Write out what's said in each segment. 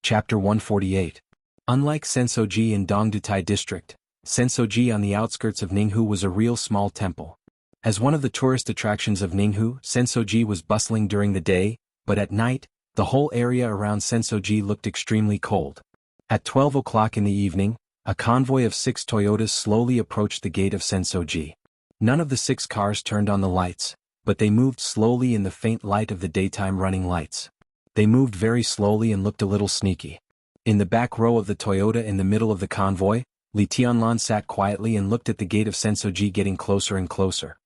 Chapter 148. Unlike Sensoji in Dongdutai district, Sensoji on the outskirts of Ninghu was a real small temple. As one of the tourist attractions of Ninghu, Sensoji was bustling during the day, but at night, the whole area around Sensoji looked extremely cold. At 12 o'clock in the evening, a convoy of 6 Toyotas slowly approached the gate of Sensoji. None of the 6 cars turned on the lights, but they moved slowly in the faint light of the daytime running lights. They moved very slowly and looked a little sneaky. In the back row of the Toyota in the middle of the convoy, Li Tianlan sat quietly and looked at the gate of Sensoji getting closer and closer.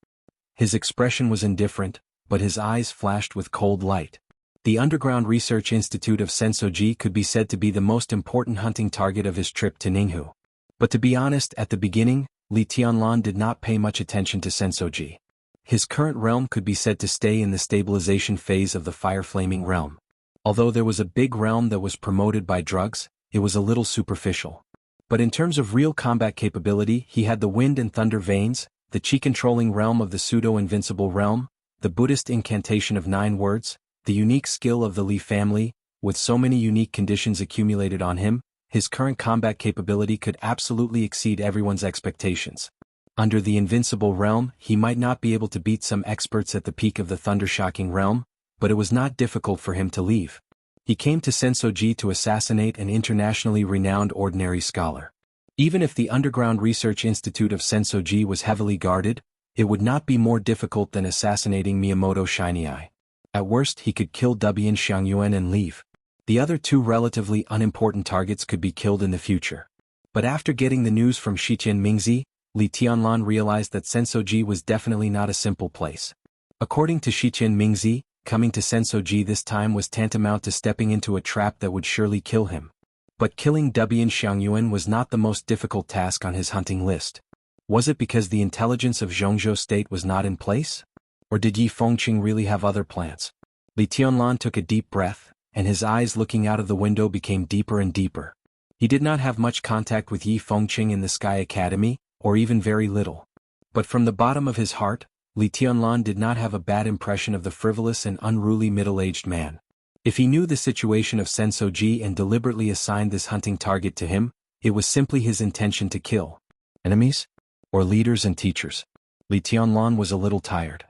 His expression was indifferent, but his eyes flashed with cold light. The Underground Research Institute of Sensoji could be said to be the most important hunting target of his trip to Ninghu. But to be honest, at the beginning, Li Tianlan did not pay much attention to Sensoji. His current realm could be said to stay in the stabilization phase of the fire-flaming realm. Although there was a big realm that was promoted by drugs, it was a little superficial. But in terms of real combat capability, he had the wind and thunder veins, the chi-controlling realm of the pseudo-invincible realm, the Buddhist incantation of 9 words, the unique skill of the Li family. With so many unique conditions accumulated on him, his current combat capability could absolutely exceed everyone's expectations. Under the invincible realm, he might not be able to beat some experts at the peak of the thunder-shocking realm, but it was not difficult for him to leave. He came to Sensoji to assassinate an internationally renowned ordinary scholar. Even if the Underground Research Institute of Sensoji was heavily guarded, it would not be more difficult than assassinating Miyamoto Shiny Eye. At worst, he could kill Dubian Xiangyuan and leave. The other 2 relatively unimportant targets could be killed in the future. But after getting the news from Shiqian Mingzi, Li Tianlan realized that Sensoji was definitely not a simple place. According to Shiqian Mingzi, coming to Sensoji this time was tantamount to stepping into a trap that would surely kill him. But killing Dubian Xiangyuan was not the most difficult task on his hunting list. Was it because the intelligence of Zhongzhou state was not in place? Or did Yi Fengqing really have other plans? Li Tianlan took a deep breath, and his eyes looking out of the window became deeper and deeper. He did not have much contact with Yi Fengqing in the Sky Academy, or even very little. But from the bottom of his heart, Li Tianlan did not have a bad impression of the frivolous and unruly middle-aged man. If he knew the situation of Sensoji and deliberately assigned this hunting target to him, it was simply his intention to kill enemies, or leaders and teachers. Li Tianlan was a little tired.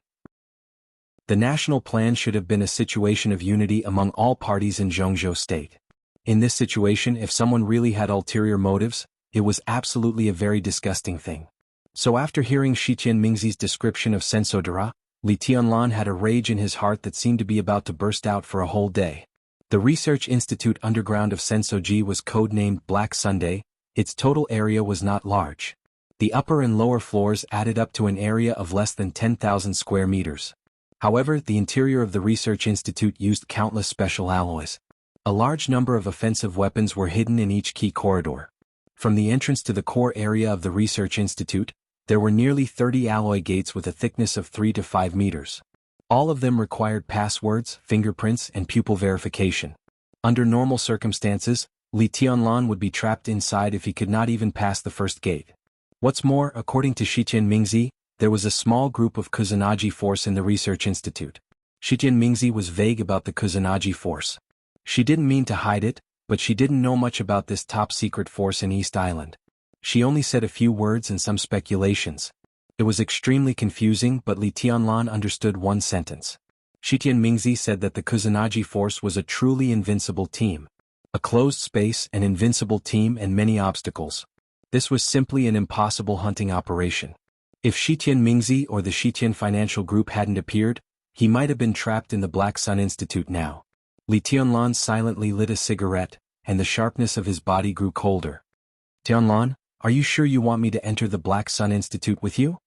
The national plan should have been a situation of unity among all parties in Zhongzhou state. In this situation, if someone really had ulterior motives, it was absolutely a very disgusting thing. So after hearing Shiqian Mingzi's description of Sensodara, Li Tianlan had a rage in his heart that seemed to be about to burst out for a whole day. The Research Institute Underground of Sensoji was codenamed Black Sunday. Its total area was not large. The upper and lower floors added up to an area of less than 10,000 square meters. However, the interior of the Research Institute used countless special alloys. A large number of offensive weapons were hidden in each key corridor. From the entrance to the core area of the Research Institute, there were nearly 30 alloy gates with a thickness of 3 to 5 meters. All of them required passwords, fingerprints, and pupil verification. Under normal circumstances, Li Tianlan would be trapped inside if he could not even pass the first gate. What's more, according to Shiqian Mingzi, there was a small group of Kusanagi force in the Research Institute. Shiqian Mingzi was vague about the Kusanagi force. She didn't mean to hide it, but she didn't know much about this top-secret force in East Island. She only said a few words and some speculations. It was extremely confusing, but Li Tianlan understood one sentence. Shiqian Mingzi said that the Kusanagi force was a truly invincible team. A closed space, an invincible team, and many obstacles. This was simply an impossible hunting operation. If Shiqian Mingzi or the Shiqian Financial Group hadn't appeared, he might have been trapped in the Black Sun Institute now. Li Tianlan silently lit a cigarette, and the sharpness of his body grew colder. Tianlan, are you sure you want me to enter the Black Sun Institute with you?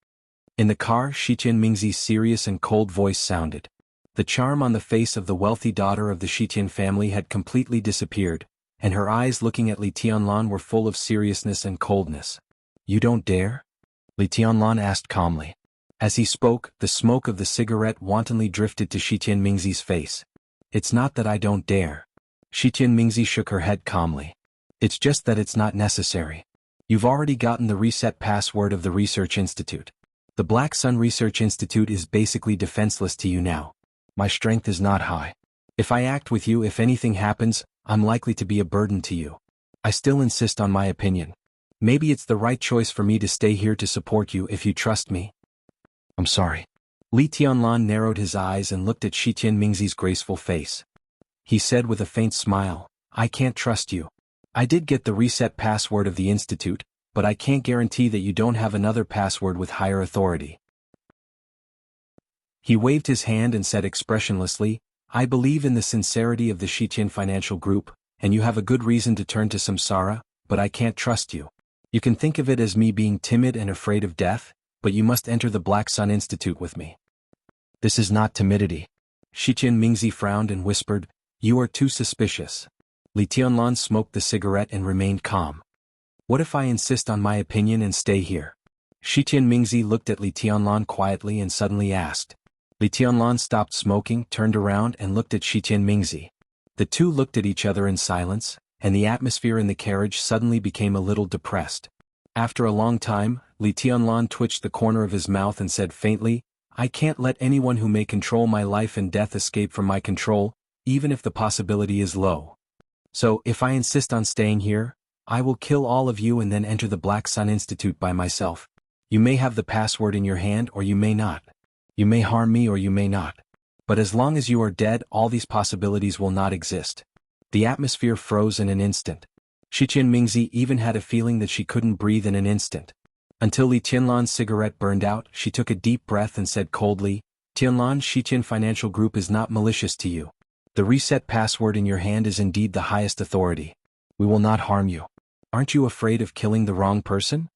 In the car, Shiqian Mingzi's serious and cold voice sounded. The charm on the face of the wealthy daughter of the Shiqian family had completely disappeared, and her eyes looking at Li Tianlan were full of seriousness and coldness. You don't dare? Li Tianlan asked calmly. As he spoke, the smoke of the cigarette wantonly drifted to Shiqian Mingzi's face. It's not that I don't dare. Shiqian Mingzi shook her head calmly. It's just that it's not necessary. You've already gotten the reset password of the Research Institute. The Black Sun Research Institute is basically defenseless to you now. My strength is not high. If I act with you, if anything happens, I'm likely to be a burden to you. I still insist on my opinion. Maybe it's the right choice for me to stay here to support you if you trust me. I'm sorry. Li Tianlan narrowed his eyes and looked at Shi Tianmingzi's graceful face. He said with a faint smile, I can't trust you. I did get the reset password of the Institute, but I can't guarantee that you don't have another password with higher authority. He waved his hand and said expressionlessly, I believe in the sincerity of the Shiqian Financial Group, and you have a good reason to turn to Samsara, but I can't trust you. You can think of it as me being timid and afraid of death, but you must enter the Black Sun Institute with me. This is not timidity. Shiqian Mingzi frowned and whispered, You are too suspicious. Li Tianlan smoked the cigarette and remained calm. What if I insist on my opinion and stay here? Shiqian Mingzi looked at Li Tianlan quietly and suddenly asked. Li Tianlan stopped smoking, turned around and looked at Shiqian Mingzi. The two looked at each other in silence, and the atmosphere in the carriage suddenly became a little depressed. After a long time, Li Tianlan twitched the corner of his mouth and said faintly, I can't let anyone who may control my life and death escape from my control, even if the possibility is low. So, if I insist on staying here, I will kill all of you and then enter the Black Sun Institute by myself. You may have the password in your hand or you may not. You may harm me or you may not. But as long as you are dead, all these possibilities will not exist. The atmosphere froze in an instant. Shiqian Mingzi even had a feeling that she couldn't breathe in an instant. Until Li Tianlan's cigarette burned out, she took a deep breath and said coldly, Tianlan, Shiqian Financial Group is not malicious to you. The reset password in your hand is indeed the highest authority. We will not harm you. Aren't you afraid of killing the wrong person?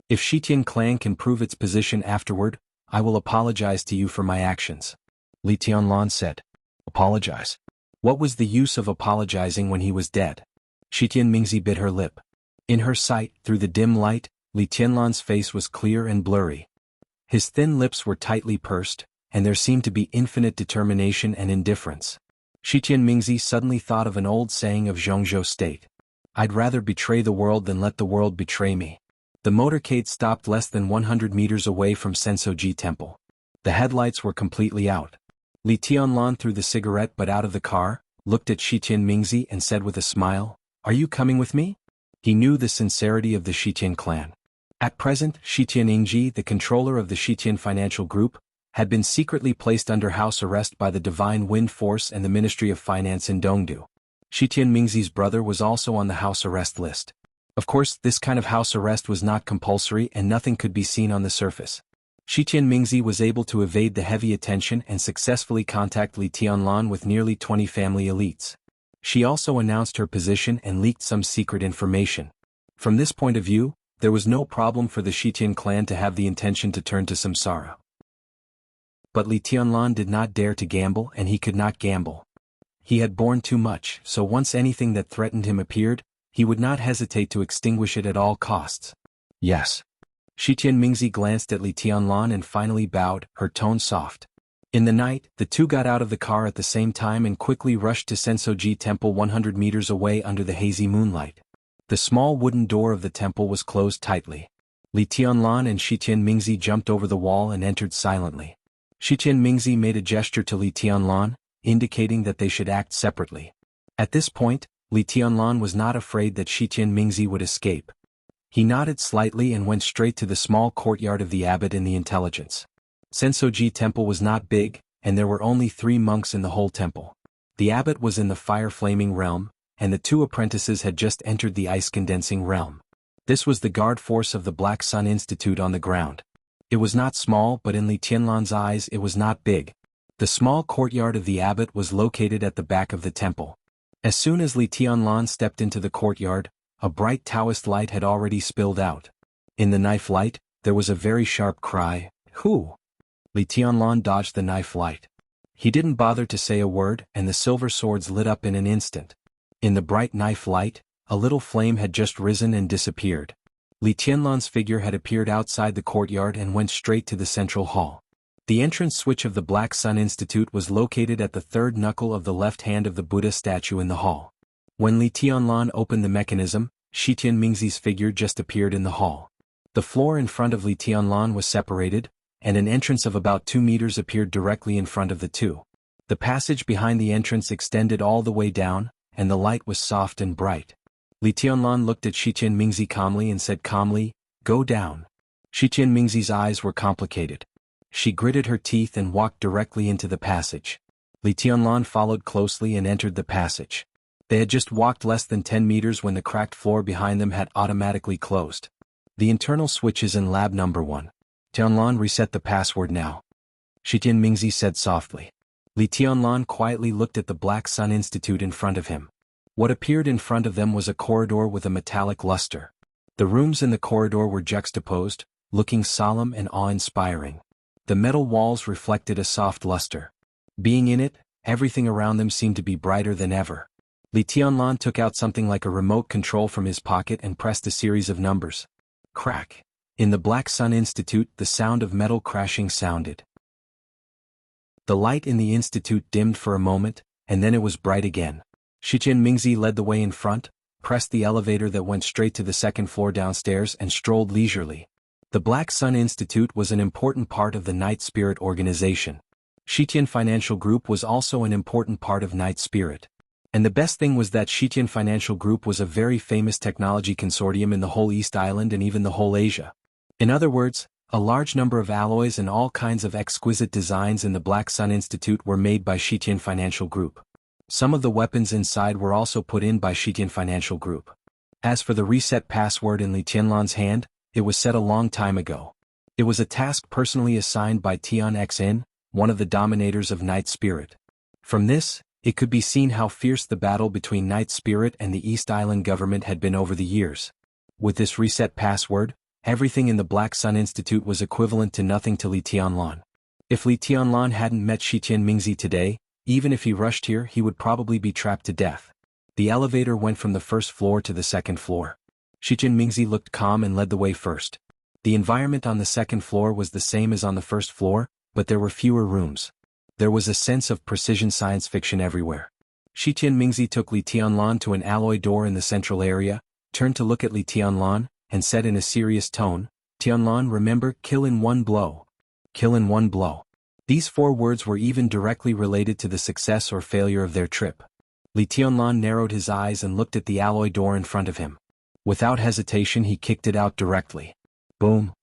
If Shiqian Clan can prove its position afterward, I will apologize to you for my actions. Li Tianlan said. Apologize? What was the use of apologizing when he was dead? Shiqian Mingzi bit her lip. In her sight, through the dim light, Li Tianlan's face was clear and blurry. His thin lips were tightly pursed, and there seemed to be infinite determination and indifference. Shiqian Mingzi suddenly thought of an old saying of Jianghu state. I'd rather betray the world than let the world betray me. The motorcade stopped less than 100 meters away from Sensoji Temple. The headlights were completely out. Li Tianlan threw the cigarette butt out of the car, looked at Shiqian Mingzi and said with a smile, Are you coming with me? He knew the sincerity of the Shiqian clan. At present, Shiqian Ingji, the controller of the Shiqian Financial Group, had been secretly placed under house arrest by the Divine Wind Force and the Ministry of Finance in Dongdu. Shiqian Mingzi's brother was also on the house arrest list. Of course, this kind of house arrest was not compulsory and nothing could be seen on the surface. Shiqian Mingzi was able to evade the heavy attention and successfully contact Li Tianlan with nearly 20 family elites. She also announced her position and leaked some secret information. From this point of view, there was no problem for the Shiqian clan to have the intention to turn to Samsara. But Li Tianlan did not dare to gamble and he could not gamble. He had borne too much, so once anything that threatened him appeared, he would not hesitate to extinguish it at all costs. Yes. Shiqian Mingzi glanced at Li Tianlan and finally bowed, her tone soft. In the night, the two got out of the car at the same time and quickly rushed to Sensoji Temple 100 meters away under the hazy moonlight. The small wooden door of the temple was closed tightly. Li Tianlan and Shiqian Mingzi jumped over the wall and entered silently. Shiqian Mingzi made a gesture to Li Tianlan, indicating that they should act separately. At this point, Li Tianlan was not afraid that Shiqian Mingzi would escape. He nodded slightly and went straight to the small courtyard of the abbot in the intelligence. Sensoji Temple was not big, and there were only 3 monks in the whole temple. The abbot was in the fire-flaming realm, and the 2 apprentices had just entered the ice-condensing realm. This was the guard force of the Black Sun Institute on the ground. It was not small, but in Li Tianlan's eyes it was not big. The small courtyard of the abbot was located at the back of the temple. As soon as Li Tianlan stepped into the courtyard, a bright Taoist light had already spilled out. In the knife light, there was a very sharp cry, Who? Li Tianlan dodged the knife light. He didn't bother to say a word, and the silver swords lit up in an instant. In the bright knife light, a little flame had just risen and disappeared. Li Tianlan's figure had appeared outside the courtyard and went straight to the central hall. The entrance switch of the Black Sun Institute was located at the 3rd knuckle of the left hand of the Buddha statue in the hall. When Li Tianlan opened the mechanism, Shiqian Mingzi's figure just appeared in the hall. The floor in front of Li Tianlan was separated, and an entrance of about 2 meters appeared directly in front of the two. The passage behind the entrance extended all the way down, and the light was soft and bright. Li Tianlan looked at Shi Mingzi calmly and said calmly, "Go down." Shi Mingzi's eyes were complicated. She gritted her teeth and walked directly into the passage. Li Tianlan followed closely and entered the passage. They had just walked less than 10 meters when the cracked floor behind them had automatically closed. The internal switches in lab number 1. Tianlan, reset the password now. Shi Mingzi said softly. Li Tianlan quietly looked at the Black Sun Institute in front of him. What appeared in front of them was a corridor with a metallic luster. The rooms in the corridor were juxtaposed, looking solemn and awe-inspiring. The metal walls reflected a soft luster. Being in it, everything around them seemed to be brighter than ever. Li Tianlan took out something like a remote control from his pocket and pressed a series of numbers. Crack. In the Black Sun Institute, the sound of metal crashing sounded. The light in the institute dimmed for a moment, and then it was bright again. Shi Mingzi led the way in front, pressed the elevator that went straight to the second floor downstairs and strolled leisurely. The Black Sun Institute was an important part of the Night Spirit organization. Shitian Financial Group was also an important part of Night Spirit. And the best thing was that Shitian Financial Group was a very famous technology consortium in the whole East Island and even the whole Asia. In other words, a large number of alloys and all kinds of exquisite designs in the Black Sun Institute were made by Shitian Financial Group. Some of the weapons inside were also put in by Shitian Financial Group. As for the reset password in Li Tianlan's hand, it was set a long time ago. It was a task personally assigned by Tian Xin, one of the dominators of Night Spirit. From this, it could be seen how fierce the battle between Night Spirit and the East Island government had been over the years. With this reset password, everything in the Black Sun Institute was equivalent to nothing to Li Tianlan. If Li Tianlan hadn't met Shi Mingzi today, even if he rushed here, he would probably be trapped to death. The elevator went from the first floor to the second floor. Shi Mingzi looked calm and led the way first. The environment on the second floor was the same as on the first floor, but there were fewer rooms. There was a sense of precision science fiction everywhere. Shi Mingzi took Li Tianlan to an alloy door in the central area, turned to look at Li Tianlan, and said in a serious tone, "Tianlan, remember, kill in one blow. Kill in one blow." These 4 words were even directly related to the success or failure of their trip. Li Tianlan narrowed his eyes and looked at the alloy door in front of him. Without hesitation he kicked it out directly. Boom.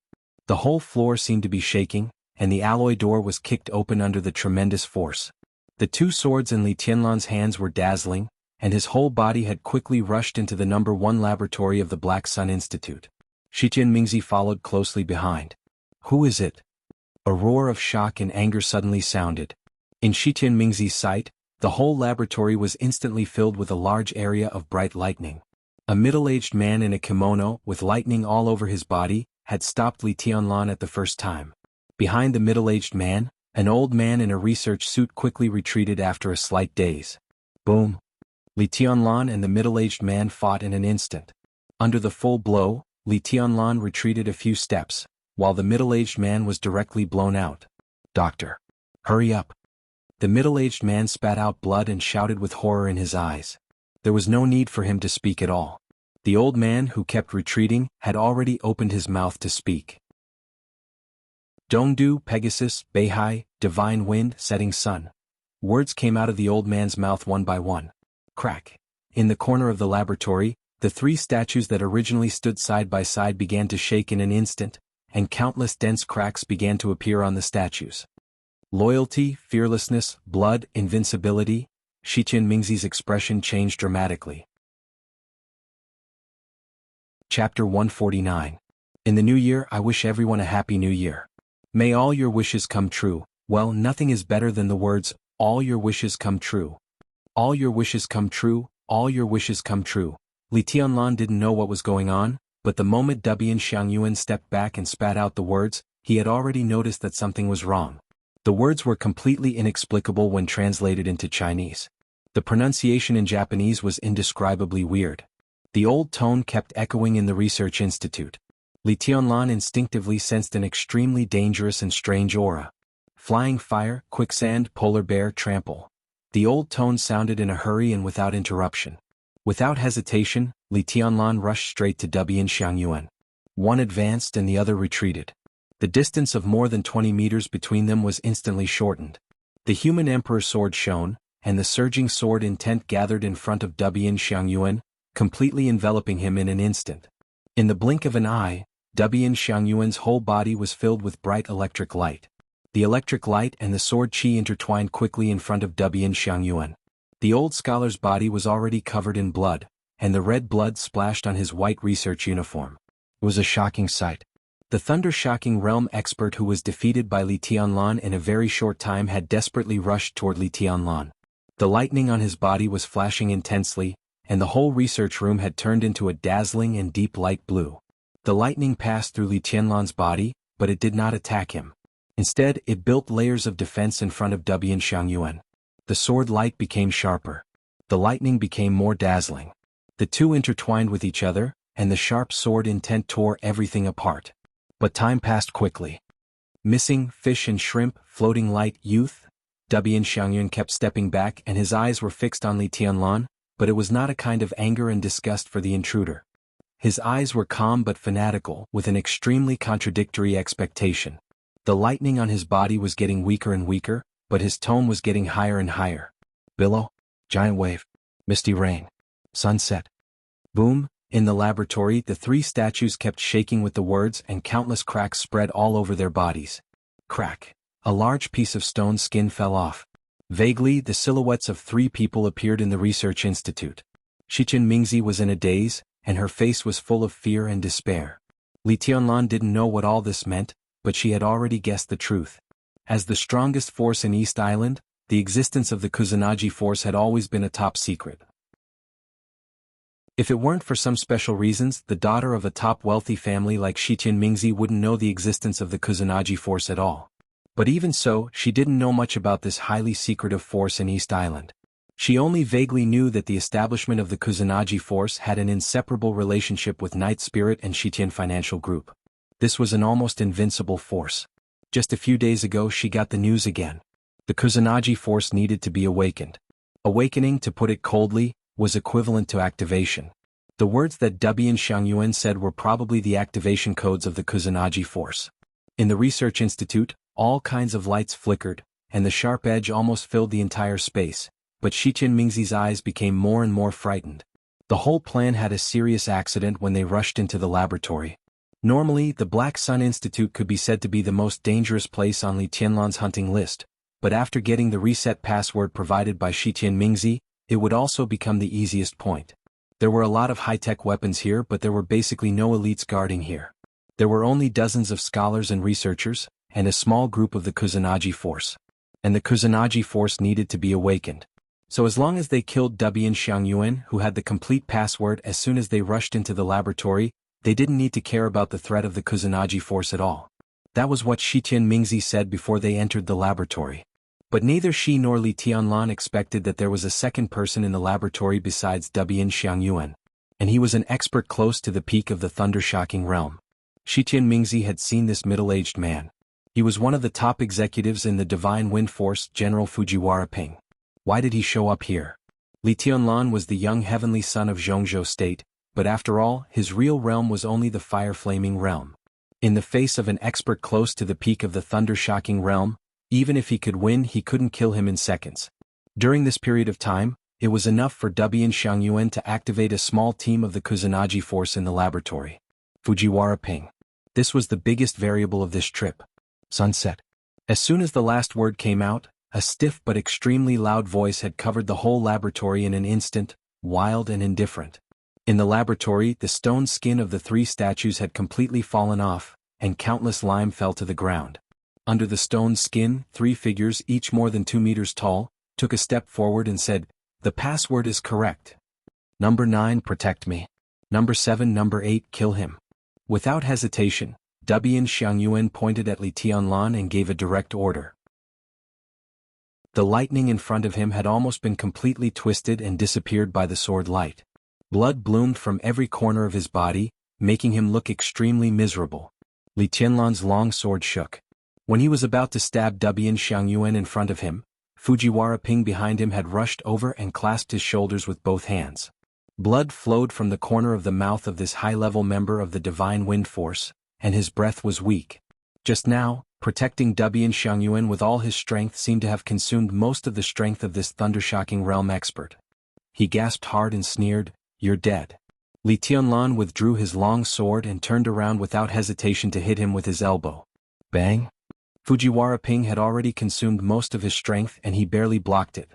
The whole floor seemed to be shaking, and the alloy door was kicked open under the tremendous force. The 2 swords in Li Tianlan's hands were dazzling, and his whole body had quickly rushed into the number 1 laboratory of the Black Sun Institute. Shi Mingzi followed closely behind. "Who is it?" A roar of shock and anger suddenly sounded. In Shi Mingzi's sight, the whole laboratory was instantly filled with a large area of bright lightning. A middle-aged man in a kimono, with lightning all over his body, had stopped Li Tianlan at the first time. Behind the middle-aged man, an old man in a research suit quickly retreated after a slight daze. Boom. Li Tianlan and the middle-aged man fought in an instant. Under the full blow, Li Tianlan retreated a few steps, while the middle-aged man was directly blown out. "Doctor, hurry up." The middle-aged man spat out blood and shouted with horror in his eyes. There was no need for him to speak at all. The old man, who kept retreating, had already opened his mouth to speak. "Dongdu, Pegasus, Beihai, Divine Wind, Setting Sun." Words came out of the old man's mouth one by one. Crack. In the corner of the laboratory, the 3 statues that originally stood side by side began to shake in an instant, and countless dense cracks began to appear on the statues. Loyalty, fearlessness, blood, invincibility. Shi Mingzi's expression changed dramatically. Chapter 149. In the new year, I wish everyone a happy new year. May all your wishes come true. Well, nothing is better than the words, "all your wishes come true." All your wishes come true, all your wishes come true. Li Tianlan didn't know what was going on, but the moment Dubian Xiangyuan stepped back and spat out the words, he had already noticed that something was wrong. The words were completely inexplicable when translated into Chinese. The pronunciation in Japanese was indescribably weird. The old tone kept echoing in the research institute. Li Tianlan instinctively sensed an extremely dangerous and strange aura. Flying fire, quicksand, polar bear, trample. The old tone sounded in a hurry and without interruption. Without hesitation, Li Tianlan rushed straight to Dubian Xiangyuan. One advanced and the other retreated. The distance of more than 20 meters between them was instantly shortened. The human emperor's sword shone, and the surging sword intent gathered in front of Dubian Xiangyuan, completely enveloping him in an instant. In the blink of an eye, Dubian Xiangyuan's whole body was filled with bright electric light. The electric light and the sword qi intertwined quickly in front of Dubian Xiangyuan. The old scholar's body was already covered in blood, and the red blood splashed on his white research uniform. It was a shocking sight. The thunder-shocking realm expert who was defeated by Li Tianlan in a very short time had desperately rushed toward Li Tianlan. The lightning on his body was flashing intensely, and the whole research room had turned into a dazzling and deep light blue. The lightning passed through Li Tianlan's body, but it did not attack him. Instead, it built layers of defense in front of Dubian Xiangyuan. The sword light became sharper. The lightning became more dazzling. The two intertwined with each other, and the sharp sword intent tore everything apart. But time passed quickly. Missing fish and shrimp, floating light, youth. Dubian Xiangyuan kept stepping back and his eyes were fixed on Li Tianlan, but it was not a kind of anger and disgust for the intruder. His eyes were calm but fanatical, with an extremely contradictory expectation. The lightning on his body was getting weaker and weaker, but his tone was getting higher and higher. Billow, giant wave, misty rain, sunset. Boom, in the laboratory the three statues kept shaking with the words and countless cracks spread all over their bodies. Crack. A large piece of stone skin fell off. Vaguely, the silhouettes of three people appeared in the research institute. Shichen Mingzi was in a daze, and her face was full of fear and despair. Li Tianlan didn't know what all this meant, but she had already guessed the truth. As the strongest force in East Island, the existence of the Kusanagi force had always been a top secret. If it weren't for some special reasons, the daughter of a top wealthy family like Shichen Mingzi wouldn't know the existence of the Kusanagi force at all. But even so, she didn't know much about this highly secretive force in East Island. She only vaguely knew that the establishment of the Kusanagi force had an inseparable relationship with Night Spirit and Shitian Financial Group. This was an almost invincible force. Just a few days ago she got the news again. The Kusanagi force needed to be awakened. Awakening, to put it coldly, was equivalent to activation. The words that Dubian Xiangyuan said were probably the activation codes of the Kusanagi force. In the research institute, all kinds of lights flickered, and the sharp edge almost filled the entire space, but Shichen Mingzi's eyes became more and more frightened. The whole plan had a serious accident when they rushed into the laboratory. Normally, the Black Sun Institute could be said to be the most dangerous place on Li Tianlan's hunting list, but after getting the reset password provided by Shichen Mingzi, it would also become the easiest point. There were a lot of high-tech weapons here, but there were basically no elites guarding here. There were only dozens of scholars and researchers, and a small group of the Kusanagi force. And the Kusanagi force needed to be awakened. So as long as they killed Dubian Xiangyuan, who had the complete password as soon as they rushed into the laboratory, they didn't need to care about the threat of the Kusanagi force at all. That was what Shichen Mingzi said before they entered the laboratory. But neither she nor Li Tianlan expected that there was a second person in the laboratory besides Dubian Xiangyuan. And he was an expert close to the peak of the thunder-shocking realm. Shichen Mingzi had seen this middle-aged man. He was one of the top executives in the Divine Wind Force, General Fujiwara Ping. Why did he show up here? Li Tianlan was the young heavenly son of Zhongzhou State, but after all, his real realm was only the fire-flaming realm. In the face of an expert close to the peak of the thunder-shocking realm, even if he could win, he couldn't kill him in seconds. During this period of time, it was enough for Dubian Xiangyuan to activate a small team of the Kusanagi force in the laboratory. Fujiwara Ping. This was the biggest variable of this trip. Sunset. As soon as the last word came out, a stiff but extremely loud voice had covered the whole laboratory in an instant, wild and indifferent. In the laboratory, the stone skin of the three statues had completely fallen off, and countless lime fell to the ground. Under the stone skin, three figures, each more than 2 meters tall, took a step forward and said, "The password is correct. Number 9, protect me. Number 7, number 8, kill him." Without hesitation, Dubian Xiangyuan pointed at Li Tianlan and gave a direct order. The lightning in front of him had almost been completely twisted and disappeared by the sword light. Blood bloomed from every corner of his body, making him look extremely miserable. Li Tianlan's long sword shook. When he was about to stab Dubian Xiangyuan in front of him, Fujiwara Ping behind him had rushed over and clasped his shoulders with both hands. Blood flowed from the corner of the mouth of this high-level member of the Divine Wind Force, and his breath was weak. Just now, Protecting Dubian Xiangyuan with all his strength seemed to have consumed most of the strength of this thundershocking realm expert. He gasped hard and sneered, "You're dead." Li Tianlan withdrew his long sword and turned around without hesitation to hit him with his elbow. Bang! Fujiwara Ping had already consumed most of his strength and he barely blocked it.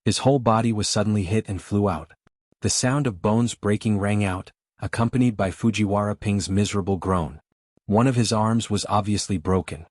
His whole body was suddenly hit and flew out. The sound of bones breaking rang out, accompanied by Fujiwara Ping's miserable groan. One of his arms was obviously broken.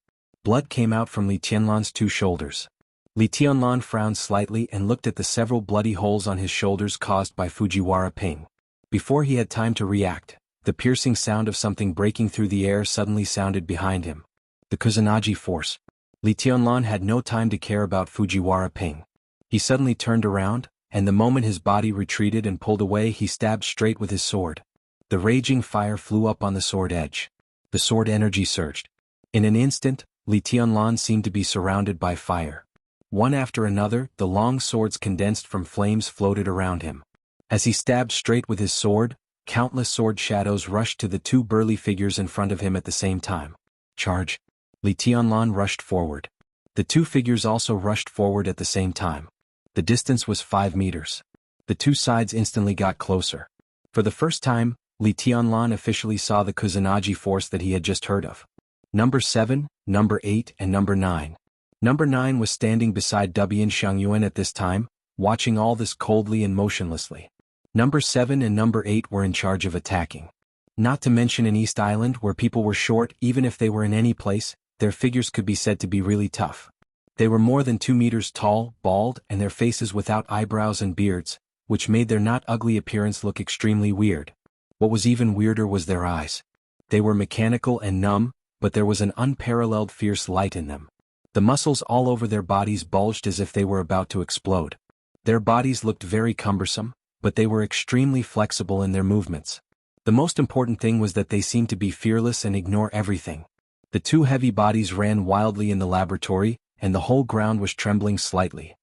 Blood came out from Li Tianlan's two shoulders. Li Tianlan frowned slightly and looked at the several bloody holes on his shoulders caused by Fujiwara Ping. Before he had time to react, the piercing sound of something breaking through the air suddenly sounded behind him. The Kusanagi force. Li Tianlan had no time to care about Fujiwara Ping. He suddenly turned around, and the moment his body retreated and pulled away he stabbed straight with his sword. The raging fire flew up on the sword edge. The sword energy surged. In an instant, Li Tianlan seemed to be surrounded by fire. One after another, the long swords condensed from flames floated around him. As he stabbed straight with his sword, countless sword shadows rushed to the two burly figures in front of him at the same time. Charge! Li Tianlan rushed forward. The two figures also rushed forward at the same time. The distance was 5 meters. The two sides instantly got closer. For the first time, Li Tianlan officially saw the Kusanagi force that he had just heard of. Number 7, Number 8 and Number 9. Number 9 was standing beside Dubian Xiangyuan at this time, watching all this coldly and motionlessly. Number 7 and Number 8 were in charge of attacking. Not to mention in East Island where people were short even if they were in any place, their figures could be said to be really tough. They were more than 2 meters tall, bald, and their faces without eyebrows and beards, which made their not ugly appearance look extremely weird. What was even weirder was their eyes. They were mechanical and numb, but there was an unparalleled fierce light in them. The muscles all over their bodies bulged as if they were about to explode. Their bodies looked very cumbersome, but they were extremely flexible in their movements. The most important thing was that they seemed to be fearless and ignore everything. The two heavy bodies ran wildly in the laboratory, and the whole ground was trembling slightly.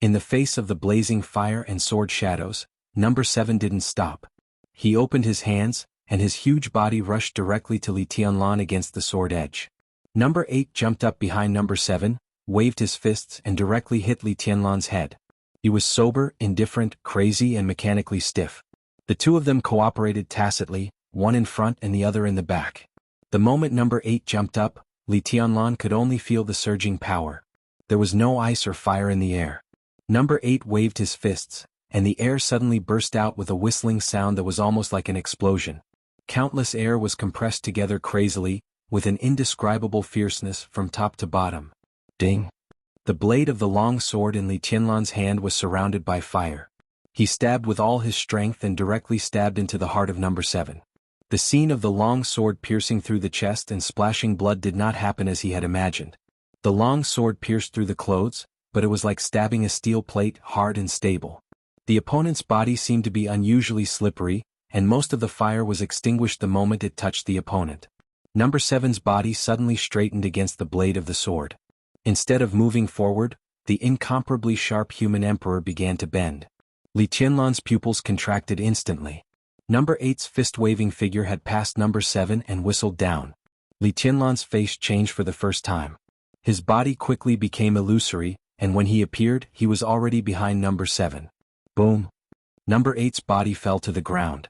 In the face of the blazing fire and sword shadows, Number 7 didn't stop. He opened his hands, and his huge body rushed directly to Li Tianlan against the sword edge. Number 8 jumped up behind Number 7, waved his fists and directly hit Li Tianlan's head. He was sober, indifferent, crazy and mechanically stiff. The two of them cooperated tacitly, one in front and the other in the back. The moment Number 8 jumped up, Li Tianlan could only feel the surging power. There was no ice or fire in the air. Number 8 waved his fists, and the air suddenly burst out with a whistling sound that was almost like an explosion. Countless air was compressed together crazily, with an indescribable fierceness from top to bottom. Ding! The blade of the long sword in Li Tianlan's hand was surrounded by fire. He stabbed with all his strength and directly stabbed into the heart of Number 7. The scene of the long sword piercing through the chest and splashing blood did not happen as he had imagined. The long sword pierced through the clothes, but it was like stabbing a steel plate, hard and stable. The opponent's body seemed to be unusually slippery, and most of the fire was extinguished the moment it touched the opponent. Number 7's body suddenly straightened against the blade of the sword. Instead of moving forward, the incomparably sharp human emperor began to bend. Li Tianlan's pupils contracted instantly. Number 8's fist-waving figure had passed Number 7 and whistled down. Li Tianlan's face changed for the first time. His body quickly became illusory, and when he appeared, he was already behind Number 7. Boom! Number 8's body fell to the ground.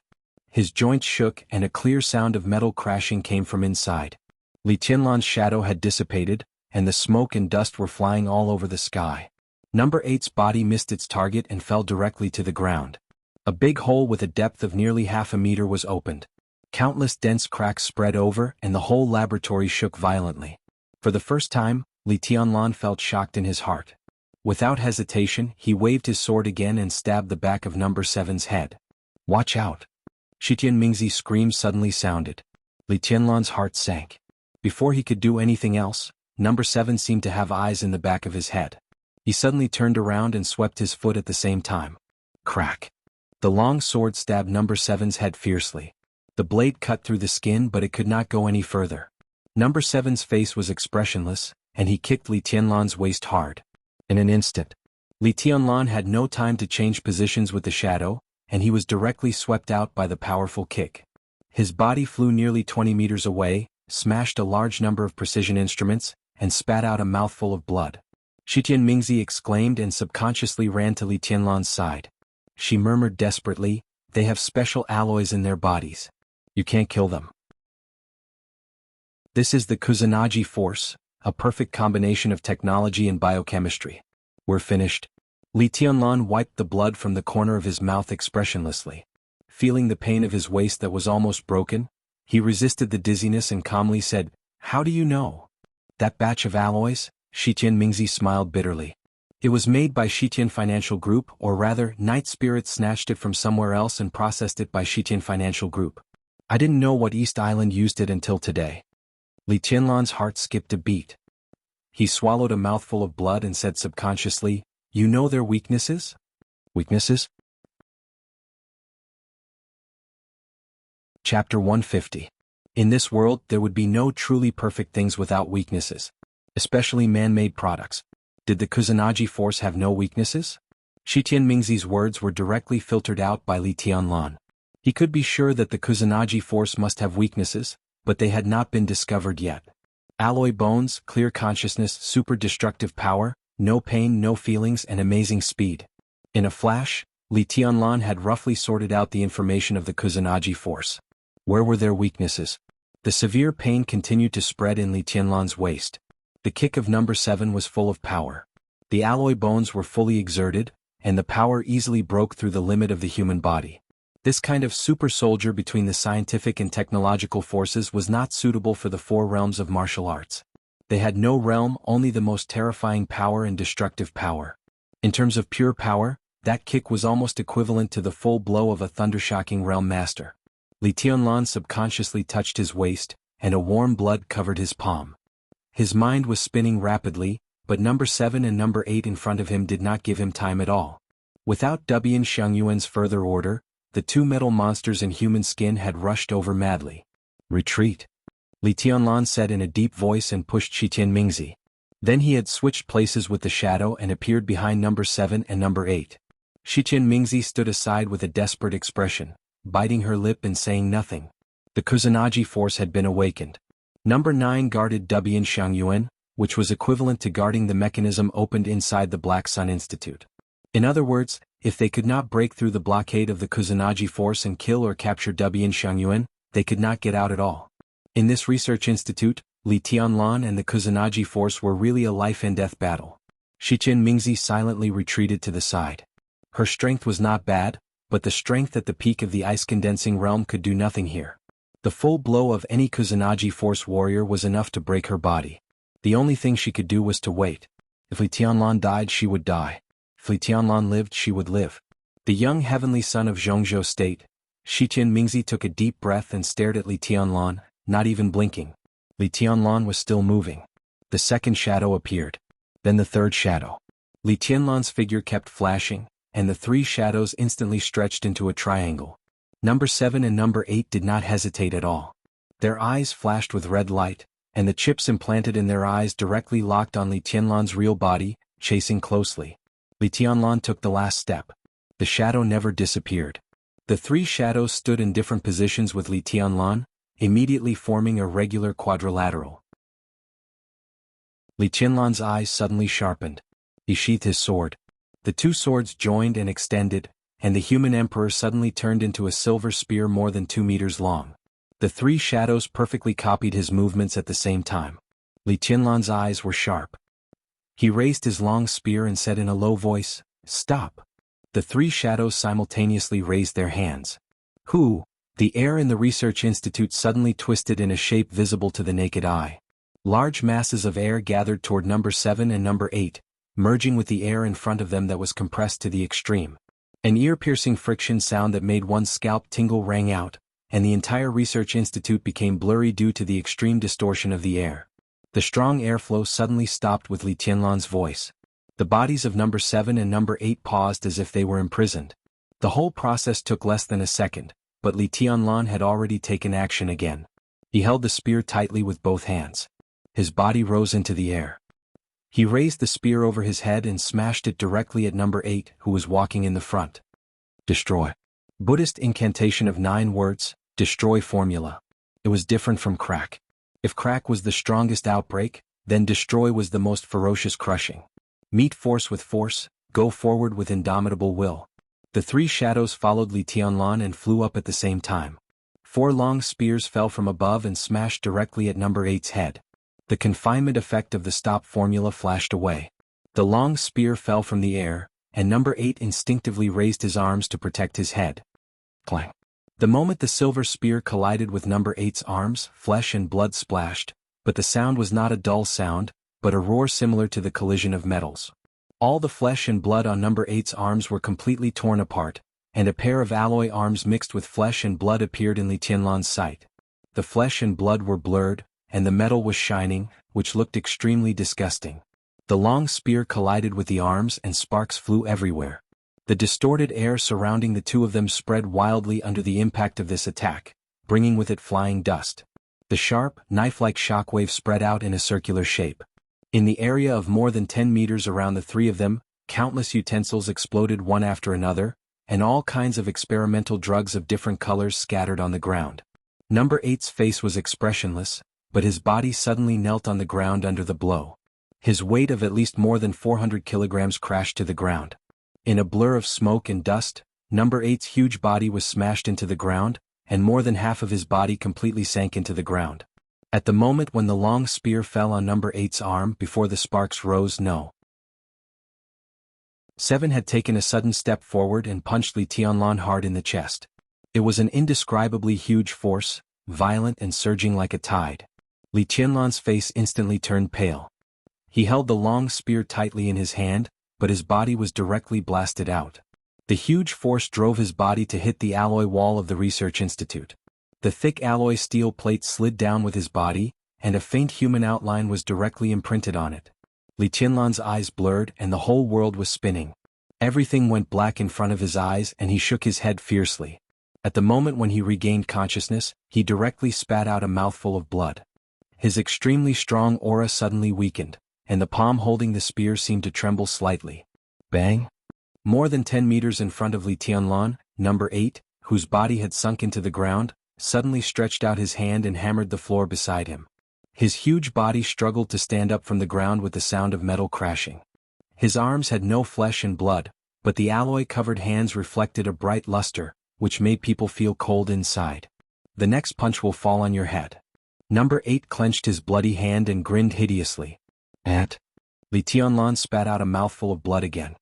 His joints shook and a clear sound of metal crashing came from inside. Li Tianlan's shadow had dissipated, and the smoke and dust were flying all over the sky. Number 8's body missed its target and fell directly to the ground. A big hole with a depth of nearly half a meter was opened. Countless dense cracks spread over and the whole laboratory shook violently. For the first time, Li Tianlan felt shocked in his heart. Without hesitation, he waved his sword again and stabbed the back of Number 7's head. Watch out! Shitian Mingzi's scream suddenly sounded. Li Tianlan's heart sank. Before he could do anything else, Number 7 seemed to have eyes in the back of his head. He suddenly turned around and swept his foot at the same time. Crack! The long sword stabbed Number 7's head fiercely. The blade cut through the skin but it could not go any further. Number 7's face was expressionless, and he kicked Li Tianlan's waist hard. In an instant, Li Tianlan had no time to change positions with the shadow, and he was directly swept out by the powerful kick. His body flew nearly 20 meters away, smashed a large number of precision instruments, and spat out a mouthful of blood. Shi Tianmingzi exclaimed and subconsciously ran to Li Tianlan's side. She murmured desperately, "They have special alloys in their bodies. You can't kill them." This is the Kusanagi force, a perfect combination of technology and biochemistry. We're finished. Li Tianlan wiped the blood from the corner of his mouth expressionlessly. Feeling the pain of his waist that was almost broken, he resisted the dizziness and calmly said, "How do you know?" "That batch of alloys?" Shi Tianmingzi smiled bitterly. "It was made by Shitian Financial Group, or rather, Night Spirit snatched it from somewhere else and processed it by Shitian Financial Group. I didn't know what East Island used it until today." Li Tianlan's heart skipped a beat. He swallowed a mouthful of blood and said subconsciously, "You know their weaknesses?" "Weaknesses?" Chapter 150. In this world there would be no truly perfect things without weaknesses. Especially man-made products. Did the Kusanagi force have no weaknesses? Shi Tianmingzi's words were directly filtered out by Li Tianlan. He could be sure that the Kusanagi force must have weaknesses, but they had not been discovered yet. Alloy bones, clear consciousness, super destructive power, no pain, no feelings, and amazing speed. In a flash, Li Tianlan had roughly sorted out the information of the Kusanagi force. Where were their weaknesses? The severe pain continued to spread in Li Tianlan's waist. The kick of number 7 was full of power. The alloy bones were fully exerted, and the power easily broke through the limit of the human body. This kind of super soldier between the scientific and technological forces was not suitable for the 4 realms of martial arts. They had no realm, only the most terrifying power and destructive power. In terms of pure power, that kick was almost equivalent to the full blow of a thundershocking realm master. Li Tianlan subconsciously touched his waist, and a warm blood covered his palm. His mind was spinning rapidly, but number 7 and number 8 in front of him did not give him time at all. Without Dubian Xiangyuan's further order, the 2 metal monsters in human skin had rushed over madly. "Retreat," Li Tianlan said in a deep voice and pushed Shi Tianmingzi. Then he had switched places with the shadow and appeared behind number 7 and number 8. Shi Tianmingzi stood aside with a desperate expression, biting her lip and saying nothing. The Kusanagi force had been awakened. Number 9 guarded Dubian Xiangyuan, which was equivalent to guarding the mechanism opened inside the Black Sun Institute. In other words, if they could not break through the blockade of the Kusanagi force and kill or capture Dubian Xiangyuan, they could not get out at all. In this research institute, Li Tianlan and the Kusanagi force were really a life-and-death battle. Shi Tianmingzi silently retreated to the side. Her strength was not bad, but the strength at the peak of the ice-condensing realm could do nothing here. The full blow of any Kusanagi force warrior was enough to break her body. The only thing she could do was to wait. If Li Tianlan died, she would die. If Li Tianlan lived, she would live. The young heavenly son of Zhongzhou State, Shi Tianmingzi took a deep breath and stared at Li Tianlan, not even blinking. Li Tianlan was still moving. The second shadow appeared. Then the third shadow. Li Tianlan's figure kept flashing, and the 3 shadows instantly stretched into a triangle. Number 7 and number 8 did not hesitate at all. Their eyes flashed with red light, and the chips implanted in their eyes directly locked on Li Tianlan's real body, chasing closely. Li Tianlan took the last step. The shadow never disappeared. The 3 shadows stood in different positions with Li Tianlan, immediately forming a regular quadrilateral. Li Tianlan's eyes suddenly sharpened. He sheathed his sword. The 2 swords joined and extended, and the human emperor suddenly turned into a silver spear more than 2 meters long. The 3 shadows perfectly copied his movements at the same time. Li Tianlan's eyes were sharp. He raised his long spear and said in a low voice, "Stop." The 3 shadows simultaneously raised their hands. "Who?" The air in the research institute suddenly twisted in a shape visible to the naked eye. Large masses of air gathered toward number 7 and number 8, merging with the air in front of them that was compressed to the extreme. An ear-piercing friction sound that made one's scalp tingle rang out, and the entire research institute became blurry due to the extreme distortion of the air. The strong airflow suddenly stopped with Li Tianlan's voice. The bodies of number 7 and number 8 paused as if they were imprisoned. The whole process took less than a second, but Li Tianlan had already taken action again. He held the spear tightly with both hands. His body rose into the air. He raised the spear over his head and smashed it directly at number 8, who was walking in the front. Destroy. Buddhist incantation of 9 words, destroy formula. It was different from crack. If crack was the strongest outbreak, then destroy was the most ferocious crushing. Meet force with force, go forward with indomitable will. The three shadows followed Li Tianlan and flew up at the same time. 4 long spears fell from above and smashed directly at number 8's head. The confinement effect of the stop formula flashed away. The long spear fell from the air, and number 8 instinctively raised his arms to protect his head. Clang. The moment the silver spear collided with number 8's arms, flesh and blood splashed, but the sound was not a dull sound, but a roar similar to the collision of metals. All the flesh and blood on number 8's arms were completely torn apart, and a pair of alloy arms mixed with flesh and blood appeared in Li Tianlan's sight. The flesh and blood were blurred, and the metal was shining, which looked extremely disgusting. The long spear collided with the arms and sparks flew everywhere. The distorted air surrounding the two of them spread wildly under the impact of this attack, bringing with it flying dust. The sharp, knife-like shockwave spread out in a circular shape. In the area of more than 10 meters around the three of them, countless utensils exploded one after another, and all kinds of experimental drugs of different colors scattered on the ground. Number 8's face was expressionless, but his body suddenly knelt on the ground under the blow. His weight of at least more than 400 kilograms crashed to the ground. In a blur of smoke and dust, number 8's huge body was smashed into the ground, and more than half of his body completely sank into the ground. At the moment when the long spear fell on number 8's arm before the sparks rose, no. 7 had taken a sudden step forward and punched Li Tianlan hard in the chest. It was an indescribably huge force, violent and surging like a tide. Li Tianlan's face instantly turned pale. He held the long spear tightly in his hand, but his body was directly blasted out. The huge force drove his body to hit the alloy wall of the research institute. The thick alloy steel plate slid down with his body, and a faint human outline was directly imprinted on it. Li Tianlan's eyes blurred and the whole world was spinning. Everything went black in front of his eyes and he shook his head fiercely. At the moment when he regained consciousness, he directly spat out a mouthful of blood. His extremely strong aura suddenly weakened, and the palm holding the spear seemed to tremble slightly. Bang! More than 10 meters in front of Li Tianlan, number 8, whose body had sunk into the ground, suddenly stretched out his hand and hammered the floor beside him. His huge body struggled to stand up from the ground with the sound of metal crashing. His arms had no flesh and blood, but the alloy-covered hands reflected a bright luster, which made people feel cold inside. The next punch will fall on your head. Number 8 clenched his bloody hand and grinned hideously. Li Tianlan spat out a mouthful of blood again.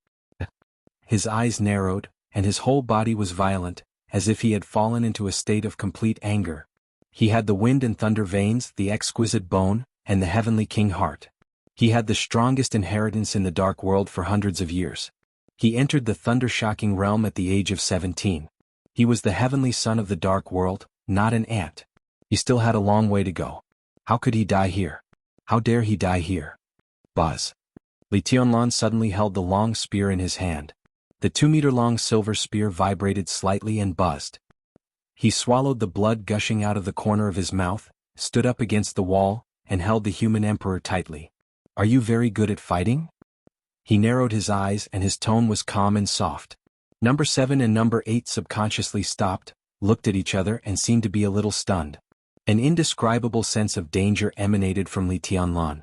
His eyes narrowed, and his whole body was violent, as if he had fallen into a state of complete anger. He had the wind and thunder veins, the exquisite bone, and the heavenly king heart. He had the strongest inheritance in the dark world for hundreds of years. He entered the thunder-shocking realm at the age of 17. He was the heavenly son of the dark world, not an ant. He still had a long way to go. How could he die here? How dare he die here? Buzz. Li Tianlan suddenly held the long spear in his hand. The 2-meter-long silver spear vibrated slightly and buzzed. He swallowed the blood gushing out of the corner of his mouth, stood up against the wall, and held the human emperor tightly. Are you very good at fighting? He narrowed his eyes and his tone was calm and soft. Number 7 and number 8 subconsciously stopped, looked at each other and seemed to be a little stunned. An indescribable sense of danger emanated from Li Tianlan.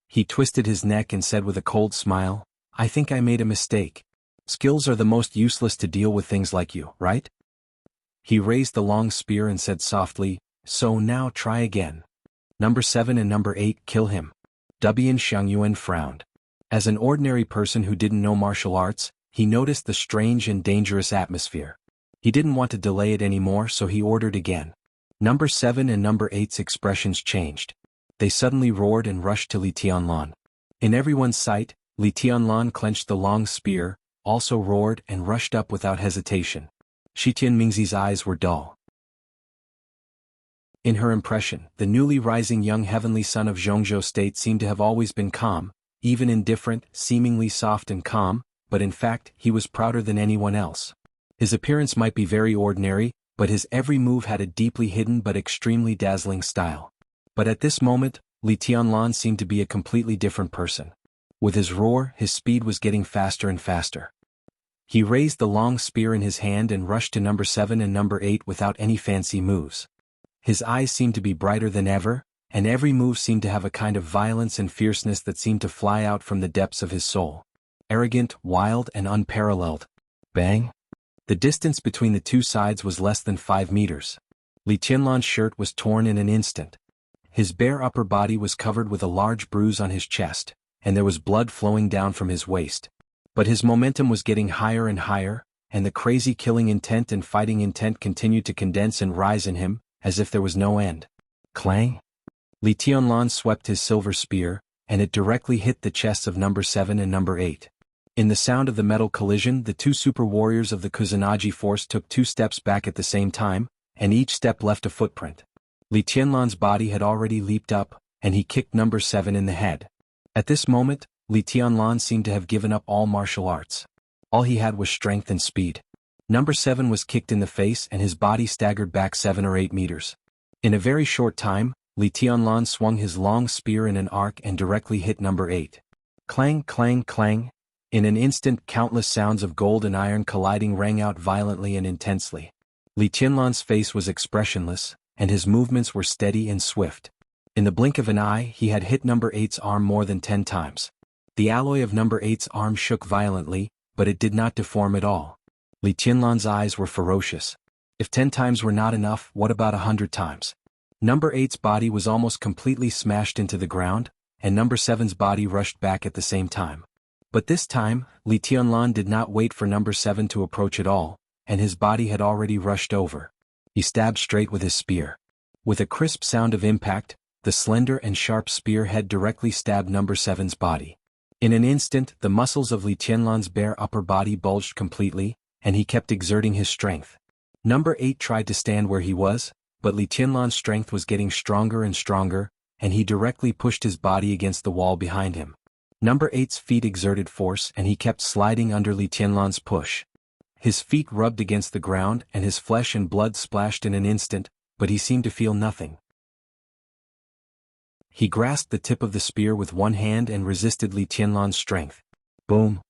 He twisted his neck and said with a cold smile, I think I made a mistake. Skills are the most useless to deal with things like you, right? He raised the long spear and said softly, so now try again. Number 7 and number 8, kill him. Dubian Xiangyuan frowned. As an ordinary person who didn't know martial arts, he noticed the strange and dangerous atmosphere. He didn't want to delay it anymore, so he ordered again. Number 7 and number 8's expressions changed. They suddenly roared and rushed to Li Tianlan. In everyone's sight, Li Tianlan clenched the long spear, also roared and rushed up without hesitation. Shi Tianmingzi's eyes were dull. In her impression, the newly rising young heavenly son of Zhongzhou State seemed to have always been calm, even indifferent, seemingly soft and calm, but in fact he was prouder than anyone else. His appearance might be very ordinary, but his every move had a deeply hidden but extremely dazzling style. But at this moment, Li Tianlan seemed to be a completely different person. With his roar, his speed was getting faster and faster. He raised the long spear in his hand and rushed to number 7 and number 8 without any fancy moves. His eyes seemed to be brighter than ever, and every move seemed to have a kind of violence and fierceness that seemed to fly out from the depths of his soul. Arrogant, wild, and unparalleled. Bang! The distance between the two sides was less than 5 meters. Li Qianlan's shirt was torn in an instant. His bare upper body was covered with a large bruise on his chest, and there was blood flowing down from his waist. But his momentum was getting higher and higher, and the crazy killing intent and fighting intent continued to condense and rise in him, as if there was no end. Clang! Li Qianlan swept his silver spear, and it directly hit the chests of number 7 and number 8. In the sound of the metal collision, the two super warriors of the Kusanagi force took 2 steps back at the same time, and each step left a footprint. Li Qianlan's body had already leaped up, and he kicked number 7 in the head. At this moment, Li Qianlan seemed to have given up all martial arts. All he had was strength and speed. Number 7 was kicked in the face and his body staggered back 7 or 8 meters. In a very short time, Li Qianlan swung his long spear in an arc and directly hit number 8. Clang, clang, clang. In an instant, countless sounds of gold and iron colliding rang out violently and intensely. Li Qianlan's face was expressionless, and his movements were steady and swift. In the blink of an eye, he had hit number 8's arm more than 10 times. The alloy of number 8's arm shook violently, but it did not deform at all. Li Qianlan's eyes were ferocious. If 10 times were not enough, what about 100 times? Number 8's body was almost completely smashed into the ground, and number 7's body rushed back at the same time. But this time, Li Qianlan did not wait for number 7 to approach at all, and his body had already rushed over. He stabbed straight with his spear. With a crisp sound of impact, the slender and sharp spear head directly stabbed number 7's body. In an instant, the muscles of Li Qianlan's bare upper body bulged completely, and he kept exerting his strength. Number 8 tried to stand where he was, but Li Qianlan's strength was getting stronger and stronger, and he directly pushed his body against the wall behind him. Number 8's feet exerted force and he kept sliding under Li Qianlan's push. His feet rubbed against the ground and his flesh and blood splashed in an instant, but he seemed to feel nothing. He grasped the tip of the spear with one hand and resisted Li Qianlan's strength. Boom!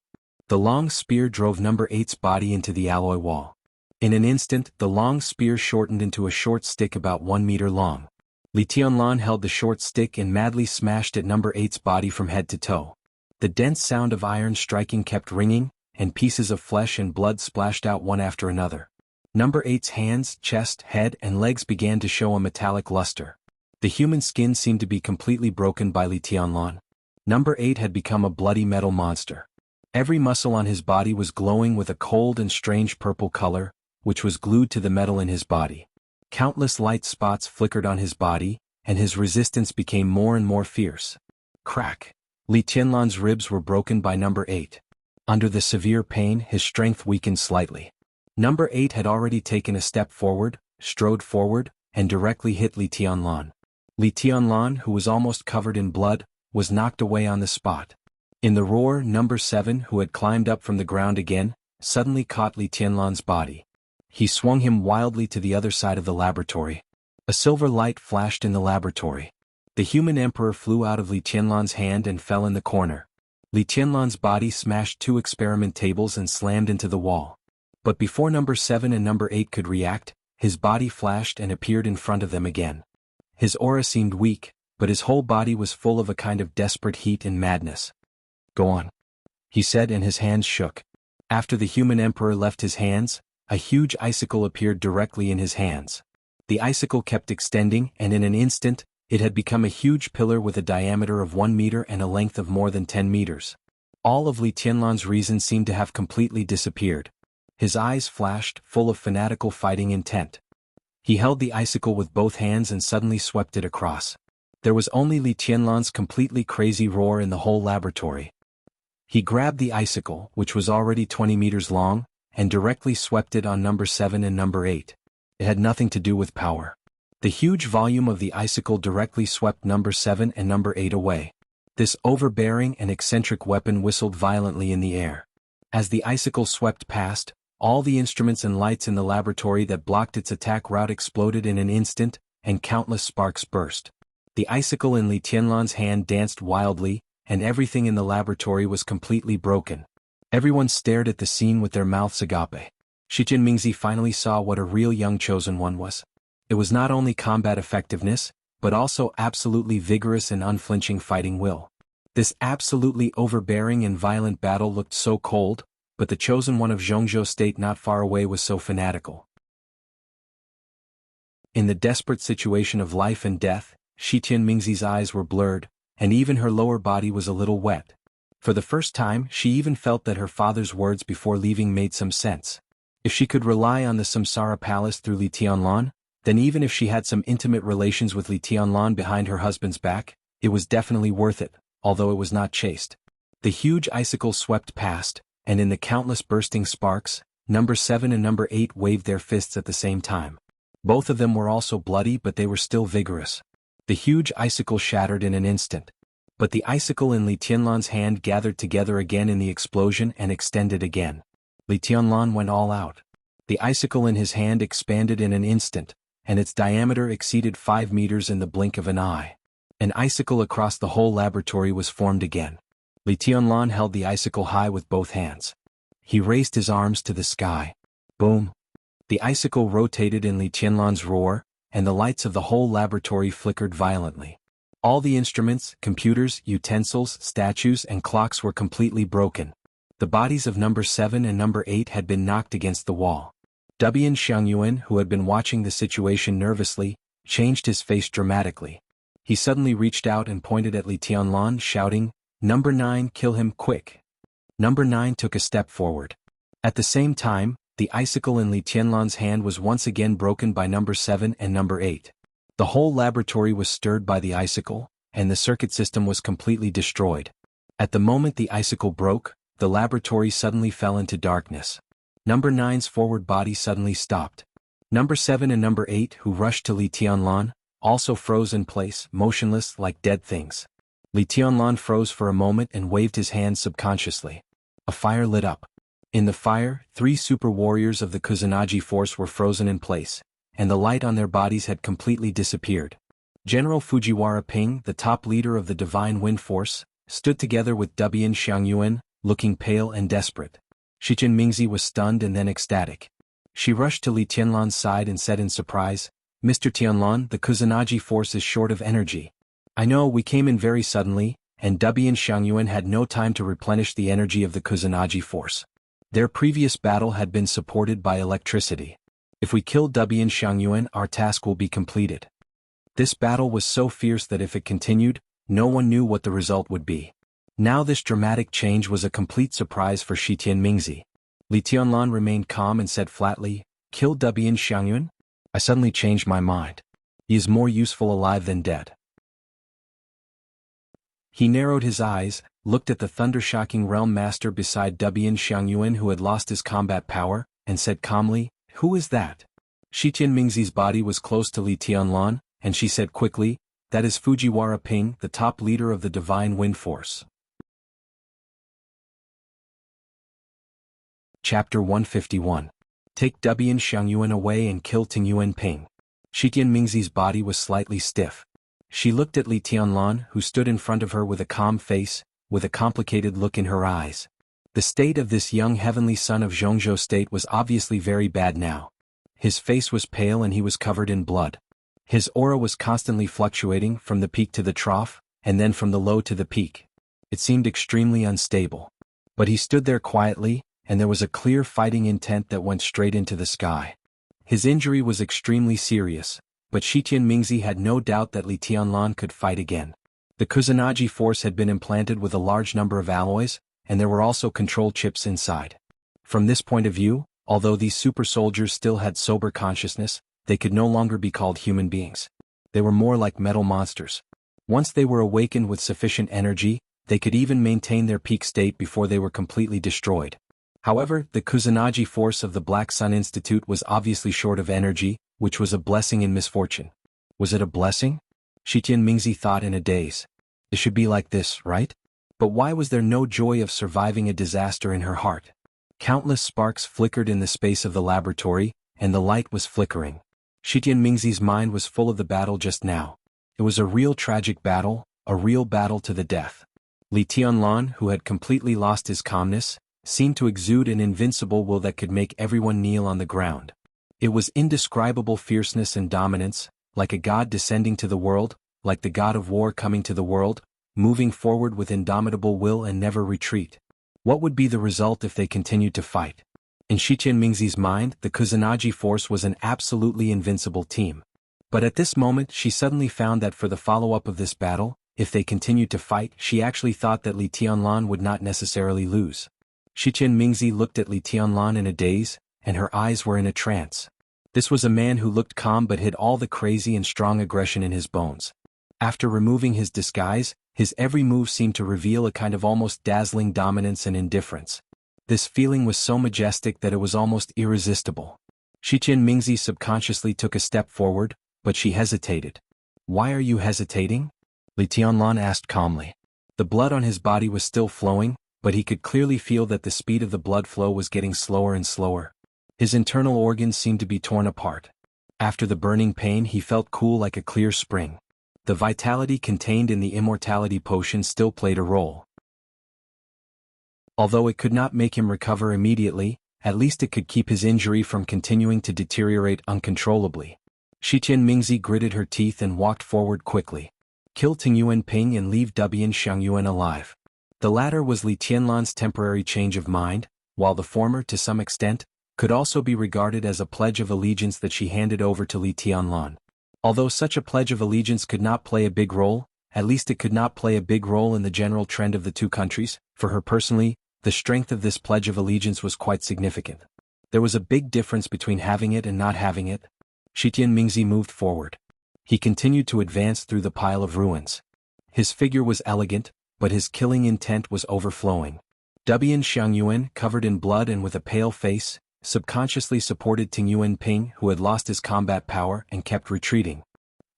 The long spear drove number 8's body into the alloy wall. In an instant, the long spear shortened into a short stick about 1 meter long. Li Qianlan held the short stick and madly smashed at number 8's body from head to toe. The dense sound of iron striking kept ringing, and pieces of flesh and blood splashed out one after another. Number 8's hands, chest, head, and legs began to show a metallic luster. The human skin seemed to be completely broken by Li Qianlan. Number 8 had become a bloody metal monster. Every muscle on his body was glowing with a cold and strange purple color, which was glued to the metal in his body. Countless light spots flickered on his body, and his resistance became more and more fierce. Crack! Li Qianlan's ribs were broken by number 8. Under the severe pain, his strength weakened slightly. Number 8 had already taken a step forward, strode forward, and directly hit Li Qianlan. Li Qianlan, who was almost covered in blood, was knocked away on the spot. In the roar, number 7, who had climbed up from the ground again, suddenly caught Li Qianlan's body. He swung him wildly to the other side of the laboratory. A silver light flashed in the laboratory. The human emperor flew out of Li Qianlan's hand and fell in the corner. Li Qianlan's body smashed 2 experiment tables and slammed into the wall. But before number 7 and number 8 could react, his body flashed and appeared in front of them again. His aura seemed weak, but his whole body was full of a kind of desperate heat and madness. "Go on," he said, and his hands shook. After the human emperor left his hands, a huge icicle appeared directly in his hands. The icicle kept extending, and in an instant, it had become a huge pillar with a diameter of 1 meter and a length of more than 10 meters. All of Li Qianlan's reason seemed to have completely disappeared. His eyes flashed, full of fanatical fighting intent. He held the icicle with both hands and suddenly swept it across. There was only Li Qianlan's completely crazy roar in the whole laboratory. He grabbed the icicle, which was already 20 meters long, and directly swept it on number 7 and number 8. It had nothing to do with power. The huge volume of the icicle directly swept number 7 and number 8 away. This overbearing and eccentric weapon whistled violently in the air. As the icicle swept past, all the instruments and lights in the laboratory that blocked its attack route exploded in an instant, and countless sparks burst. The icicle in Li Qianlan's hand danced wildly, and everything in the laboratory was completely broken. Everyone stared at the scene with their mouths agape. Shijin Mingzi finally saw what a real young chosen one was. It was not only combat effectiveness, but also absolutely vigorous and unflinching fighting will. This absolutely overbearing and violent battle looked so cold, but the chosen one of Jianghu state not far away was so fanatical. In the desperate situation of life and death, Shi Tianmingzi's eyes were blurred, and even her lower body was a little wet. For the first time, she even felt that her father's words before leaving made some sense. If she could rely on the Samsara Palace through Li Tianlan, then even if she had some intimate relations with Li Tianlan behind her husband's back, it was definitely worth it, although it was not chaste. The huge icicle swept past, and in the countless bursting sparks, number 7 and number 8 waved their fists at the same time. Both of them were also bloody, but they were still vigorous. The huge icicle shattered in an instant. But the icicle in Li Tianlan's hand gathered together again in the explosion and extended again. Li Tianlan went all out. The icicle in his hand expanded in an instant, and its diameter exceeded 5 meters in the blink of an eye. An icicle across the whole laboratory was formed again. Li Tianlan held the icicle high with both hands. He raised his arms to the sky. Boom! The icicle rotated in Li Tianlan's roar, and the lights of the whole laboratory flickered violently. All the instruments, computers, utensils, statues, and clocks were completely broken. The bodies of number 7 and number 8 had been knocked against the wall. Dubian Xiangyuan, who had been watching the situation nervously, changed his face dramatically. He suddenly reached out and pointed at Li Tianlan, shouting, "Number 9, kill him quick." Number 9 took a step forward. At the same time, the icicle in Li Tianlan's hand was once again broken by number 7 and number 8. The whole laboratory was stirred by the icicle, and the circuit system was completely destroyed. At the moment the icicle broke, the laboratory suddenly fell into darkness. Number 9's forward body suddenly stopped. Number 7 and number 8, who rushed to Li Tianlan, also froze in place, motionless like dead things. Li Tianlan froze for a moment and waved his hands subconsciously. A fire lit up. In the fire, 3 super warriors of the Kusanagi force were frozen in place, and the light on their bodies had completely disappeared. General Fujiwara Ping, the top leader of the Divine Wind Force, stood together with Dubian Xiangyuan, looking pale and desperate. Shi Tianmingzi was stunned and then ecstatic. She rushed to Li Tianlan's side and said in surprise, "Mr. Tianlan, the Kusanagi force is short of energy." "I know, we came in very suddenly," and Dubian Xiangyuan had no time to replenish the energy of the Kusanagi force. Their previous battle had been supported by electricity. "If we kill Dubian Xiangyuan, our task will be completed." This battle was so fierce that if it continued, no one knew what the result would be. Now this dramatic change was a complete surprise for Shi Tianmingzi. Li Tianlan remained calm and said flatly, "Kill Dubian Xiangyuan? I suddenly changed my mind. He is more useful alive than dead." He narrowed his eyes, looked at the thunder-shocking realm master beside Dubian Xiangyuan who had lost his combat power, and said calmly, "Who is that?" Shi Tianmingzi's body was close to Li Tianlan, and she said quickly, "That is Fujiwara Ping, the top leader of the Divine Wind Force." Chapter 151. Take Dubian Xiangyuan away and kill Tingyuan Ping. Shi Tianmingzi's body was slightly stiff. She looked at Li Tianlan, who stood in front of her with a calm face, with a complicated look in her eyes. The state of this young heavenly son of Jianghu state was obviously very bad now. His face was pale and he was covered in blood. His aura was constantly fluctuating from the peak to the trough, and then from the low to the peak. It seemed extremely unstable. But he stood there quietly, and there was a clear fighting intent that went straight into the sky. His injury was extremely serious, but Shi Tianmingzi had no doubt that Li Tianlan could fight again. The Kusanagi force had been implanted with a large number of alloys, and there were also control chips inside. From this point of view, although these super soldiers still had sober consciousness, they could no longer be called human beings. They were more like metal monsters. Once they were awakened with sufficient energy, they could even maintain their peak state before they were completely destroyed. However, the Kusanagi force of the Black Sun Institute was obviously short of energy, which was a blessing in misfortune. Was it a blessing? Shi Tianmingzi thought in a daze. It should be like this, right? But why was there no joy of surviving a disaster in her heart? Countless sparks flickered in the space of the laboratory, and the light was flickering. Shi Tianmingzi's mind was full of the battle just now. It was a real tragic battle, a real battle to the death. Li Tianlan, who had completely lost his calmness, seemed to exude an invincible will that could make everyone kneel on the ground. It was indescribable fierceness and dominance, like a god descending to the world, like the god of war coming to the world, moving forward with indomitable will and never retreat. What would be the result if they continued to fight? In Shi Qianmingzi's mind, the Kusanagi force was an absolutely invincible team. But at this moment she suddenly found that for the follow-up of this battle, if they continued to fight, she actually thought that Li Tianlan would not necessarily lose. Shi Qianmingzi looked at Li Tianlan in a daze, and her eyes were in a trance. This was a man who looked calm but hid all the crazy and strong aggression in his bones. After removing his disguise, his every move seemed to reveal a kind of almost dazzling dominance and indifference. This feeling was so majestic that it was almost irresistible. Shi Qianmingzi subconsciously took a step forward, but she hesitated. "Why are you hesitating?" Li Tianlan asked calmly. The blood on his body was still flowing, but he could clearly feel that the speed of the blood flow was getting slower and slower. His internal organs seemed to be torn apart. After the burning pain he felt cool like a clear spring. The vitality contained in the Immortality potion still played a role. Although it could not make him recover immediately, at least it could keep his injury from continuing to deteriorate uncontrollably. Shi Qianmingzi gritted her teeth and walked forward quickly. Kill Tingyuan Ping and leave Dubian Xiangyuan alive. The latter was Li Tianlan's temporary change of mind, while the former, to some extent, could also be regarded as a pledge of allegiance that she handed over to Li Tianlan. Although such a pledge of allegiance could not play a big role, at least it could not play a big role in the general trend of the two countries. For her personally, the strength of this pledge of allegiance was quite significant. There was a big difference between having it and not having it. Shi Qianmingzi moved forward. He continued to advance through the pile of ruins. His figure was elegant, but his killing intent was overflowing. Dubian Xiangyuan, covered in blood and with a pale face, subconsciously supported Tingyuan Ping, who had lost his combat power and kept retreating.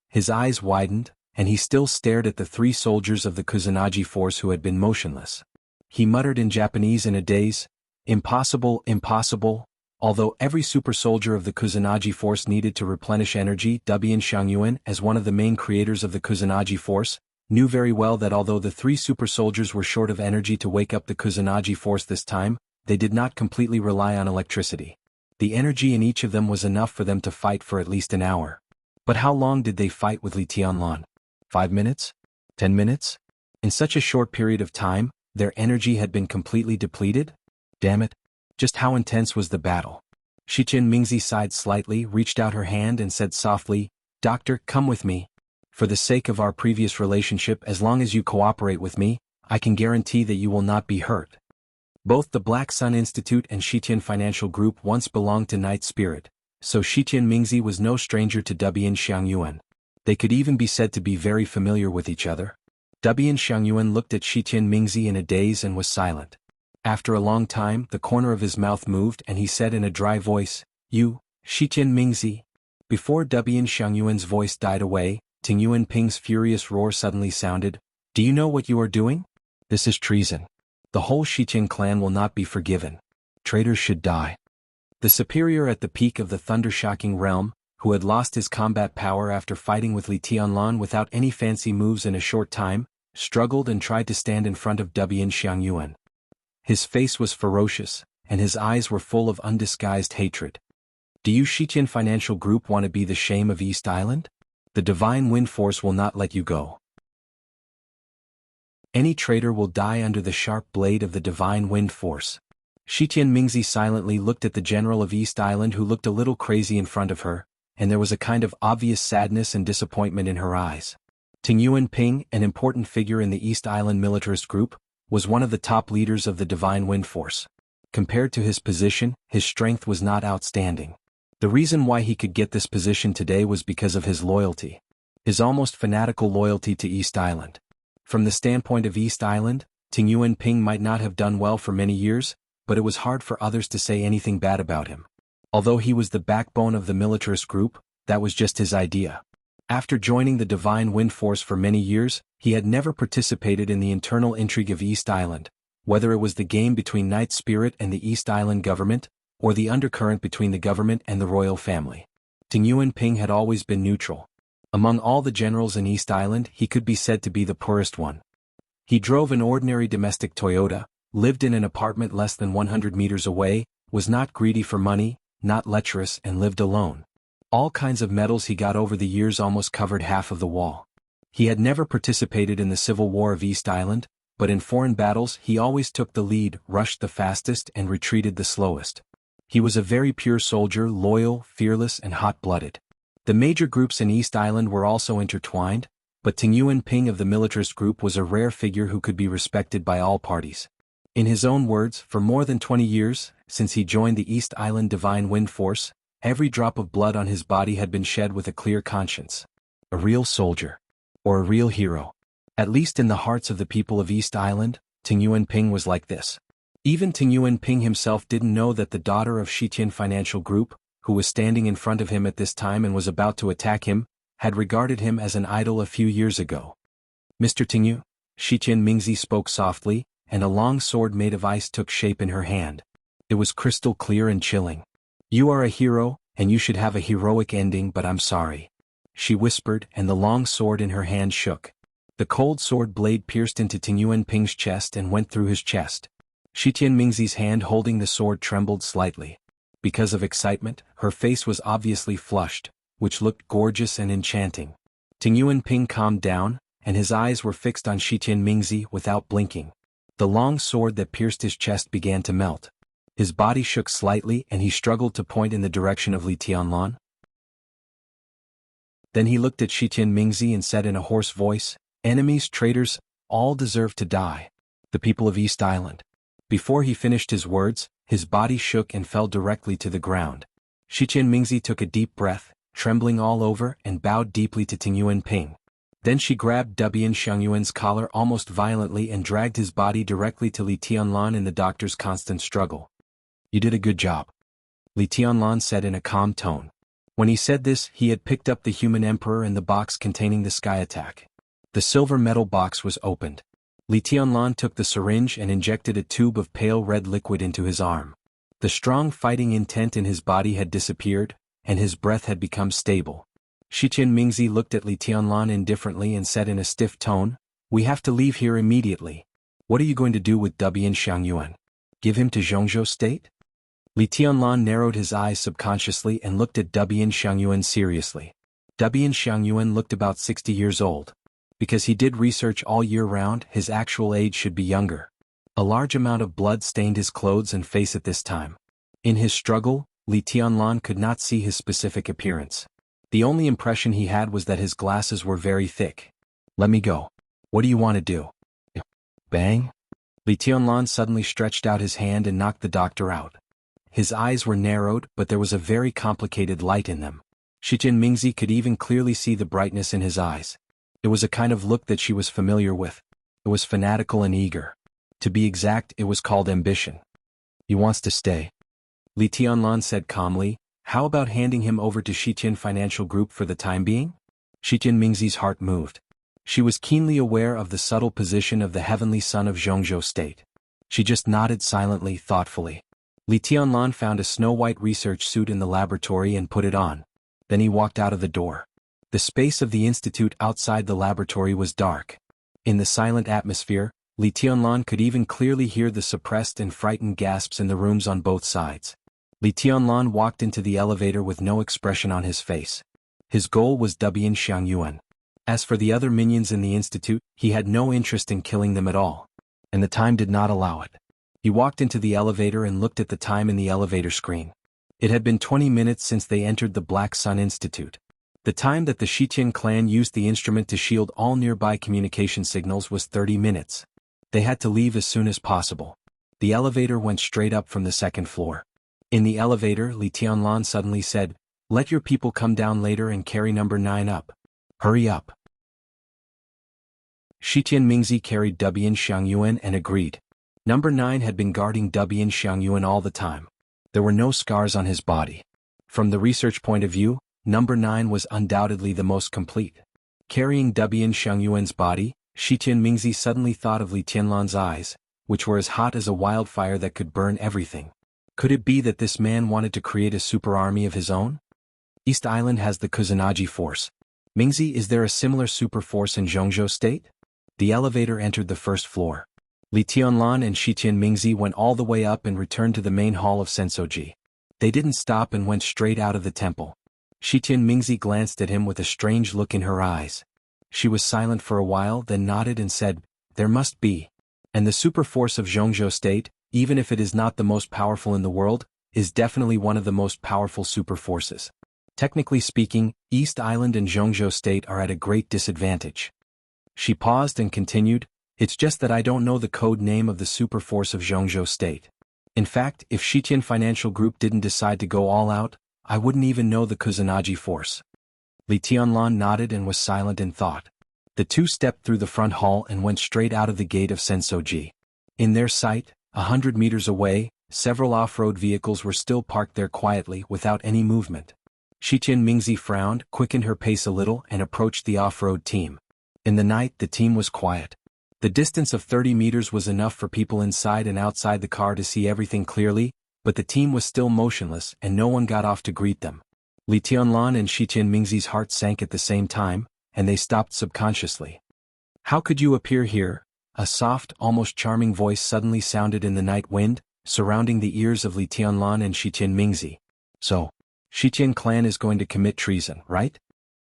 His eyes widened, and he still stared at the three soldiers of the Kusanagi force who had been motionless. He muttered in Japanese in a daze, "Impossible, impossible." Although every super soldier of the Kusanagi force needed to replenish energy, Dubian Xiangyuan, as one of the main creators of the Kusanagi force, knew very well that although the three super soldiers were short of energy to wake up the Kusanagi force this time, they did not completely rely on electricity. The energy in each of them was enough for them to fight for at least an hour. But how long did they fight with Li Tianlan? 5 minutes? 10 minutes? In such a short period of time, their energy had been completely depleted? Damn it! Just how intense was the battle? Shi Qianmingzi sighed slightly, reached out her hand and said softly, "Doctor, come with me. For the sake of our previous relationship, as long as you cooperate with me, I can guarantee that you will not be hurt." Both the Black Sun Institute and Shitian Financial Group once belonged to Night Spirit, so Shi Qianmingzi was no stranger to Dubian Xiangyuan. They could even be said to be very familiar with each other. Dubian Xiangyuan looked at Shi Qianmingzi in a daze and was silent. After a long time, the corner of his mouth moved and he said in a dry voice, "You, Shi Qianmingzi." Before Dubian Xiangyuan's voice died away, Tingyuan Ping's furious roar suddenly sounded, "Do you know what you are doing? This is treason. The whole Shiqian clan will not be forgiven. Traitors should die." The superior at the peak of the thunder-shocking realm, who had lost his combat power after fighting with Li Tianlan without any fancy moves in a short time, struggled and tried to stand in front of Dubian Xiangyuan. His face was ferocious, and his eyes were full of undisguised hatred. "Do you Shiqian Financial Group want to be the shame of East Island? The Divine Wind Force will not let you go. Any traitor will die under the sharp blade of the Divine Wind Force." Shi Qianmingzi silently looked at the general of East Island, who looked a little crazy in front of her, and there was a kind of obvious sadness and disappointment in her eyes. Tingyuan Ping, an important figure in the East Island militarist group, was one of the top leaders of the Divine Wind Force. Compared to his position, his strength was not outstanding. The reason why he could get this position today was because of his loyalty. His almost fanatical loyalty to East Island. From the standpoint of East Island, Tingyuan Ping might not have done well for many years, but it was hard for others to say anything bad about him. Although he was the backbone of the militarist group, that was just his idea. After joining the Divine Wind Force for many years, he had never participated in the internal intrigue of East Island, whether it was the game between Night Spirit and the East Island government, or the undercurrent between the government and the royal family. Tingyuan Ping had always been neutral. Among all the generals in East Island, he could be said to be the poorest one. He drove an ordinary domestic Toyota, lived in an apartment less than 100 meters away, was not greedy for money, not lecherous, and lived alone. All kinds of medals he got over the years almost covered half of the wall. He had never participated in the Civil War of East Island, but in foreign battles he always took the lead, rushed the fastest and retreated the slowest. He was a very pure soldier, loyal, fearless and hot-blooded. The major groups in East Island were also intertwined, but Ting Yuan-ping of the militarist group was a rare figure who could be respected by all parties. In his own words, for more than 20 years, since he joined the East Island Divine Wind Force, every drop of blood on his body had been shed with a clear conscience. A real soldier. Or a real hero. At least in the hearts of the people of East Island, Ting Yuan-ping was like this. Even Ting Yuan-ping himself didn't know that the daughter of Shitian Financial Group, who was standing in front of him at this time and was about to attack him, had regarded him as an idol a few years ago. Mr. Tingyu, Shitian Mingzi spoke softly, and a long sword made of ice took shape in her hand. It was crystal clear and chilling. You are a hero, and you should have a heroic ending, but I'm sorry. She whispered, and the long sword in her hand shook. The cold sword blade pierced into Ting Yuan-ping's chest and went through his chest. Shitian Mingzi's hand holding the sword trembled slightly. Because of excitement, her face was obviously flushed, which looked gorgeous and enchanting. Ting Yuan-ping calmed down, and his eyes were fixed on Shitian Mingzi without blinking. The long sword that pierced his chest began to melt. His body shook slightly and he struggled to point in the direction of Li Tianlan. Then he looked at Shitian Mingzi and said in a hoarse voice, "Enemies, traitors, all deserve to die. The people of East Island." Before he finished his words, his body shook and fell directly to the ground. Shitian Mingzi took a deep breath, trembling all over, and bowed deeply to Ting Yuan-ping. Then she grabbed Dubian Xiangyuan's collar almost violently and dragged his body directly to Li Tianlan in the doctor's constant struggle. "You did a good job," Li Tianlan said in a calm tone. When he said this, he had picked up the human emperor and the box containing the sky attack. The silver metal box was opened. Li Tianlan took the syringe and injected a tube of pale red liquid into his arm. The strong fighting intent in his body had disappeared, and his breath had become stable. Shitian Mingzi looked at Li Tianlan indifferently and said in a stiff tone, "We have to leave here immediately. What are you going to do with Dubian Xiangyuan? Give him to Jianghu State?" Li Tianlan narrowed his eyes subconsciously and looked at Dubian Xiangyuan seriously. Dubian Xiangyuan looked about 60 years old. Because he did research all year round, his actual age should be younger. A large amount of blood stained his clothes and face at this time. In his struggle, Li Tianlan could not see his specific appearance. The only impression he had was that his glasses were very thick. "Let me go. What do you want to do?" Bang! Li Tianlan suddenly stretched out his hand and knocked the doctor out. His eyes were narrowed, but there was a very complicated light in them. Shitian Mingzi could even clearly see the brightness in his eyes. It was a kind of look that she was familiar with. It was fanatical and eager. To be exact, it was called ambition. "He wants to stay," Li Tianlan said calmly. "How about handing him over to Shitian Financial Group for the time being?" Shitian Mingzi's heart moved. She was keenly aware of the subtle position of the heavenly son of Jianghu State. She just nodded silently, thoughtfully. Li Tianlan found a snow-white research suit in the laboratory and put it on. Then he walked out of the door. The space of the institute outside the laboratory was dark. In the silent atmosphere, Li Tianlan could even clearly hear the suppressed and frightened gasps in the rooms on both sides. Li Tianlan walked into the elevator with no expression on his face. His goal was Dubian Xiangyuan. As for the other minions in the institute, he had no interest in killing them at all. And the time did not allow it. He walked into the elevator and looked at the time in the elevator screen. It had been 20 minutes since they entered the Black Sun Institute. The time that the Shitian clan used the instrument to shield all nearby communication signals was 30 minutes. They had to leave as soon as possible. The elevator went straight up from the second floor. In the elevator, Li Tianlan suddenly said, "Let your people come down later and carry number 9 up. Hurry up." Shitian Mingzi carried Dubian Xiangyuan and agreed. Number 9 had been guarding Dubian Xiangyuan all the time. There were no scars on his body. From the research point of view, number 9 was undoubtedly the most complete. Carrying Dubian Xiangyuan's body, Shitian Mingzi suddenly thought of Li Tianlan's eyes, which were as hot as a wildfire that could burn everything. Could it be that this man wanted to create a super army of his own? East Island has the Kusanagi force. Mingzi, is there a similar super force in Jianghu State? The elevator entered the first floor. Li Tianlan and Shitian Mingzi went all the way up and returned to the main hall of Sensoji. They didn't stop and went straight out of the temple. Shi Mingzi glanced at him with a strange look in her eyes. She was silent for a while, then nodded and said, "There must be. And the super force of Jianghu State, even if it is not the most powerful in the world, is definitely one of the most powerful super forces. Technically speaking, East Island and Jianghu State are at a great disadvantage." She paused and continued, "It's just that I don't know the code name of the super force of Jianghu State. In fact, if Shitian Financial Group didn't decide to go all out, I wouldn't even know the Kusanagi force." Li Tianlan nodded and was silent in thought. The two stepped through the front hall and went straight out of the gate of Sensoji. In their sight, 100 meters away, several off-road vehicles were still parked there quietly without any movement. Shitian Mingzi frowned, quickened her pace a little and approached the off-road team. In the night the team was quiet. The distance of 30 meters was enough for people inside and outside the car to see everything clearly, but the team was still motionless and no one got off to greet them. Li Tianlan and Shitian Mingzi's heart sank at the same time, and they stopped subconsciously. "How could you appear here?" A soft, almost charming voice suddenly sounded in the night wind, surrounding the ears of Li Tianlan and Shitian Mingzi. "So, Shitian clan is going to commit treason, right?"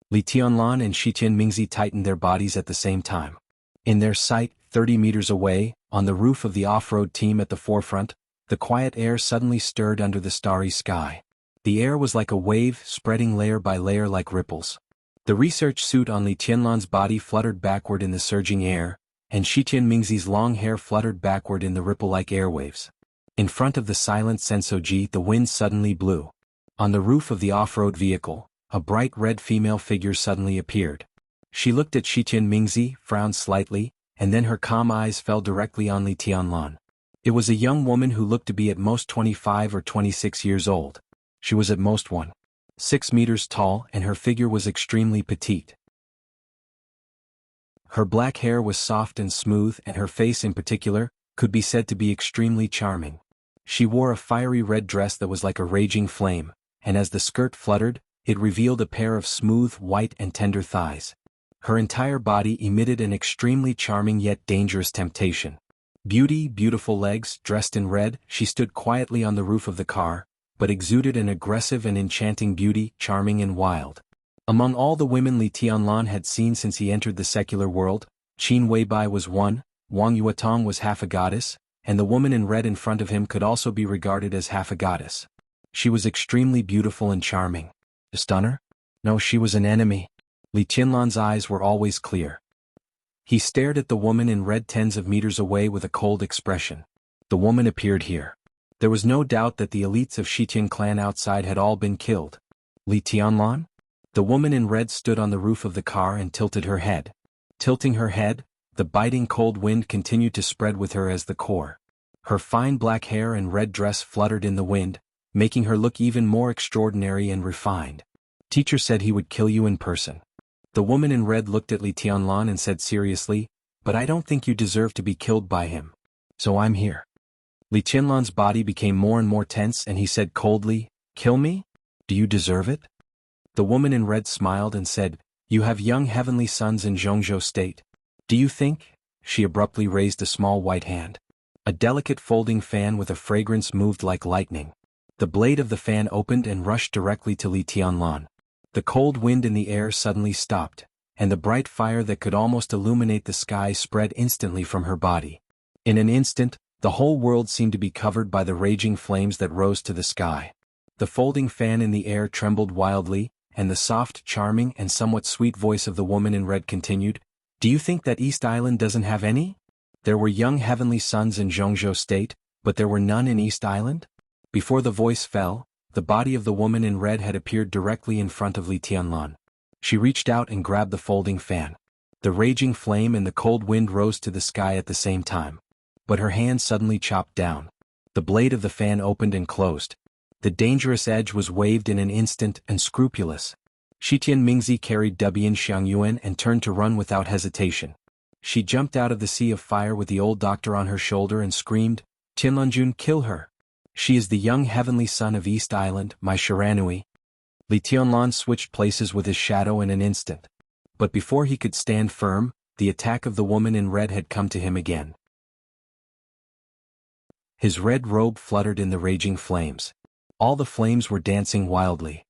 Li Tianlan and Shitian Mingzi tightened their bodies at the same time. In their sight, 30 meters away, on the roof of the off-road team at the forefront, the quiet air suddenly stirred under the starry sky. The air was like a wave, spreading layer by layer like ripples. The research suit on Li Tianlan's body fluttered backward in the surging air, and Shitian Mingzi's long hair fluttered backward in the ripple-like airwaves. In front of the silent Sensoji, the wind suddenly blew. On the roof of the off-road vehicle, a bright red female figure suddenly appeared. She looked at Shitian Mingzi, frowned slightly, and then her calm eyes fell directly on Li Tianlan. It was a young woman who looked to be at most 25 or 26 years old. She was at most 1.6 meters tall and her figure was extremely petite. Her black hair was soft and smooth and her face in particular, could be said to be extremely charming. She wore a fiery red dress that was like a raging flame, and as the skirt fluttered, it revealed a pair of smooth, white and tender thighs. Her entire body emitted an extremely charming yet dangerous temptation. Beautiful legs, dressed in red, she stood quietly on the roof of the car, but exuded an aggressive and enchanting beauty, charming and wild. Among all the women Li Tianlan had seen since he entered the secular world, Qin Weibai was one, Wang Yuetong was half a goddess, and the woman in red in front of him could also be regarded as half a goddess. She was extremely beautiful and charming. A stunner? No, she was an enemy. Li Tianlan's eyes were always clear. He stared at the woman in red tens of meters away with a cold expression. The woman appeared here. There was no doubt that the elites of Shitian clan outside had all been killed. Li Tianlan? The woman in red stood on the roof of the car and tilted her head. Tilting her head, the biting cold wind continued to spread with her as the core. Her fine black hair and red dress fluttered in the wind, making her look even more extraordinary and refined. "Teacher said he would kill you in person." The woman in red looked at Li Tianlan and said seriously, "But I don't think you deserve to be killed by him. So I'm here." Li Tianlan's body became more and more tense and he said coldly, "Kill me? Do you deserve it?" The woman in red smiled and said, "You have young heavenly sons in Jianghu State. Do you think?" She abruptly raised a small white hand. A delicate folding fan with a fragrance moved like lightning. The blade of the fan opened and rushed directly to Li Tianlan. The cold wind in the air suddenly stopped, and the bright fire that could almost illuminate the sky spread instantly from her body. In an instant, the whole world seemed to be covered by the raging flames that rose to the sky. The folding fan in the air trembled wildly, and the soft, charming and somewhat sweet voice of the woman in red continued, "Do you think that East Island doesn't have any? There were young heavenly sons in Jianghu State, but there were none in East Island?" Before the voice fell, the body of the woman in red had appeared directly in front of Li Tianlan. She reached out and grabbed the folding fan. The raging flame and the cold wind rose to the sky at the same time. But her hand suddenly chopped down. The blade of the fan opened and closed. The dangerous edge was waved in an instant, unscrupulous. Shitian Mingzi carried Debian Xiangyuan and turned to run without hesitation. She jumped out of the sea of fire with the old doctor on her shoulder and screamed, "Tianlanjun, kill her! She is the young heavenly son of East Island, my Shiranui." Li Tianlan switched places with his shadow in an instant. But before he could stand firm, the attack of the woman in red had come to him again. His red robe fluttered in the raging flames. All the flames were dancing wildly.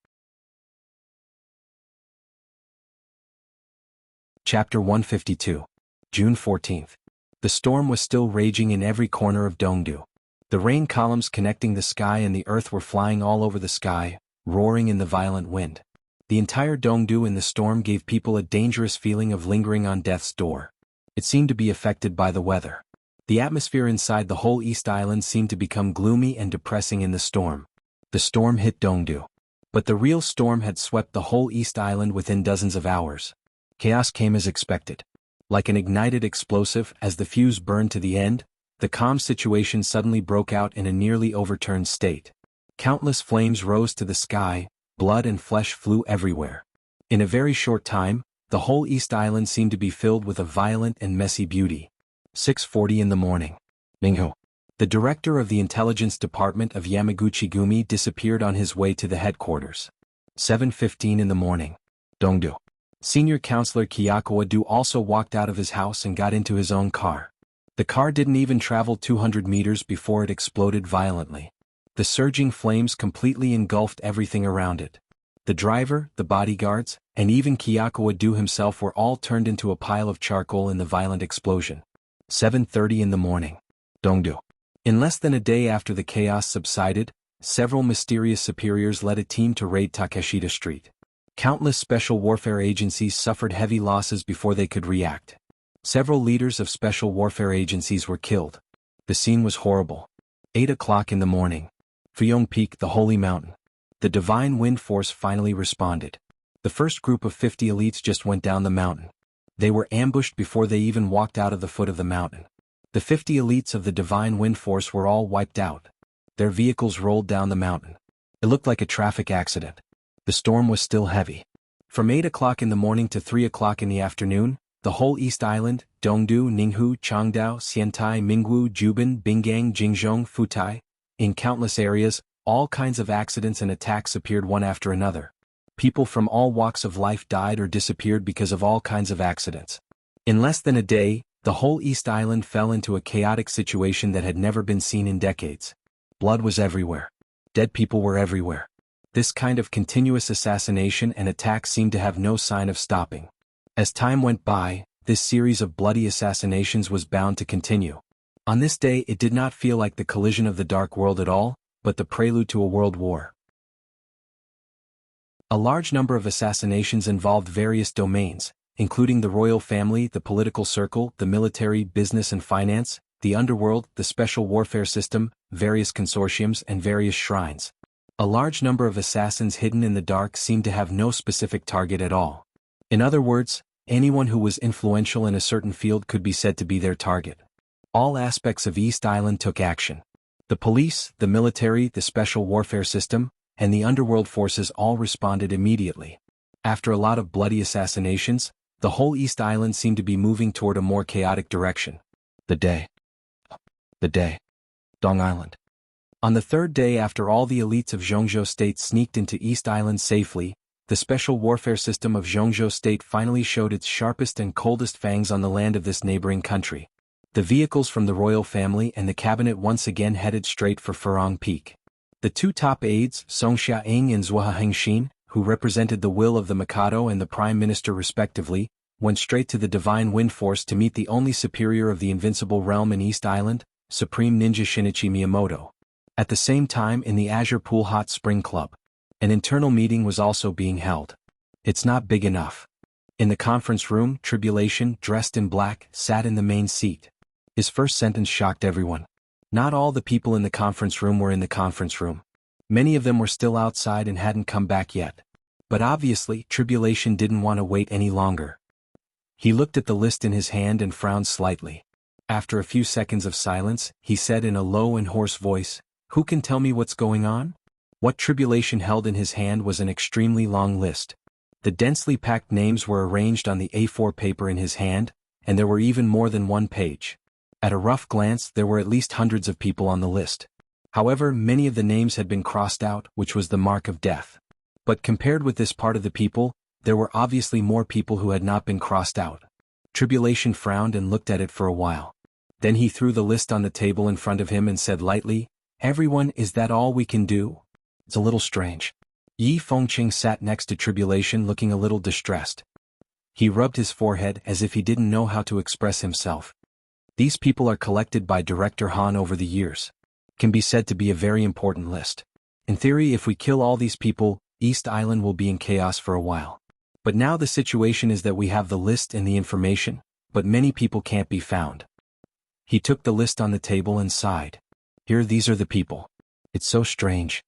Chapter 152. June 14th. The storm was still raging in every corner of Dongdu. The rain columns connecting the sky and the earth were flying all over the sky, roaring in the violent wind. The entire Dongdu in the storm gave people a dangerous feeling of lingering on death's door. It seemed to be affected by the weather. The atmosphere inside the whole East Island seemed to become gloomy and depressing in the storm. The storm hit Dongdu. But the real storm had swept the whole East Island within dozens of hours. Chaos came as expected. Like an ignited explosive, as the fuse burned to the end, the calm situation suddenly broke out in a nearly overturned state. Countless flames rose to the sky, blood and flesh flew everywhere. In a very short time, the whole East Island seemed to be filled with a violent and messy beauty. 6:40 in the morning. Ninghu, the director of the intelligence department of Yamaguchi-gumi, disappeared on his way to the headquarters. 7:15 in the morning. Dongdu. Senior Counselor Kyakuwa-do also walked out of his house and got into his own car. The car didn't even travel 200 meters before it exploded violently. The surging flames completely engulfed everything around it. The driver, the bodyguards, and even Kyakuwa-do himself were all turned into a pile of charcoal in the violent explosion. 7:30 in the morning. Dongdu. In less than a day after the chaos subsided, several mysterious superiors led a team to raid Takeshita Street. Countless special warfare agencies suffered heavy losses before they could react. Several leaders of special warfare agencies were killed. The scene was horrible. 8 o'clock in the morning. Fuyong Peak, the holy mountain. The divine wind force finally responded. The first group of 50 elites just went down the mountain. They were ambushed before they even walked out of the foot of the mountain. The 50 elites of the divine wind force were all wiped out. Their vehicles rolled down the mountain. It looked like a traffic accident. The storm was still heavy. From 8 o'clock in the morning to 3 o'clock in the afternoon, the whole East Island, Dongdu, Ninghu, Changdao, Xiantai, Mingwu, Juban, Bingang, Jingzhong, Futai, in countless areas, all kinds of accidents and attacks appeared one after another. People from all walks of life died or disappeared because of all kinds of accidents. In less than a day, the whole East Island fell into a chaotic situation that had never been seen in decades. Blood was everywhere. Dead people were everywhere. This kind of continuous assassination and attack seemed to have no sign of stopping. As time went by, this series of bloody assassinations was bound to continue. On this day it did not feel like the collision of the dark world at all, but the prelude to a world war. A large number of assassinations involved various domains, including the royal family, the political circle, the military, business and finance, the underworld, the special warfare system, various consortiums and various shrines. A large number of assassins hidden in the dark seemed to have no specific target at all. In other words, anyone who was influential in a certain field could be said to be their target. All aspects of East Island took action. The police, the military, the special warfare system, and the underworld forces all responded immediately. After a lot of bloody assassinations, the whole East Island seemed to be moving toward a more chaotic direction. The day. Dong Island. On the third day after all the elites of Zhongzhou State sneaked into East Island safely, the special warfare system of Zhongzhou State finally showed its sharpest and coldest fangs on the land of this neighboring country. The vehicles from the royal family and the cabinet once again headed straight for Furong Peak. The two top aides, Song Xiaoying and Zhuo Hengxin, who represented the will of the Mikado and the Prime Minister respectively, went straight to the Divine Wind Force to meet the only superior of the invincible realm in East Island, Supreme Ninja Shinichi Miyamoto. At the same time, in the Azure Pool Hot Spring Club, an internal meeting was also being held. It's not big enough. In the conference room, Tribulation, dressed in black, sat in the main seat. His first sentence shocked everyone. Not all the people in the conference room were in the conference room. Many of them were still outside and hadn't come back yet. But obviously, Tribulation didn't want to wait any longer. He looked at the list in his hand and frowned slightly. After a few seconds of silence, he said in a low and hoarse voice, "Who can tell me what's going on?" What Tribulation held in his hand was an extremely long list. The densely packed names were arranged on the A4 paper in his hand, and there were even more than one page. At a rough glance, there were at least hundreds of people on the list. However, many of the names had been crossed out, which was the mark of death. But compared with this part of the people, there were obviously more people who had not been crossed out. Tribulation frowned and looked at it for a while. Then he threw the list on the table in front of him and said lightly, "Everyone, is that all we can do? It's a little strange." Yi Fengqing sat next to Tribulation looking a little distressed. He rubbed his forehead as if he didn't know how to express himself. These people are collected by Director Han over the years. Can be said to be a very important list. In theory, if we kill all these people, East Island will be in chaos for a while. But now the situation is that we have the list and the information, but many people can't be found. He took the list on the table and sighed. These are the people. It's so strange.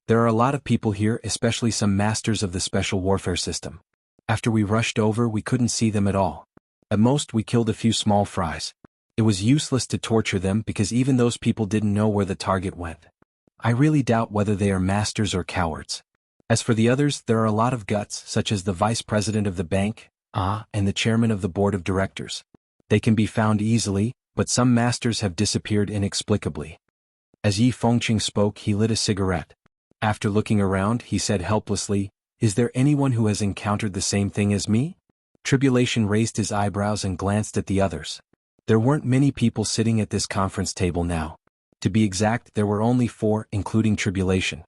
There are a lot of people here, especially some masters of the special warfare system. After we rushed over, we couldn't see them at all. At most, we killed a few small fries. It was useless to torture them because even those people didn't know where the target went. I really doubt whether they are masters or cowards. As for the others, there are a lot of guts, such as the vice president of the bank, and the chairman of the board of directors. They can be found easily, but some masters have disappeared inexplicably. As Yi Fengqing spoke, he lit a cigarette. After looking around, he said helplessly, "Is there anyone who has encountered the same thing as me?" Tribulation raised his eyebrows and glanced at the others. There weren't many people sitting at this conference table now. To be exact, there were only 4, including Tribulation.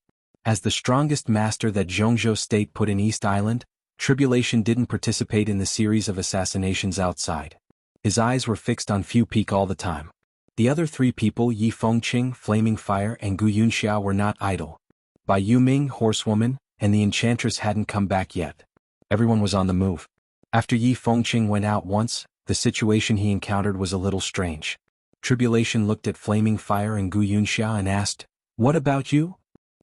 As the strongest master that Jianghu state put in East Island, Tribulation didn't participate in the series of assassinations outside. His eyes were fixed on Fu Peak all the time. The other 3 people, Yi Fengqing, Flaming Fire, and Gu Yunxia, were not idle. Bai Yuming, Horsewoman, and the Enchantress hadn't come back yet. Everyone was on the move. After Yi Fengqing went out once, the situation he encountered was a little strange. Tribulation looked at Flaming Fire and Gu Yunxia and asked, "What about you?"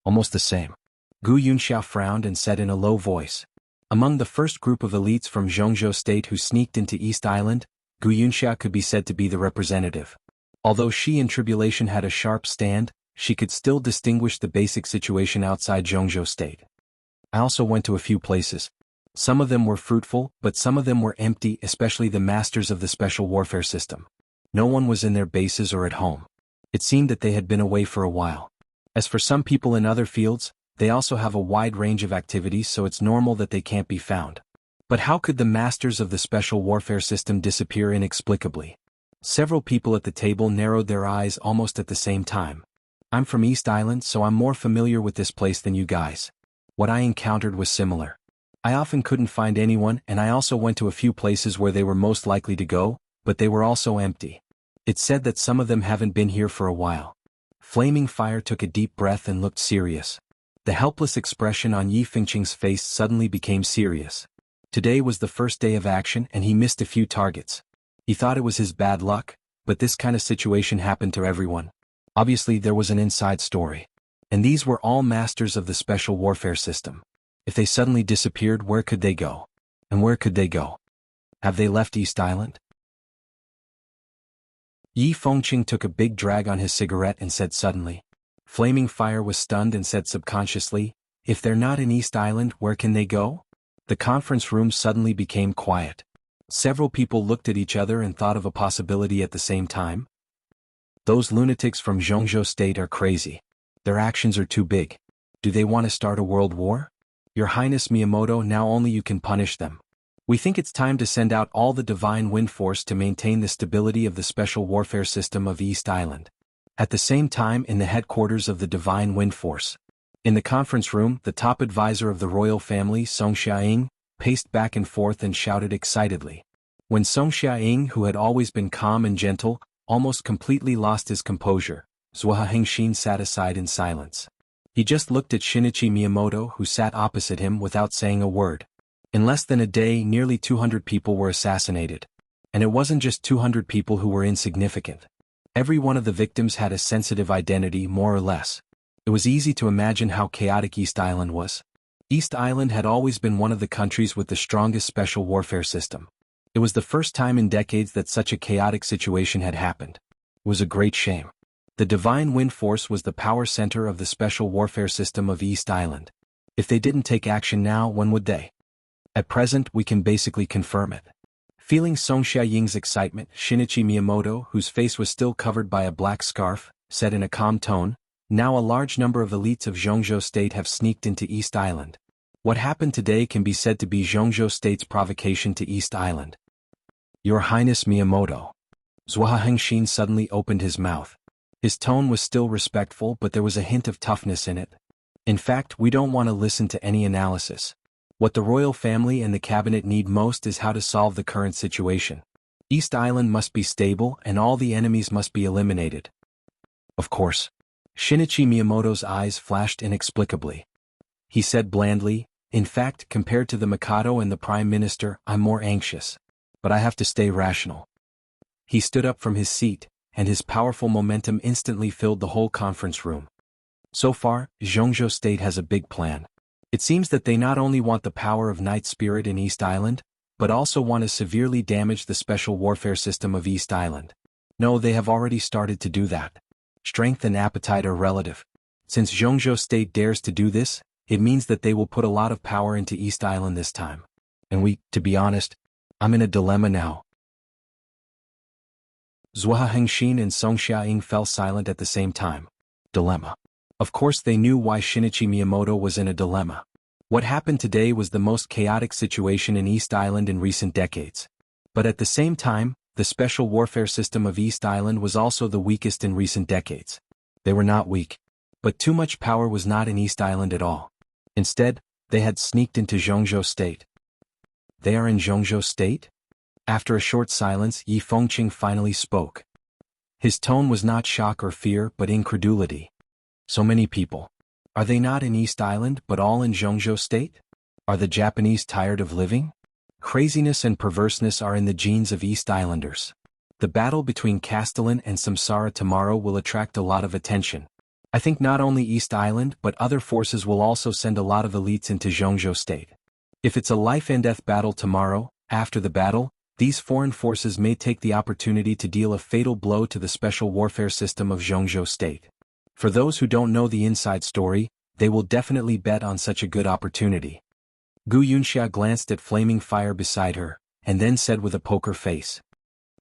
"Almost the same." Gu Yunxia frowned and said in a low voice. Among the first group of elites from Jianghu state who sneaked into East Island, Gu Yunxia could be said to be the representative. Although she and Tribulation had a sharp stand, she could still distinguish the basic situation outside Jianghu state. I also went to a few places. Some of them were fruitful, but some of them were empty, especially the masters of the special warfare system. No one was in their bases or at home. It seemed that they had been away for a while. As for some people in other fields, they also have a wide range of activities, so it's normal that they can't be found. But how could the masters of the special warfare system disappear inexplicably? Several people at the table narrowed their eyes almost at the same time. I'm from East Island, so I'm more familiar with this place than you guys. What I encountered was similar. I often couldn't find anyone, and I also went to a few places where they were most likely to go, but they were also empty. It's said that some of them haven't been here for a while. Flaming Fire took a deep breath and looked serious. The helpless expression on Yi Fengqing's face suddenly became serious. Today was the first day of action and he missed a few targets. He thought it was his bad luck, but this kind of situation happened to everyone. Obviously there was an inside story. And these were all masters of the special warfare system. If they suddenly disappeared, where could they go? And where could they go? Have they left East Island? Yi Fengqing took a big drag on his cigarette and said suddenly. Flaming Fire was stunned and said subconsciously, "If they're not in East Island, where can they go?" The conference room suddenly became quiet. Several people looked at each other and thought of a possibility at the same time. Those lunatics from Jianghu state are crazy. Their actions are too big. Do they want to start a world war? Your Highness Miyamoto, now only you can punish them. We think it's time to send out all the Divine Wind Force to maintain the stability of the special warfare system of East Island. At the same time, in the headquarters of the Divine Wind Force. In the conference room, the top advisor of the royal family, Song Xiaoying, paced back and forth and shouted excitedly. When Song Xiaoying, who had always been calm and gentle, almost completely lost his composure, Zhuo Hengxin sat aside in silence. He just looked at Shinichi Miyamoto, who sat opposite him, without saying a word. In less than a day, nearly 200 people were assassinated. And it wasn't just 200 people who were insignificant. Every one of the victims had a sensitive identity, more or less. It was easy to imagine how chaotic East Island was. East Island had always been one of the countries with the strongest special warfare system. It was the first time in decades that such a chaotic situation had happened. It was a great shame. The Divine Wind Force was the power center of the special warfare system of East Island. If they didn't take action now, when would they? At present, we can basically confirm it. Feeling Song Xiaoying's excitement, Shinichi Miyamoto, whose face was still covered by a black scarf, said in a calm tone, "Now a large number of elites of Jianghu state have sneaked into East Island. What happened today can be said to be Jianghu state's provocation to East Island." Your Highness Miyamoto. Zhuo Hengxin suddenly opened his mouth. His tone was still respectful, but there was a hint of toughness in it. In fact, we don't want to listen to any analysis. What the royal family and the cabinet need most is how to solve the current situation. East Island must be stable and all the enemies must be eliminated. Of course. Shinichi Miyamoto's eyes flashed inexplicably. He said blandly, "In fact, compared to the Mikado and the Prime Minister, I'm more anxious. But I have to stay rational." He stood up from his seat, and his powerful momentum instantly filled the whole conference room. So far, Jianghu State has a big plan. It seems that they not only want the power of Night Spirit in East Island, but also want to severely damage the special warfare system of East Island. No, they have already started to do that. Strength and appetite are relative. Since Jianghu State dares to do this, it means that they will put a lot of power into East Island this time. And to be honest, I'm in a dilemma now. Zhuo Hengxin and Song Xiaoying fell silent at the same time. Dilemma. Of course they knew why Shinichi Miyamoto was in a dilemma. What happened today was the most chaotic situation in East Island in recent decades. But at the same time, the special warfare system of East Island was also the weakest in recent decades. They were not weak. But too much power was not in East Island at all. Instead, they had sneaked into Jianghu State. They are in Jianghu State? After a short silence, Yi Fengqing finally spoke. His tone was not shock or fear but incredulity. So many people. Are they not in East Island but all in Jianghu State? Are the Japanese tired of living? Craziness and perverseness are in the genes of East Islanders. The battle between Castellan and Samsara tomorrow will attract a lot of attention. I think not only East Island but other forces will also send a lot of elites into Jianghu State. If it's a life-and-death battle tomorrow, after the battle, these foreign forces may take the opportunity to deal a fatal blow to the special warfare system of Jianghu State. For those who don't know the inside story, they will definitely bet on such a good opportunity. Gu Yunxia glanced at flaming fire beside her, and then said with a poker face.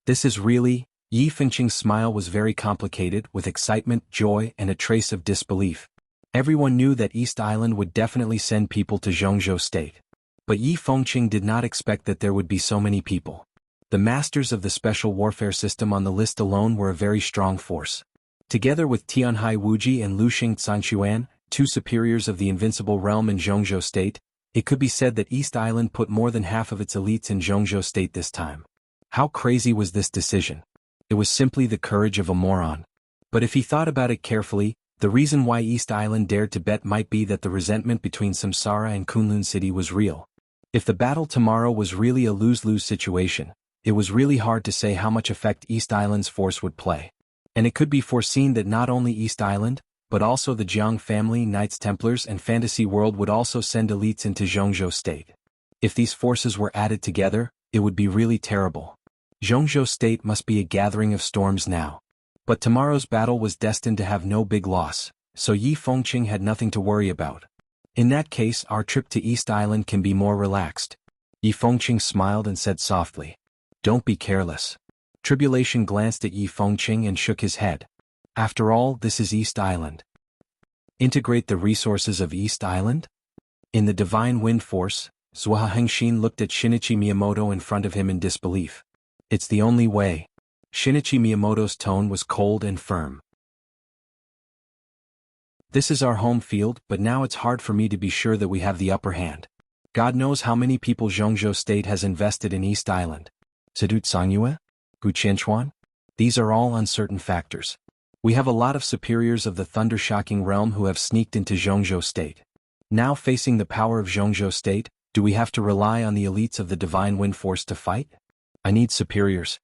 This is really... Yi Fengqing's smile was very complicated with excitement, joy, and a trace of disbelief. Everyone knew that East Island would definitely send people to Jianghu State. But Yi Fengqing did not expect that there would be so many people. The masters of the special warfare system on the list alone were a very strong force. Together with Tianhai Wuji and Luxing Sanquan, two superiors of the invincible realm in Jianghu State, it could be said that East Island put more than half of its elites in Jianghu State this time. How crazy was this decision? It was simply the courage of a moron. But if he thought about it carefully, the reason why East Island dared to bet might be that the resentment between Samsara and Kunlun City was real. If the battle tomorrow was really a lose-lose situation, it was really hard to say how much effect East Island's force would play. And it could be foreseen that not only East Island, but also the Jiang family, Knights Templars and Fantasy World would also send elites into Jianghu State. If these forces were added together, it would be really terrible. Jianghu State must be a gathering of storms now. But tomorrow's battle was destined to have no big loss, so Yi Fengqing had nothing to worry about. In that case, our trip to East Island can be more relaxed. Yi Fengqing smiled and said softly. Don't be careless. Tribulation glanced at Yi Fengqing and shook his head. After all, this is East Island. Integrate the resources of East Island? In the Divine Wind Force, Zhuo Hengxin looked at Shinichi Miyamoto in front of him in disbelief. It's the only way. Shinichi Miyamoto's tone was cold and firm. This is our home field, but now it's hard for me to be sure that we have the upper hand. God knows how many people Jianghu State has invested in East Island. Sedut Sangyue? Gu Qianchuan? These are all uncertain factors. We have a lot of superiors of the Thunder-Shocking realm who have sneaked into Jianghu State. Now facing the power of Jianghu State, do we have to rely on the elites of the Divine Wind Force to fight? I need superiors.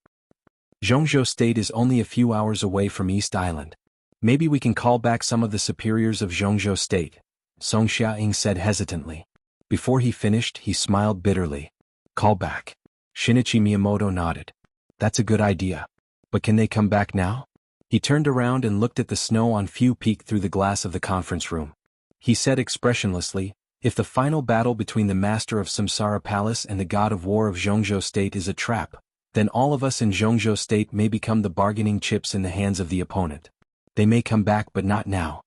Jianghu State is only a few hours away from East Island. Maybe we can call back some of the superiors of Jianghu State, Song Xiaoying said hesitantly. Before he finished, he smiled bitterly. Call back. Shinichi Miyamoto nodded. That's a good idea. But can they come back now? He turned around and looked at the snow on Fu Peak through the glass of the conference room. He said expressionlessly, if the final battle between the Master of Samsara Palace and the God of War of Jianghu State is a trap, then all of us in Jianghu State may become the bargaining chips in the hands of the opponent. They may come back but not now.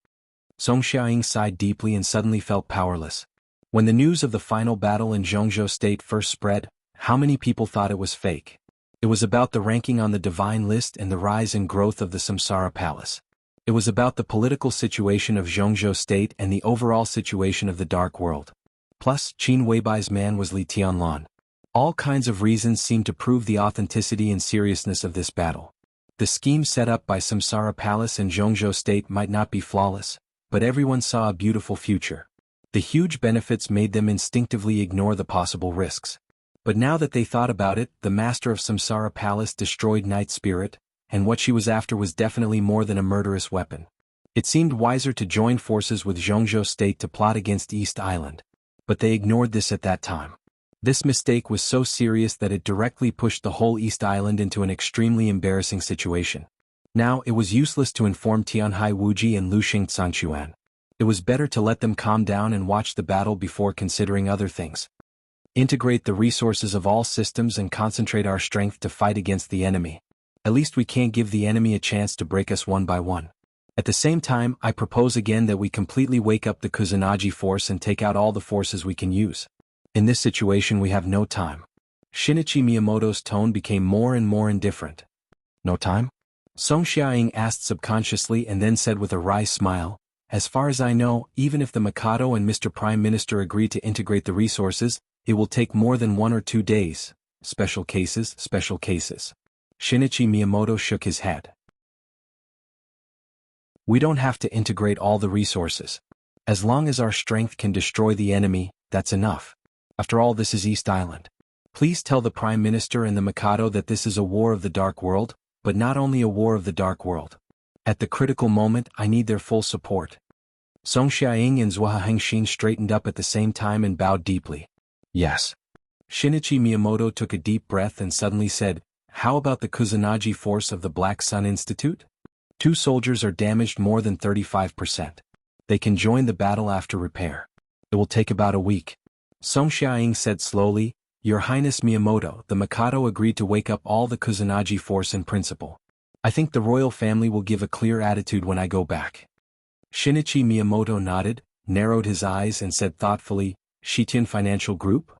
Song Xiaoying sighed deeply and suddenly felt powerless. When the news of the final battle in Jianghu State first spread, how many people thought it was fake? It was about the ranking on the divine list and the rise and growth of the Samsara Palace. It was about the political situation of Jianghu State and the overall situation of the Dark World. Plus, Qin Weibai's man was Li Tianlan. All kinds of reasons seemed to prove the authenticity and seriousness of this battle. The scheme set up by Samsara Palace and Jianghu State might not be flawless, but everyone saw a beautiful future. The huge benefits made them instinctively ignore the possible risks. But now that they thought about it, the master of Samsara Palace destroyed Night Spirit, and what she was after was definitely more than a murderous weapon. It seemed wiser to join forces with Jianghu State to plot against East Island. But they ignored this at that time. This mistake was so serious that it directly pushed the whole East Island into an extremely embarrassing situation. Now, it was useless to inform Tianhai Wuji and Luxing Sanquan. It was better to let them calm down and watch the battle before considering other things. Integrate the resources of all systems and concentrate our strength to fight against the enemy. At least we can't give the enemy a chance to break us one by one. At the same time, I propose again that we completely wake up the Kusanagi force and take out all the forces we can use. In this situation we have no time. Shinichi Miyamoto's tone became more and more indifferent. No time? Song Xiaoying asked subconsciously and then said with a wry smile, as far as I know, even if the Mikado and Mr. Prime Minister agree to integrate the resources, it will take more than 1 or 2 days. Special cases, special cases. Shinichi Miyamoto shook his head. We don't have to integrate all the resources. As long as our strength can destroy the enemy, that's enough. After all, this is East Island. Please tell the Prime Minister and the Mikado that this is a war of the Dark World, but not only a war of the Dark World. At the critical moment, I need their full support. Song Xiaoying and Zhua Hengxin straightened up at the same time and bowed deeply. Yes. Shinichi Miyamoto took a deep breath and suddenly said, how about the Kusanagi force of the Black Sun Institute? 2 soldiers are damaged more than 35%. They can join the battle after repair. It will take about a week. Song Xiaoying said slowly, Your Highness Miyamoto, the Mikado agreed to wake up all the Kusanagi force in principle. I think the royal family will give a clear attitude when I go back. Shinichi Miyamoto nodded, narrowed his eyes and said thoughtfully, Shitian Financial Group?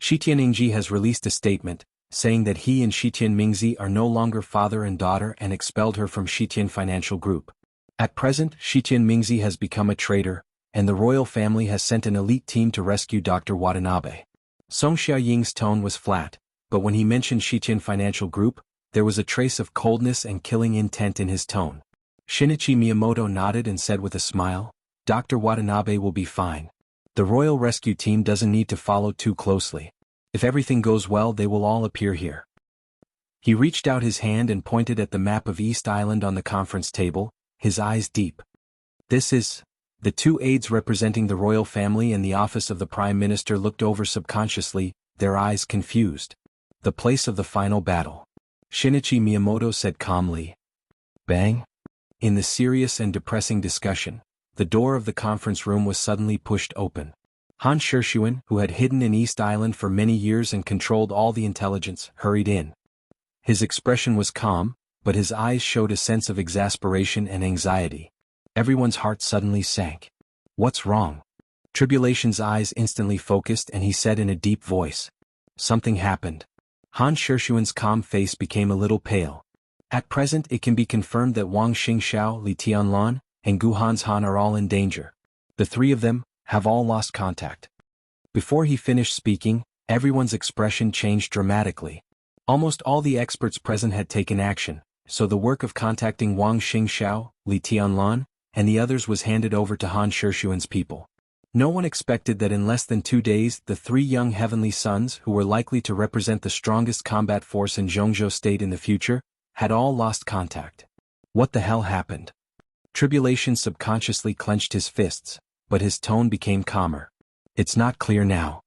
Shitian Ingji has released a statement, saying that he and Shitian Mingzi are no longer father and daughter and expelled her from Shitian Financial Group. At present, Shitian Mingzi has become a traitor, and the royal family has sent an elite team to rescue Dr. Watanabe. Song Xiaoying's tone was flat, but when he mentioned Shitian Financial Group, there was a trace of coldness and killing intent in his tone. Shinichi Miyamoto nodded and said with a smile, Dr. Watanabe will be fine. The royal rescue team doesn't need to follow too closely. If everything goes well, they will all appear here. He reached out his hand and pointed at the map of East Island on the conference table, his eyes deep. This is... The 2 aides representing the royal family and the office of the Prime Minister looked over subconsciously, their eyes confused. The place of the final battle. Shinichi Miyamoto said calmly. Bang! In the serious and depressing discussion, the door of the conference room was suddenly pushed open. Han Shishuan, who had hidden in East Island for many years and controlled all the intelligence, hurried in. His expression was calm, but his eyes showed a sense of exasperation and anxiety. Everyone's heart suddenly sank. What's wrong? Tribulation's eyes instantly focused and he said in a deep voice. Something happened. Han Shishuan's calm face became a little pale. At present it can be confirmed that Wang Xingxiao, Li Tianlan, and Gu Hanshan are all in danger. The 3 of them have all lost contact. Before he finished speaking, everyone's expression changed dramatically. Almost all the experts present had taken action, so the work of contacting Wang Xingxiao, Li Tianlan, and the others was handed over to Han Shishuan's people. No one expected that in less than 2 days the 3 young heavenly sons who were likely to represent the strongest combat force in Jianghu State in the future, had all lost contact. What the hell happened? Tribulation subconsciously clenched his fists, but his tone became calmer. It's not clear now.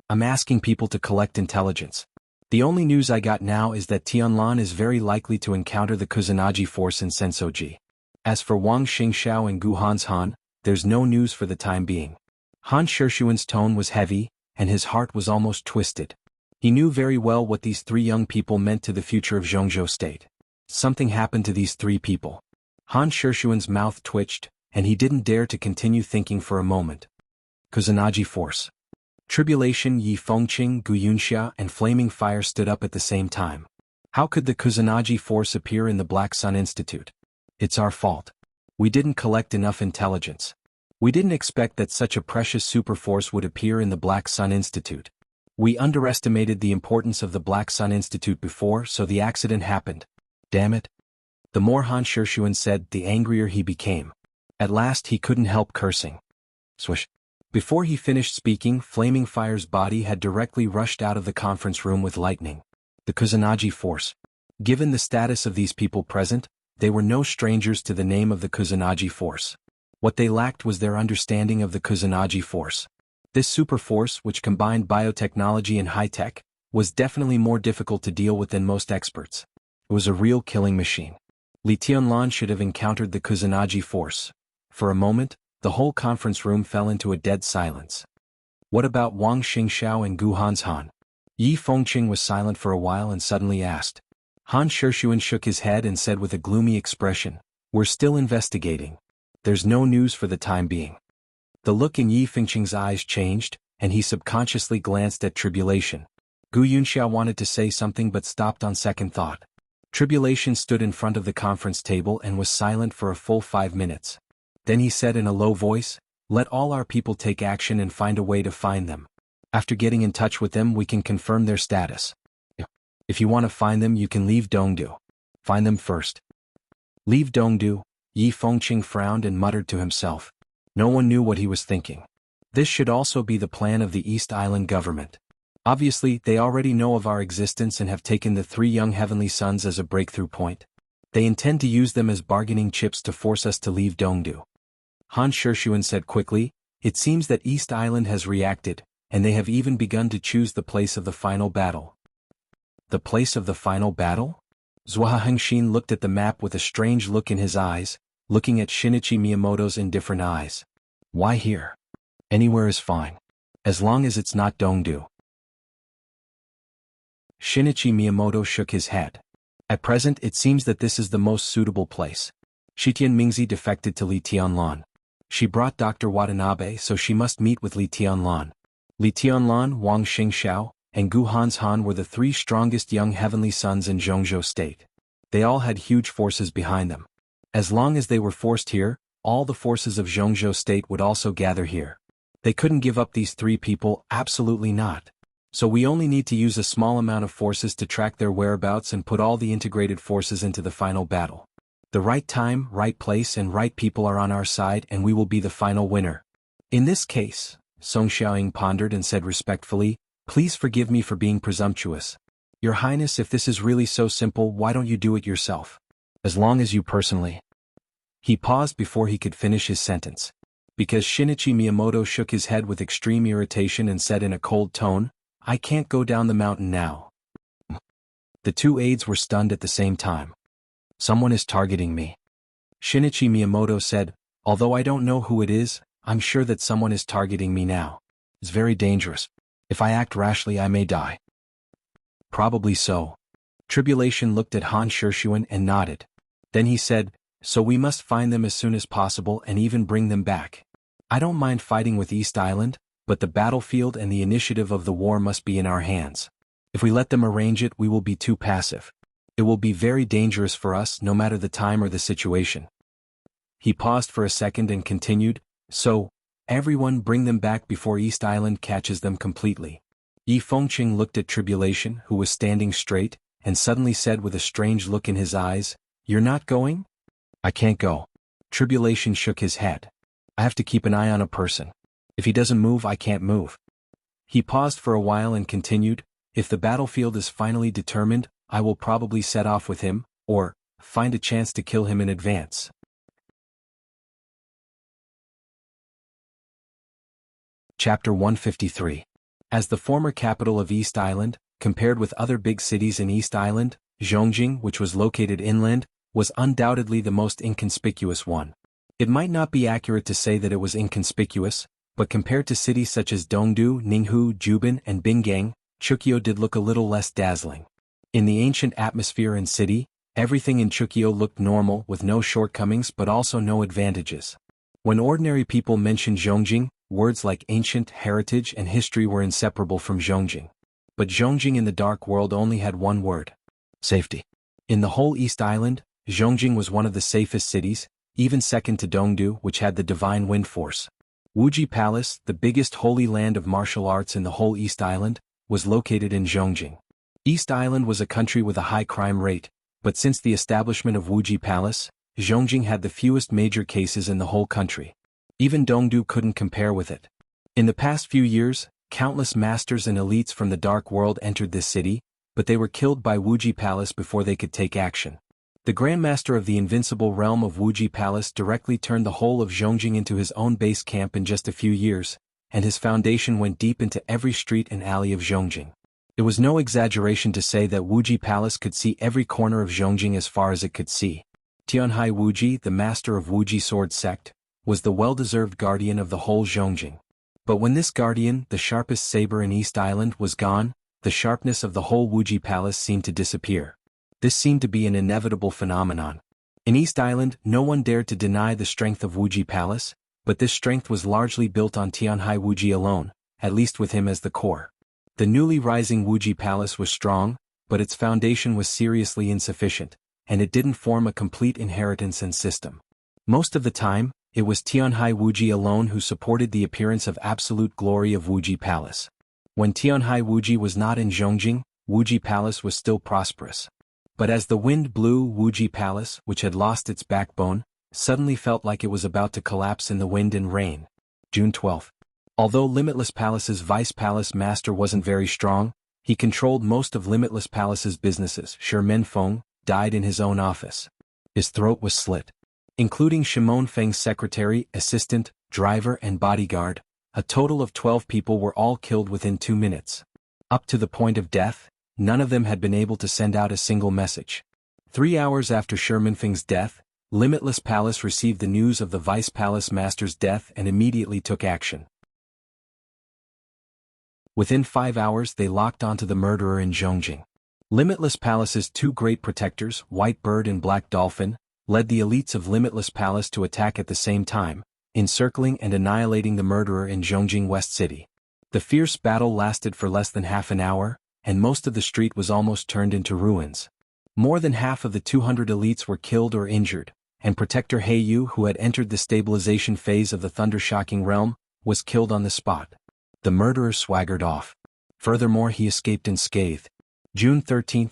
I'm asking people to collect intelligence. The only news I got now is that Tianlan is very likely to encounter the Kusanagi force in Sensoji. As for Wang Xingxiao and Gu Hanshan, there's no news for the time being. Han Shishuan's tone was heavy, and his heart was almost twisted. He knew very well what these 3 young people meant to the future of Jianghu State. Something happened to these 3 people. Han Shishuan's mouth twitched, and he didn't dare to continue thinking for a moment. Kusanagi force. Tribulation, Yi Fengqing, Gu Yunxia, and Flaming Fire stood up at the same time. How could the Kusanagi force appear in the Black Sun Institute? It's our fault. We didn't collect enough intelligence. We didn't expect that such a precious superforce would appear in the Black Sun Institute. We underestimated the importance of the Black Sun Institute before, so the accident happened. Damn it. The more Han Shishuan said, the angrier he became. At last he couldn't help cursing. Swish. Before he finished speaking, Flaming Fire's body had directly rushed out of the conference room with lightning. The Kusanagi force. Given the status of these people present, they were no strangers to the name of the Kusanagi force. What they lacked was their understanding of the Kusanagi force. This superforce, which combined biotechnology and high-tech, was definitely more difficult to deal with than most experts. It was a real killing machine. Li Tianlan should have encountered the Kusanagi force. For a moment, the whole conference room fell into a dead silence. What about Wang Xingxiao and Gu Hanshan? Yi Fengqing was silent for a while and suddenly asked. Han Shishuan shook his head and said with a gloomy expression, "We're still investigating. There's no news for the time being." The look in Yi Fengqing's eyes changed, and he subconsciously glanced at Tribulation. Gu Yunxiao wanted to say something but stopped on second thought. Tribulation stood in front of the conference table and was silent for a full 5 minutes. Then he said in a low voice, "Let all our people take action and find a way to find them. After getting in touch with them we can confirm their status. If you want to find them you can leave Dongdu. Find them first." Leave Dongdu? Yi Fengqing frowned and muttered to himself. No one knew what he was thinking. This should also be the plan of the East Island government. Obviously, they already know of our existence and have taken the 3 young heavenly sons as a breakthrough point. They intend to use them as bargaining chips to force us to leave Dongdu. Han Shishuan said quickly, "It seems that East Island has reacted, and they have even begun to choose the place of the final battle." The place of the final battle? Zhua Hengxin looked at the map with a strange look in his eyes, looking at Shinichi Miyamoto's indifferent eyes. Why here? Anywhere is fine. As long as it's not Dongdu. Shinichi Miyamoto shook his head. At present it seems that this is the most suitable place. Shitian Mingzi defected to Li Tianlan. She brought Dr. Watanabe, so she must meet with Li Tianlan. Li Tianlan, Wang Xingxiao, and Gu Hanshan were the 3 strongest young heavenly sons in Zhongzhou state. They all had huge forces behind them. As long as they were forced here, all the forces of Zhongzhou state would also gather here. They couldn't give up these 3 people, absolutely not. So we only need to use a small amount of forces to track their whereabouts and put all the integrated forces into the final battle. The right time, right place and right people are on our side and we will be the final winner. In this case, Song Xiaoying pondered and said respectfully, "Please forgive me for being presumptuous. Your Highness, if this is really so simple, why don't you do it yourself? As long as you personally..." He paused before he could finish his sentence. Because Shinichi Miyamoto shook his head with extreme irritation and said in a cold tone, "I can't go down the mountain now." The 2 aides were stunned at the same time. "Someone is targeting me." Shinichi Miyamoto said, "Although I don't know who it is, I'm sure that someone is targeting me now. It's very dangerous. If I act rashly I may die." "Probably so." Tribulation looked at Han Shishuan and nodded. Then he said, "So we must find them as soon as possible and even bring them back. I don't mind fighting with East Island, but the battlefield and the initiative of the war must be in our hands. If we let them arrange it we will be too passive. It will be very dangerous for us no matter the time or the situation." He paused for a second and continued, "So, everyone bring them back before East Island catches them completely." Yi Fengqing looked at Tribulation, who was standing straight, and suddenly said with a strange look in his eyes, "You're not going?" "I can't go." Tribulation shook his head. "I have to keep an eye on a person. If he doesn't move I can't move." He paused for a while and continued, "If the battlefield is finally determined, I will probably set off with him, or find a chance to kill him in advance." Chapter 153. As the former capital of East Island, compared with other big cities in East Island, Zhongjing, which was located inland, was undoubtedly the most inconspicuous one. It might not be accurate to say that it was inconspicuous, but compared to cities such as Dongdu, Ninghu, Jubin, and Bingang, Chukyo did look a little less dazzling. In the ancient atmosphere and city, everything in Chukyo looked normal with no shortcomings but also no advantages. When ordinary people mentioned Zhongjing, words like ancient, heritage, and history were inseparable from Zhongjing. But Zhongjing in the dark world only had one word: safety. In the whole East Island, Zhongjing was one of the safest cities, even second to Dongdu, which had the divine wind force. Wuji Palace, the biggest holy land of martial arts in the whole East Island, was located in Zhongjing. East Island was a country with a high crime rate, but since the establishment of Wuji Palace, Zhongjing had the fewest major cases in the whole country. Even Dongdu couldn't compare with it. In the past few years, countless masters and elites from the dark world entered this city, but they were killed by Wuji Palace before they could take action. The Grandmaster of the invincible realm of Wuji Palace directly turned the whole of Zhongjing into his own base camp in just a few years, and his foundation went deep into every street and alley of Zhongjing. It was no exaggeration to say that Wuji Palace could see every corner of Zhongjing as far as it could see. Tianhai Wuji, the master of Wuji sword sect, was the well-deserved guardian of the whole Zhongjing. But when this guardian, the sharpest saber in East Island, was gone, the sharpness of the whole Wuji Palace seemed to disappear. This seemed to be an inevitable phenomenon. In East Island, no one dared to deny the strength of Wuji Palace, but this strength was largely built on Tianhai Wuji alone, at least with him as the core. The newly rising Wuji Palace was strong, but its foundation was seriously insufficient, and it didn't form a complete inheritance and system. Most of the time, it was Tianhai Wuji alone who supported the appearance of absolute glory of Wuji Palace. When Tianhai Wuji was not in Zhongjing, Wuji Palace was still prosperous. But as the wind blew, Wuji Palace, which had lost its backbone, suddenly felt like it was about to collapse in the wind and rain. June 12. Although Limitless Palace's vice palace master wasn't very strong, he controlled most of Limitless Palace's businesses. Shi Menfeng died in his own office. His throat was slit. Including Shimon Feng's secretary, assistant, driver and bodyguard, a total of 12 people were all killed within 2 minutes. Up to the point of death, none of them had been able to send out a single message. 3 hours after Shi Menfeng's death, Limitless Palace received the news of the Vice Palace Master's death and immediately took action. Within 5 hours they locked onto the murderer in Zhongjing. Limitless Palace's 2 great protectors, White Bird and Black Dolphin, led the elites of Limitless Palace to attack at the same time, encircling and annihilating the murderer in Zhongjing West City. The fierce battle lasted for less than half an hour, and most of the street was almost turned into ruins. More than half of the 200 elites were killed or injured, and Protector Heiyu, who had entered the stabilization phase of the thunder-shocking realm, was killed on the spot. The murderer swaggered off. Furthermore, he escaped unscathed. June 13.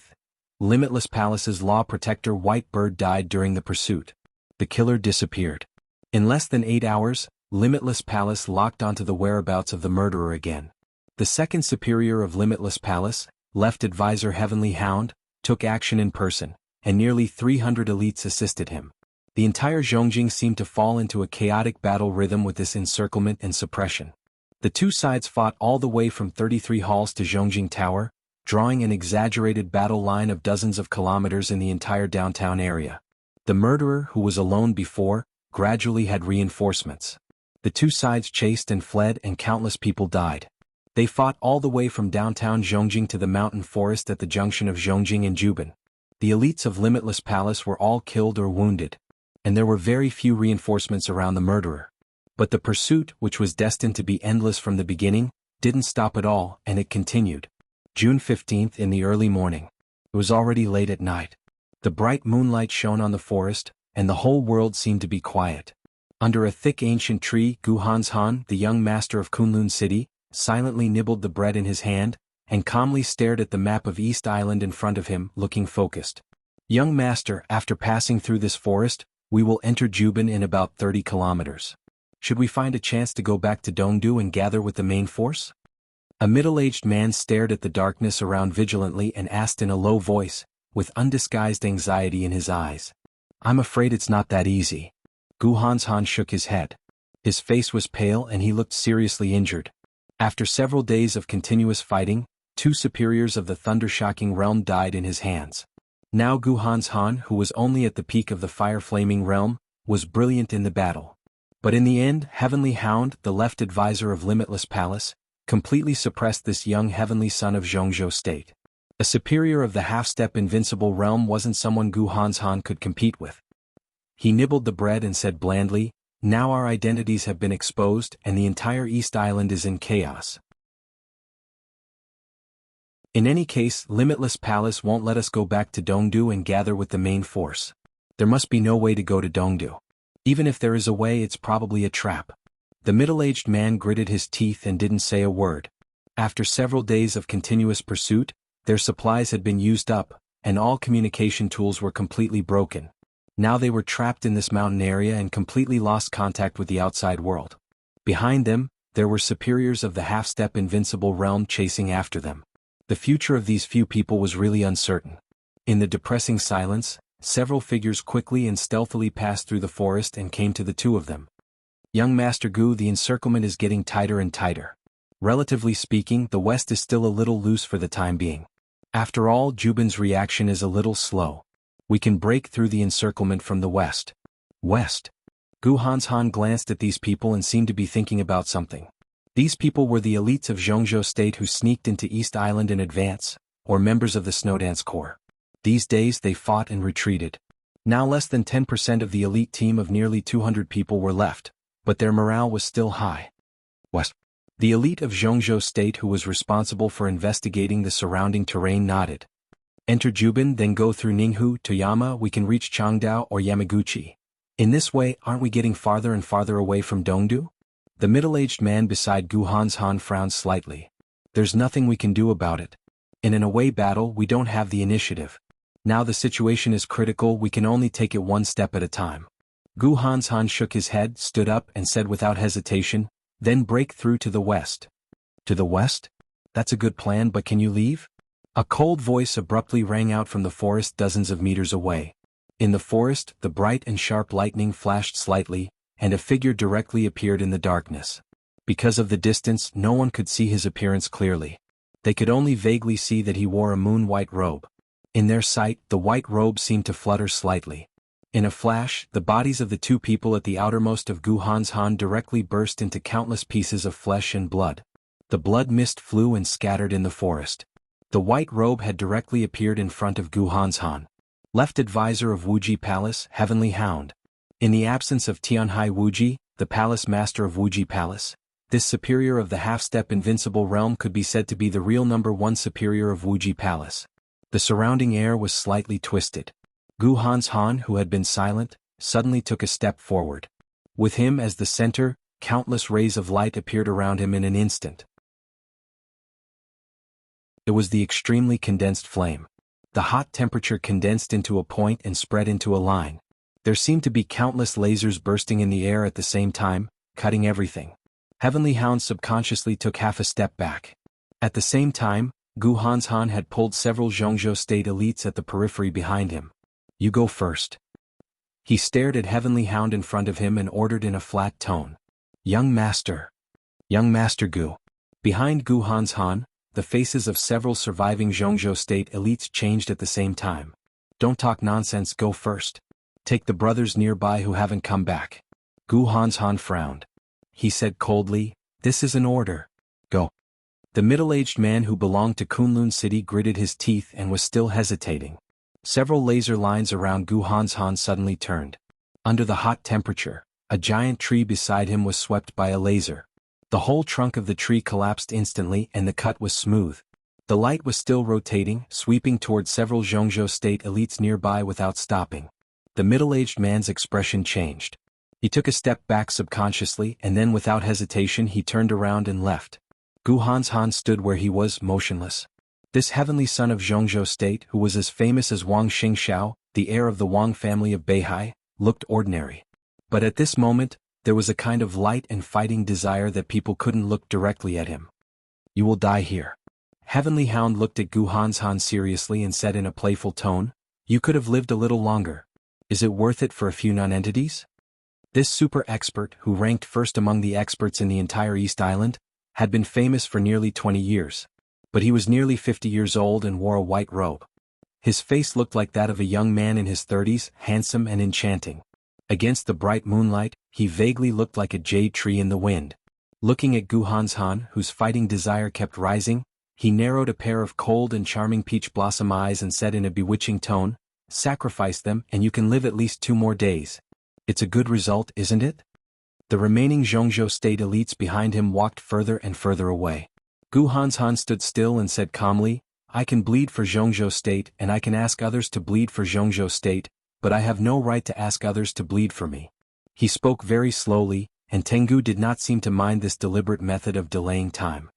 Limitless Palace's law protector White Bird died during the pursuit. The killer disappeared. In less than 8 hours, Limitless Palace locked onto the whereabouts of the murderer again. The second superior of Limitless Palace, Left Advisor Heavenly Hound, took action in person, and nearly 300 elites assisted him. The entire Zhongjing seemed to fall into a chaotic battle rhythm with this encirclement and suppression. The two sides fought all the way from 33 halls to Zhongjing Tower, drawing an exaggerated battle line of dozens of kilometers in the entire downtown area. The murderer, who was alone before, gradually had reinforcements. The two sides chased and fled and countless people died. They fought all the way from downtown Zhongjing to the mountain forest at the junction of Zhongjing and Juban. The elites of Limitless Palace were all killed or wounded, and there were very few reinforcements around the murderer. But the pursuit, which was destined to be endless from the beginning, didn't stop at all, and it continued. June 15th in the early morning. It was already late at night. The bright moonlight shone on the forest, and the whole world seemed to be quiet. Under a thick ancient tree, Gu Hanshan, the young master of Kunlun City, silently nibbled the bread in his hand, and calmly stared at the map of East Island in front of him, looking focused. Young master, after passing through this forest, we will enter Juban in about 30 kilometers. Should we find a chance to go back to Dongdu and gather with the main force? A middle-aged man stared at the darkness around vigilantly and asked in a low voice, with undisguised anxiety in his eyes. I'm afraid it's not that easy. Gu Hanshan shook his head. His face was pale and he looked seriously injured. After several days of continuous fighting, 2 superiors of the thunder-shocking realm died in his hands. Now Gu Hanshan, who was only at the peak of the fire-flaming realm, was brilliant in the battle. But in the end, Heavenly Hound, the left advisor of Limitless Palace, completely suppressed this young heavenly son of Zhongzhou State. A superior of the half-step invincible realm wasn't someone Gu Hanshan could compete with. He nibbled the bread and said blandly, "Now our identities have been exposed and the entire East Island is in chaos. In any case, Limitless Palace won't let us go back to Dongdu and gather with the main force. There must be no way to go to Dongdu. Even if there is a way, it's probably a trap. The middle-aged man gritted his teeth and didn't say a word. After several days of continuous pursuit, their supplies had been used up, and all communication tools were completely broken. Now they were trapped in this mountain area and completely lost contact with the outside world. Behind them, there were superiors of the half-step invincible realm chasing after them. The future of these few people was really uncertain. In the depressing silence, several figures quickly and stealthily passed through the forest and came to the two of them. Young Master Gu, the encirclement is getting tighter and tighter. Relatively speaking, the west is still a little loose for the time being. After all, Jubin's reaction is a little slow. We can break through the encirclement from the west. West? Gu Hanshan glanced at these people and seemed to be thinking about something. These people were the elites of Jianghu state who sneaked into East Island in advance, or members of the Snowdance Corps. These days they fought and retreated. Now less than 10% of the elite team of nearly 200 people were left, but their morale was still high. West. The elite of Jianghu state who was responsible for investigating the surrounding terrain nodded. Enter Jubin, then go through Ninghu, Toyama, we can reach Changdao or Yamaguchi. In this way, aren't we getting farther and farther away from Dongdu? The middle-aged man beside Gu Hanshan frowned slightly. There's nothing we can do about it. In an away battle, we don't have the initiative. Now the situation is critical, we can only take it one step at a time. Gu Hanshan shook his head, stood up, and said without hesitation, then break through to the west. To the west? That's a good plan, but can you leave? A cold voice abruptly rang out from the forest dozens of meters away. In the forest, the bright and sharp lightning flashed slightly, and a figure directly appeared in the darkness. Because of the distance, no one could see his appearance clearly. They could only vaguely see that he wore a moon-white robe. In their sight, the white robe seemed to flutter slightly. In a flash, the bodies of the two people at the outermost of Gu Hanshan directly burst into countless pieces of flesh and blood. The blood mist flew and scattered in the forest. The white robe had directly appeared in front of Gu Hanshan. Left advisor of Wuji Palace, Heavenly Hound. In the absence of Tianhai Wuji, the palace master of Wuji Palace, this superior of the half-step invincible realm could be said to be the real number one superior of Wuji Palace. The surrounding air was slightly twisted. Gu Hanshan, who had been silent, suddenly took a step forward. With him as the center, countless rays of light appeared around him in an instant. It was the extremely condensed flame. The hot temperature condensed into a point and spread into a line. There seemed to be countless lasers bursting in the air at the same time, cutting everything. Heavenly Hound subconsciously took half a step back. At the same time, Gu Hanshan had pulled several Jianghu state elites at the periphery behind him. You go first. He stared at Heavenly Hound in front of him and ordered in a flat tone. Young Master. Young Master Gu. Behind Gu Hanshan, the faces of several surviving Jianghu state elites changed at the same time. Don't talk nonsense, go first. Take the brothers nearby who haven't come back. Gu Hanshan frowned. He said coldly, this is an order. Go. The middle-aged man who belonged to Kunlun City gritted his teeth and was still hesitating. Several laser lines around Gu Hanshan suddenly turned. Under the hot temperature, a giant tree beside him was swept by a laser. The whole trunk of the tree collapsed instantly and the cut was smooth. The light was still rotating, sweeping toward several Jianghu state elites nearby without stopping. The middle-aged man's expression changed. He took a step back subconsciously and then without hesitation he turned around and left. Gu Hanshan stood where he was, motionless. This heavenly son of Jianghu state, who was as famous as Wang Xingxiao, the heir of the Wang family of Beihai, looked ordinary. But at this moment, there was a kind of light and fighting desire that people couldn't look directly at him. You will die here. Heavenly Hound looked at Gu Hanshan seriously and said in a playful tone, you could have lived a little longer. Is it worth it for a few non-entities? This super expert, who ranked first among the experts in the entire East Island, had been famous for nearly 20 years. But he was nearly 50 years old and wore a white robe. His face looked like that of a young man in his 30s, handsome and enchanting. Against the bright moonlight, he vaguely looked like a jade tree in the wind. Looking at Gu Hanshan, whose fighting desire kept rising, he narrowed a pair of cold and charming peach blossom eyes and said in a bewitching tone, sacrifice them and you can live at least 2 more days. It's a good result, isn't it? The remaining Jianghu state elites behind him walked further and further away. Gu Hanshan stood still and said calmly, I can bleed for Jianghu state and I can ask others to bleed for Jianghu state, but I have no right to ask others to bleed for me. He spoke very slowly, and Tengu did not seem to mind this deliberate method of delaying time.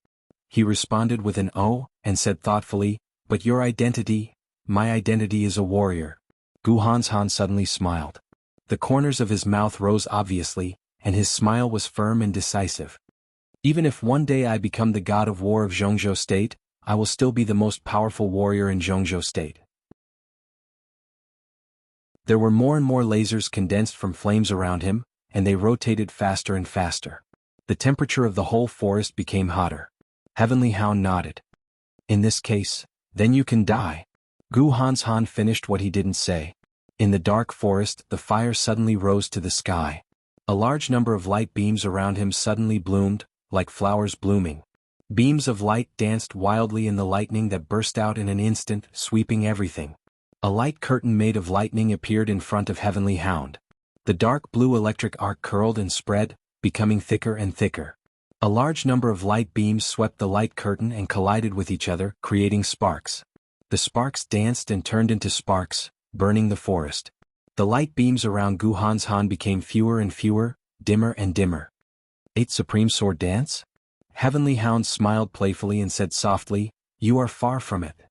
He responded with an "oh," and said thoughtfully, "But your identity?" "My identity is a warrior." Gu Hanshan suddenly smiled. The corners of his mouth rose obviously, and his smile was firm and decisive. "Even if one day I become the god of war of Jianghu State, I will still be the most powerful warrior in Jianghu State." There were more and more lasers condensed from flames around him, and they rotated faster and faster. The temperature of the whole forest became hotter. Heavenly Hound nodded. "In this case, then you can die." Gu Hanshan finished what he didn't say. In the dark forest, the fire suddenly rose to the sky. A large number of light beams around him suddenly bloomed, like flowers blooming. Beams of light danced wildly in the lightning that burst out in an instant, sweeping everything. A light curtain made of lightning appeared in front of Heavenly Hound. The dark blue electric arc curled and spread, becoming thicker and thicker. A large number of light beams swept the light curtain and collided with each other, creating sparks. The sparks danced and turned into sparks, burning the forest. The light beams around Gu Hanshan became fewer and fewer, dimmer and dimmer. 8 Supreme Sword Dance? Heavenly Hound smiled playfully and said softly, "You are far from it."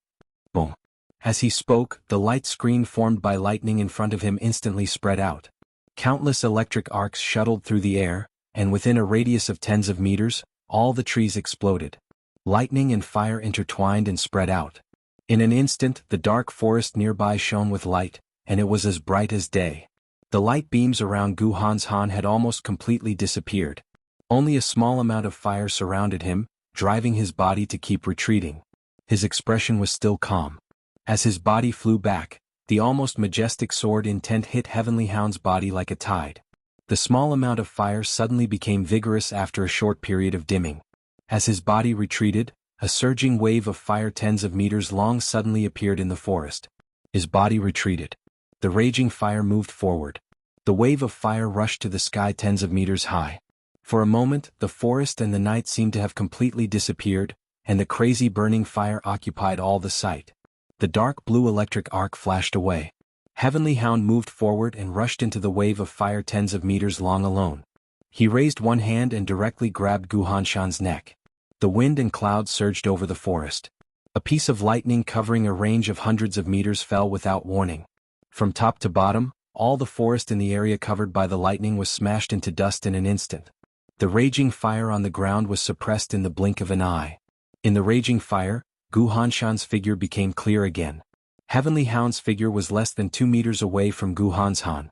Boom. As he spoke, the light screen formed by lightning in front of him instantly spread out. Countless electric arcs shuttled through the air, and within a radius of tens of meters, all the trees exploded. Lightning and fire intertwined and spread out. In an instant, the dark forest nearby shone with light, and it was as bright as day. The light beams around Gu Hanshan had almost completely disappeared. Only a small amount of fire surrounded him, driving his body to keep retreating. His expression was still calm. As his body flew back, the almost majestic sword intent hit Heavenly Hound's body like a tide. The small amount of fire suddenly became vigorous after a short period of dimming. As his body retreated, a surging wave of fire tens of meters long suddenly appeared in the forest. His body retreated. The raging fire moved forward. The wave of fire rushed to the sky tens of meters high. For a moment, the forest and the night seemed to have completely disappeared, and the crazy burning fire occupied all the sight. The dark blue electric arc flashed away. Heavenly Hound moved forward and rushed into the wave of fire tens of meters long alone. He raised one hand and directly grabbed Gu Hanshan's neck. The wind and clouds surged over the forest. A piece of lightning covering a range of hundreds of meters fell without warning. From top to bottom, all the forest in the area covered by the lightning was smashed into dust in an instant. The raging fire on the ground was suppressed in the blink of an eye. In the raging fire, Gu Hanshan's figure became clear again. Heavenly Hound's figure was less than 2 meters away from Gu Hanshan.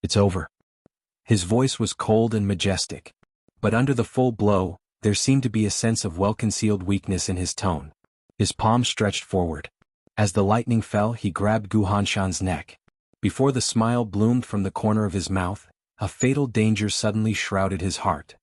"It's over." His voice was cold and majestic. But under the full blow, there seemed to be a sense of well-concealed weakness in his tone. His palm stretched forward. As the lightning fell, he grabbed Gu Hanshan's neck. Before the smile bloomed from the corner of his mouth, a fatal danger suddenly shrouded his heart.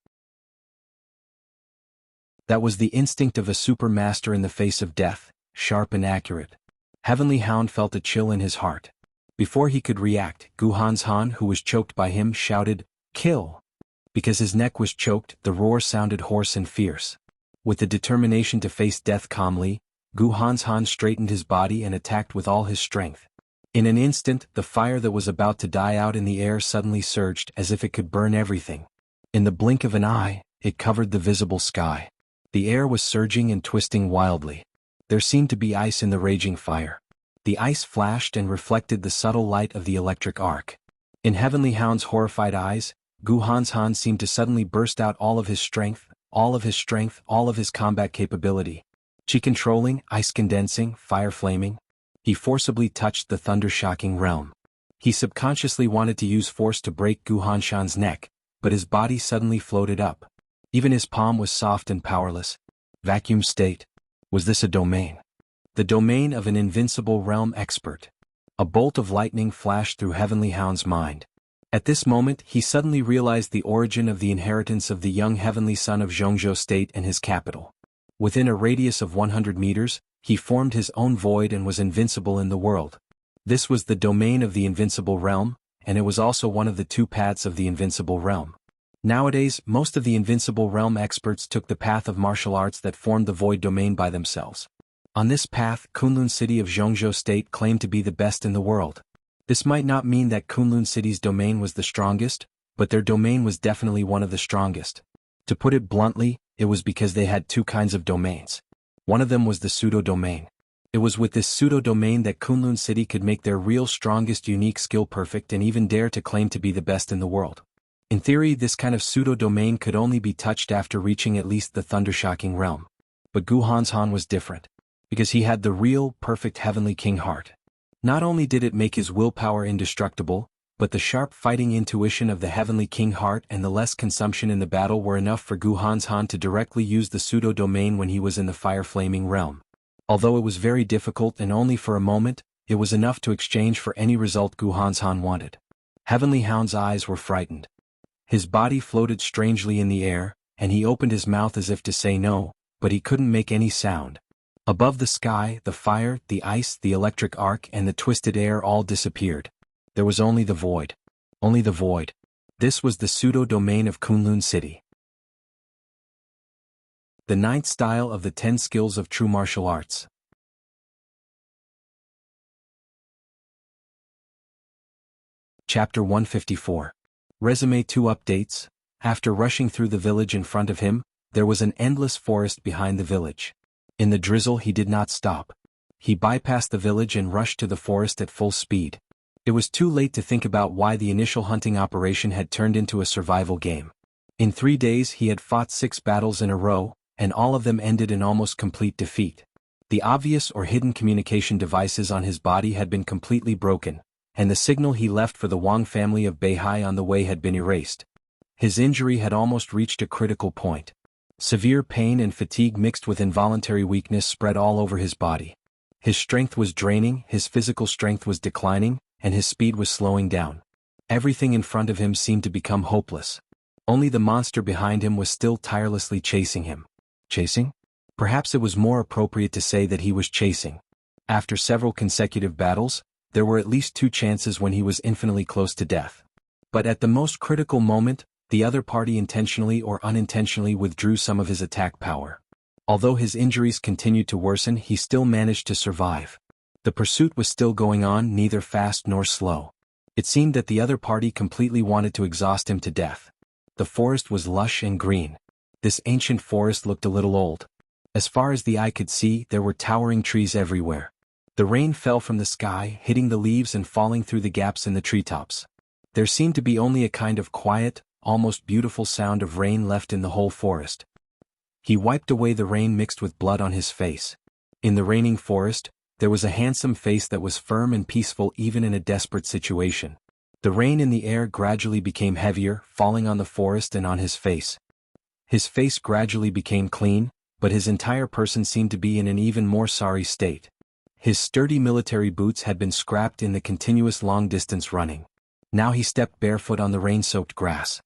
That was the instinct of a supermaster in the face of death, sharp and accurate. Heavenly Hound felt a chill in his heart. Before he could react, Gu Hanshan, who was choked by him, shouted, "Kill!" Because his neck was choked, the roar sounded hoarse and fierce. With the determination to face death calmly, Gu Hanshan straightened his body and attacked with all his strength. In an instant, the fire that was about to die out in the air suddenly surged as if it could burn everything. In the blink of an eye, it covered the visible sky. The air was surging and twisting wildly. There seemed to be ice in the raging fire. The ice flashed and reflected the subtle light of the electric arc. In Heavenly Hound's horrified eyes, Gu Hanshan seemed to suddenly burst out all of his strength, all of his combat capability. Chi controlling, ice condensing, fire flaming. He forcibly touched the thunder-shocking realm. He subconsciously wanted to use force to break Gu Hanshan's neck, but his body suddenly floated up. Even his palm was soft and powerless. Vacuum state. Was this a domain? The domain of an invincible realm expert. A bolt of lightning flashed through Heavenly Hound's mind. At this moment, he suddenly realized the origin of the inheritance of the young heavenly son of Jianghu State and his capital. Within a radius of 100 meters, he formed his own void and was invincible in the world. This was the domain of the invincible realm, and it was also one of the 2 paths of the invincible realm. Nowadays, most of the invincible realm experts took the path of martial arts that formed the void domain by themselves. On this path, Kunlun City of Jianghu State claimed to be the best in the world. This might not mean that Kunlun City's domain was the strongest, but their domain was definitely one of the strongest. To put it bluntly, it was because they had two kinds of domains. One of them was the pseudo-domain. It was with this pseudo-domain that Kunlun City could make their real strongest unique skill perfect and even dare to claim to be the best in the world. In theory, this kind of pseudo-domain could only be touched after reaching at least the Thundershocking realm. But Gu Hanshan was different, because he had the real, perfect Heavenly King heart. Not only did it make his willpower indestructible, but the sharp fighting intuition of the Heavenly King heart and the less consumption in the battle were enough for Gu Hanshan to directly use the pseudo-domain when he was in the fire-flaming realm. Although it was very difficult and only for a moment, it was enough to exchange for any result Gu Hanshan wanted. Heavenly Hound's eyes were frightened. His body floated strangely in the air, and he opened his mouth as if to say no, but he couldn't make any sound. Above the sky, the fire, the ice, the electric arc and the twisted air all disappeared. There was only the void. Only the void. This was the pseudo-domain of Kunlun City. The 9th style of the 10 skills of true martial arts. Chapter 154. Resume 2 updates. After rushing through the village in front of him, there was an endless forest behind the village. In the drizzle he did not stop. He bypassed the village and rushed to the forest at full speed. It was too late to think about why the initial hunting operation had turned into a survival game. In 3 days he had fought 6 battles in a row, and all of them ended in almost complete defeat. The obvious or hidden communication devices on his body had been completely broken, and the signal he left for the Wang family of Beihai on the way had been erased. His injury had almost reached a critical point. Severe pain and fatigue mixed with involuntary weakness spread all over his body. His strength was draining, his physical strength was declining, and his speed was slowing down. Everything in front of him seemed to become hopeless. Only the monster behind him was still tirelessly chasing him. Chasing? Perhaps it was more appropriate to say that he was chasing. After several consecutive battles, there were at least 2 chances when he was infinitely close to death. But at the most critical moment, the other party intentionally or unintentionally withdrew some of his attack power. Although his injuries continued to worsen, he still managed to survive. The pursuit was still going on, neither fast nor slow. It seemed that the other party completely wanted to exhaust him to death. The forest was lush and green. This ancient forest looked a little old. As far as the eye could see, there were towering trees everywhere. The rain fell from the sky, hitting the leaves and falling through the gaps in the treetops. There seemed to be only a kind of quiet, almost beautiful sound of rain left in the whole forest. He wiped away the rain mixed with blood on his face. In the raining forest, there was a handsome face that was firm and peaceful even in a desperate situation. The rain in the air gradually became heavier, falling on the forest and on his face. His face gradually became clean, but his entire person seemed to be in an even more sorry state. His sturdy military boots had been scrapped in the continuous long-distance running. Now he stepped barefoot on the rain-soaked grass.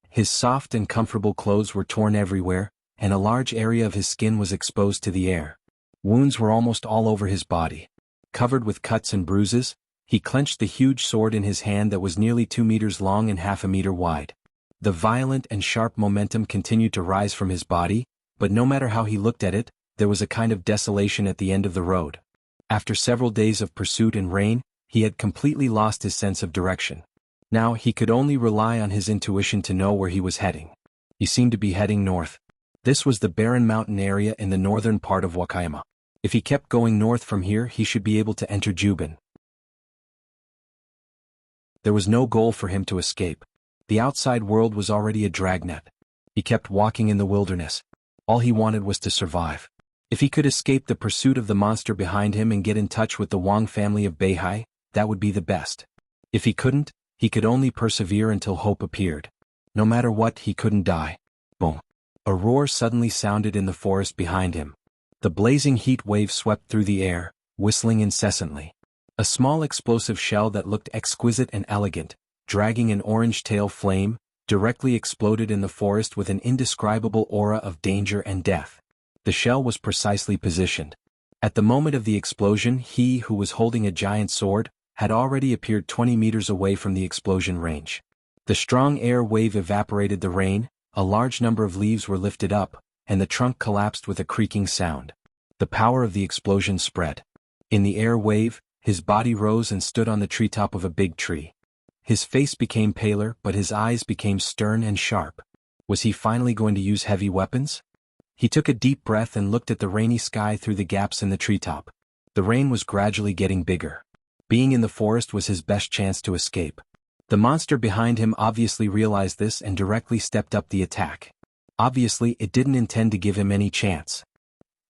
His soft and comfortable clothes were torn everywhere, and a large area of his skin was exposed to the air. Wounds were almost all over his body. Covered with cuts and bruises, he clenched the huge sword in his hand that was nearly 2 meters long and half a meter wide. The violent and sharp momentum continued to rise from his body, but no matter how he looked at it, there was a kind of desolation at the end of the road. After several days of pursuit and rain, he had completely lost his sense of direction. Now he could only rely on his intuition to know where he was heading. He seemed to be heading north. This was the barren mountain area in the northern part of Wakayama. If he kept going north from here, he should be able to enter Juban. There was no goal for him to escape. The outside world was already a dragnet. He kept walking in the wilderness. All he wanted was to survive. If he could escape the pursuit of the monster behind him and get in touch with the Wang family of Beihai, that would be the best. If he couldn't, he could only persevere until hope appeared. No matter what, he couldn't die. Boom. A roar suddenly sounded in the forest behind him. The blazing heat wave swept through the air, whistling incessantly. A small explosive shell that looked exquisite and elegant, dragging an orange tail flame, directly exploded in the forest with an indescribable aura of danger and death. The shell was precisely positioned. At the moment of the explosion, he who was holding a giant sword had already appeared 20 meters away from the explosion range. The strong air wave evaporated the rain, a large number of leaves were lifted up, and the trunk collapsed with a creaking sound. The power of the explosion spread. In the air wave, his body rose and stood on the treetop of a big tree. His face became paler, but his eyes became stern and sharp. Was he finally going to use heavy weapons? He took a deep breath and looked at the rainy sky through the gaps in the treetop. The rain was gradually getting bigger. Being in the forest was his best chance to escape. The monster behind him obviously realized this and directly stepped up the attack. Obviously, it didn't intend to give him any chance.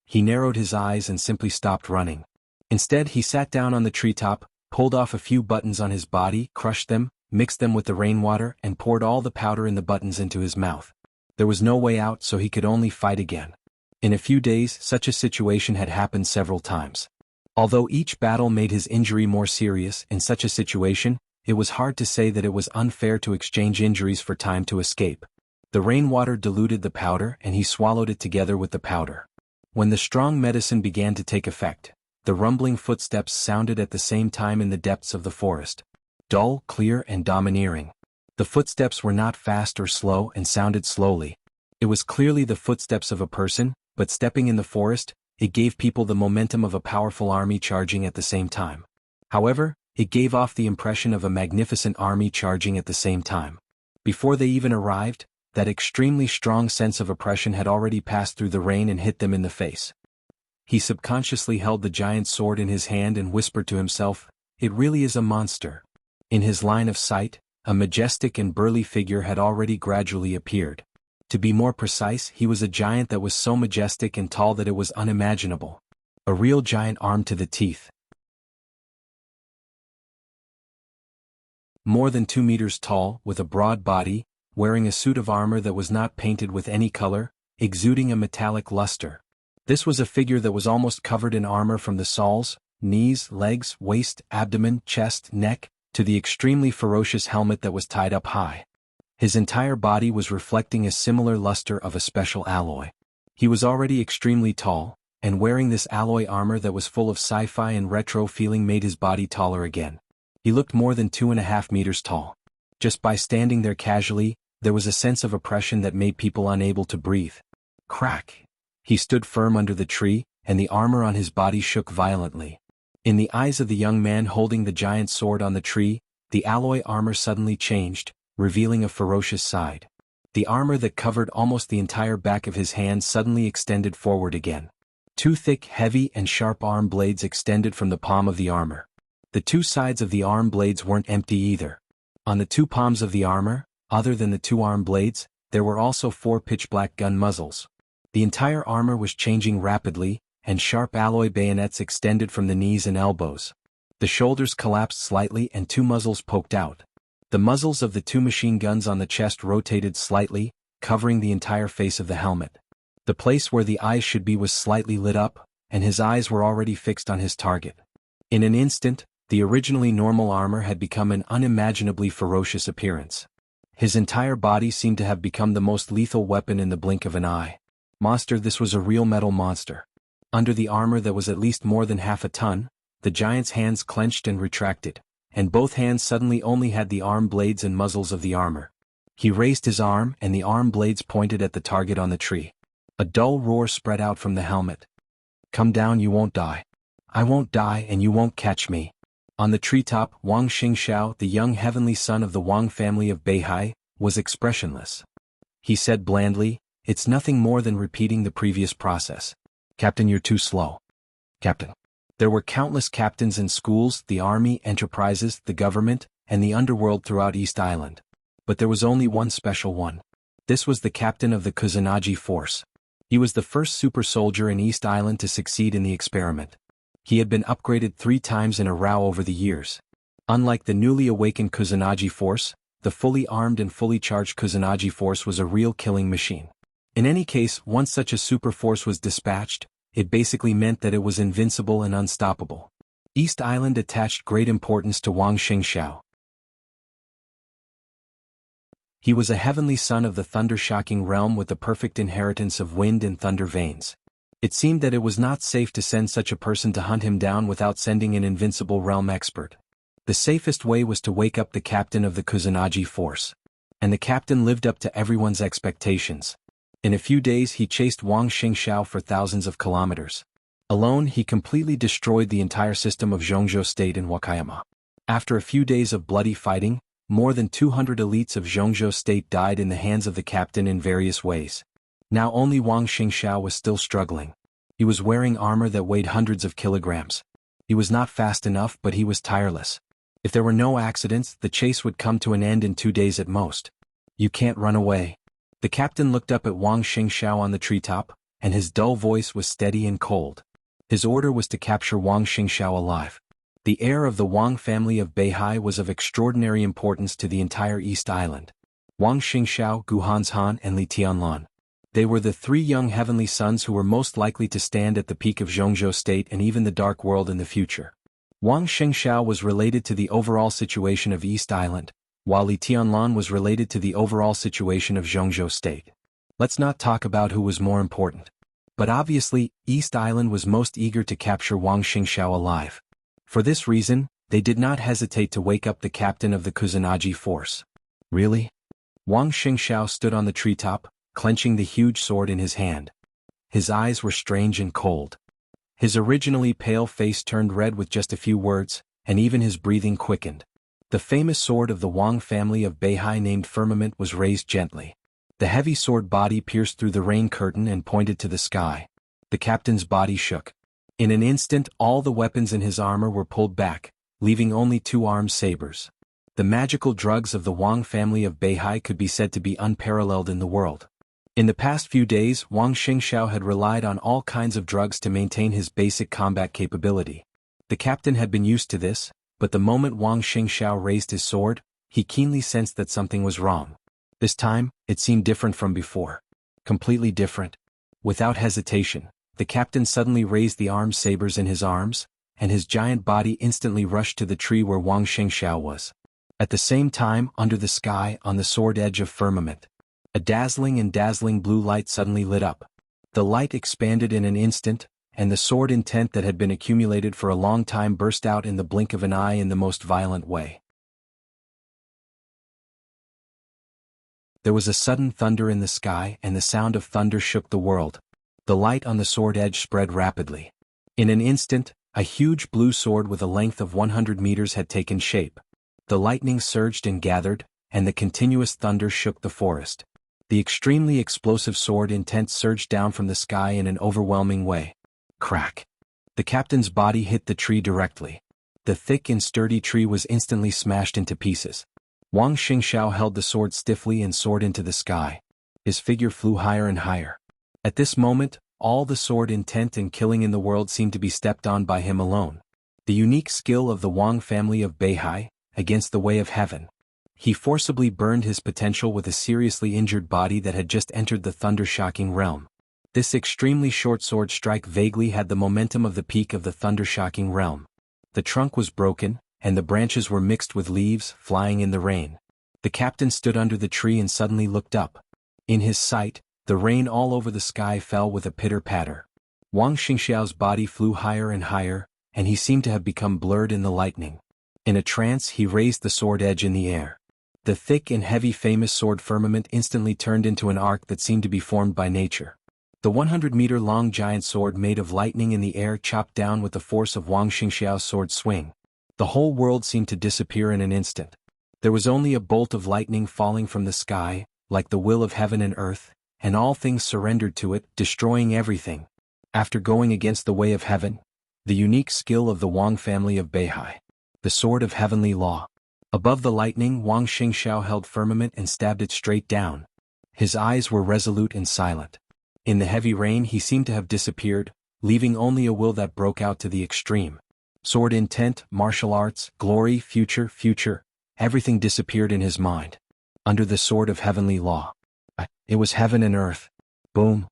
He narrowed his eyes and simply stopped running. Instead, he sat down on the treetop, pulled off a few buttons on his body, crushed them, mixed them with the rainwater, and poured all the powder in the buttons into his mouth. There was no way out, so he could only fight again. In a few days, such a situation had happened several times. Although each battle made his injury more serious, in such a situation, it was hard to say that it was unfair to exchange injuries for time to escape. The rainwater diluted the powder and he swallowed it together with the powder. When the strong medicine began to take effect, the rumbling footsteps sounded at the same time in the depths of the forest. Dull, clear, and domineering. The footsteps were not fast or slow and sounded slowly. It was clearly the footsteps of a person, but stepping in the forest, it gave people the momentum of a powerful army charging at the same time. However, it gave off the impression of a magnificent army charging at the same time. Before they even arrived, that extremely strong sense of oppression had already passed through the rain and hit them in the face. He subconsciously held the giant sword in his hand and whispered to himself, "It really is a monster." In his line of sight, a majestic and burly figure had already gradually appeared. To be more precise, he was a giant that was so majestic and tall that it was unimaginable. A real giant armed to the teeth. More than 2 meters tall, with a broad body, wearing a suit of armor that was not painted with any color, exuding a metallic luster. This was a figure that was almost covered in armor from the soles, knees, legs, waist, abdomen, chest, neck, to the extremely ferocious helmet that was tied up high. His entire body was reflecting a similar luster of a special alloy. He was already extremely tall, and wearing this alloy armor that was full of sci-fi and retro feeling made his body taller again. He looked more than 2.5 meters tall. Just by standing there casually, there was a sense of oppression that made people unable to breathe. Crack! He stood firm under the tree, and the armor on his body shook violently. In the eyes of the young man holding the giant sword on the tree, the alloy armor suddenly changed, revealing a ferocious side. The armor that covered almost the entire back of his hand suddenly extended forward again. 2 thick, heavy, and sharp arm blades extended from the palm of the armor. The 2 sides of the arm blades weren't empty either. On the 2 palms of the armor, other than the 2 arm blades, there were also 4 pitch-black gun muzzles. The entire armor was changing rapidly, and sharp alloy bayonets extended from the knees and elbows. The shoulders collapsed slightly and 2 muzzles poked out. The muzzles of the 2 machine guns on the chest rotated slightly, covering the entire face of the helmet. The place where the eyes should be was slightly lit up, and his eyes were already fixed on his target. In an instant, the originally normal armor had become an unimaginably ferocious appearance. His entire body seemed to have become the most lethal weapon in the blink of an eye. Monster, this was a real metal monster. Under the armor that was at least more than half a ton, the giant's hands clenched and retracted, and both hands suddenly only had the arm blades and muzzles of the armor. He raised his arm and the arm blades pointed at the target on the tree. A dull roar spread out from the helmet. "Come down, you won't die. I won't die and you won't catch me." On the treetop, Wang Xingxiao, the young heavenly son of the Wang family of Beihai, was expressionless. He said blandly, "It's nothing more than repeating the previous process. Captain, you're too slow." Captain. There were countless captains in schools, the army, enterprises, the government, and the underworld throughout East Island. But there was only one special one. This was the captain of the Kusanagi force. He was the first super soldier in East Island to succeed in the experiment. He had been upgraded 3 times in a row over the years. Unlike the newly awakened Kusanagi force, the fully armed and fully charged Kusanagi force was a real killing machine. In any case, once such a super force was dispatched, it basically meant that it was invincible and unstoppable. East Island attached great importance to Wang Xingxiao. He was a heavenly son of the thunder-shocking realm with the perfect inheritance of wind and thunder veins. It seemed that it was not safe to send such a person to hunt him down without sending an invincible realm expert. The safest way was to wake up the captain of the Kusanagi force. And the captain lived up to everyone's expectations. In a few days he chased Wang Xingxiao for thousands of kilometers. Alone he completely destroyed the entire system of Zhongzhou state in Wakayama. After a few days of bloody fighting, more than 200 elites of Jianghu state died in the hands of the captain in various ways. Now only Wang Xingxiao was still struggling. He was wearing armor that weighed hundreds of kilograms. He was not fast enough, but he was tireless. If there were no accidents, the chase would come to an end in 2 days at most. You can't run away. The captain looked up at Wang Xingxiao on the treetop, and his dull voice was steady and cold. His order was to capture Wang Xingxiao alive. The heir of the Wang family of Beihai was of extraordinary importance to the entire East Island. Wang Xingxiao, Gu Hanshan, and Li Tianlan. They were the 3 young heavenly sons who were most likely to stand at the peak of Jianghu state and even the dark world in the future. Wang Xingxiao was related to the overall situation of East Island, while Li Tianlan was related to the overall situation of Jianghu state. Let's not talk about who was more important. But obviously, East Island was most eager to capture Wang Xingxiao alive. For this reason, they did not hesitate to wake up the captain of the Kusanagi force. Really? Wang Xingxiao stood on the treetop, clenching the huge sword in his hand. His eyes were strange and cold. His originally pale face turned red with just a few words, and even his breathing quickened. The famous sword of the Wang family of Beihai named Firmament was raised gently. The heavy sword body pierced through the rain curtain and pointed to the sky. The captain's body shook. In an instant, all the weapons in his armor were pulled back, leaving only 2 armed sabers. The magical drugs of the Wang family of Beihai could be said to be unparalleled in the world. In the past few days, Wang Xingxiao had relied on all kinds of drugs to maintain his basic combat capability. The captain had been used to this, but the moment Wang Xingxiao raised his sword, he keenly sensed that something was wrong. This time, it seemed different from before. Completely different. Without hesitation, the captain suddenly raised the armed sabers in his arms, and his giant body instantly rushed to the tree where Wang Xingxiao was. At the same time, under the sky, on the sword edge of firmament, a dazzling blue light suddenly lit up. The light expanded in an instant, and the sword intent that had been accumulated for a long time burst out in the blink of an eye in the most violent way. There was a sudden thunder in the sky, and the sound of thunder shook the world. The light on the sword edge spread rapidly. In an instant, a huge blue sword with a length of 100 meters had taken shape. The lightning surged and gathered, and the continuous thunder shook the forest. The extremely explosive sword intent surged down from the sky in an overwhelming way. Crack! The captain's body hit the tree directly. The thick and sturdy tree was instantly smashed into pieces. Wang Xingxiao held the sword stiffly and soared into the sky. His figure flew higher and higher. At this moment, all the sword intent and killing in the world seemed to be stepped on by him alone. The unique skill of the Wang family of Beihai, against the way of heaven. He forcibly burned his potential with a seriously injured body that had just entered the thunder-shocking realm. This extremely short sword strike vaguely had the momentum of the peak of the thunder-shocking realm. The trunk was broken, and the branches were mixed with leaves, flying in the rain. The captain stood under the tree and suddenly looked up. In his sight, the rain all over the sky fell with a pitter-patter. Wang Xingxiao's body flew higher and higher, and he seemed to have become blurred in the lightning. In a trance, he raised the sword edge in the air. The thick and heavy famous sword firmament instantly turned into an arc that seemed to be formed by nature. The 100-meter-long giant sword made of lightning in the air chopped down with the force of Wang Xingxiao's sword swing. The whole world seemed to disappear in an instant. There was only a bolt of lightning falling from the sky, like the will of heaven and earth, and all things surrendered to it, destroying everything. After going against the way of heaven, the unique skill of the Wang family of Beihai, the sword of heavenly law. Above the lightning, Wang Xingxiao held firmament and stabbed it straight down. His eyes were resolute and silent. In the heavy rain he seemed to have disappeared, leaving only a will that broke out to the extreme. Sword intent, martial arts, glory, future, everything disappeared in his mind. Under the sword of heavenly law. It was heaven and earth. Boom!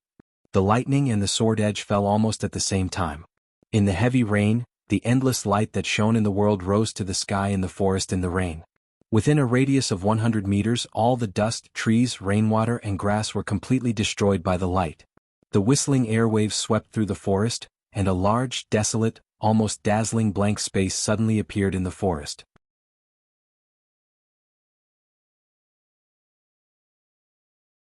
The lightning and the sword edge fell almost at the same time. In the heavy rain, the endless light that shone in the world rose to the sky in the forest in the rain. Within a radius of 100 meters, all the dust, trees, rainwater, and grass were completely destroyed by the light. The whistling airwaves swept through the forest, and a large, desolate, almost dazzling blank space suddenly appeared in the forest.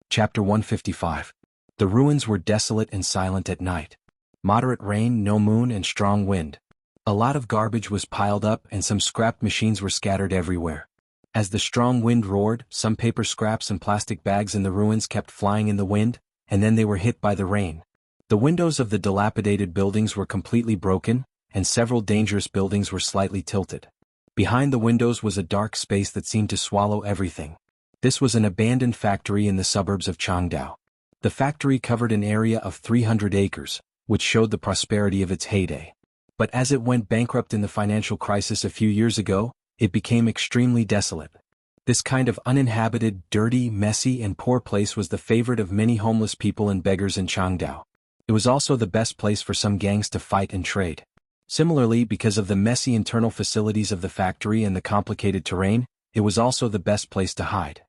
Chapter 155. The ruins were desolate and silent at night. Moderate rain, no moon, and strong wind. A lot of garbage was piled up and some scrap machines were scattered everywhere. As the strong wind roared, some paper scraps and plastic bags in the ruins kept flying in the wind, and then they were hit by the rain. The windows of the dilapidated buildings were completely broken, and several dangerous buildings were slightly tilted. Behind the windows was a dark space that seemed to swallow everything. This was an abandoned factory in the suburbs of Changdao. The factory covered an area of 300 acres, which showed the prosperity of its heyday. But as it went bankrupt in the financial crisis a few years ago, it became extremely desolate. This kind of uninhabited, dirty, messy, and poor place was the favorite of many homeless people and beggars in Changdao. It was also the best place for some gangs to fight and trade. Similarly, because of the messy internal facilities of the factory and the complicated terrain, it was also the best place to hide.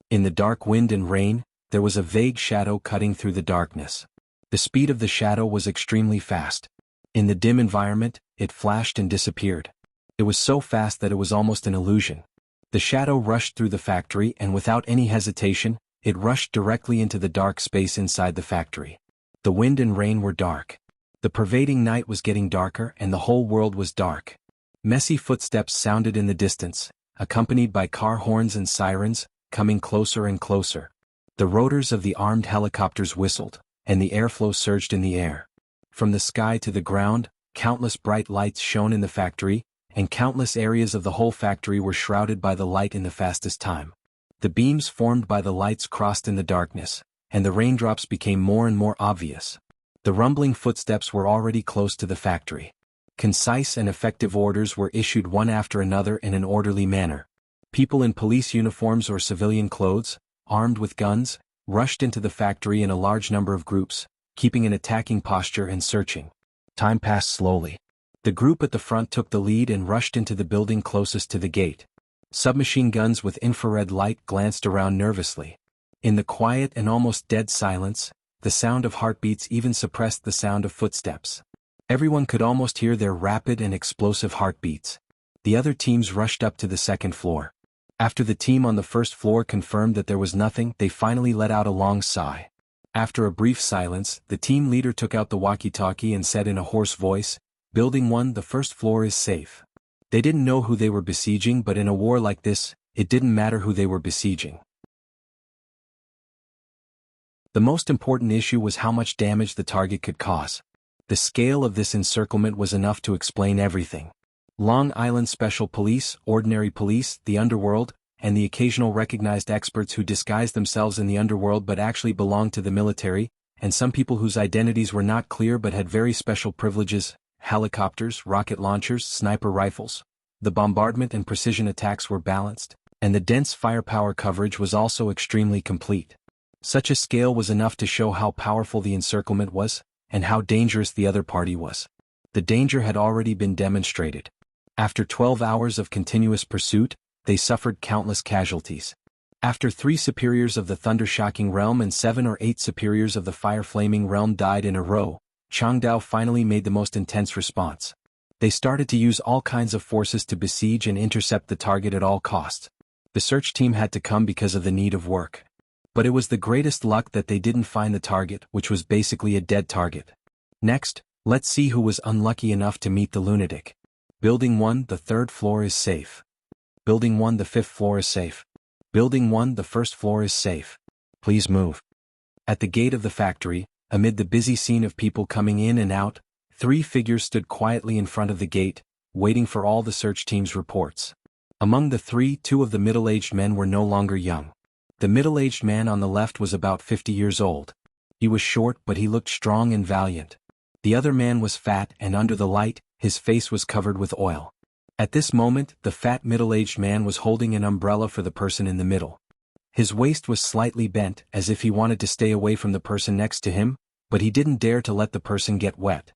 In the dark wind and rain, there was a vague shadow cutting through the darkness. The speed of the shadow was extremely fast. In the dim environment, it flashed and disappeared. It was so fast that it was almost an illusion. The shadow rushed through the factory and without any hesitation, it rushed directly into the dark space inside the factory. The wind and rain were dark. The pervading night was getting darker and the whole world was dark. Messy footsteps sounded in the distance, accompanied by car horns and sirens, coming closer and closer. The rotors of the armed helicopters whistled, and the airflow surged in the air. From the sky to the ground, countless bright lights shone in the factory, and countless areas of the whole factory were shrouded by the light in the fastest time. The beams formed by the lights crossed in the darkness, and the raindrops became more and more obvious. The rumbling footsteps were already close to the factory. Concise and effective orders were issued one after another in an orderly manner. People in police uniforms or civilian clothes, armed with guns, rushed into the factory in a large number of groups, keeping an attacking posture and searching. Time passed slowly. The group at the front took the lead and rushed into the building closest to the gate. Submachine guns with infrared light glanced around nervously. In the quiet and almost dead silence, the sound of heartbeats even suppressed the sound of footsteps. Everyone could almost hear their rapid and explosive heartbeats. The other teams rushed up to the second floor. After the team on the first floor confirmed that there was nothing, they finally let out a long sigh. After a brief silence, the team leader took out the walkie-talkie and said in a hoarse voice, "Building 1, the first floor is safe." They didn't know who they were besieging, but in a war like this, it didn't matter who they were besieging. The most important issue was how much damage the target could cause. The scale of this encirclement was enough to explain everything. Long Island Special Police, Ordinary Police, the Underworld, and the occasional recognized experts who disguised themselves in the underworld but actually belonged to the military, and some people whose identities were not clear but had very special privileges, helicopters, rocket launchers, sniper rifles. The bombardment and precision attacks were balanced, and the dense firepower coverage was also extremely complete. Such a scale was enough to show how powerful the encirclement was, and how dangerous the other party was. The danger had already been demonstrated. After 12 hours of continuous pursuit, they suffered countless casualties. After 3 superiors of the thunder-shocking realm and 7 or 8 superiors of the fire-flaming realm died in a row, Changdao finally made the most intense response. They started to use all kinds of forces to besiege and intercept the target at all costs. The search team had to come because of the need of work. But it was the greatest luck that they didn't find the target, which was basically a dead target. Next, let's see who was unlucky enough to meet the lunatic. Building 1, the 3rd floor is safe. Building 1, the 5th floor is safe. Building 1, the 1st floor is safe. Please move. At the gate of the factory, amid the busy scene of people coming in and out, 3 figures stood quietly in front of the gate, waiting for all the search team's reports. Among the 3, 2 of the middle-aged men were no longer young. The middle-aged man on the left was about 50 years old. He was short, but he looked strong and valiant. The other man was fat, and under the light, his face was covered with oil. At this moment, the fat middle-aged man was holding an umbrella for the person in the middle. His waist was slightly bent, as if he wanted to stay away from the person next to him, but he didn't dare to let the person get wet.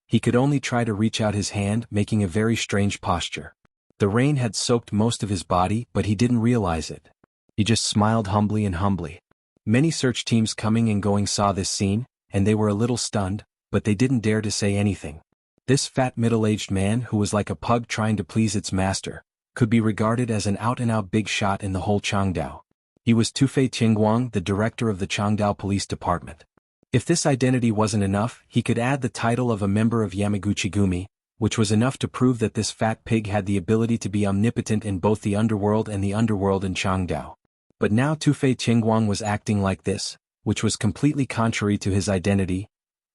He could only try to reach out his hand, making a very strange posture. The rain had soaked most of his body, but he didn't realize it. He just smiled humbly and humbly. Many search teams coming and going saw this scene, and they were a little stunned, but they didn't dare to say anything. This fat middle-aged man, who was like a pug trying to please its master, could be regarded as an out-and-out big shot in the whole Changdao. He was Tufei Qingguang, the director of the Changdao Police Department. If this identity wasn't enough, he could add the title of a member of Yamaguchi-gumi, which was enough to prove that this fat pig had the ability to be omnipotent in both the underworld and the underworld in Changdao. But now Tufei Qingguang was acting like this, which was completely contrary to his identity.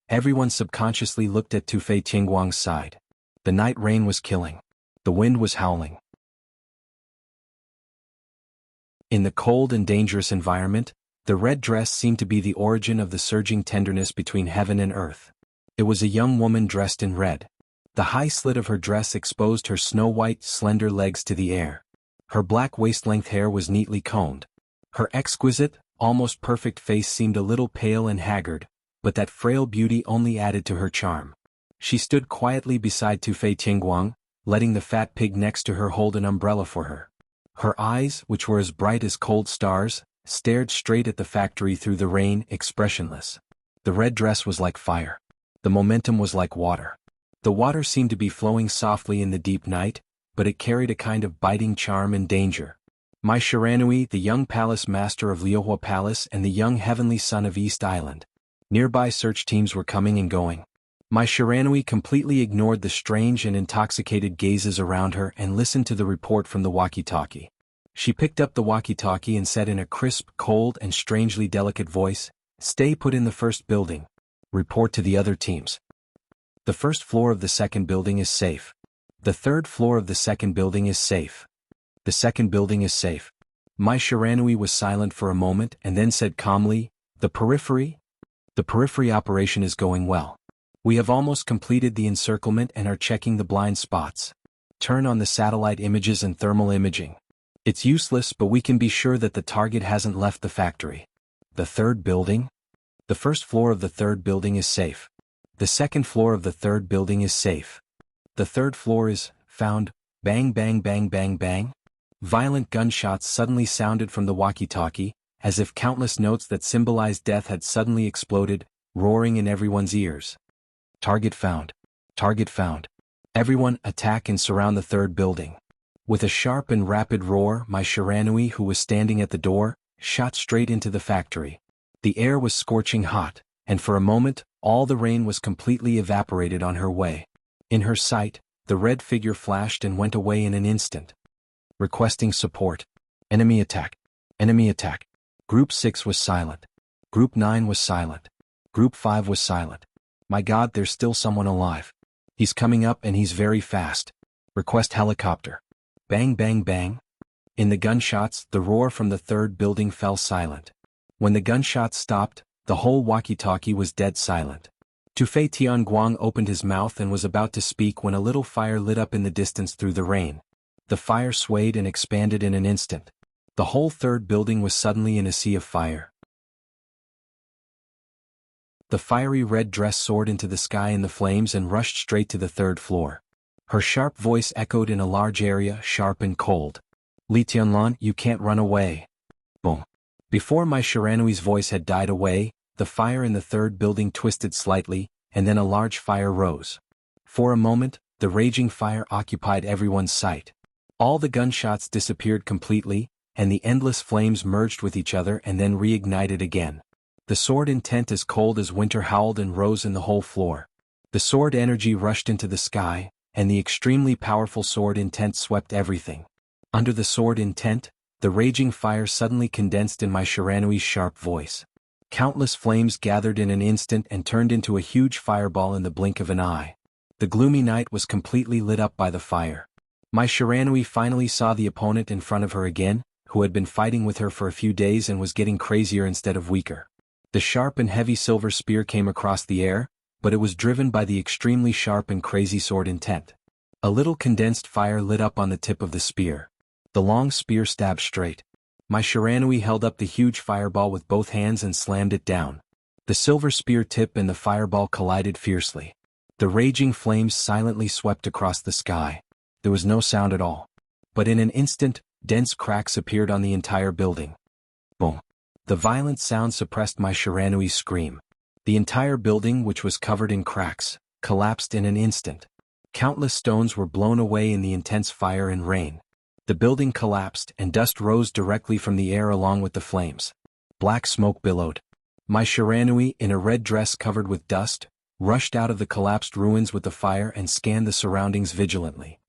Everyone subconsciously looked at Tufei Qingguang's side. The night rain was killing. The wind was howling. In the cold and dangerous environment, the red dress seemed to be the origin of the surging tenderness between heaven and earth. It was a young woman dressed in red. The high slit of her dress exposed her snow-white, slender legs to the air. Her black waist-length hair was neatly combed. Her exquisite, almost perfect face seemed a little pale and haggard, but that frail beauty only added to her charm. She stood quietly beside Tufei Qingguang, letting the fat pig next to her hold an umbrella for her. Her eyes, which were as bright as cold stars, stared straight at the factory through the rain, expressionless. The red dress was like fire. The momentum was like water. The water seemed to be flowing softly in the deep night, but it carried a kind of biting charm and danger. Mai Shiranui, the young palace master of Liuhua Palace and the young heavenly son of East Island. Nearby search teams were coming and going. Mai Shiranui completely ignored the strange and intoxicated gazes around her and listened to the report from the walkie-talkie. She picked up the walkie-talkie and said in a crisp, cold and strangely delicate voice, "Stay put in the first building. Report to the other teams. The first floor of the second building is safe. The third floor of the second building is safe. The second building is safe." Mai Shiranui was silent for a moment and then said calmly, "The periphery? The periphery operation is going well. We have almost completed the encirclement and are checking the blind spots. Turn on the satellite images and thermal imaging. It's useless, but we can be sure that the target hasn't left the factory. The third building? The first floor of the third building is safe. The second floor of the third building is safe. The third floor is found." Bang bang bang bang bang. Violent gunshots suddenly sounded from the walkie-talkie, as if countless notes that symbolized death had suddenly exploded, roaring in everyone's ears. Target found. Target found. Everyone attack and surround the third building. With a sharp and rapid roar, Mai Shiranui, who was standing at the door, shot straight into the factory. The air was scorching hot, and for a moment, all the rain was completely evaporated on her way. In her sight, the red figure flashed and went away in an instant. Requesting support. Enemy attack. Enemy attack. Group 6 was silent. Group 9 was silent. Group 5 was silent. My God, there's still someone alive. He's coming up and he's very fast. Request helicopter. Bang bang bang. In the gunshots, the roar from the third building fell silent. When the gunshots stopped, the whole walkie-talkie was dead silent. Tufei Tianguang opened his mouth and was about to speak when a little fire lit up in the distance through the rain. The fire swayed and expanded in an instant. The whole third building was suddenly in a sea of fire. The fiery red dress soared into the sky in the flames and rushed straight to the third floor. Her sharp voice echoed in a large area, sharp and cold. "Li Tianlan, you can't run away." Boom. Before Mai Shiranui's voice had died away, the fire in the third building twisted slightly, and then a large fire rose. For a moment, the raging fire occupied everyone's sight. All the gunshots disappeared completely, and the endless flames merged with each other and then reignited again. The sword intent as cold as winter howled and rose in the whole floor. The sword energy rushed into the sky, and the extremely powerful sword intent swept everything. Under the sword intent, the raging fire suddenly condensed in Mai Shiranui's sharp voice. Countless flames gathered in an instant and turned into a huge fireball in the blink of an eye. The gloomy night was completely lit up by the fire. Mai Shiranui finally saw the opponent in front of her again, who had been fighting with her for a few days and was getting crazier instead of weaker. The sharp and heavy silver spear came across the air, but it was driven by the extremely sharp and crazy sword intent. A little condensed fire lit up on the tip of the spear. The long spear stabbed straight. Mai Shiranui held up the huge fireball with both hands and slammed it down. The silver spear tip and the fireball collided fiercely. The raging flames silently swept across the sky. There was no sound at all. But in an instant, dense cracks appeared on the entire building. Boom. The violent sound suppressed Mai Shiranui's scream. The entire building, which was covered in cracks, collapsed in an instant. Countless stones were blown away in the intense fire and rain. The building collapsed and dust rose directly from the air along with the flames. Black smoke billowed. Mai Shiranui, in a red dress covered with dust, rushed out of the collapsed ruins with the fire and scanned the surroundings vigilantly.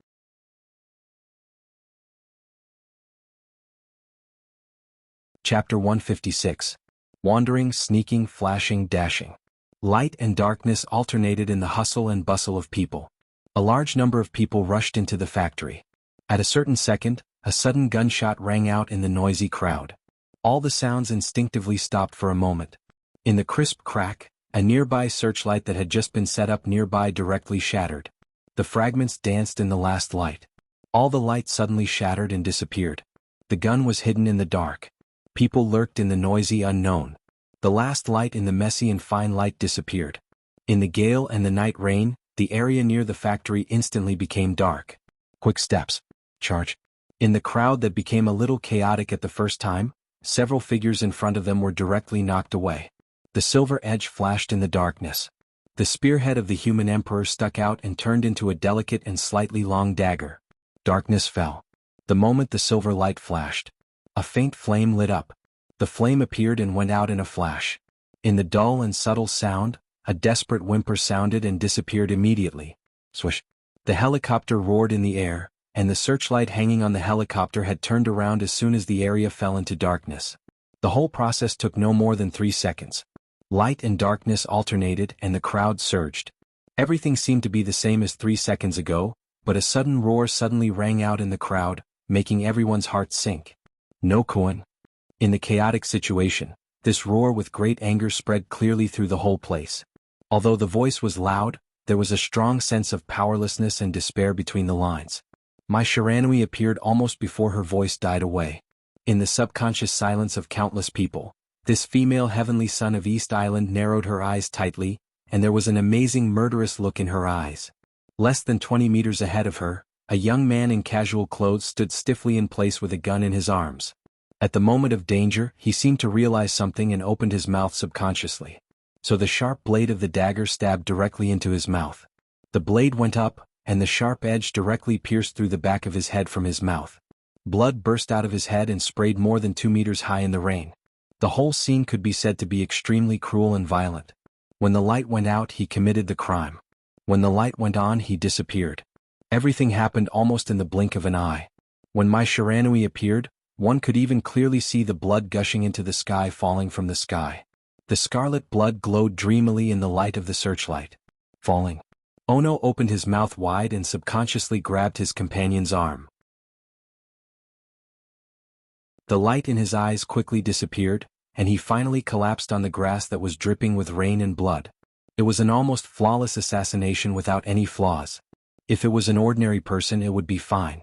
Chapter 156. Wandering, sneaking, flashing, dashing. Light and darkness alternated in the hustle and bustle of people. A large number of people rushed into the factory. At a certain second, a sudden gunshot rang out in the noisy crowd. All the sounds instinctively stopped for a moment. In the crisp crack, a nearby searchlight that had just been set up nearby directly shattered. The fragments danced in the last light. All the light suddenly shattered and disappeared. The gun was hidden in the dark. People lurked in the noisy unknown. The last light in the messy and fine light disappeared. In the gale and the night rain, the area near the factory instantly became dark. Quick steps. Charge. In the crowd that became a little chaotic at the first time, several figures in front of them were directly knocked away. The silver edge flashed in the darkness. The spearhead of the human emperor stuck out and turned into a delicate and slightly long dagger. Darkness fell. The moment the silver light flashed, a faint flame lit up. The flame appeared and went out in a flash. In the dull and subtle sound, a desperate whimper sounded and disappeared immediately. Swish. The helicopter roared in the air, and the searchlight hanging on the helicopter had turned around as soon as the area fell into darkness. The whole process took no more than 3 seconds. Light and darkness alternated and the crowd surged. Everything seemed to be the same as 3 seconds ago, but a sudden roar suddenly rang out in the crowd, making everyone's heart sink. No Koan. In the chaotic situation, this roar with great anger spread clearly through the whole place. Although the voice was loud, there was a strong sense of powerlessness and despair between the lines. My Shiranui appeared almost before her voice died away. In the subconscious silence of countless people, this female heavenly son of East Island narrowed her eyes tightly, and there was an amazing murderous look in her eyes. Less than 20 meters ahead of her, a young man in casual clothes stood stiffly in place with a gun in his arms. At the moment of danger, he seemed to realize something and opened his mouth subconsciously. So the sharp blade of the dagger stabbed directly into his mouth. The blade went up, and the sharp edge directly pierced through the back of his head from his mouth. Blood burst out of his head and sprayed more than 2 meters high in the rain. The whole scene could be said to be extremely cruel and violent. When the light went out, he committed the crime. When the light went on, he disappeared. Everything happened almost in the blink of an eye. When my Shiranui appeared, one could even clearly see the blood gushing into the sky falling from the sky. The scarlet blood glowed dreamily in the light of the searchlight. Falling. Ono opened his mouth wide and subconsciously grabbed his companion's arm. The light in his eyes quickly disappeared, and he finally collapsed on the grass that was dripping with rain and blood. It was an almost flawless assassination without any flaws. If it was an ordinary person, it would be fine.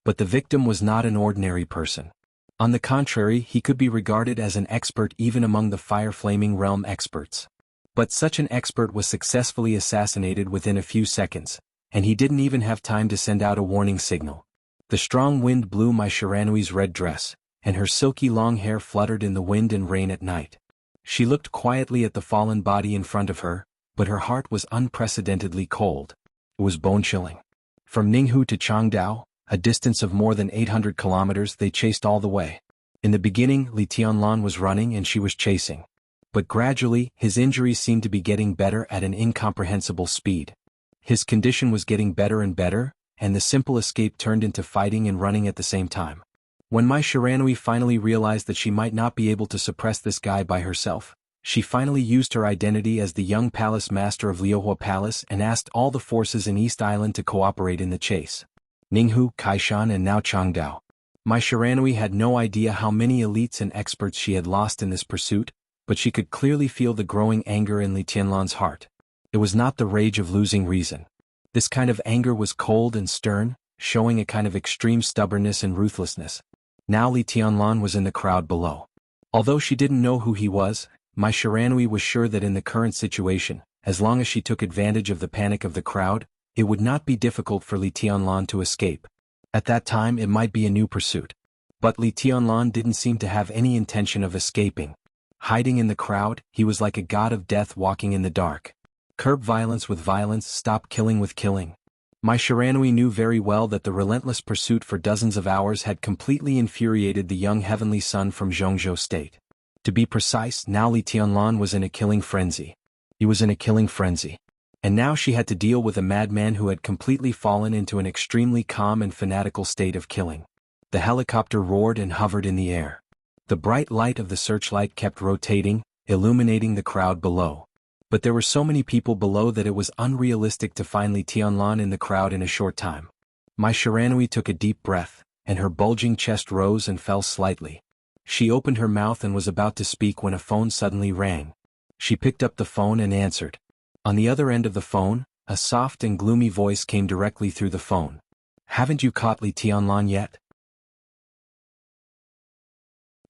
But the victim was not an ordinary person. On the contrary, he could be regarded as an expert even among the fire-flaming realm experts. But such an expert was successfully assassinated within a few seconds, and he didn't even have time to send out a warning signal. The strong wind blew my Shiranui's red dress, and her silky long hair fluttered in the wind and rain at night. She looked quietly at the fallen body in front of her, but her heart was unprecedentedly cold. It was bone-chilling. From Ninghu to Changdao, a distance of more than 800 kilometers, they chased all the way. In the beginning, Li Tianlan was running and she was chasing. But gradually, his injuries seemed to be getting better at an incomprehensible speed. His condition was getting better and better, and the simple escape turned into fighting and running at the same time. When my Shiranui finally realized that she might not be able to suppress this guy by herself, she finally used her identity as the young palace master of Liuhua Palace and asked all the forces in East Island to cooperate in the chase. Ninghu, Kaishan, and now Changdao. My Shiranui had no idea how many elites and experts she had lost in this pursuit, but she could clearly feel the growing anger in Li Tianlan's heart. It was not the rage of losing reason. This kind of anger was cold and stern, showing a kind of extreme stubbornness and ruthlessness. Now Li Tianlan was in the crowd below. Although she didn't know who he was, my Shiranui was sure that in the current situation, as long as she took advantage of the panic of the crowd, it would not be difficult for Li Tianlan to escape. At that time it might be a new pursuit. But Li Tianlan didn't seem to have any intention of escaping. Hiding in the crowd, he was like a god of death walking in the dark. Curb violence with violence, stop killing with killing. My Shiranui knew very well that the relentless pursuit for dozens of hours had completely infuriated the young heavenly son from Zhongzhou state. To be precise, now Li Tianlan was in a killing frenzy. He was in a killing frenzy. And now she had to deal with a madman who had completely fallen into an extremely calm and fanatical state of killing. The helicopter roared and hovered in the air. The bright light of the searchlight kept rotating, illuminating the crowd below. But there were so many people below that it was unrealistic to find Li Tianlan in the crowd in a short time. Mai Shiranui took a deep breath, and her bulging chest rose and fell slightly. She opened her mouth and was about to speak when a phone suddenly rang. She picked up the phone and answered. On the other end of the phone, a soft and gloomy voice came directly through the phone. "Haven't you caught Li Tianlan yet?"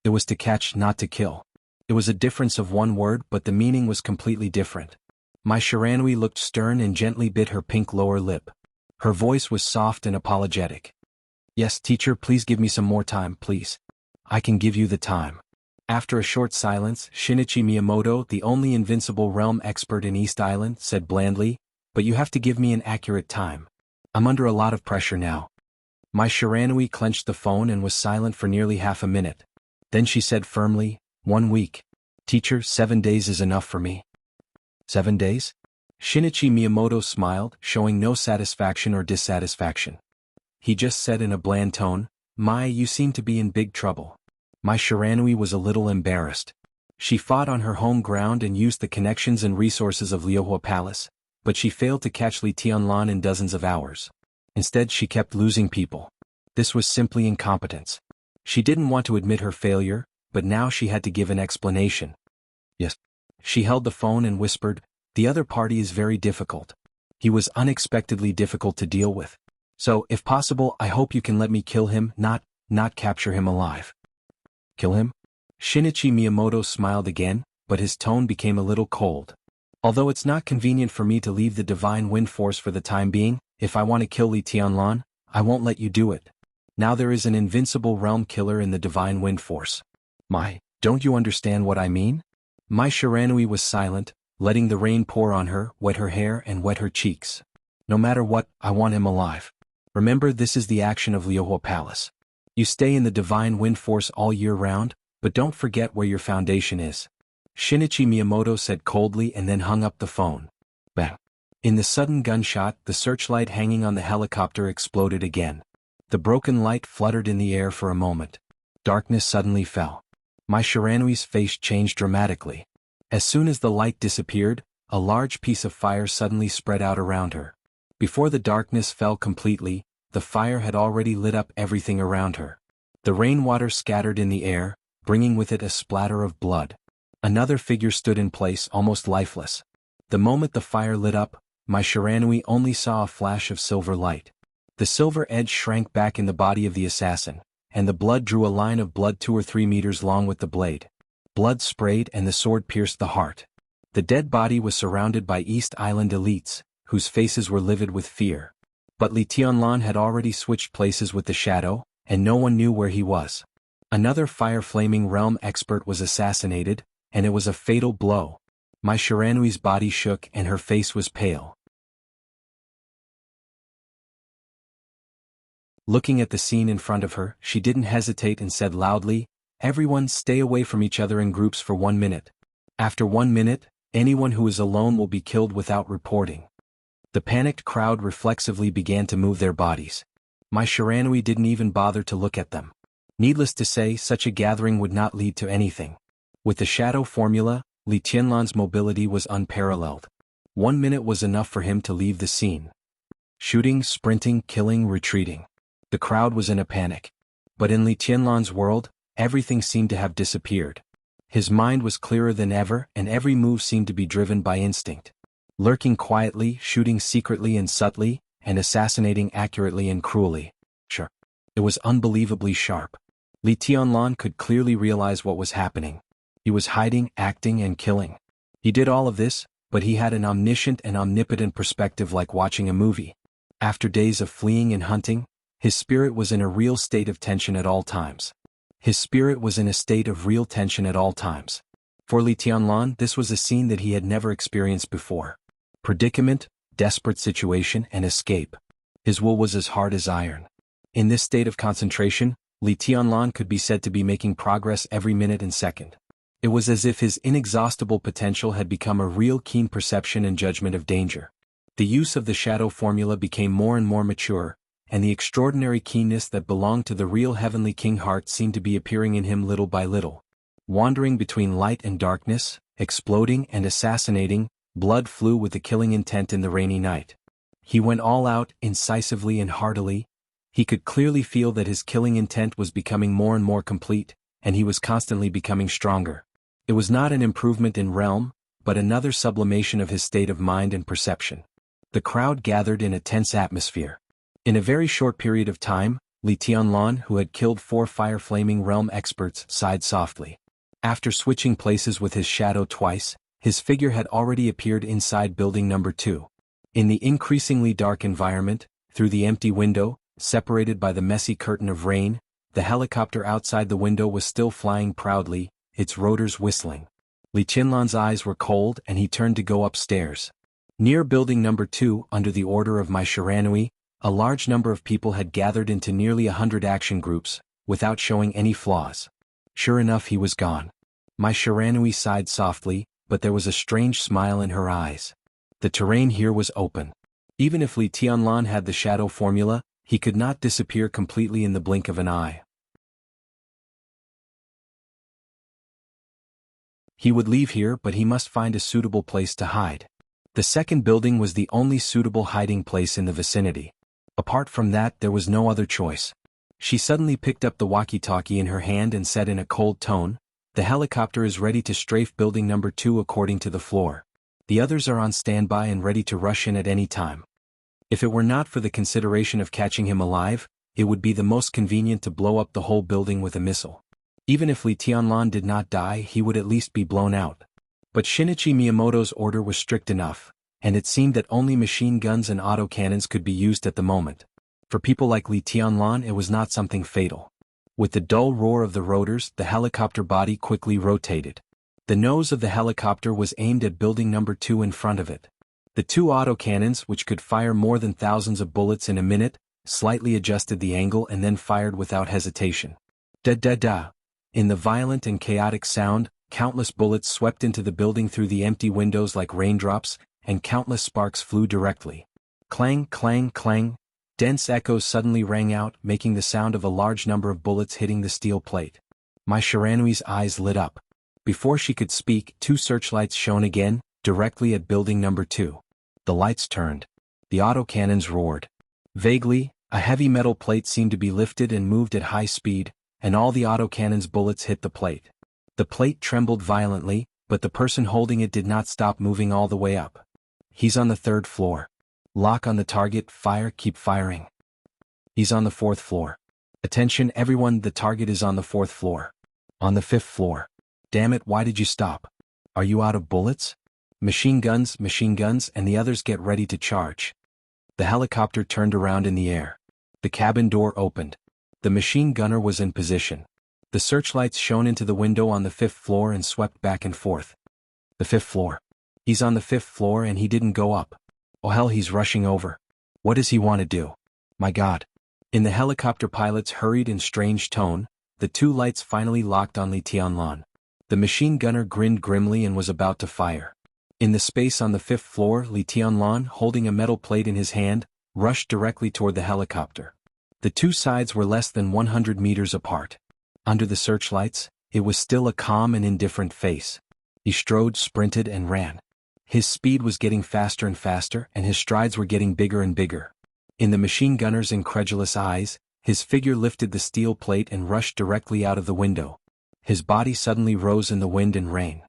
It was to catch, not to kill. It was a difference of one word, but the meaning was completely different. Mai Shiranui looked stern and gently bit her pink lower lip. Her voice was soft and apologetic. "Yes, teacher, please give me some more time, please. I can give you the time." After a short silence, Shinichi Miyamoto, the only invincible realm expert in East Island, said blandly, "But you have to give me an accurate time. I'm under a lot of pressure now." Mai Shiranui clenched the phone and was silent for nearly half a minute. Then she said firmly, "1 week. Teacher, 7 days is enough for me." 7 days? Shinichi Miyamoto smiled, showing no satisfaction or dissatisfaction. He just said in a bland tone, "Mai, you seem to be in big trouble." Mai Shiranui was a little embarrassed. She fought on her home ground and used the connections and resources of Liuhua Palace, but she failed to catch Li Tianlan in dozens of hours. Instead, she kept losing people. This was simply incompetence. She didn't want to admit her failure, but now she had to give an explanation. "Yes." She held the phone and whispered, "The other party is very difficult. He was unexpectedly difficult to deal with. So, if possible, I hope you can let me kill him, not capture him alive." "Kill him?" Shinichi Miyamoto smiled again, but his tone became a little cold. "Although it's not convenient for me to leave the Divine Wind Force for the time being, if I want to kill Li Tianlan, I won't let you do it. Now there is an invincible realm killer in the Divine Wind Force." "Mai, don't you understand what I mean?" Mai Shiranui was silent, letting the rain pour on her, wet her hair and wet her cheeks. "No matter what, I want him alive. Remember, this is the action of Liuhua Palace. You stay in the Divine Wind Force all year round, but don't forget where your foundation is." Shinichi Miyamoto said coldly and then hung up the phone. Bang! In the sudden gunshot, the searchlight hanging on the helicopter exploded again. The broken light fluttered in the air for a moment. Darkness suddenly fell. Mai Shiranui's face changed dramatically. As soon as the light disappeared, a large piece of fire suddenly spread out around her. Before the darkness fell completely, the fire had already lit up everything around her. The rainwater scattered in the air, bringing with it a splatter of blood. Another figure stood in place, almost lifeless. The moment the fire lit up, Mai Shiranui only saw a flash of silver light. The silver edge shrank back in the body of the assassin, and the blood drew a line of blood 2 or 3 meters long with the blade. Blood sprayed and the sword pierced the heart. The dead body was surrounded by East Island elites, whose faces were livid with fear. But Li Tianlan had already switched places with the shadow, and no one knew where he was. Another fire-flaming realm expert was assassinated, and it was a fatal blow. Mai Shiranui's body shook and her face was pale. Looking at the scene in front of her, she didn't hesitate and said loudly, "Everyone stay away from each other in groups for 1 minute. After 1 minute, anyone who is alone will be killed without reporting." The panicked crowd reflexively began to move their bodies. Mai Shiranui didn't even bother to look at them. Needless to say, such a gathering would not lead to anything. With the shadow formula, Li Tianlan's mobility was unparalleled. 1 minute was enough for him to leave the scene. Shooting, sprinting, killing, retreating. The crowd was in a panic. But in Li Tianlan's world, everything seemed to have disappeared. His mind was clearer than ever, and every move seemed to be driven by instinct. Lurking quietly, shooting secretly and subtly, and assassinating accurately and cruelly. Sure. It was unbelievably sharp. Li Tianlan could clearly realize what was happening. He was hiding, acting, and killing. He did all of this, but he had an omniscient and omnipotent perspective like watching a movie. After days of fleeing and hunting, his spirit was in a real state of tension at all times. His spirit was in a state of real tension at all times. For Li Tianlan, this was a scene that he had never experienced before. Predicament, desperate situation, and escape. His will was as hard as iron. In this state of concentration, Li Tianlan could be said to be making progress every minute and second. It was as if his inexhaustible potential had become a real keen perception and judgment of danger. The use of the shadow formula became more and more mature, and the extraordinary keenness that belonged to the real heavenly king heart seemed to be appearing in him little by little. Wandering between light and darkness, exploding and assassinating, blood flew with the killing intent in the rainy night. He went all out, incisively and heartily. He could clearly feel that his killing intent was becoming more and more complete, and he was constantly becoming stronger. It was not an improvement in realm, but another sublimation of his state of mind and perception. The crowd gathered in a tense atmosphere. In a very short period of time, Li Tianlan, who had killed 4 fire-flaming realm experts, sighed softly. After switching places with his shadow twice, his figure had already appeared inside building number 2. In the increasingly dark environment, through the empty window, separated by the messy curtain of rain, the helicopter outside the window was still flying proudly, its rotors whistling. Li Tianlan's eyes were cold and he turned to go upstairs. Near building number 2, under the order of my Shiranui, a large number of people had gathered into nearly 100 action groups, without showing any flaws. Sure enough, he was gone. My Shiranui sighed softly, but there was a strange smile in her eyes. The terrain here was open. Even if Li Tianlan had the shadow formula, he could not disappear completely in the blink of an eye. He would leave here, but he must find a suitable place to hide. The second building was the only suitable hiding place in the vicinity. Apart from that, there was no other choice. She suddenly picked up the walkie-talkie in her hand and said in a cold tone, "The helicopter is ready to strafe building number 2 according to the floor. The others are on standby and ready to rush in at any time. If it were not for the consideration of catching him alive, it would be the most convenient to blow up the whole building with a missile. Even if Li Tianlan did not die, he would at least be blown out." But Shinichi Miyamoto's order was strict enough, and it seemed that only machine guns and autocannons could be used at the moment. For people like Li Tianlan, it was not something fatal. With the dull roar of the rotors, the helicopter body quickly rotated. The nose of the helicopter was aimed at building number 2 in front of it. The 2 autocannons, which could fire more than thousands of bullets in a minute, slightly adjusted the angle and then fired without hesitation. Da-da-da. In the violent and chaotic sound, countless bullets swept into the building through the empty windows like raindrops, and countless sparks flew directly. Clang, clang, clang. Dense echoes suddenly rang out, making the sound of a large number of bullets hitting the steel plate. My Shiranui's eyes lit up. Before she could speak, 2 searchlights shone again, directly at building number 2. The lights turned. The autocannons roared. Vaguely, a heavy metal plate seemed to be lifted and moved at high speed, and all the autocannon's bullets hit the plate. The plate trembled violently, but the person holding it did not stop moving all the way up. "He's on the 3rd floor. Lock on the target, fire, keep firing." "He's on the 4th floor. Attention everyone, the target is on the 4th floor. On the 5th floor. Damn it, why did you stop? Are you out of bullets? Machine guns, and the others get ready to charge." The helicopter turned around in the air. The cabin door opened. The machine gunner was in position. The searchlights shone into the window on the 5th floor and swept back and forth. "The 5th floor. He's on the 5th floor and he didn't go up. Oh hell, he's rushing over. What does he want to do? My God." In the helicopter pilot's hurried and strange tone, the 2 lights finally locked on Li Tianlan. The machine gunner grinned grimly and was about to fire. In the space on the 5th floor, Li Tianlan, holding a metal plate in his hand, rushed directly toward the helicopter. The 2 sides were less than 100 meters apart. Under the searchlights, it was still a calm and indifferent face. He strode, sprinted, and ran. His speed was getting faster and faster, and his strides were getting bigger and bigger. In the machine gunner's incredulous eyes, his figure lifted the steel plate and rushed directly out of the window. His body suddenly rose in the wind and rain.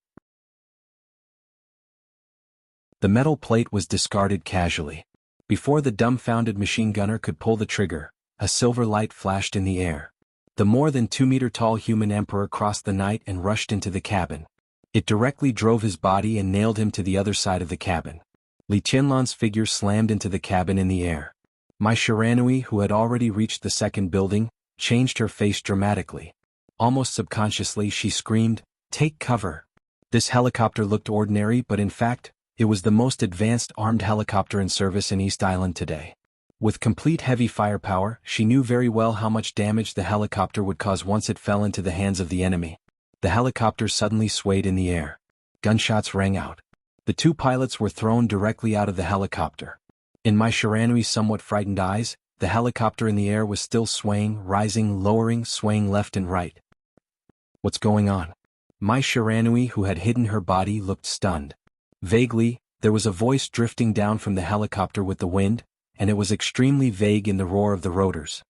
The metal plate was discarded casually. Before the dumbfounded machine gunner could pull the trigger, a silver light flashed in the air. The more than 2-meter-tall human emperor crossed the night and rushed into the cabin. It directly drove his body and nailed him to the other side of the cabin. Li Tianlan's figure slammed into the cabin in the air. My Shiranui, who had already reached the 2nd building, changed her face dramatically. Almost subconsciously she screamed, "Take cover." This helicopter looked ordinary, but in fact, it was the most advanced armed helicopter in service in East Island today. With complete heavy firepower, she knew very well how much damage the helicopter would cause once it fell into the hands of the enemy. The helicopter suddenly swayed in the air. Gunshots rang out. The two pilots were thrown directly out of the helicopter. In my Shiranui's somewhat frightened eyes, the helicopter in the air was still swaying, rising, lowering, swaying left and right. What's going on? My Shiranui, who had hidden her body, looked stunned. Vaguely, there was a voice drifting down from the helicopter with the wind, and it was extremely vague in the roar of the rotors.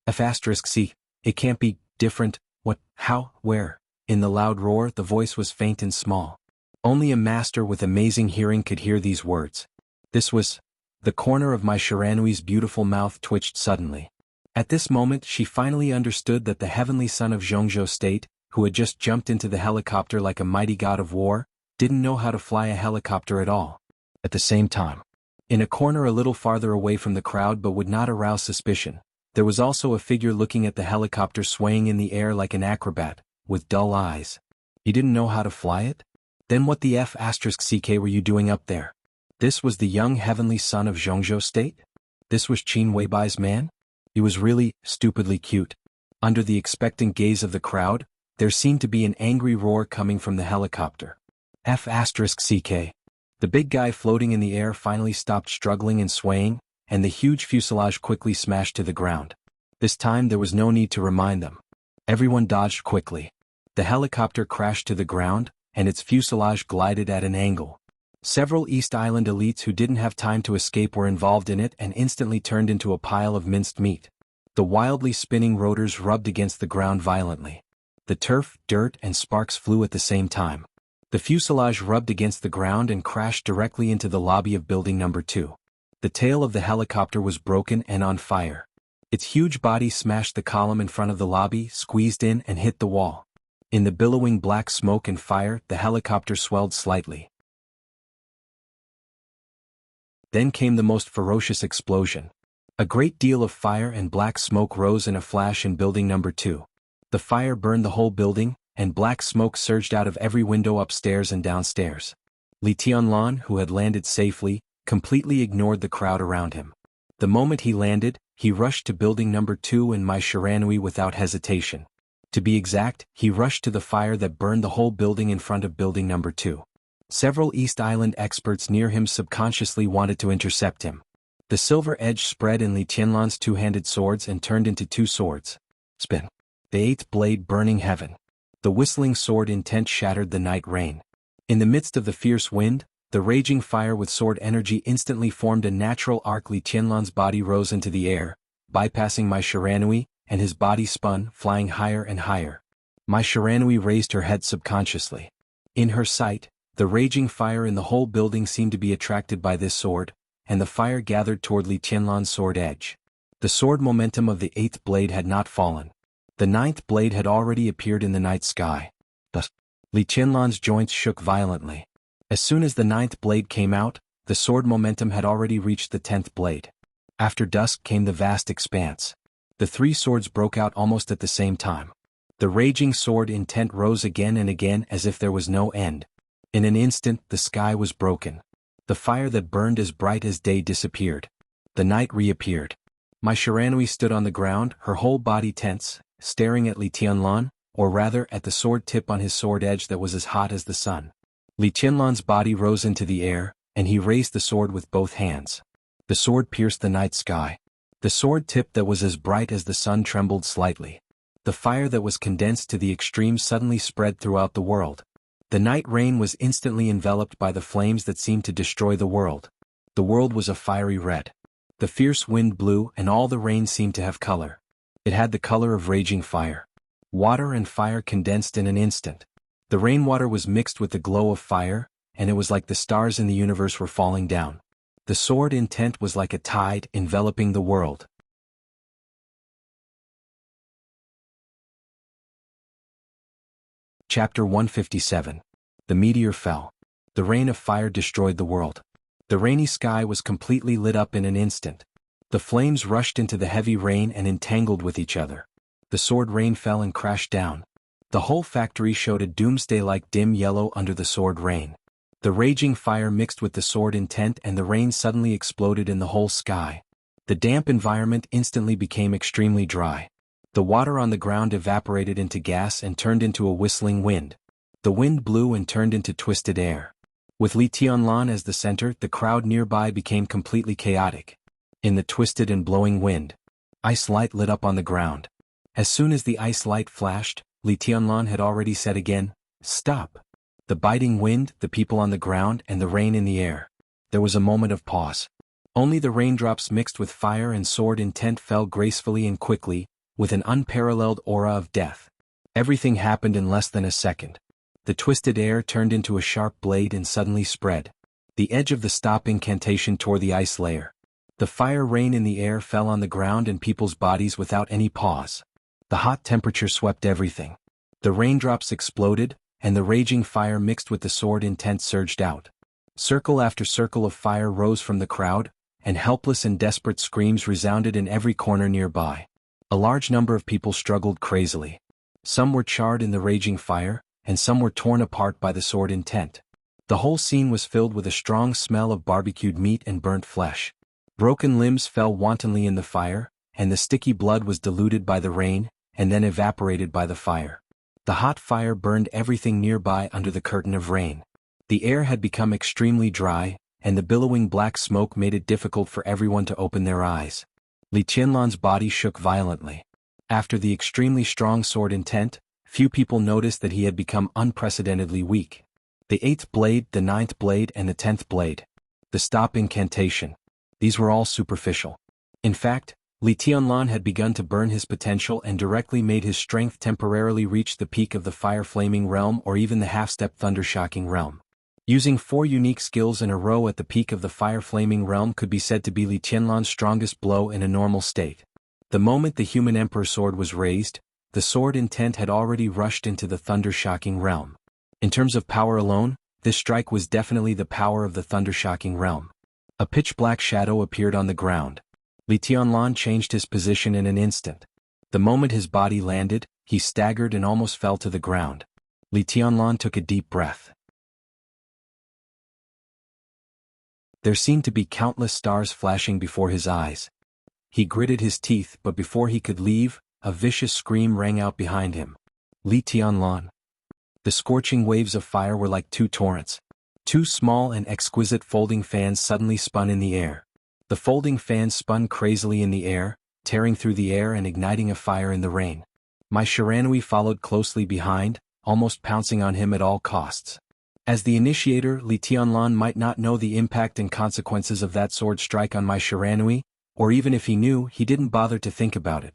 F*C, it can't be different, what, how, where? In the loud roar, the voice was faint and small. Only a master with amazing hearing could hear these words. This was... The corner of my Shiranui's beautiful mouth twitched suddenly. At this moment she finally understood that the heavenly son of Jianghu State, who had just jumped into the helicopter like a mighty god of war, didn't know how to fly a helicopter at all. At the same time, in a corner a little farther away from the crowd but would not arouse suspicion, there was also a figure looking at the helicopter swaying in the air like an acrobat, with dull eyes. You didn't know how to fly it? Then what the F*CK were you doing up there? This was the young heavenly son of Jianghu State? This was Qin Weibai's man? He was really, stupidly cute. Under the expectant gaze of the crowd, there seemed to be an angry roar coming from the helicopter. F*CK. The big guy floating in the air finally stopped struggling and swaying, and the huge fuselage quickly smashed to the ground. This time there was no need to remind them. Everyone dodged quickly. The helicopter crashed to the ground, and its fuselage glided at an angle. Several East Island elites who didn't have time to escape were involved in it and instantly turned into a pile of minced meat. The wildly spinning rotors rubbed against the ground violently. The turf, dirt, and sparks flew at the same time. The fuselage rubbed against the ground and crashed directly into the lobby of building number 2. The tail of the helicopter was broken and on fire. Its huge body smashed the column in front of the lobby, squeezed in, and hit the wall. In the billowing black smoke and fire, the helicopter swelled slightly. Then came the most ferocious explosion. A great deal of fire and black smoke rose in a flash in building number 2. The fire burned the whole building, and black smoke surged out of every window upstairs and downstairs. Li Tianlan, who had landed safely, completely ignored the crowd around him. The moment he landed, he rushed to building number 2 in my Shiranui without hesitation. To be exact, he rushed to the fire that burned the whole building in front of building number 2. Several East Island experts near him subconsciously wanted to intercept him. The silver edge spread in Li Tianlan's two-handed swords and turned into two swords. Spin. The eighth blade burning heaven. The whistling sword intent shattered the night rain. In the midst of the fierce wind, the raging fire with sword energy instantly formed a natural arc. Li Tianlan's body rose into the air, bypassing my Shiranui, and his body spun, flying higher and higher. My Shiranui raised her head subconsciously. In her sight, the raging fire in the whole building seemed to be attracted by this sword, and the fire gathered toward Li Tianlan's sword edge. The sword momentum of the eighth blade had not fallen. The ninth blade had already appeared in the night sky. Thus, Li Tianlan's joints shook violently. As soon as the ninth blade came out, the sword momentum had already reached the 10th blade. After dusk came the vast expanse. The three swords broke out almost at the same time. The raging sword intent rose again and again as if there was no end. In an instant, the sky was broken. The fire that burned as bright as day disappeared. The night reappeared. My Shiranui stood on the ground, her whole body tense, staring at Li Tianlan, or rather at the sword tip on his sword edge that was as hot as the sun. Li Tianlan's body rose into the air, and he raised the sword with both hands. The sword pierced the night sky. The sword tip that was as bright as the sun trembled slightly. The fire that was condensed to the extreme suddenly spread throughout the world. The night rain was instantly enveloped by the flames that seemed to destroy the world. The world was a fiery red. The fierce wind blew and all the rain seemed to have color. It had the color of raging fire. Water and fire condensed in an instant. The rainwater was mixed with the glow of fire, and it was like the stars in the universe were falling down. The sword intent was like a tide enveloping the world. Chapter 157. The meteor fell. The rain of fire destroyed the world. The rainy sky was completely lit up in an instant. The flames rushed into the heavy rain and entangled with each other. The sword rain fell and crashed down. The whole factory showed a doomsday-like dim yellow under the sword rain. The raging fire mixed with the sword intent and the rain suddenly exploded in the whole sky. The damp environment instantly became extremely dry. The water on the ground evaporated into gas and turned into a whistling wind. The wind blew and turned into twisted air. With Li Tianlan as the center, the crowd nearby became completely chaotic. In the twisted and blowing wind, ice light lit up on the ground. As soon as the ice light flashed, Li Tianlan had already said again, "Stop." The biting wind, the people on the ground, and the rain in the air. There was a moment of pause. Only the raindrops mixed with fire and sword intent fell gracefully and quickly, with an unparalleled aura of death. Everything happened in less than a second. The twisted air turned into a sharp blade and suddenly spread. The edge of the stop incantation tore the ice layer. The fire rain in the air fell on the ground and people's bodies without any pause. The hot temperature swept everything. The raindrops exploded, and the raging fire mixed with the sword intent surged out. Circle after circle of fire rose from the crowd, and helpless and desperate screams resounded in every corner nearby. A large number of people struggled crazily. Some were charred in the raging fire, and some were torn apart by the sword intent. The whole scene was filled with a strong smell of barbecued meat and burnt flesh. Broken limbs fell wantonly in the fire, and the sticky blood was diluted by the rain, and then evaporated by the fire. The hot fire burned everything nearby under the curtain of rain. The air had become extremely dry, and the billowing black smoke made it difficult for everyone to open their eyes. Li Tianlan's body shook violently. After the extremely strong sword intent, few people noticed that he had become unprecedentedly weak. The 8th blade, the 9th blade, and the 10th blade. The stop incantation. These were all superficial. In fact, Li Tianlan had begun to burn his potential and directly made his strength temporarily reach the peak of the fire-flaming realm or even the half-step thunder-shocking realm. Using 4 unique skills in a row at the peak of the fire-flaming realm could be said to be Li Tianlan's strongest blow in a normal state. The moment the human emperor sword was raised, the sword intent had already rushed into the thunder-shocking realm. In terms of power alone, this strike was definitely the power of the thunder-shocking realm. A pitch-black shadow appeared on the ground. Li Tianlan changed his position in an instant. The moment his body landed, he staggered and almost fell to the ground. Li Tianlan took a deep breath. There seemed to be countless stars flashing before his eyes. He gritted his teeth, but before he could leave, a vicious scream rang out behind him. Li Tianlan. The scorching waves of fire were like 2 torrents. 2 small and exquisite folding fans suddenly spun in the air. The folding fans spun crazily in the air, tearing through the air and igniting a fire in the rain. My Shiranui followed closely behind, almost pouncing on him at all costs. As the initiator, Li Tianlan might not know the impact and consequences of that sword strike on my Shiranui, or even if he knew, he didn't bother to think about it.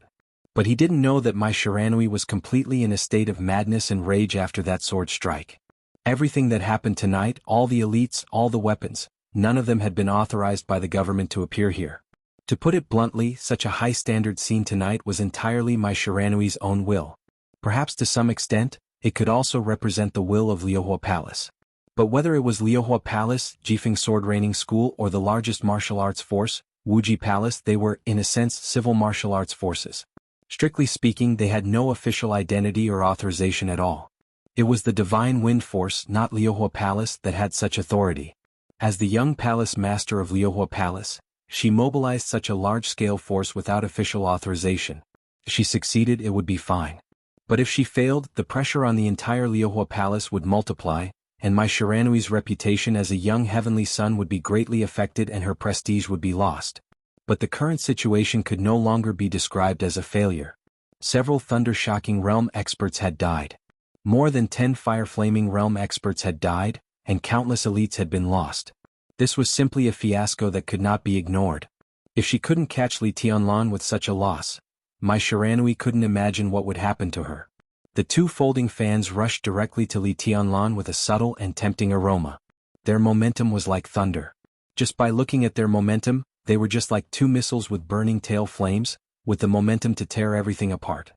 But he didn't know that my Shiranui was completely in a state of madness and rage after that sword strike. Everything that happened tonight, all the elites, all the weapons, none of them had been authorized by the government to appear here. To put it bluntly, such a high-standard scene tonight was entirely my Shiranui's own will. Perhaps to some extent, it could also represent the will of Liuhua Palace. But whether it was Liuhua Palace, Jifeng Sword Training School, or the largest martial arts force, Wuji Palace, they were, in a sense, civil martial arts forces. Strictly speaking, they had no official identity or authorization at all. It was the Divine Wind Force, not Liuhua Palace, that had such authority. As the young palace master of Liuhua Palace, she mobilized such a large-scale force without official authorization. If she succeeded, it would be fine. But if she failed, the pressure on the entire Liuhua Palace would multiply, and my Shiranui's reputation as a young heavenly son would be greatly affected and her prestige would be lost. But the current situation could no longer be described as a failure. Several thunder-shocking realm experts had died. More than 10 fire-flaming realm experts had died, and countless elites had been lost. This was simply a fiasco that could not be ignored. If she couldn't catch Li Tianlan with such a loss, my Shiranui couldn't imagine what would happen to her. The 2 folding fans rushed directly to Li Tianlan with a subtle and tempting aroma. Their momentum was like thunder. Just by looking at their momentum, they were just like 2 missiles with burning tail flames, with the momentum to tear everything apart.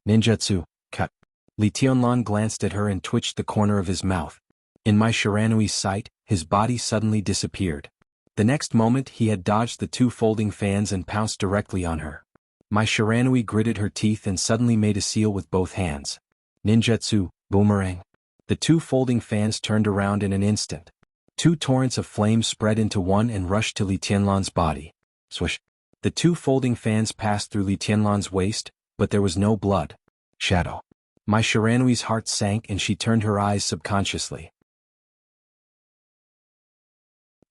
Ninjutsu, cut. Li Tianlan glanced at her and twitched the corner of his mouth. In my Shiranui's sight, his body suddenly disappeared. The next moment he had dodged the 2 folding fans and pounced directly on her. My Shiranui gritted her teeth and suddenly made a seal with both hands. Ninjutsu, boomerang. The 2 folding fans turned around in an instant. 2 torrents of flames spread into one and rushed to Li Tianlan's body. Swish. The 2 folding fans passed through Li Tianlan's waist, but there was no blood. Shadow. My Shiranui's heart sank and she turned her eyes subconsciously.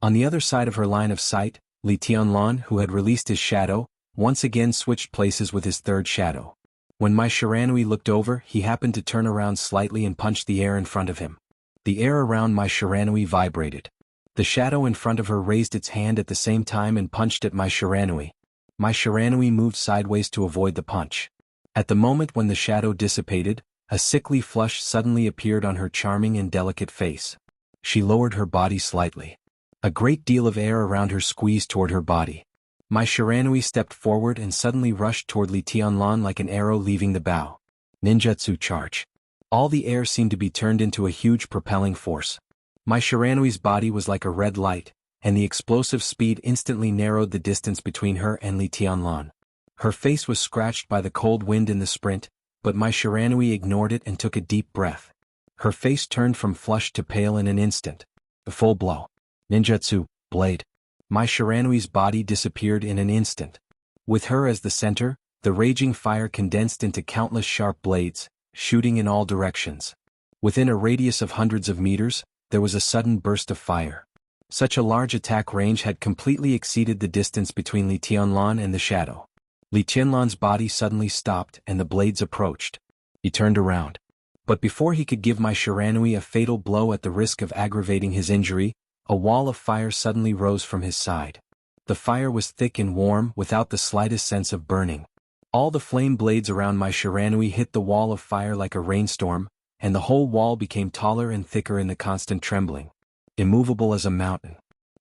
On the other side of her line of sight, Li Tianlan, who had released his shadow, once again switched places with his third shadow. When Mai Shiranui looked over, he happened to turn around slightly and punched the air in front of him. The air around Mai Shiranui vibrated. The shadow in front of her raised its hand at the same time and punched at Mai Shiranui. Mai Shiranui moved sideways to avoid the punch. At the moment when the shadow dissipated, a sickly flush suddenly appeared on her charming and delicate face. She lowered her body slightly. A great deal of air around her squeezed toward her body. Mai Shiranui stepped forward and suddenly rushed toward Li Tianlan like an arrow leaving the bow. Ninjutsu charge. All the air seemed to be turned into a huge propelling force. Mai Shiranui's body was like a red light, and the explosive speed instantly narrowed the distance between her and Li Tianlan. Her face was scratched by the cold wind in the sprint, but Mai Shiranui ignored it and took a deep breath. Her face turned from flushed to pale in an instant. A full blow. Ninjutsu, blade. Mai Shiranui's body disappeared in an instant. With her as the center, the raging fire condensed into countless sharp blades, shooting in all directions. Within a radius of hundreds of meters, there was a sudden burst of fire. Such a large attack range had completely exceeded the distance between Li Tianlan and the shadow. Li Tianlan's body suddenly stopped and the blades approached. He turned around. But before he could give Mai Shiranui a fatal blow at the risk of aggravating his injury, a wall of fire suddenly rose from his side. The fire was thick and warm without the slightest sense of burning. All the flame blades around Mai Shiranui hit the wall of fire like a rainstorm, and the whole wall became taller and thicker in the constant trembling. Immovable as a mountain.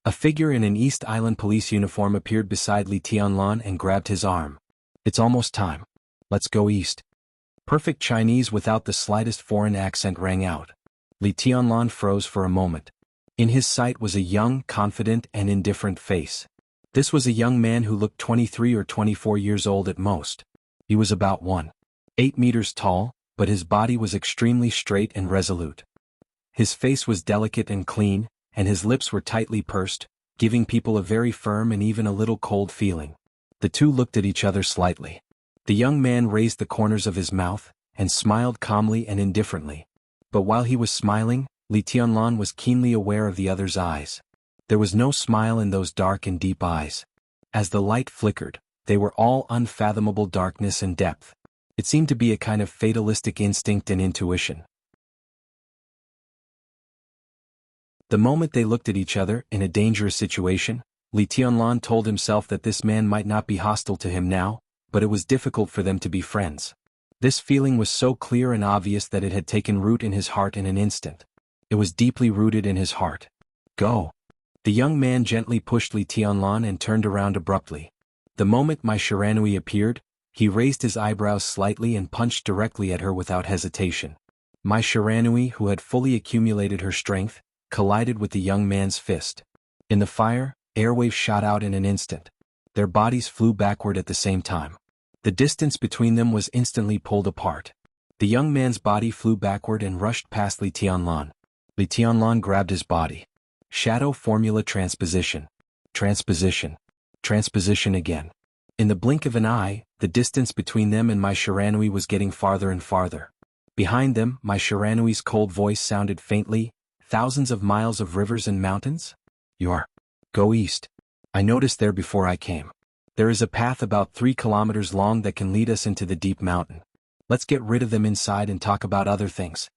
A figure in an East Island police uniform appeared beside Li Tianlan and grabbed his arm. It's almost time. Let's go east. Perfect Chinese without the slightest foreign accent rang out. Li Tianlan froze for a moment. In his sight was a young, confident, and indifferent face. This was a young man who looked 23 or 24 years old at most. He was about 1.8 meters tall, but his body was extremely straight and resolute. His face was delicate and clean, and his lips were tightly pursed, giving people a very firm and even a little cold feeling. The two looked at each other slightly. The young man raised the corners of his mouth, and smiled calmly and indifferently. But while he was smiling, Li Tianlan was keenly aware of the other's eyes. There was no smile in those dark and deep eyes. As the light flickered, they were all unfathomable darkness and depth. It seemed to be a kind of fatalistic instinct and intuition. The moment they looked at each other in a dangerous situation, Li Tianlan told himself that this man might not be hostile to him now, but it was difficult for them to be friends. This feeling was so clear and obvious that it had taken root in his heart in an instant. It was deeply rooted in his heart. Go. The young man gently pushed Li Tianlan and turned around abruptly. The moment Mai Shiranui appeared, he raised his eyebrows slightly and punched directly at her without hesitation. Mai Shiranui, who had fully accumulated her strength, collided with the young man's fist. In the fire, airwaves shot out in an instant. Their bodies flew backward at the same time. The distance between them was instantly pulled apart. The young man's body flew backward and rushed past Li Tianlan. Li Tianlan grabbed his body. Shadow formula transposition. Transposition. Transposition again. In the blink of an eye, the distance between them and Mai Shiranui was getting farther and farther. Behind them, Mai Shiranui's cold voice sounded faintly. Thousands of miles of rivers and mountains? Go east. I noticed there before I came. There is a path about 3 kilometers long that can lead us into the deep mountain. Let's get rid of them inside and talk about other things.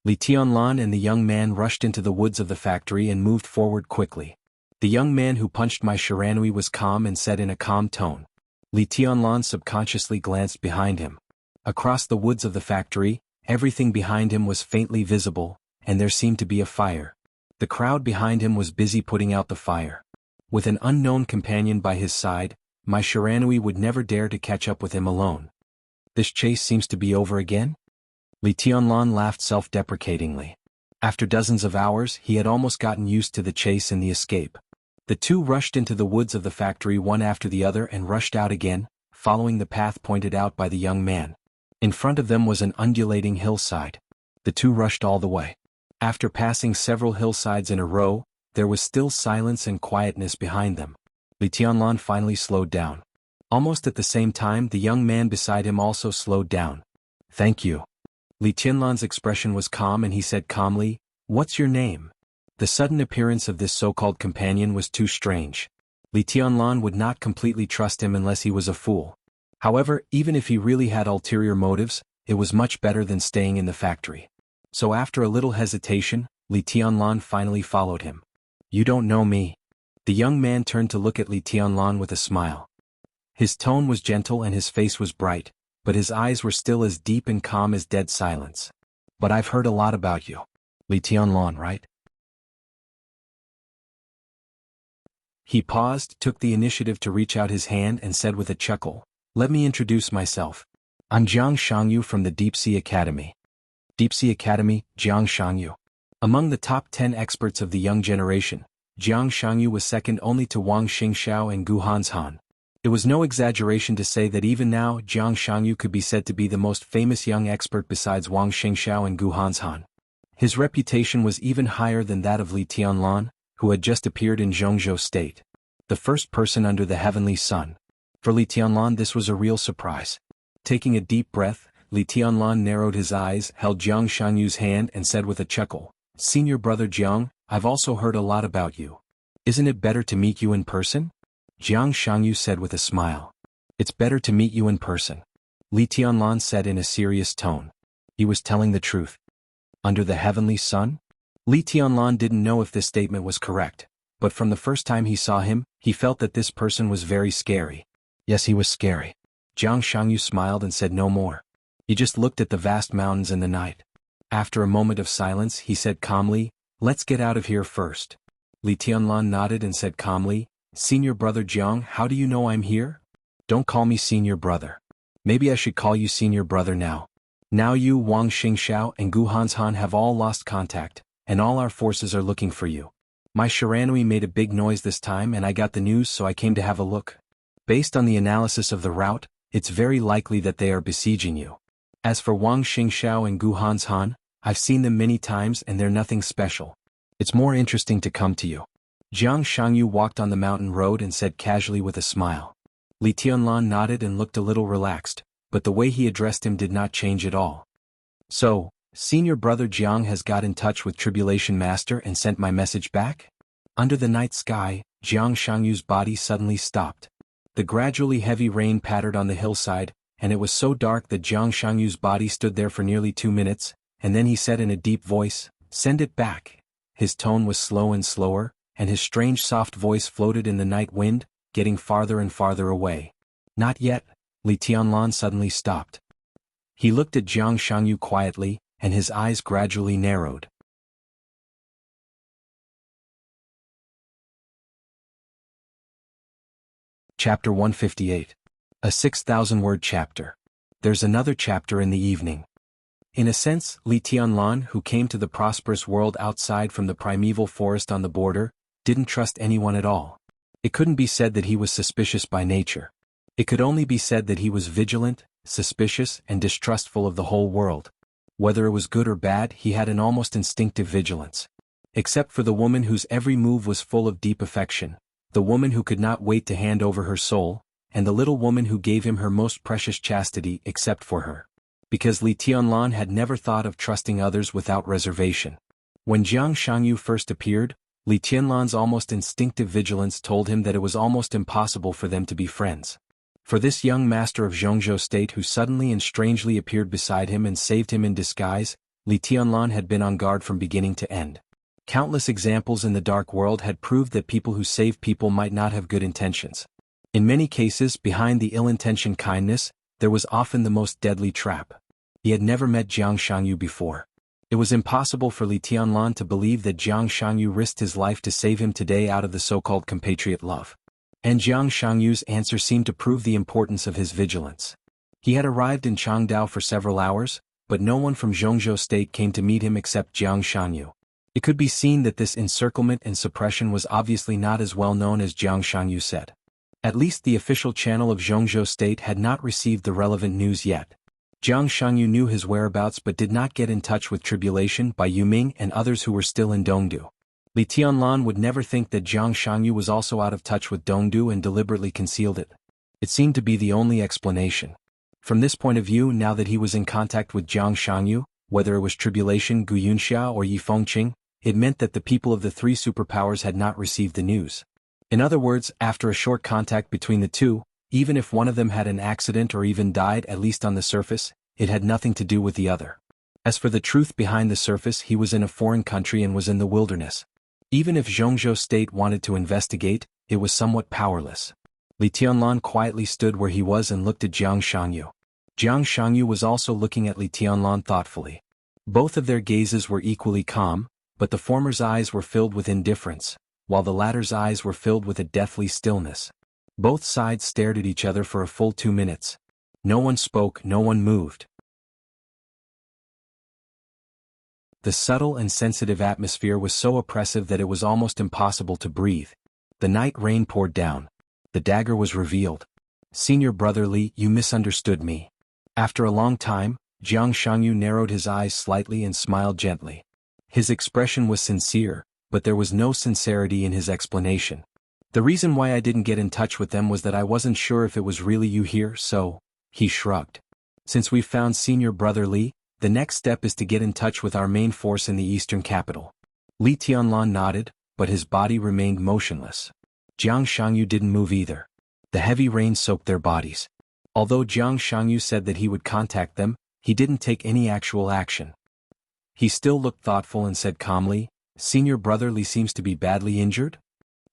Li Tianlan and the young man rushed into the woods of the factory and moved forward quickly. The young man who punched Mai Shiranui was calm and said in a calm tone. Li Tianlan subconsciously glanced behind him. Across the woods of the factory, everything behind him was faintly visible, and there seemed to be a fire. The crowd behind him was busy putting out the fire. With an unknown companion by his side, Mai Shiranui would never dare to catch up with him alone. This chase seems to be over again? Li Tianlan laughed self-deprecatingly. After dozens of hours, he had almost gotten used to the chase and the escape. The two rushed into the woods of the factory one after the other and rushed out again, following the path pointed out by the young man. In front of them was an undulating hillside. The two rushed all the way. After passing several hillsides in a row, there was still silence and quietness behind them. Li Tianlan finally slowed down. Almost at the same time, the young man beside him also slowed down. Thank you. Li Tianlan's expression was calm and he said calmly, "What's your name?" The sudden appearance of this so-called companion was too strange. Li Tianlan would not completely trust him unless he was a fool. However, even if he really had ulterior motives, it was much better than staying in the factory. So after a little hesitation, Li Tianlan finally followed him. "You don't know me." The young man turned to look at Li Tianlan with a smile. His tone was gentle and his face was bright, but his eyes were still as deep and calm as dead silence. "But I've heard a lot about you. Li Tianlan, right?" He paused, took the initiative to reach out his hand and said with a chuckle, "Let me introduce myself. I'm Jiang Shangyu from the Deep Sea Academy." Deep Sea Academy, Jiang Shangyu. Among the top 10 experts of the young generation, Jiang Shangyu was second only to Wang Xingxiao and Gu Hanshan. It was no exaggeration to say that even now Jiang Shangyu could be said to be the most famous young expert besides Wang Xingxiao and Gu Hanshan. His reputation was even higher than that of Li Tianlan, who had just appeared in Jianghu State. The first person under the heavenly sun. For Li Tianlan this was a real surprise. Taking a deep breath, Li Tianlan narrowed his eyes, held Jiang Shangyu's hand and said with a chuckle, "Senior brother Jiang, I've also heard a lot about you. Isn't it better to meet you in person?" Jiang Shangyu said with a smile. "It's better to meet you in person," Li Tianlan said in a serious tone. He was telling the truth. Under the heavenly sun? Li Tianlan didn't know if this statement was correct, but from the first time he saw him, he felt that this person was very scary. Yes, he was scary. Jiang Shangyu smiled and said no more. He just looked at the vast mountains in the night. After a moment of silence, he said calmly, "Let's get out of here first." Li Tianlan nodded and said calmly, "Senior brother Jiang, how do you know I'm here?" "Don't call me senior brother. Maybe I should call you senior brother now. Now you, Wang Xingxiao and Gu Hanshan have all lost contact, and all our forces are looking for you. My Shiranui made a big noise this time and I got the news, so I came to have a look. Based on the analysis of the route, it's very likely that they are besieging you. As for Wang Xingxiao and Gu Hanshan, I've seen them many times and they're nothing special. It's more interesting to come to you." Jiang Shangyu walked on the mountain road and said casually with a smile. Li Tianlan nodded and looked a little relaxed, but the way he addressed him did not change at all. "So, senior brother Jiang has got in touch with Tribulation Master and sent my message back?" Under the night sky, Jiang Shangyu's body suddenly stopped. The gradually heavy rain pattered on the hillside, and it was so dark that Jiang Shangyu's body stood there for nearly 2 minutes, and then he said in a deep voice, "Send it back." His tone was slow and slower, and his strange soft voice floated in the night wind, getting farther and farther away. "Not yet." Li Tianlan suddenly stopped. He looked at Jiang Shangyu quietly, and his eyes gradually narrowed. Chapter 158. A 6,000-word chapter. There's another chapter in the evening. In a sense, Li Tianlan, who came to the prosperous world outside from the primeval forest on the border, didn't trust anyone at all. It couldn't be said that he was suspicious by nature. It could only be said that he was vigilant, suspicious, and distrustful of the whole world. Whether it was good or bad, he had an almost instinctive vigilance. Except for the woman whose every move was full of deep affection, the woman who could not wait to hand over her soul, and the little woman who gave him her most precious chastity except for her. Because Li Tianlan had never thought of trusting others without reservation. When Jiang Shangyu first appeared, Li Tianlan's almost instinctive vigilance told him that it was almost impossible for them to be friends. For this young master of Jianghu State who suddenly and strangely appeared beside him and saved him in disguise, Li Tianlan had been on guard from beginning to end. Countless examples in the dark world had proved that people who save people might not have good intentions. In many cases, behind the ill-intentioned kindness, there was often the most deadly trap. He had never met Jiang Shangyu before. It was impossible for Li Tianlan to believe that Jiang Shangyu risked his life to save him today out of the so-called compatriot love. And Jiang Shangyu's answer seemed to prove the importance of his vigilance. He had arrived in Changdao for several hours, but no one from Jianghu State came to meet him except Jiang Shangyu. It could be seen that this encirclement and suppression was obviously not as well known as Jiang Shangyu said. At least the official channel of Jianghu State had not received the relevant news yet. Jiang Shangyu knew his whereabouts but did not get in touch with Tribulation by Yuming and others who were still in Dongdu. Li Tianlan would never think that Jiang Shangyu was also out of touch with Dongdu and deliberately concealed it. It seemed to be the only explanation. From this point of view, now that he was in contact with Jiang Shangyu, whether it was Tribulation, Gu Yunxia or Yi Fengqing, it meant that the people of the three superpowers had not received the news. In other words, after a short contact between the two, even if one of them had an accident or even died at least on the surface, it had nothing to do with the other. As for the truth behind the surface, he was in a foreign country and was in the wilderness. Even if Jianghu state wanted to investigate, it was somewhat powerless. Li Tianlan quietly stood where he was and looked at Jiang Shangyu. Jiang Shangyu was also looking at Li Tianlan thoughtfully. Both of their gazes were equally calm, but the former's eyes were filled with indifference, while the latter's eyes were filled with a deathly stillness. Both sides stared at each other for a full 2 minutes. No one spoke, no one moved. The subtle and sensitive atmosphere was so oppressive that it was almost impossible to breathe. The night rain poured down. The dagger was revealed. "Senior brother Li, you misunderstood me." After a long time, Jiang Shangyu narrowed his eyes slightly and smiled gently. His expression was sincere, but there was no sincerity in his explanation. "The reason why I didn't get in touch with them was that I wasn't sure if it was really you here, so..." He shrugged. "Since we've found Senior brother Li, the next step is to get in touch with our main force in the eastern capital." Li Tianlan nodded, but his body remained motionless. Jiang Shangyu didn't move either. The heavy rain soaked their bodies. Although Jiang Shangyu said that he would contact them, he didn't take any actual action. He still looked thoughtful and said calmly, "Senior brother Li seems to be badly injured?"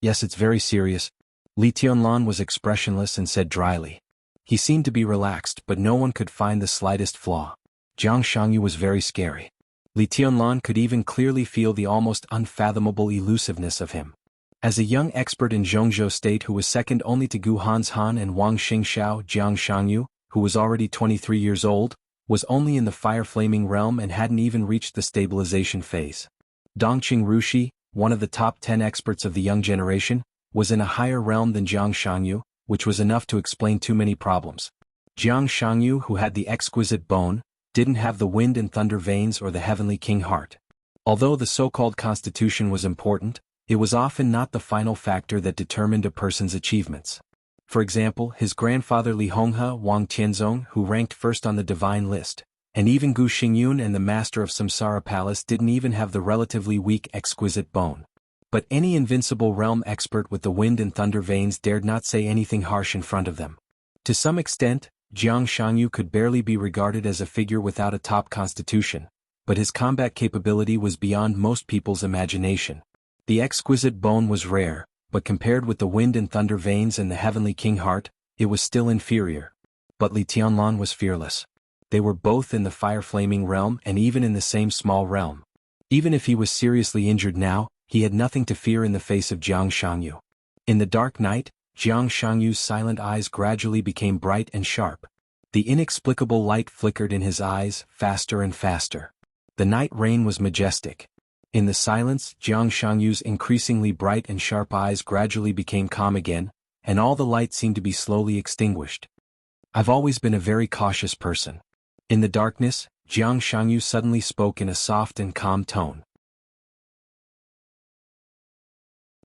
"Yes, it's very serious." Li Tianlan was expressionless and said dryly. He seemed to be relaxed, but no one could find the slightest flaw. Jiang Shangyu was very scary. Li Tianlan could even clearly feel the almost unfathomable elusiveness of him. As a young expert in Jianghu state who was second only to Gu Hanshan and Wang Xingxiao, Jiang Shangyu, who was already 23 years old, was only in the fire-flaming realm and hadn't even reached the stabilization phase. Dongqing Rushi, one of the top 10 experts of the young generation, was in a higher realm than Jiang Shangyu, which was enough to explain too many problems. Jiang Shangyu, who had the exquisite bone, didn't have the wind and thunder veins or the heavenly king heart. Although the so-called constitution was important, it was often not the final factor that determined a person's achievements. For example, his grandfather Li Honghe, Wang Tianzong, who ranked first on the divine list, and even Gu Xingyun and the master of Samsara Palace didn't even have the relatively weak exquisite bone. But any invincible realm expert with the wind and thunder veins dared not say anything harsh in front of them. To some extent, Jiang Shangyu could barely be regarded as a figure without a top constitution, but his combat capability was beyond most people's imagination. The exquisite bone was rare, but compared with the wind and thunder veins and the heavenly king heart, it was still inferior. But Li Tianlan was fearless. They were both in the fire-flaming realm and even in the same small realm. Even if he was seriously injured now, he had nothing to fear in the face of Jiang Shangyu. In the dark night, Jiang Shangyu's silent eyes gradually became bright and sharp. The inexplicable light flickered in his eyes, faster and faster. The night rain was majestic. In the silence, Jiang Shangyu's increasingly bright and sharp eyes gradually became calm again, and all the light seemed to be slowly extinguished. "I've always been a very cautious person." In the darkness, Jiang Shangyu suddenly spoke in a soft and calm tone.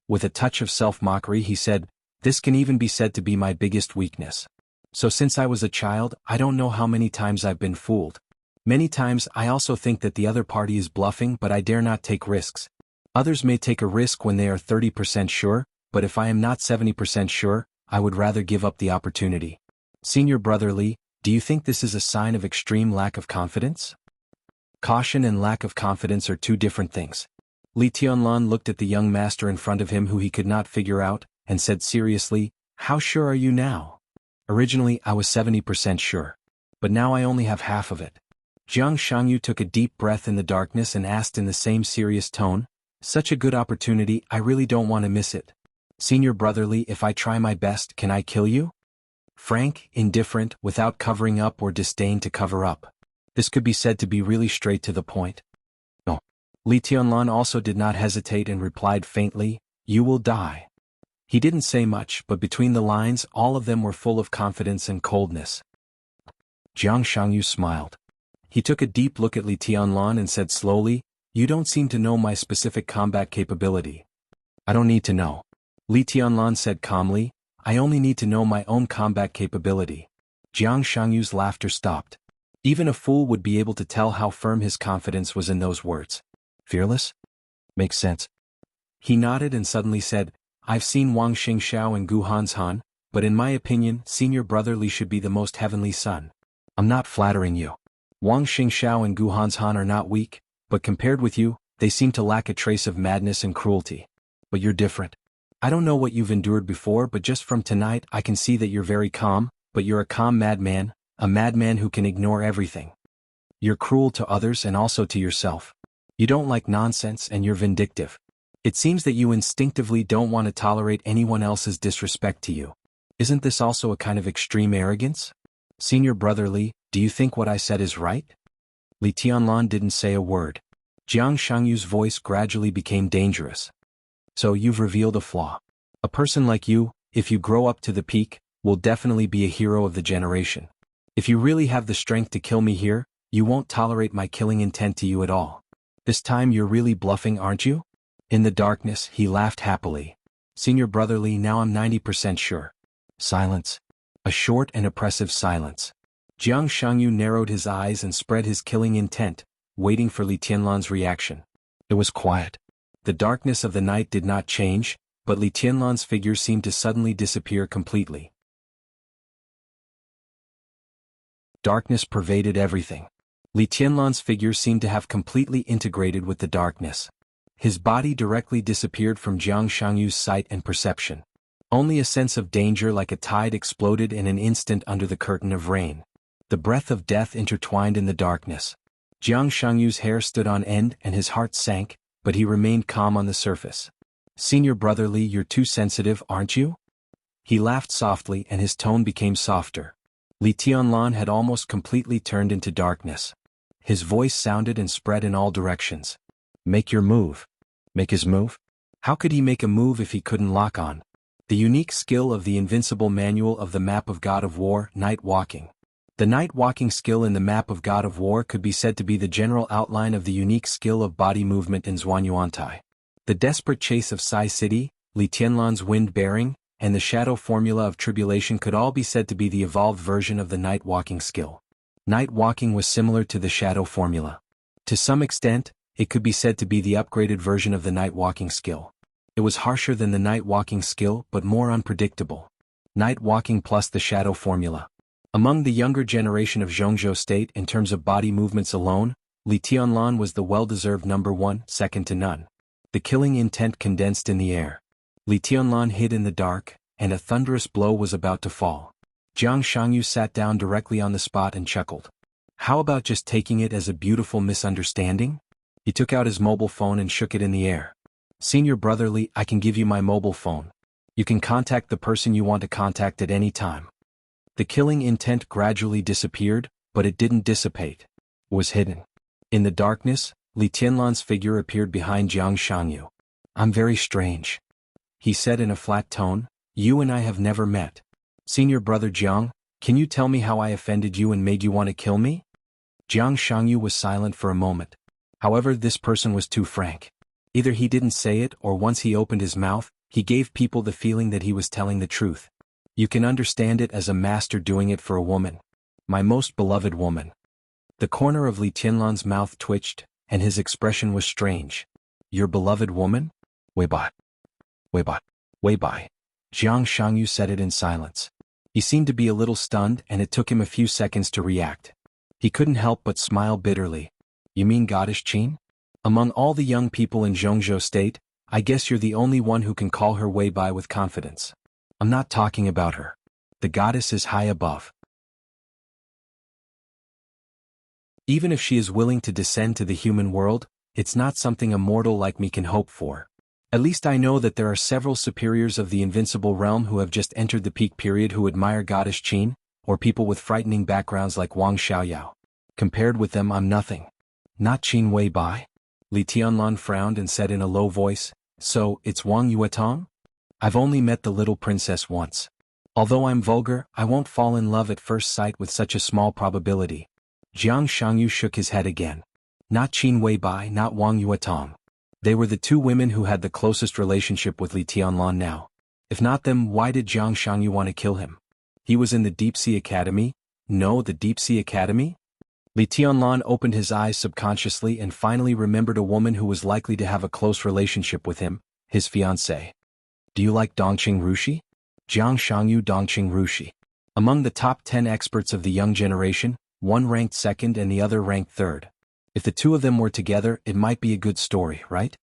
With a touch of self-mockery he said, "This can even be said to be my biggest weakness. So since I was a child, I don't know how many times I've been fooled. Many times I also think that the other party is bluffing, but I dare not take risks. Others may take a risk when they are 30% sure, but if I am not 70% sure, I would rather give up the opportunity. Senior brother Li, do you think this is a sign of extreme lack of confidence?" Caution and lack of confidence are two different things. Li Tianlan looked at the young master in front of him who he could not figure out, and said seriously, "How sure are you now?" "Originally I was 70% sure. But now I only have half of it." Jiang Shangyu took a deep breath in the darkness and asked in the same serious tone, "Such a good opportunity, I really don't want to miss it. Senior brother Li, if I try my best, can I kill you?" Frank, indifferent, without covering up or disdain to cover up. This could be said to be really straight to the point. "No." Li Tianlan also did not hesitate and replied faintly, "You will die." He didn't say much, but between the lines all of them were full of confidence and coldness. Jiang Shangyu smiled. He took a deep look at Li Tianlan and said slowly, "You don't seem to know my specific combat capability." "I don't need to know." Li Tianlan said calmly, "I only need to know my own combat capability." Jiang Shangyu's laughter stopped. Even a fool would be able to tell how firm his confidence was in those words. Fearless? Makes sense. He nodded and suddenly said, I've seen Wang Xingxiao and Gu Han's Han, but in my opinion, senior brother Li should be the most heavenly son. I'm not flattering you. Wang Xingxiao and Gu Han's Han are not weak, but compared with you, they seem to lack a trace of madness and cruelty. But you're different. I don't know what you've endured before, but just from tonight I can see that you're very calm, but you're a calm madman, a madman who can ignore everything. You're cruel to others and also to yourself. You don't like nonsense and you're vindictive. It seems that you instinctively don't want to tolerate anyone else's disrespect to you. Isn't this also a kind of extreme arrogance? Senior brother Li, do you think what I said is right? Li Tianlan didn't say a word. Jiang Shangyu's voice gradually became dangerous. So you've revealed a flaw. A person like you, if you grow up to the peak, will definitely be a hero of the generation. If you really have the strength to kill me here, you won't tolerate my killing intent to you at all. This time you're really bluffing, aren't you? In the darkness, he laughed happily. Senior brother Li, now I'm 90% sure. Silence. A short and oppressive silence. Jiang Shangyu narrowed his eyes and spread his killing intent, waiting for Li Tianlan's reaction. It was quiet. The darkness of the night did not change, but Li Tianlan's figure seemed to suddenly disappear completely. Darkness pervaded everything. Li Tianlan's figure seemed to have completely integrated with the darkness. His body directly disappeared from Jiang Shangyu's sight and perception. Only a sense of danger like a tide exploded in an instant under the curtain of rain. The breath of death intertwined in the darkness. Jiang Shangyu's hair stood on end and his heart sank, but he remained calm on the surface. Senior brother Li, you're too sensitive, aren't you? He laughed softly and his tone became softer. Li Tianlan had almost completely turned into darkness. His voice sounded and spread in all directions. Make your move. Make his move? How could he make a move if he couldn't lock on? The unique skill of the invincible manual of the map of God of War, Night Walking. The night walking skill in the map of God of War could be said to be the general outline of the unique skill of body movement in Zhuanyuantai. The desperate chase of Sai City, Li Tianlan's wind bearing, and the shadow formula of tribulation could all be said to be the evolved version of the night walking skill. Night walking was similar to the shadow formula. To some extent, it could be said to be the upgraded version of the night walking skill. It was harsher than the night walking skill but more unpredictable. Night walking plus the shadow formula. Among the younger generation of Zhongzhou state in terms of body movements alone, Li Tianlan was the well-deserved number one, second to none. The killing intent condensed in the air. Li Tianlan hid in the dark, and a thunderous blow was about to fall. Jiang Shangyu sat down directly on the spot and chuckled. How about just taking it as a beautiful misunderstanding? He took out his mobile phone and shook it in the air. Senior brother Li, I can give you my mobile phone. You can contact the person you want to contact at any time. The killing intent gradually disappeared, but it didn't dissipate. It was hidden. In the darkness, Li Tianlan's figure appeared behind Jiang Shangyu. I'm very strange. He said in a flat tone, you and I have never met. Senior brother Jiang, can you tell me how I offended you and made you want to kill me? Jiang Shangyu was silent for a moment. However, this person was too frank. Either he didn't say it or once he opened his mouth, he gave people the feeling that he was telling the truth. You can understand it as a master doing it for a woman. My most beloved woman. The corner of Li Tianlan's mouth twitched, and his expression was strange. Your beloved woman? Weibai. Weibai. Weibai. Jiang Shangyu said it in silence. He seemed to be a little stunned and it took him a few seconds to react. He couldn't help but smile bitterly. You mean Goddess Qin? Among all the young people in Zhongzhou state, I guess you're the only one who can call her Weibai with confidence. I'm not talking about her. The goddess is high above. Even if she is willing to descend to the human world, it's not something a mortal like me can hope for. At least I know that there are several superiors of the invincible realm who have just entered the peak period who admire Goddess Qin, or people with frightening backgrounds like Wang Xiaoyao. Compared with them, I'm nothing. Not Qin Weibai? Li Tianlan frowned and said in a low voice, so, it's Wang Yuetong? I've only met the little princess once. Although I'm vulgar, I won't fall in love at first sight with such a small probability. Jiang Shangyu shook his head again. Not Qin Weibai, not Wang Yuetong. They were the two women who had the closest relationship with Li Tianlan now. If not them, why did Jiang Shangyu want to kill him? He was in the Deep Sea Academy? No, the Deep Sea Academy? Li Tianlan opened his eyes subconsciously and finally remembered a woman who was likely to have a close relationship with him, his fiancée. Do you like Dongqing Rushi? Jiang Shangyu Dongqing Rushi. Among the top 10 experts of the young generation, one ranked second and the other ranked third. If the two of them were together, it might be a good story, right?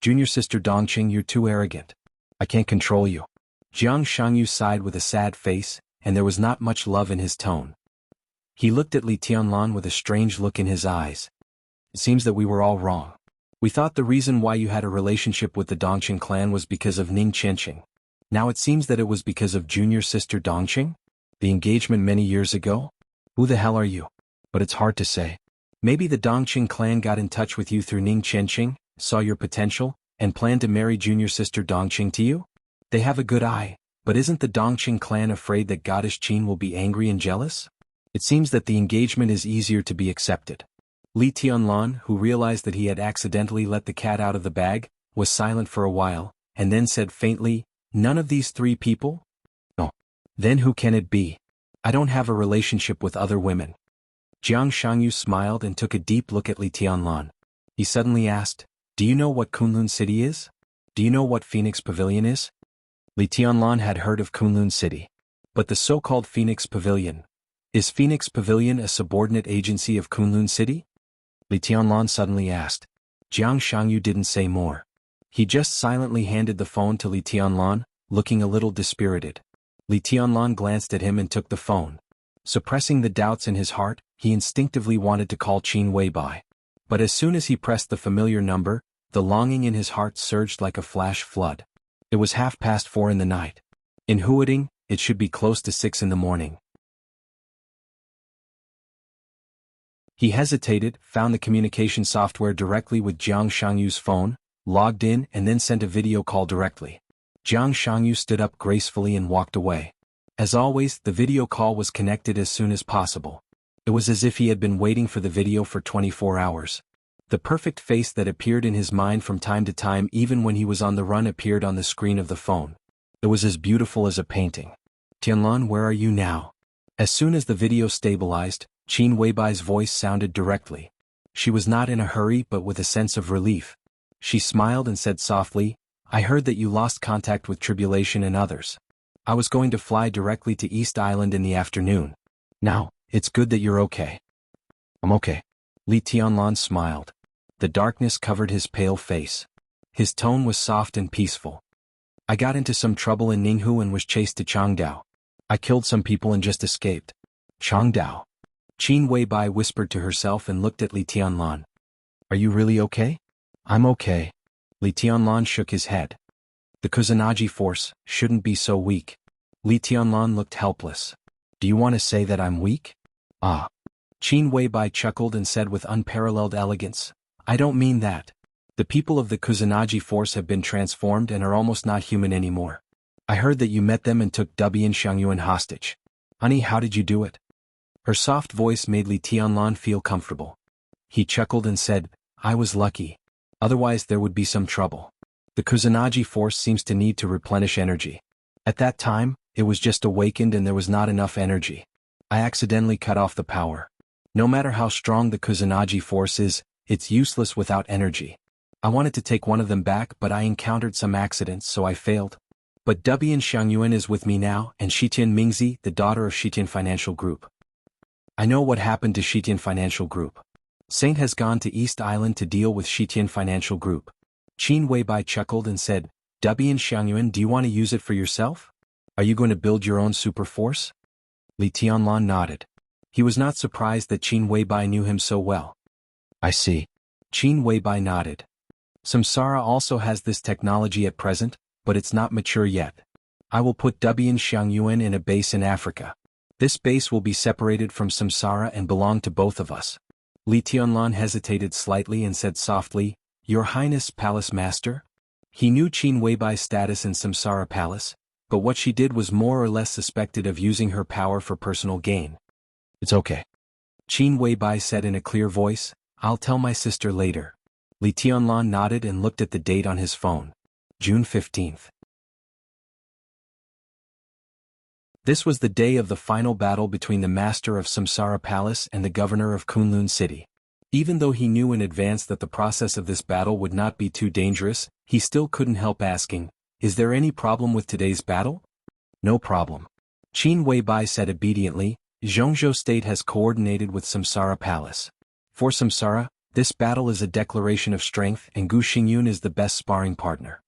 Junior sister Dongqing, you're too arrogant. I can't control you. Jiang Shangyu sighed with a sad face, and there was not much love in his tone. He looked at Li Tianlan with a strange look in his eyes. It seems that we were all wrong. We thought the reason why you had a relationship with the Dongqing clan was because of Ning Qianqing. Now it seems that it was because of junior sister Dongqing? The engagement many years ago? Who the hell are you? But it's hard to say. Maybe the Dongqing clan got in touch with you through Ning Qianqing, saw your potential, and planned to marry junior sister Dongqing to you? They have a good eye, but isn't the Dongqing clan afraid that goddess Qin will be angry and jealous? It seems that the engagement is easier to be accepted. Li Tianlan, who realized that he had accidentally let the cat out of the bag, was silent for a while, and then said faintly, none of these three people? No. Then who can it be? I don't have a relationship with other women. Jiang Shangyu smiled and took a deep look at Li Tianlan. He suddenly asked, do you know what Kunlun City is? Do you know what Phoenix Pavilion is? Li Tianlan had heard of Kunlun City. But the so-called Phoenix Pavilion. Is Phoenix Pavilion a subordinate agency of Kunlun City? Li Tianlan suddenly asked. Jiang Shangyu didn't say more. He just silently handed the phone to Li Tianlan, looking a little dispirited. Li Tianlan glanced at him and took the phone. Suppressing the doubts in his heart, he instinctively wanted to call Qin Weibai. But as soon as he pressed the familiar number, the longing in his heart surged like a flash flood. It was 4:30 in the night. In Huading, it should be close to 6 in the morning. He hesitated, found the communication software directly with Jiang Shangyu's phone, logged in and then sent a video call directly. Jiang Shangyu stood up gracefully and walked away. As always, the video call was connected as soon as possible. It was as if he had been waiting for the video for 24 hours. The perfect face that appeared in his mind from time to time even when he was on the run appeared on the screen of the phone. It was as beautiful as a painting. Tianlan, where are you now? As soon as the video stabilized, Qin Weibai's voice sounded directly. She was not in a hurry but with a sense of relief. She smiled and said softly, I heard that you lost contact with Tribulation and others. I was going to fly directly to East Island in the afternoon. Now, it's good that you're okay. I'm okay. Li Tianlan smiled. The darkness covered his pale face. His tone was soft and peaceful. I got into some trouble in Ninghu and was chased to Changdao. I killed some people and just escaped. Changdao. Qin Weibai whispered to herself and looked at Li Tianlan. Are you really okay? I'm okay. Li Tianlan shook his head. The Kusanagi force shouldn't be so weak. Li Tianlan looked helpless. Do you want to say that I'm weak? Ah. Qin Weibai chuckled and said with unparalleled elegance, I don't mean that. The people of the Kusanagi force have been transformed and are almost not human anymore. I heard that you met them and took Dubian Xiangyuan hostage. Honey, how did you do it? Her soft voice made Li Tianlan feel comfortable. He chuckled and said, I was lucky. Otherwise there would be some trouble. The Kusanagi force seems to need to replenish energy. At that time, it was just awakened and there was not enough energy. I accidentally cut off the power. No matter how strong the Kusanagi force is, it's useless without energy. I wanted to take one of them back but I encountered some accidents so I failed. But Dubian Xiangyuan is with me now and Shitian Mingzi, the daughter of Shitian Financial Group. I know what happened to Shitian Financial Group. Saint has gone to East Island to deal with Shitian Financial Group. Qin Weibai chuckled and said, Dubian Xiangyuan, do you want to use it for yourself? Are you going to build your own super force? Li Tianlan nodded. He was not surprised that Qin Weibai knew him so well. I see. Qin Weibai nodded. Samsara also has this technology at present, but it's not mature yet. I will put Dubian Xiangyuan in a base in Africa. This base will be separated from Samsara and belong to both of us. Li Tianlan hesitated slightly and said softly, Your Highness Palace Master? He knew Qin Weibai's status in Samsara Palace, but what she did was more or less suspected of using her power for personal gain. It's okay. Qin Weibai said in a clear voice, I'll tell my sister later. Li Tianlan nodded and looked at the date on his phone. June 15th. This was the day of the final battle between the master of Samsara Palace and the governor of Kunlun City. Even though he knew in advance that the process of this battle would not be too dangerous, he still couldn't help asking, "Is there any problem with today's battle?" "No problem," Qin Weibai said obediently. "Jianghu State has coordinated with Samsara Palace. For Samsara, this battle is a declaration of strength and Gu Xingyun is the best sparring partner."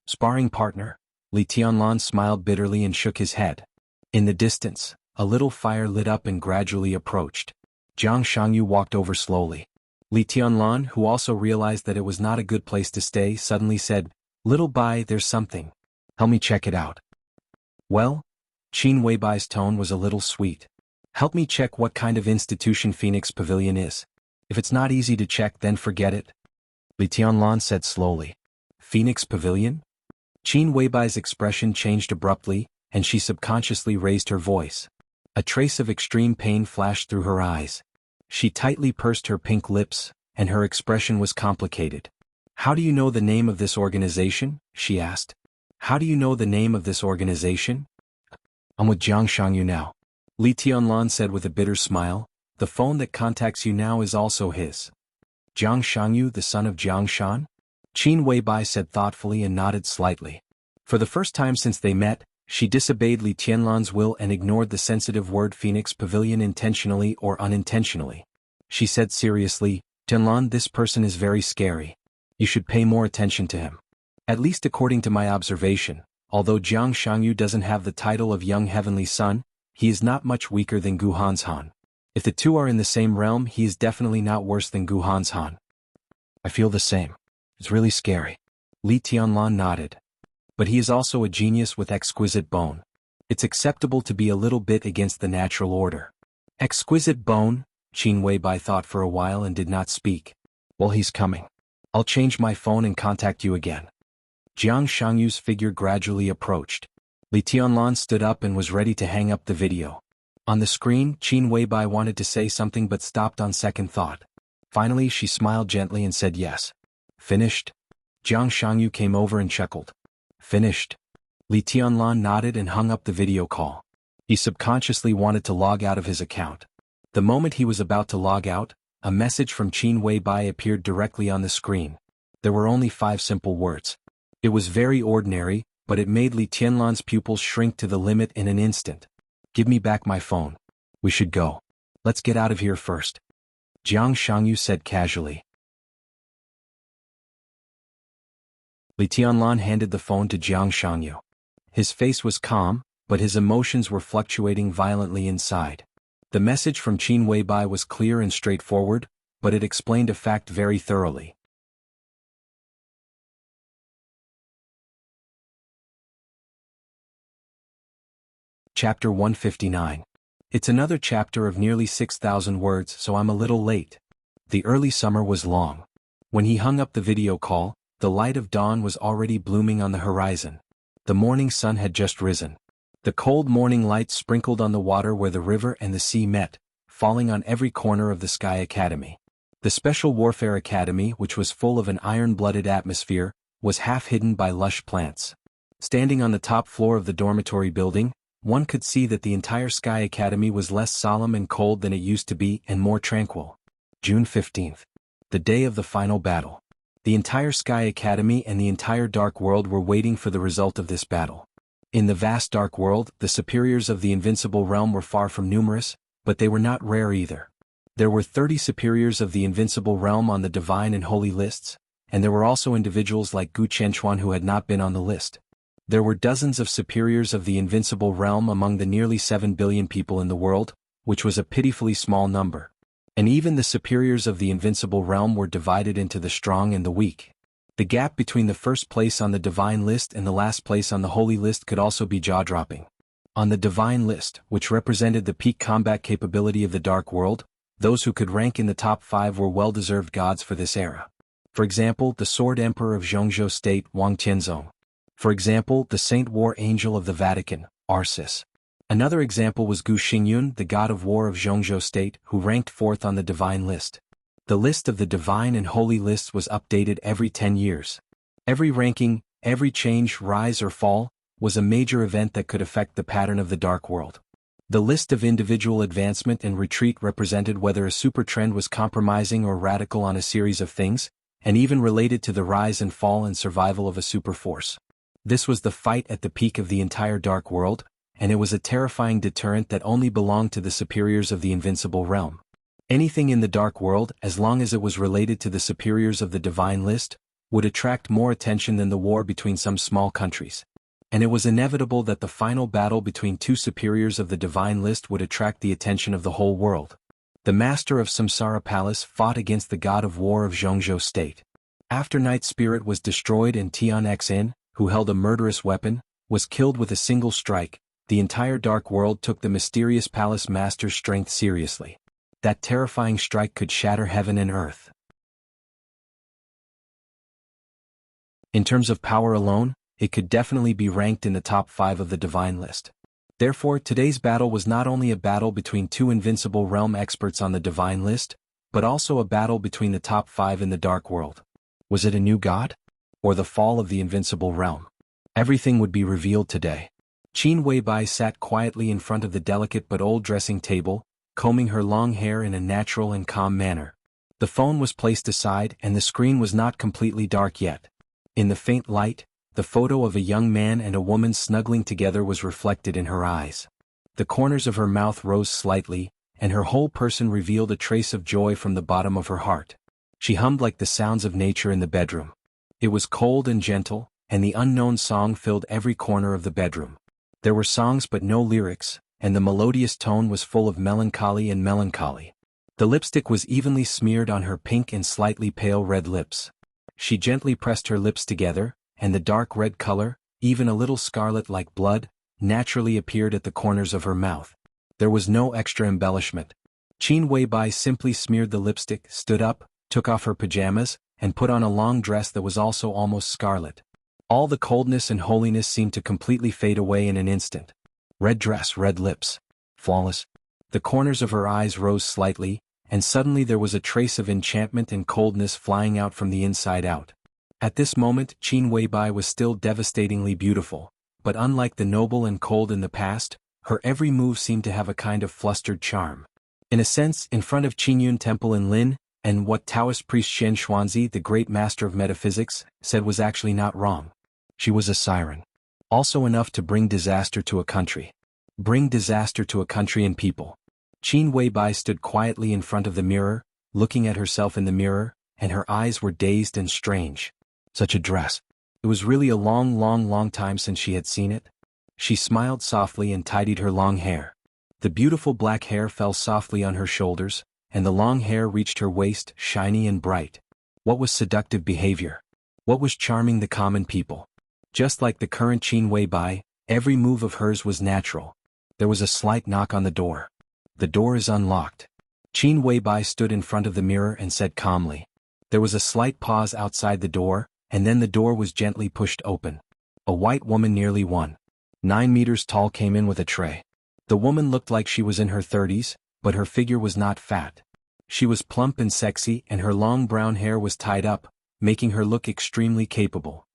"Sparring partner?" Li Tianlan smiled bitterly and shook his head. In the distance, a little fire lit up and gradually approached. Jiang Shangyu walked over slowly. Li Tianlan, who also realized that it was not a good place to stay, suddenly said, "Little Bai, there's something. Help me check it out." "Well?" Qin Weibai's tone was a little sweet. "Help me check what kind of institution Phoenix Pavilion is. If it's not easy to check, then forget it," Li Tianlan said slowly. "Phoenix Pavilion?" Qin Weibai's expression changed abruptly, and she subconsciously raised her voice. A trace of extreme pain flashed through her eyes. She tightly pursed her pink lips, and her expression was complicated. "How do you know the name of this organization?" she asked. "How do you know the name of this organization?" "I'm with Jiang Shangyu now," Li Tianlan said with a bitter smile. "The phone that contacts you now is also his." "Jiang Shangyu, the son of Jiang Shan?" Qin Weibai said thoughtfully and nodded slightly. For the first time since they met, she disobeyed Li Tianlan's will and ignored the sensitive word Phoenix Pavilion intentionally or unintentionally. She said seriously, "Tianlan, this person is very scary. You should pay more attention to him. At least according to my observation, although Jiang Shangyu doesn't have the title of Young Heavenly Son, he is not much weaker than Gu Hanshan. If the two are in the same realm, he is definitely not worse than Gu Hanshan." "I feel the same. It's really scary." Li Tianlan nodded. "But he is also a genius with exquisite bone. It's acceptable to be a little bit against the natural order." "Exquisite bone?" Qin Weibai thought for a while and did not speak. "Well, he's coming. I'll change my phone and contact you again." Jiang Shangyu's figure gradually approached. Li Tianlan stood up and was ready to hang up the video. On the screen, Qin Weibai wanted to say something but stopped on second thought. Finally, she smiled gently and said yes. "Finished?" Jiang Shangyu came over and chuckled. "Finished." Li Tianlan nodded and hung up the video call. He subconsciously wanted to log out of his account. The moment he was about to log out, a message from Qin Weibai appeared directly on the screen. There were only 5 simple words. It was very ordinary, but it made Li Tianlan's pupils shrink to the limit in an instant. "Give me back my phone. We should go. Let's get out of here first," Jiang Shangyu said casually. Li Tianlan handed the phone to Jiang Shangyu. His face was calm, but his emotions were fluctuating violently inside. The message from Qin Weibai was clear and straightforward, but it explained a fact very thoroughly. Chapter 159. It's another chapter of nearly 6,000 words, so I'm a little late. The early summer was long. When he hung up the video call, the light of dawn was already blooming on the horizon. The morning sun had just risen. The cold morning light sprinkled on the water where the river and the sea met, falling on every corner of the Sky Academy. The Special Warfare Academy, which was full of an iron-blooded atmosphere, was half hidden by lush plants. Standing on the top floor of the dormitory building, one could see that the entire Sky Academy was less solemn and cold than it used to be and more tranquil. June 15th. The day of the final battle. The entire Sky Academy and the entire Dark World were waiting for the result of this battle. In the vast Dark World, the superiors of the Invincible Realm were far from numerous, but they were not rare either. There were 30 superiors of the Invincible Realm on the Divine and Holy lists, and there were also individuals like Gu Qianchuan who had not been on the list. There were dozens of superiors of the Invincible Realm among the nearly 7 billion people in the world, which was a pitifully small number. And even the superiors of the Invincible Realm were divided into the strong and the weak. The gap between the first place on the Divine list and the last place on the Holy list could also be jaw-dropping. On the Divine list, which represented the peak combat capability of the Dark World, those who could rank in the top 5 were well-deserved gods for this era. For example, the Sword Emperor of Jianghu State, Wang Tianzong. For example, the Saint War Angel of the Vatican, Arcis. Another example was Gu Xingyun, the god of war of Jianghu State, who ranked 4th on the Divine list. The list of the Divine and Holy lists was updated every 10 years. Every ranking, every change, rise or fall, was a major event that could affect the pattern of the dark world. The list of individual advancement and retreat represented whether a super trend was compromising or radical on a series of things, and even related to the rise and fall and survival of a super force. This was the fight at the peak of the entire dark world, and it was a terrifying deterrent that only belonged to the superiors of the invincible realm. Anything in the dark world, as long as it was related to the superiors of the divine list, would attract more attention than the war between some small countries. And it was inevitable that the final battle between two superiors of the divine list would attract the attention of the whole world. The master of Samsara Palace fought against the god of war of Jianghu state. After Night Spirit was destroyed and Tian Xin, who held a murderous weapon, was killed with a single strike, the entire dark world took the mysterious palace master's strength seriously. That terrifying strike could shatter heaven and earth. In terms of power alone, it could definitely be ranked in the top 5 of the divine list. Therefore, today's battle was not only a battle between two invincible realm experts on the divine list, but also a battle between the top 5 in the dark world. Was it a new god? Or the fall of the invincible realm? Everything would be revealed today. Qin Weibai sat quietly in front of the delicate but old dressing table, combing her long hair in a natural and calm manner. The phone was placed aside and the screen was not completely dark yet. In the faint light, the photo of a young man and a woman snuggling together was reflected in her eyes. The corners of her mouth rose slightly, and her whole person revealed a trace of joy from the bottom of her heart. She hummed like the sounds of nature in the bedroom. It was cold and gentle, and the unknown song filled every corner of the bedroom. There were songs but no lyrics, and the melodious tone was full of melancholy and melancholy. The lipstick was evenly smeared on her pink and slightly pale red lips. She gently pressed her lips together, and the dark red color, even a little scarlet like blood, naturally appeared at the corners of her mouth. There was no extra embellishment. Qin Weibai simply smeared the lipstick, stood up, took off her pajamas, and put on a long dress that was also almost scarlet. All the coldness and holiness seemed to completely fade away in an instant. Red dress, red lips. Flawless. The corners of her eyes rose slightly, and suddenly there was a trace of enchantment and coldness flying out from the inside out. At this moment, Qin Weibai was still devastatingly beautiful, but unlike the noble and cold in the past, her every move seemed to have a kind of flustered charm. In a sense, in front of Qingyun Temple in Lin, and what Taoist priest Shen Xuanzi, the great master of metaphysics, said was actually not wrong. She was a siren. Also enough to bring disaster to a country. Bring disaster to a country and people. Qin Weibai stood quietly in front of the mirror, looking at herself in the mirror, and her eyes were dazed and strange. Such a dress. It was really a long time since she had seen it. She smiled softly and tidied her long hair. The beautiful black hair fell softly on her shoulders, and the long hair reached her waist, shiny and bright. What was seductive behavior? What was charming the common people? Just like the current Qin Weibai, every move of hers was natural. There was a slight knock on the door. The door is unlocked. Qin Weibai stood in front of the mirror and said calmly. There was a slight pause outside the door, and then the door was gently pushed open. A white woman nearly 1.9 meters tall came in with a tray. The woman looked like she was in her 30s, but her figure was not fat. She was plump and sexy, and her long brown hair was tied up, making her look extremely capable.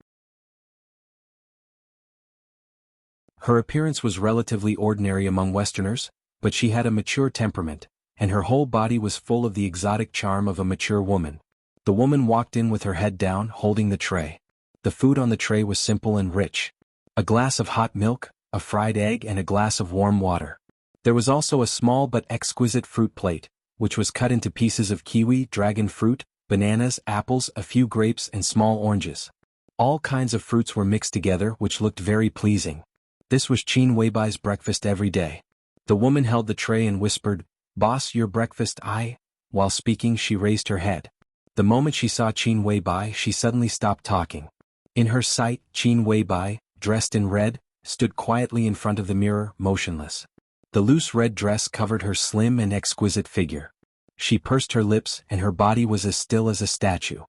Her appearance was relatively ordinary among Westerners, but she had a mature temperament, and her whole body was full of the exotic charm of a mature woman. The woman walked in with her head down, holding the tray. The food on the tray was simple and rich. A glass of hot milk, a fried egg and a glass of warm water. There was also a small but exquisite fruit plate, which was cut into pieces of kiwi, dragon fruit, bananas, apples, a few grapes and small oranges. All kinds of fruits were mixed together, which looked very pleasing. This was Qin Weibai's breakfast every day. The woman held the tray and whispered, "Boss, your breakfast, I." While speaking, she raised her head. The moment she saw Qin Weibai, she suddenly stopped talking. In her sight, Qin Weibai, dressed in red, stood quietly in front of the mirror, motionless. The loose red dress covered her slim and exquisite figure. She pursed her lips and her body was as still as a statue.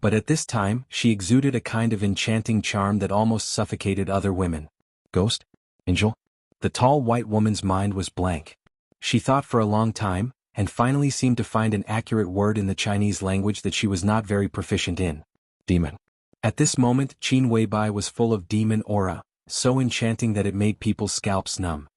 But at this time, she exuded a kind of enchanting charm that almost suffocated other women. Ghost? Angel? The tall white woman's mind was blank. She thought for a long time, and finally seemed to find an accurate word in the Chinese language that she was not very proficient in. Demon. At this moment, Qin Weibai was full of demon aura, so enchanting that it made people's scalps numb.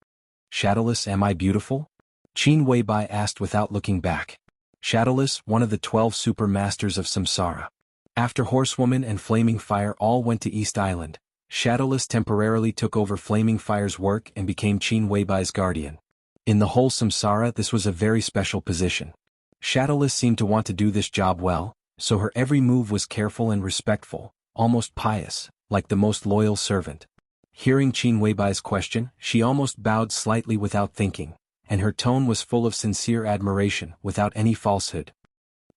Shadowless, am I beautiful? Qin Weibai asked without looking back. Shadowless, one of the 12 super masters of Samsara. After Horsewoman and Flaming Fire all went to East Island, Shadowless temporarily took over Flaming Fire's work and became Qin Weibai's guardian. In the whole Samsara, this was a very special position. Shadowless seemed to want to do this job well, so her every move was careful and respectful, almost pious, like the most loyal servant. Hearing Qin Weibai's question, she almost bowed slightly without thinking, and her tone was full of sincere admiration, without any falsehood.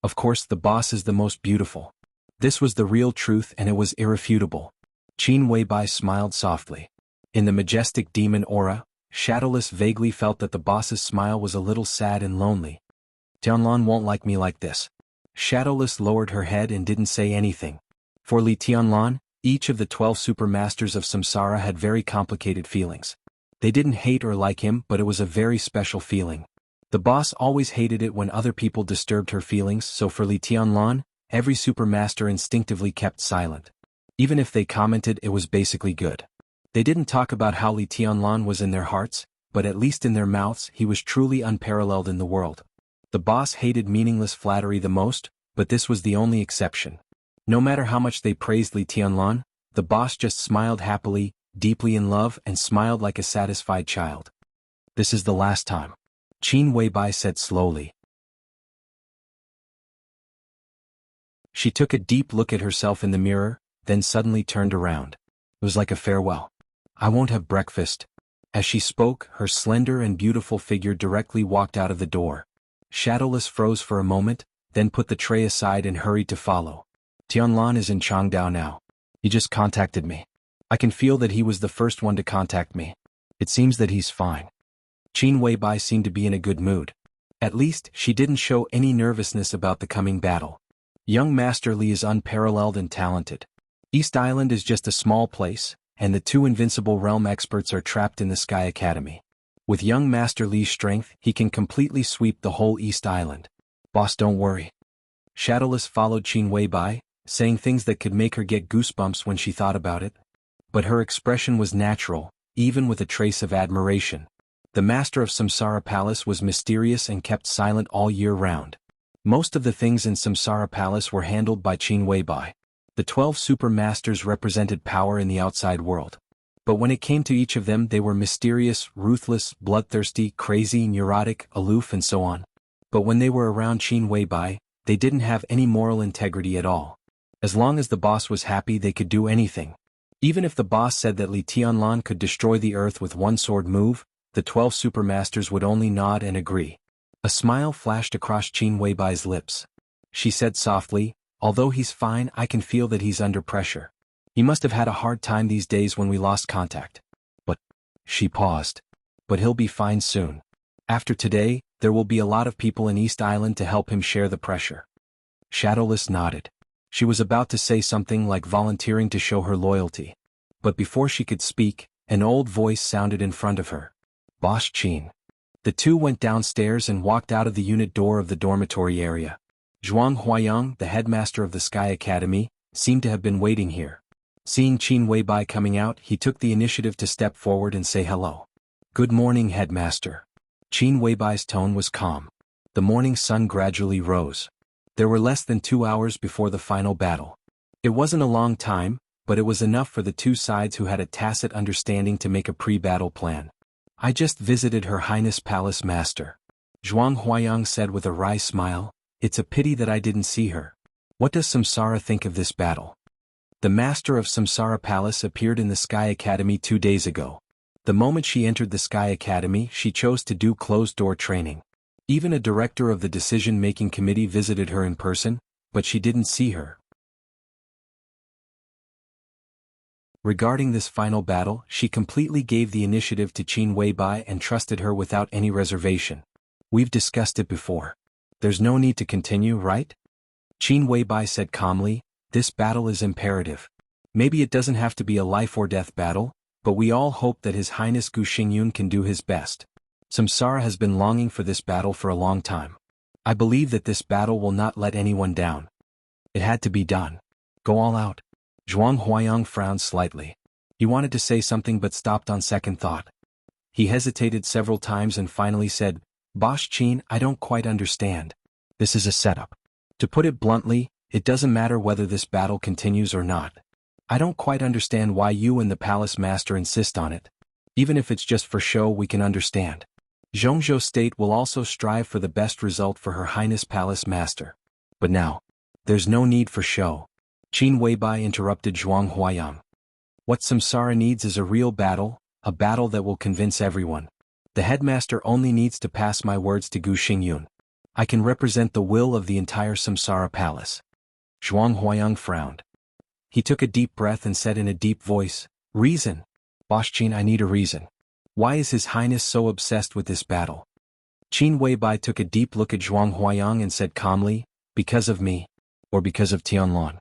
Of course, the boss is the most beautiful. This was the real truth and it was irrefutable. Qin Weibai smiled softly. In the majestic demon aura, Shadowless vaguely felt that the boss's smile was a little sad and lonely. Tianlan won't like me like this. Shadowless lowered her head and didn't say anything. For Li Tianlan, each of the 12 super masters of Samsara had very complicated feelings. They didn't hate or like him, but it was a very special feeling. The boss always hated it when other people disturbed her feelings, so for Li Tianlan, every super master instinctively kept silent. Even if they commented, it was basically good. They didn't talk about how Li Tianlan was in their hearts, but at least in their mouths he was truly unparalleled in the world. The boss hated meaningless flattery the most, but this was the only exception. No matter how much they praised Li Tianlan, the boss just smiled happily, deeply in love, and smiled like a satisfied child. This is the last time. Qin Weibai said slowly. She took a deep look at herself in the mirror, then suddenly turned around. It was like a farewell. I won't have breakfast. As she spoke, her slender and beautiful figure directly walked out of the door. Shadowless froze for a moment, then put the tray aside and hurried to follow. Tianlan is in Changdao now. He just contacted me. I can feel that he was the first one to contact me. It seems that he's fine. Qin Weibai seemed to be in a good mood. At least, she didn't show any nervousness about the coming battle. Young Master Li is unparalleled and talented. East Island is just a small place, and the 2 invincible realm experts are trapped in the Sky Academy. With young Master Li's strength, he can completely sweep the whole East Island. Boss, don't worry. Shadowless followed Qin Weibai, saying things that could make her get goosebumps when she thought about it. But her expression was natural, even with a trace of admiration. The master of Samsara Palace was mysterious and kept silent all year round. Most of the things in Samsara Palace were handled by Qin Weibai. The 12 super masters represented power in the outside world. But when it came to each of them, they were mysterious, ruthless, bloodthirsty, crazy, neurotic, aloof, and so on. But when they were around Qin Weibai, they didn't have any moral integrity at all. As long as the boss was happy, they could do anything. Even if the boss said that Li Tianlan could destroy the earth with one sword move, the 12 super masters would only nod and agree. A smile flashed across Qin Weibai's lips. She said softly, although he's fine, I can feel that he's under pressure. He must have had a hard time these days when we lost contact. But, she paused. But he'll be fine soon. After today, there will be a lot of people in East Island to help him share the pressure. Shadowless nodded. She was about to say something like volunteering to show her loyalty. But before she could speak, an old voice sounded in front of her. Boss Qin. The 2 went downstairs and walked out of the unit door of the dormitory area. Zhuang Huayang, the headmaster of the Sky Academy, seemed to have been waiting here. Seeing Qin Weibai coming out, he took the initiative to step forward and say hello. Good morning, headmaster. Qin Weibai's tone was calm. The morning sun gradually rose. There were less than 2 hours before the final battle. It wasn't a long time, but it was enough for the 2 sides who had a tacit understanding to make a pre-battle plan. I just visited Her Highness Palace Master. Zhuang Huayang said with a wry smile, it's a pity that I didn't see her. What does Samsara think of this battle? The master of Samsara Palace appeared in the Sky Academy 2 days ago. The moment she entered the Sky Academy, she chose to do closed-door training. Even a director of the decision-making committee visited her in person, but she didn't see her. Regarding this final battle, she completely gave the initiative to Qin Weibai and trusted her without any reservation. We've discussed it before. There's no need to continue, right? Qin Weibai said calmly, this battle is imperative. Maybe it doesn't have to be a life-or-death battle, but we all hope that His Highness Gu Xingyun can do his best. Samsara has been longing for this battle for a long time. I believe that this battle will not let anyone down. It had to be done. Go all out. Zhuang Huayang frowned slightly. He wanted to say something but stopped on second thought. He hesitated several times and finally said, "Boss Qin, I don't quite understand. This is a setup. To put it bluntly, it doesn't matter whether this battle continues or not. I don't quite understand why you and the palace master insist on it. Even if it's just for show, we can understand. Jianghu state will also strive for the best result for Her Highness Palace Master. But now, there's no need for show." Qin Weibai interrupted Zhuang Huayang. "What Samsara needs is a real battle, a battle that will convince everyone. The headmaster only needs to pass my words to Gu Xingyun. I can represent the will of the entire Samsara palace." Zhuang Huayang frowned. He took a deep breath and said in a deep voice, "Reason. Boss Qin, I need a reason. Why is His Highness so obsessed with this battle?" Qin Weibai took a deep look at Zhuang Huayang and said calmly, "Because of me, or because of Tianlan."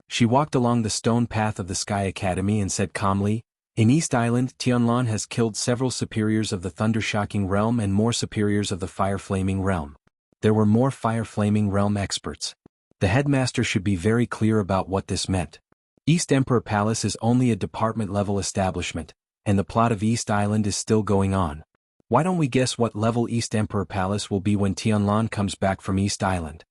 She walked along the stone path of the Sky Academy and said calmly, "In East Island, Tianlan has killed several superiors of the Thunder-Shocking Realm and more superiors of the Fire-Flaming Realm. There were more Fire-Flaming Realm experts. The headmaster should be very clear about what this meant. East Emperor Palace is only a department-level establishment, and the plot of East Island is still going on. Why don't we guess what level East Emperor Palace will be when Tianlan comes back from East Island?"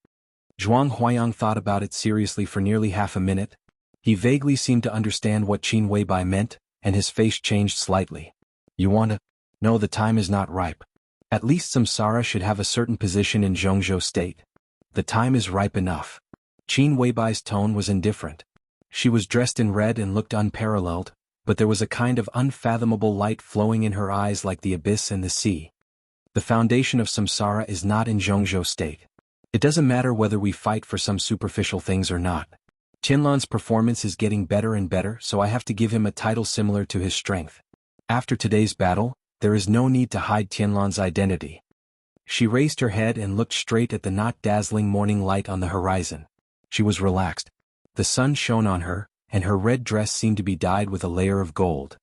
Zhuang Huayang thought about it seriously for nearly half a minute. He vaguely seemed to understand what Qin Weibai meant, and his face changed slightly. "You want to? No, the time is not ripe. At least Samsara should have a certain position in Jianghu state. The time is ripe enough." Qin Weibai's tone was indifferent. She was dressed in red and looked unparalleled, but there was a kind of unfathomable light flowing in her eyes like the abyss and the sea. "The foundation of Samsara is not in Jianghu state. It doesn't matter whether we fight for some superficial things or not. Tianlan's performance is getting better and better, so I have to give him a title similar to his strength. After today's battle, there is no need to hide Tianlan's identity." She raised her head and looked straight at the not dazzling morning light on the horizon. She was relaxed. The sun shone on her, and her red dress seemed to be dyed with a layer of gold.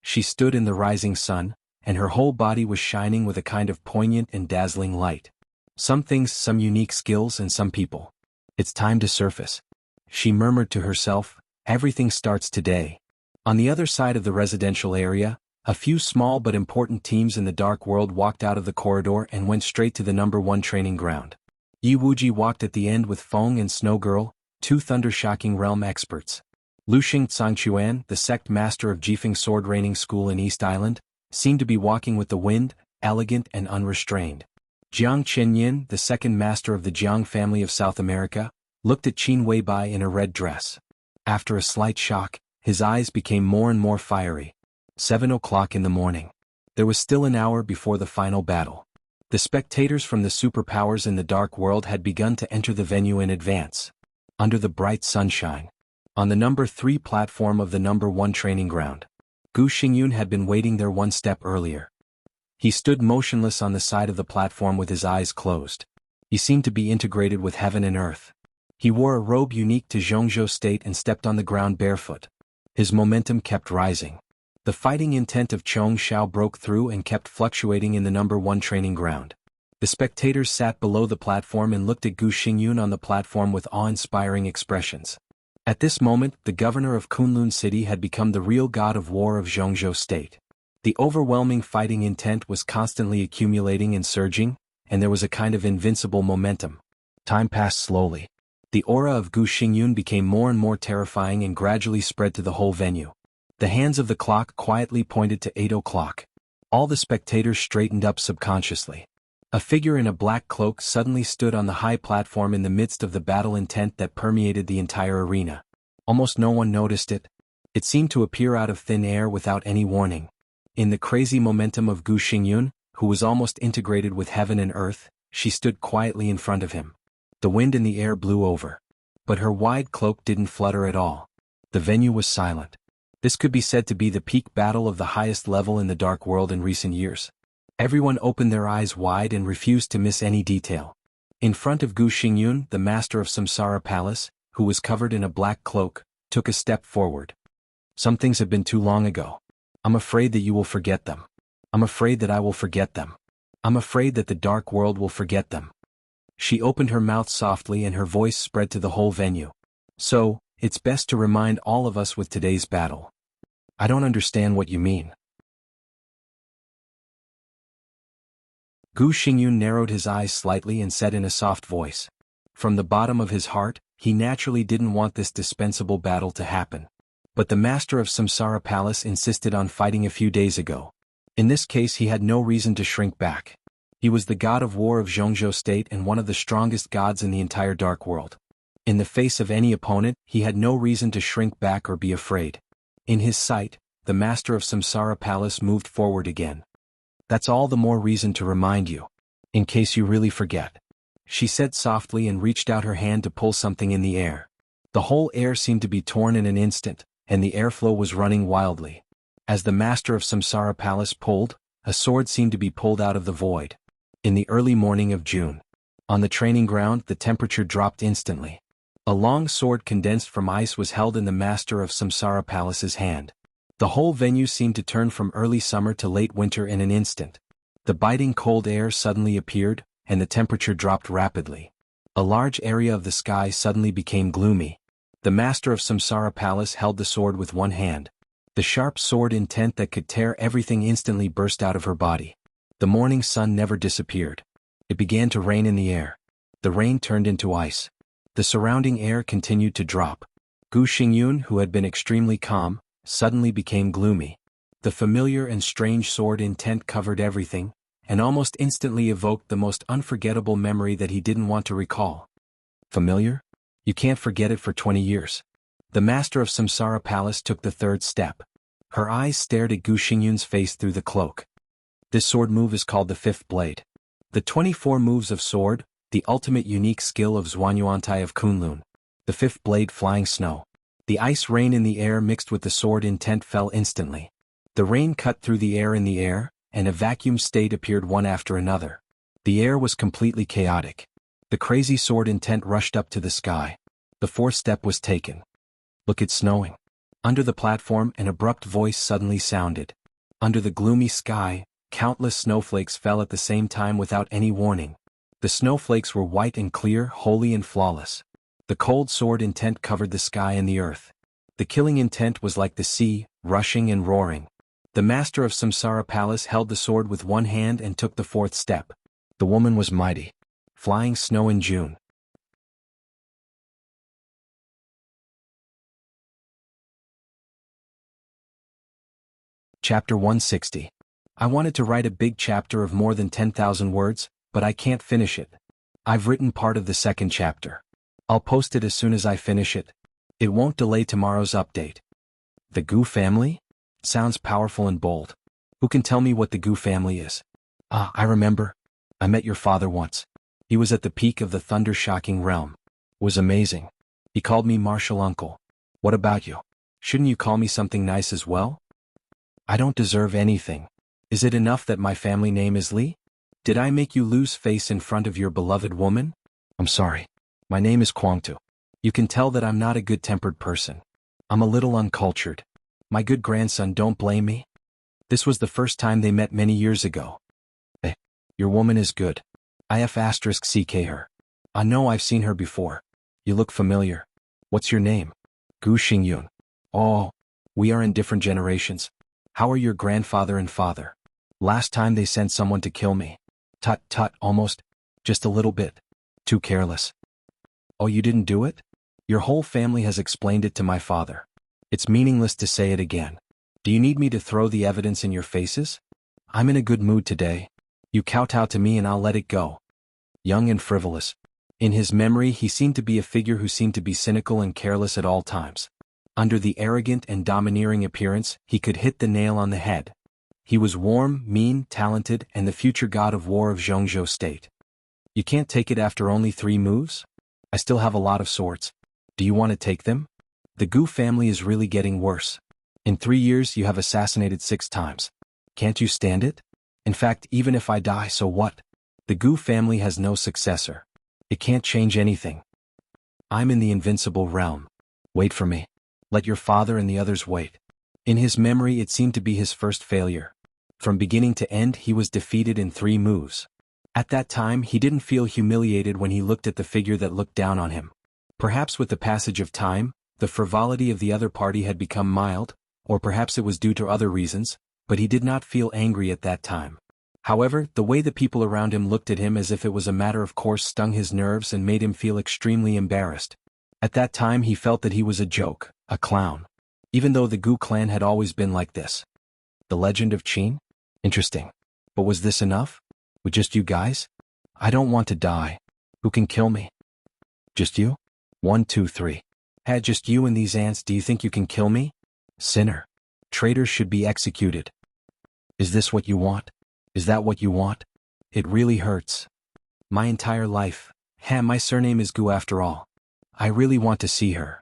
She stood in the rising sun, and her whole body was shining with a kind of poignant and dazzling light. Some things, some unique skills, and some people. "It's time to surface," she murmured to herself. "Everything starts today." On the other side of the residential area, a few small but important teams in the dark world walked out of the corridor and went straight to the #1 training ground. Yi Wuji walked at the end with Feng and Snow Girl, 2 Thunder-Shocking Realm experts. Luxing Tsangchuan, the sect master of Jifeng Sword Raining School in East Island, seemed to be walking with the wind, elegant and unrestrained. Jiang Chenyin, the second master of the Jiang family of South America, looked at Qin Weibai in a red dress. After a slight shock, his eyes became more and more fiery. 7 o'clock in the morning. There was still an hour before the final battle. The spectators from the superpowers in the dark world had begun to enter the venue in advance. Under the bright sunshine. On the #3 platform of the #1 training ground. Gu Xingyun had been waiting there one step earlier. He stood motionless on the side of the platform with his eyes closed. He seemed to be integrated with heaven and earth. He wore a robe unique to Jianghu state and stepped on the ground barefoot. His momentum kept rising. The fighting intent of Chong Xiao broke through and kept fluctuating in the #1 training ground. The spectators sat below the platform and looked at Gu Xingyun on the platform with awe-inspiring expressions. At this moment, the governor of Kunlun City had become the real god of war of Jianghu state. The overwhelming fighting intent was constantly accumulating and surging, and there was a kind of invincible momentum. Time passed slowly. The aura of Gu Xingyun became more and more terrifying and gradually spread to the whole venue. The hands of the clock quietly pointed to 8 o'clock. All the spectators straightened up subconsciously. A figure in a black cloak suddenly stood on the high platform in the midst of the battle intent that permeated the entire arena. Almost no one noticed it. It seemed to appear out of thin air without any warning. In the crazy momentum of Gu Xingyun, who was almost integrated with heaven and earth, she stood quietly in front of him. The wind in the air blew over. But her wide cloak didn't flutter at all. The venue was silent. This could be said to be the peak battle of the highest level in the dark world in recent years. Everyone opened their eyes wide and refused to miss any detail. In front of Gu Xingyun, the master of Samsara Palace, who was covered in a black cloak, took a step forward. "Some things have been too long ago. I'm afraid that you will forget them. I'm afraid that I will forget them. I'm afraid that the dark world will forget them." She opened her mouth softly and her voice spread to the whole venue. "So, it's best to remind all of us with today's battle. I don't understand what you mean. Gu Xingyun narrowed his eyes slightly and said in a soft voice. From the bottom of his heart, he naturally didn't want this dispensable battle to happen. But the master of Samsara Palace insisted on fighting a few days ago. In this case he had no reason to shrink back. He was the god of war of Jianghu state and one of the strongest gods in the entire dark world. In the face of any opponent, he had no reason to shrink back or be afraid. In his sight, the master of Samsara Palace moved forward again. That's all the more reason to remind you. In case you really forget. She said softly and reached out her hand to pull something in the air. The whole air seemed to be torn in an instant, and the airflow was running wildly. As the master of Samsara Palace pulled, a sword seemed to be pulled out of the void. In the early morning of June. On the training ground, the temperature dropped instantly. A long sword condensed from ice was held in the master of Samsara Palace's hand. The whole venue seemed to turn from early summer to late winter in an instant. The biting cold air suddenly appeared, and the temperature dropped rapidly. A large area of the sky suddenly became gloomy. The master of Samsara Palace held the sword with one hand. The sharp sword intent that could tear everything instantly burst out of her body. The morning sun never disappeared. It began to rain in the air. The rain turned into ice. The surrounding air continued to drop. Gu Xingyun, who had been extremely calm, suddenly became gloomy. The familiar and strange sword intent covered everything, and almost instantly evoked the most unforgettable memory that he didn't want to recall. Familiar? You can't forget it for 20 years. The master of Samsara Palace took the third step. Her eyes stared at Gu Xingyun's face through the cloak. This sword move is called the fifth blade. The 24 moves of sword, the ultimate unique skill of Zhuanyuantai of Kunlun. The fifth blade flying snow. The ice rain in the air mixed with the sword intent fell instantly. The rain cut through the air in the air, and a vacuum state appeared one after another. The air was completely chaotic. The crazy sword intent rushed up to the sky. The fourth step was taken. Look, it's snowing. Under the platform, an abrupt voice suddenly sounded. Under the gloomy sky, countless snowflakes fell at the same time without any warning. The snowflakes were white and clear, holy and flawless. The cold sword intent covered the sky and the earth. The killing intent was like the sea, rushing and roaring. The master of Samsara Palace held the sword with one hand and took the fourth step. The woman was mighty. Flying snow in June. Chapter 160. I wanted to write a big chapter of more than 10,000 words, but I can't finish it. I've written part of the second chapter. I'll post it as soon as I finish it. It won't delay tomorrow's update. The Gu family? Sounds powerful and bold. Who can tell me what the Gu family is? I remember. I met your father once. He was at the peak of the thunder-shocking realm. Was amazing. He called me martial uncle. What about you? Shouldn't you call me something nice as well? I don't deserve anything. Is it enough that my family name is Li? Did I make you lose face in front of your beloved woman? I'm sorry. My name is Kwangtu. You can tell that I'm not a good-tempered person. I'm a little uncultured. My good grandson, don't blame me. This was the first time they met many years ago. Your woman is good. IF*CK her. I know I've seen her before. You look familiar. What's your name? Gu Xingyun. Oh, we are in different generations. How are your grandfather and father? Last time they sent someone to kill me. Tut, almost. Just a little bit. Too careless. Oh, you didn't do it? Your whole family has explained it to my father. It's meaningless to say it again. Do you need me to throw the evidence in your faces? I'm in a good mood today. You kowtow to me and I'll let it go. Young and frivolous. In his memory he seemed to be a figure who seemed to be cynical and careless at all times. Under the arrogant and domineering appearance, he could hit the nail on the head. He was warm, mean, talented, and the future god of war of Jianghu state. You can't take it after only 3 moves? I still have a lot of swords. Do you want to take them? The Gu family is really getting worse. In 3 years you have assassinated 6 times. Can't you stand it? In fact, even if I die, so what? The Gu family has no successor. It can't change anything. I'm in the invincible realm. Wait for me. Let your father and the others wait. In his memory it seemed to be his first failure. From beginning to end he was defeated in 3 moves. At that time he didn't feel humiliated when he looked at the figure that looked down on him. Perhaps with the passage of time, The frivolity of the other party had become mild, or perhaps it was due to other reasons, but he did not feel angry at that time. However, the way the people around him looked at him as if it was a matter of course stung his nerves and made him feel extremely embarrassed. At that time he felt that he was a joke, a clown. Even though the Gu clan had always been like this. The legend of Qin? Interesting. But was this enough? With just you guys? I don't want to die. Who can kill me? Just you? 1, 2, 3. Had just you and these ants, do you think you can kill me? Sinner. Traitors should be executed. Is this what you want? Is that what you want? It really hurts. My entire life. My surname is Gu after all. I really want to see her.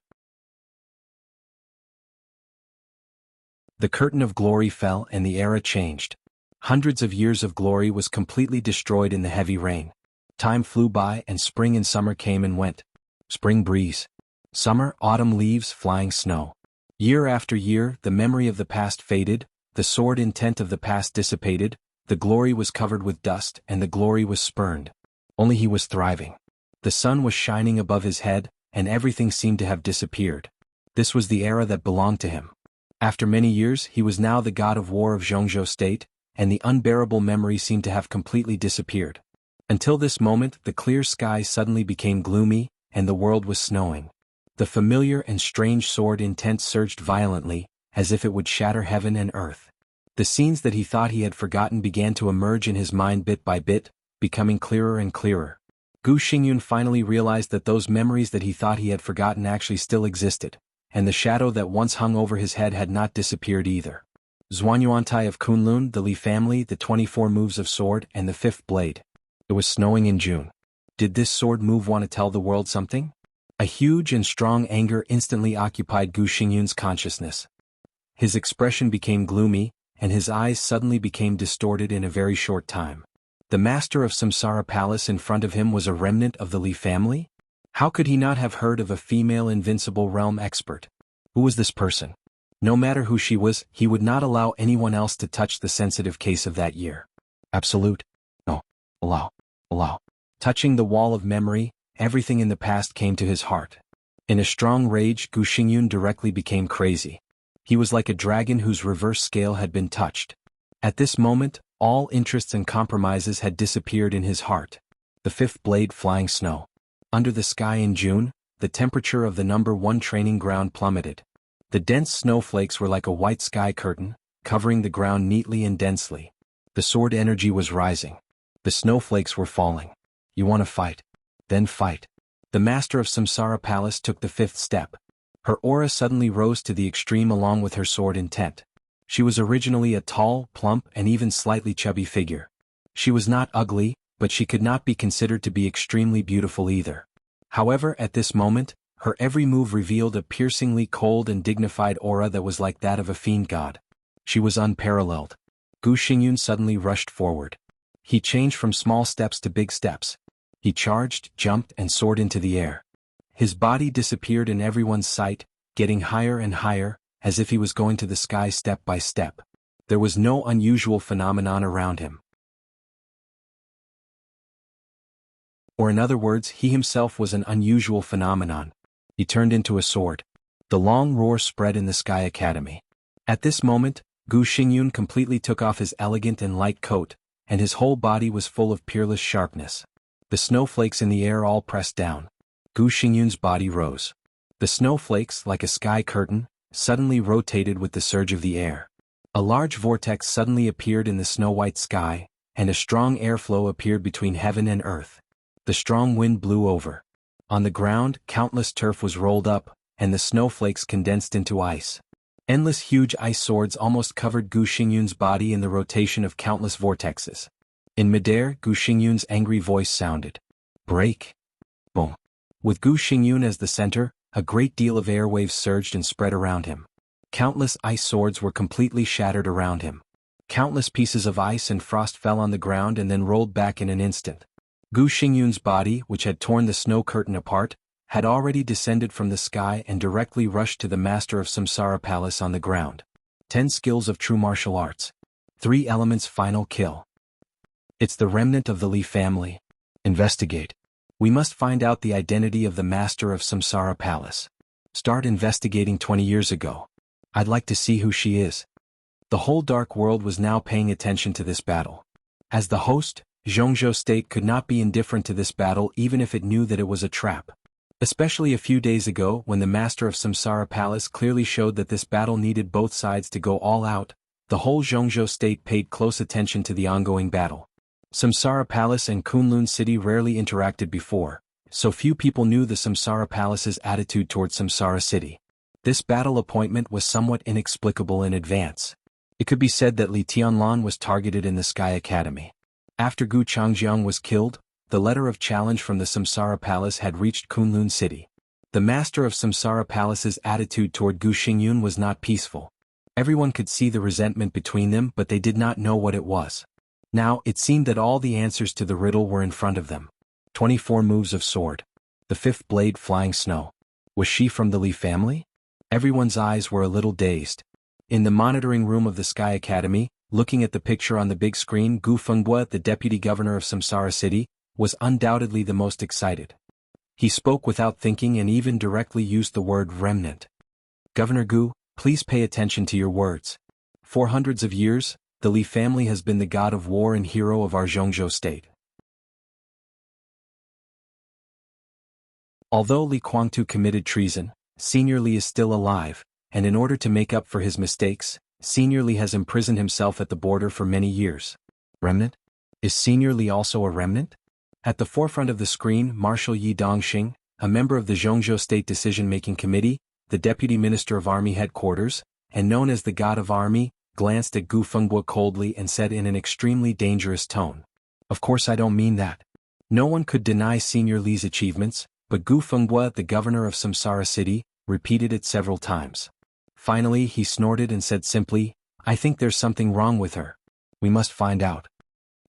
The curtain of glory fell and the era changed. Hundreds of years of glory was completely destroyed in the heavy rain. Time flew by and spring and summer came and went. Spring breeze. Summer, autumn leaves, flying snow. Year after year, the memory of the past faded, the sword intent of the past dissipated, the glory was covered with dust and the glory was spurned. Only he was thriving. The sun was shining above his head, and everything seemed to have disappeared. This was the era that belonged to him. After many years, he was now the god of war of Jianghu state, and the unbearable memory seemed to have completely disappeared. Until this moment, the clear sky suddenly became gloomy, and the world was snowing. The familiar and strange sword intent surged violently, as if it would shatter heaven and earth. The scenes that he thought he had forgotten began to emerge in his mind bit by bit, becoming clearer and clearer. Gu Xingyun finally realized that those memories that he thought he had forgotten actually still existed, and the shadow that once hung over his head had not disappeared either. Zhuanyuantai of Kunlun, the Li family, the 24 moves of sword, and the 5th blade. It was snowing in June. Did this sword move want to tell the world something? A huge and strong anger instantly occupied Gu Xingyun's consciousness. His expression became gloomy, and his eyes suddenly became distorted in a very short time. The master of Samsara Palace in front of him was a remnant of the Li family? How could he not have heard of a female invincible realm expert? Who was this person? No matter who she was, he would not allow anyone else to touch the sensitive case of that year. Absolute? No. Allow. Touching the wall of memory, everything in the past came to his heart. In a strong rage, Gu Xingyun directly became crazy. He was like a dragon whose reverse scale had been touched. At this moment, all interests and compromises had disappeared in his heart. The 5th blade flying snow. Under the sky in June, the temperature of the number 1 training ground plummeted. The dense snowflakes were like a white sky curtain, covering the ground neatly and densely. The sword energy was rising. The snowflakes were falling. You want to fight? Then fight. The master of Samsara Palace took the 5th step. Her aura suddenly rose to the extreme along with her sword intent. She was originally a tall, plump, and even slightly chubby figure. She was not ugly, but she could not be considered to be extremely beautiful either. However, at this moment, her every move revealed a piercingly cold and dignified aura that was like that of a fiend god. She was unparalleled. Gu Xingyun suddenly rushed forward. He changed from small steps to big steps. He charged, jumped, and soared into the air. His body disappeared in everyone's sight, getting higher and higher, as if he was going to the sky step by step. There was no unusual phenomenon around him. Or in other words, he himself was an unusual phenomenon. He turned into a sword. The long roar spread in the Sky Academy. At this moment, Gu Xingyun completely took off his elegant and light coat, and his whole body was full of peerless sharpness. The snowflakes in the air all pressed down. Gu Xingyun's body rose. The snowflakes, like a sky curtain, suddenly rotated with the surge of the air. A large vortex suddenly appeared in the snow-white sky, and a strong airflow appeared between heaven and earth. The strong wind blew over. On the ground, countless turf was rolled up, and the snowflakes condensed into ice. Endless huge ice swords almost covered Gu Xingyun's body in the rotation of countless vortexes. In midair, Gu Xingyun's angry voice sounded. Break! Boom! With Gu Xingyun as the center, a great deal of airwaves surged and spread around him. Countless ice swords were completely shattered around him. Countless pieces of ice and frost fell on the ground and then rolled back in an instant. Gu Xingyun's body, which had torn the snow curtain apart, had already descended from the sky and directly rushed to the master of Samsara Palace on the ground. 10 skills of true martial arts. 3 elements final kill. It's the remnant of the Li family. Investigate. We must find out the identity of the master of Samsara Palace. Start investigating 20 years ago. I'd like to see who she is. The whole dark world was now paying attention to this battle. As the host, Jianghu State could not be indifferent to this battle even if it knew that it was a trap. Especially a few days ago when the Master of Samsara Palace clearly showed that this battle needed both sides to go all out, the whole Jianghu State paid close attention to the ongoing battle. Samsara Palace and Kunlun City rarely interacted before, so few people knew the Samsara Palace's attitude towards Samsara City. This battle appointment was somewhat inexplicable in advance. It could be said that Li Tianlan was targeted in the Sky Academy. After Gu Changjiang was killed, the letter of challenge from the Samsara Palace had reached Kunlun City. The Master of Samsara Palace's attitude toward Gu Xingyun was not peaceful. Everyone could see the resentment between them, but they did not know what it was. Now, it seemed that all the answers to the riddle were in front of them. 24 moves of sword. The fifth blade flying snow. Was she from the Li family? Everyone's eyes were a little dazed. In the monitoring room of the Sky Academy, looking at the picture on the big screen, Gu Fengbua, the deputy governor of Samsara City, was undoubtedly the most excited. He spoke without thinking and even directly used the word remnant. Governor Gu, please pay attention to your words. For hundreds of years, the Li family has been the god of war and hero of our Jianghu state. Although Li Guangtu committed treason, Senior Li is still alive, and in order to make up for his mistakes, Senior Li has imprisoned himself at the border for many years. Remnant? Is Senior Li also a remnant? At the forefront of the screen, Marshal Yi Dongxing, a member of the Jianghu State Decision-Making Committee, the Deputy Minister of Army Headquarters, and known as the God of Army, glanced at Gu Fengbua coldly and said in an extremely dangerous tone, "Of course I don't mean that." No one could deny Senior Li's achievements, but Gu Fengbua, the governor of Samsara City, repeated it several times. Finally he snorted and said simply, "I think there's something wrong with her. We must find out."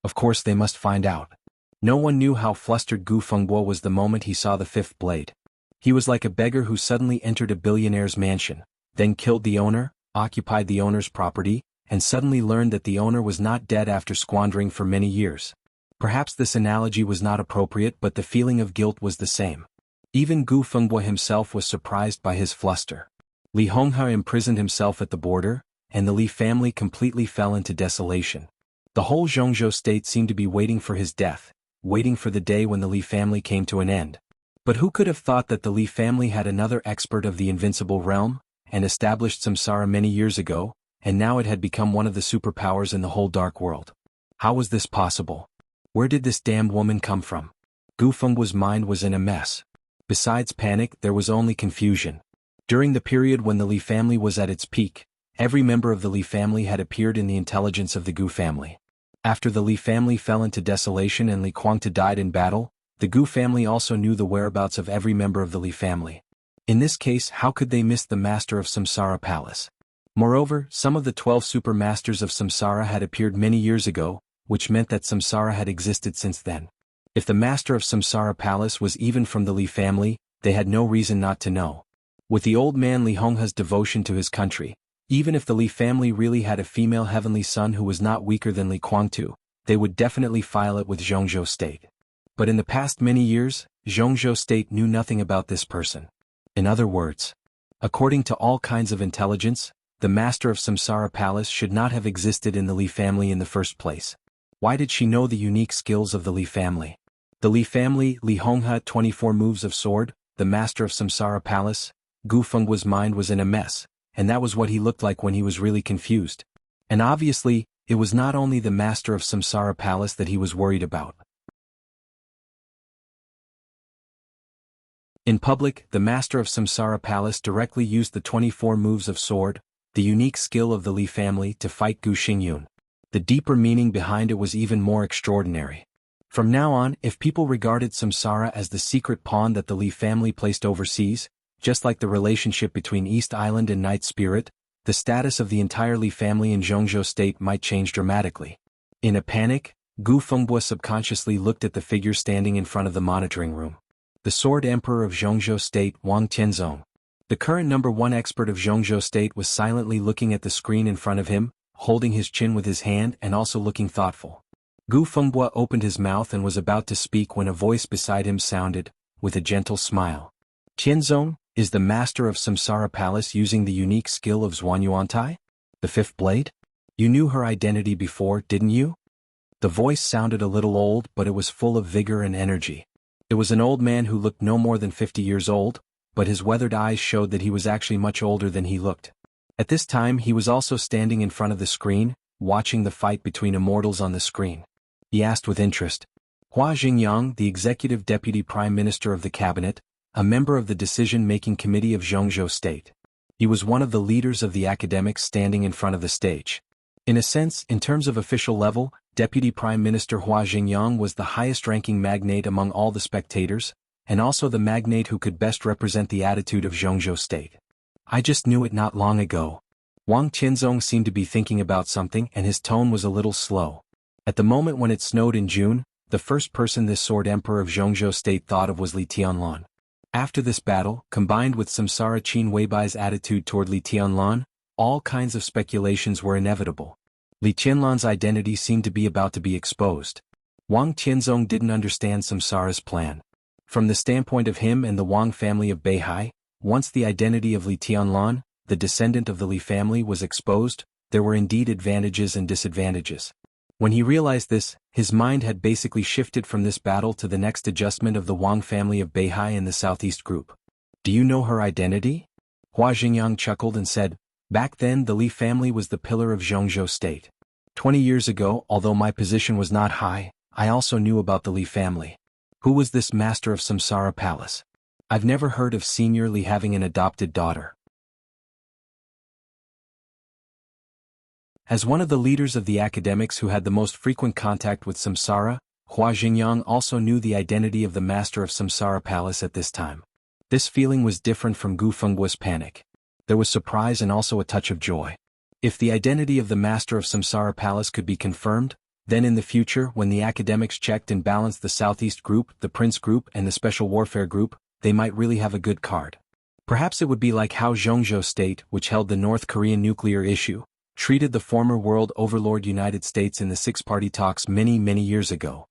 Of course they must find out. No one knew how flustered Gu Fengbua was the moment he saw the fifth blade. He was like a beggar who suddenly entered a billionaire's mansion, then killed the owner, occupied the owner's property, and suddenly learned that the owner was not dead after squandering for many years. Perhaps this analogy was not appropriate, but the feeling of guilt was the same. Even Gu Fengbua himself was surprised by his fluster. Li Honghe imprisoned himself at the border, and the Li family completely fell into desolation. The whole Jianghu state seemed to be waiting for his death, waiting for the day when the Li family came to an end. But who could have thought that the Li family had another expert of the invincible realm, and established Samsara many years ago, and now it had become one of the superpowers in the whole dark world? How was this possible? Where did this damned woman come from? Gu Fengbua's mind was in a mess. Besides panic, there was only confusion. During the period when the Li family was at its peak, every member of the Li family had appeared in the intelligence of the Gu family. After the Li family fell into desolation and Li Guangtu died in battle, the Gu family also knew the whereabouts of every member of the Li family. In this case, how could they miss the Master of Samsara Palace? Moreover, some of the 12 super masters of Samsara had appeared many years ago, which meant that Samsara had existed since then. If the Master of Samsara Palace was even from the Li family, they had no reason not to know. With the old man Li Honghe's devotion to his country, even if the Li family really had a female heavenly son who was not weaker than Li Guangtu, they would definitely file it with Jianghu State. But in the past many years, Jianghu State knew nothing about this person. In other words, according to all kinds of intelligence, the Master of Samsara Palace should not have existed in the Li family in the first place. Why did she know the unique skills of the Li family? The Li family, Li Honghe, 24 moves of sword, the Master of Samsara Palace. Gu Fengbua's mind was in a mess, and that was what he looked like when he was really confused. And obviously, it was not only the Master of Samsara Palace that he was worried about. In public, the Master of Samsara Palace directly used the 24 moves of sword, the unique skill of the Li family, to fight Gu Xingyun. The deeper meaning behind it was even more extraordinary. From now on, if people regarded Samsara as the secret pawn that the Li family placed overseas, just like the relationship between East Island and Night Spirit, the status of the entire Li family in Jianghu State might change dramatically. In a panic, Gu Fengbua subconsciously looked at the figure standing in front of the monitoring room. The Sword Emperor of Jianghu State, Wang Tianzong. The current #1 expert of Jianghu State was silently looking at the screen in front of him, holding his chin with his hand and also looking thoughtful. Gu Fengbua opened his mouth and was about to speak when a voice beside him sounded, with a gentle smile. "Tianzong, Is the master of Samsara Palace using the unique skill of Zhuanyuantai? The fifth blade? You knew her identity before, didn't you? The voice sounded a little old, but it was full of vigor and energy. It was an old man who looked no more than 50 years old, but his weathered eyes showed that he was actually much older than he looked. At this time he was also standing in front of the screen, watching the fight between immortals on the screen. He asked with interest. Hua Xingyang, the executive deputy prime minister of the cabinet, a member of the decision-making committee of Jianghu state. He was one of the leaders of the academics standing in front of the stage. In a sense, in terms of official level, Deputy Prime Minister Hua Xingyang was the highest-ranking magnate among all the spectators, and also the magnate who could best represent the attitude of Jianghu state. I just knew it not long ago. Wang Tianzong seemed to be thinking about something and his tone was a little slow. At the moment when it snowed in June, the first person this sword emperor of Jianghu state thought of was Li Tianlan. After this battle, combined with Samsara Qin Weibai's attitude toward Li Tianlan, all kinds of speculations were inevitable. Li Tianlan's identity seemed to be about to be exposed. Wang Tianzong didn't understand Samsara's plan. From the standpoint of him and the Wang family of Beihai, once the identity of Li Tianlan, the descendant of the Li family, was exposed, there were indeed advantages and disadvantages. When he realized this, his mind had basically shifted from this battle to the next adjustment of the Wang family of Beihai in the Southeast Group. Do you know her identity? Hua Xingyang chuckled and said, back then the Li family was the pillar of Jianghu state. 20 years ago, although my position was not high, I also knew about the Li family. Who was this master of Samsara Palace? I've never heard of Senior Li having an adopted daughter. As one of the leaders of the academics who had the most frequent contact with Samsara, Hua Xingyang also knew the identity of the master of Samsara Palace at this time. This feeling was different from Gu Fengguo's panic. There was surprise and also a touch of joy. If the identity of the master of Samsara Palace could be confirmed, then in the future when the academics checked and balanced the Southeast Group, the Prince Group and the Special Warfare Group, they might really have a good card. Perhaps it would be like how Jianghu State, which held the North Korean nuclear issue, treated the former world overlord United States in the six-party talks many years ago.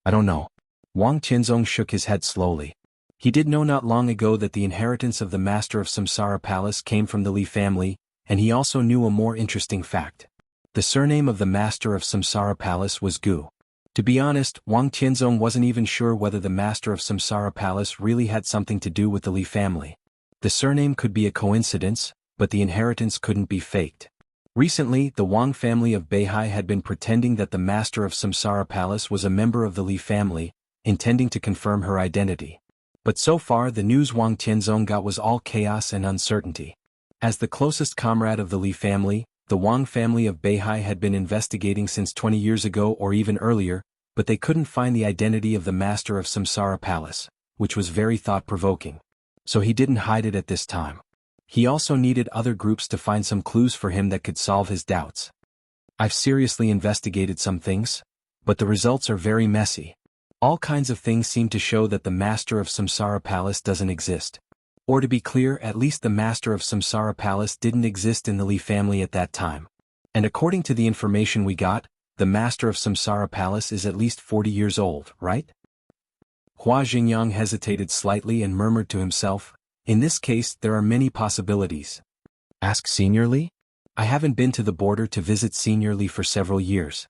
I don't know. Wang Tianzong shook his head slowly. He did know not long ago that the inheritance of the master of Samsara Palace came from the Li family, and he also knew a more interesting fact. The surname of the master of Samsara Palace was Gu. To be honest, Wang Tianzong wasn't even sure whether the master of Samsara Palace really had something to do with the Li family. The surname could be a coincidence, but the inheritance couldn't be faked. Recently, the Wang family of Beihai had been pretending that the master of Samsara Palace was a member of the Li family, intending to confirm her identity. But so far the news Wang Tianzong got was all chaos and uncertainty. As the closest comrade of the Li family, the Wang family of Beihai had been investigating since 20 years ago or even earlier, but they couldn't find the identity of the master of Samsara Palace, which was very thought-provoking. So he didn't hide it at this time. He also needed other groups to find some clues for him that could solve his doubts. I've seriously investigated some things, but the results are very messy. All kinds of things seem to show that the master of Samsara Palace doesn't exist. Or to be clear, at least the master of Samsara Palace didn't exist in the Li family at that time. And according to the information we got, the master of Samsara Palace is at least 40 years old, right? Hua Xingyang hesitated slightly and murmured to himself, in this case there are many possibilities. Ask Senior Li? I haven't been to the border to visit Senior Li for several years.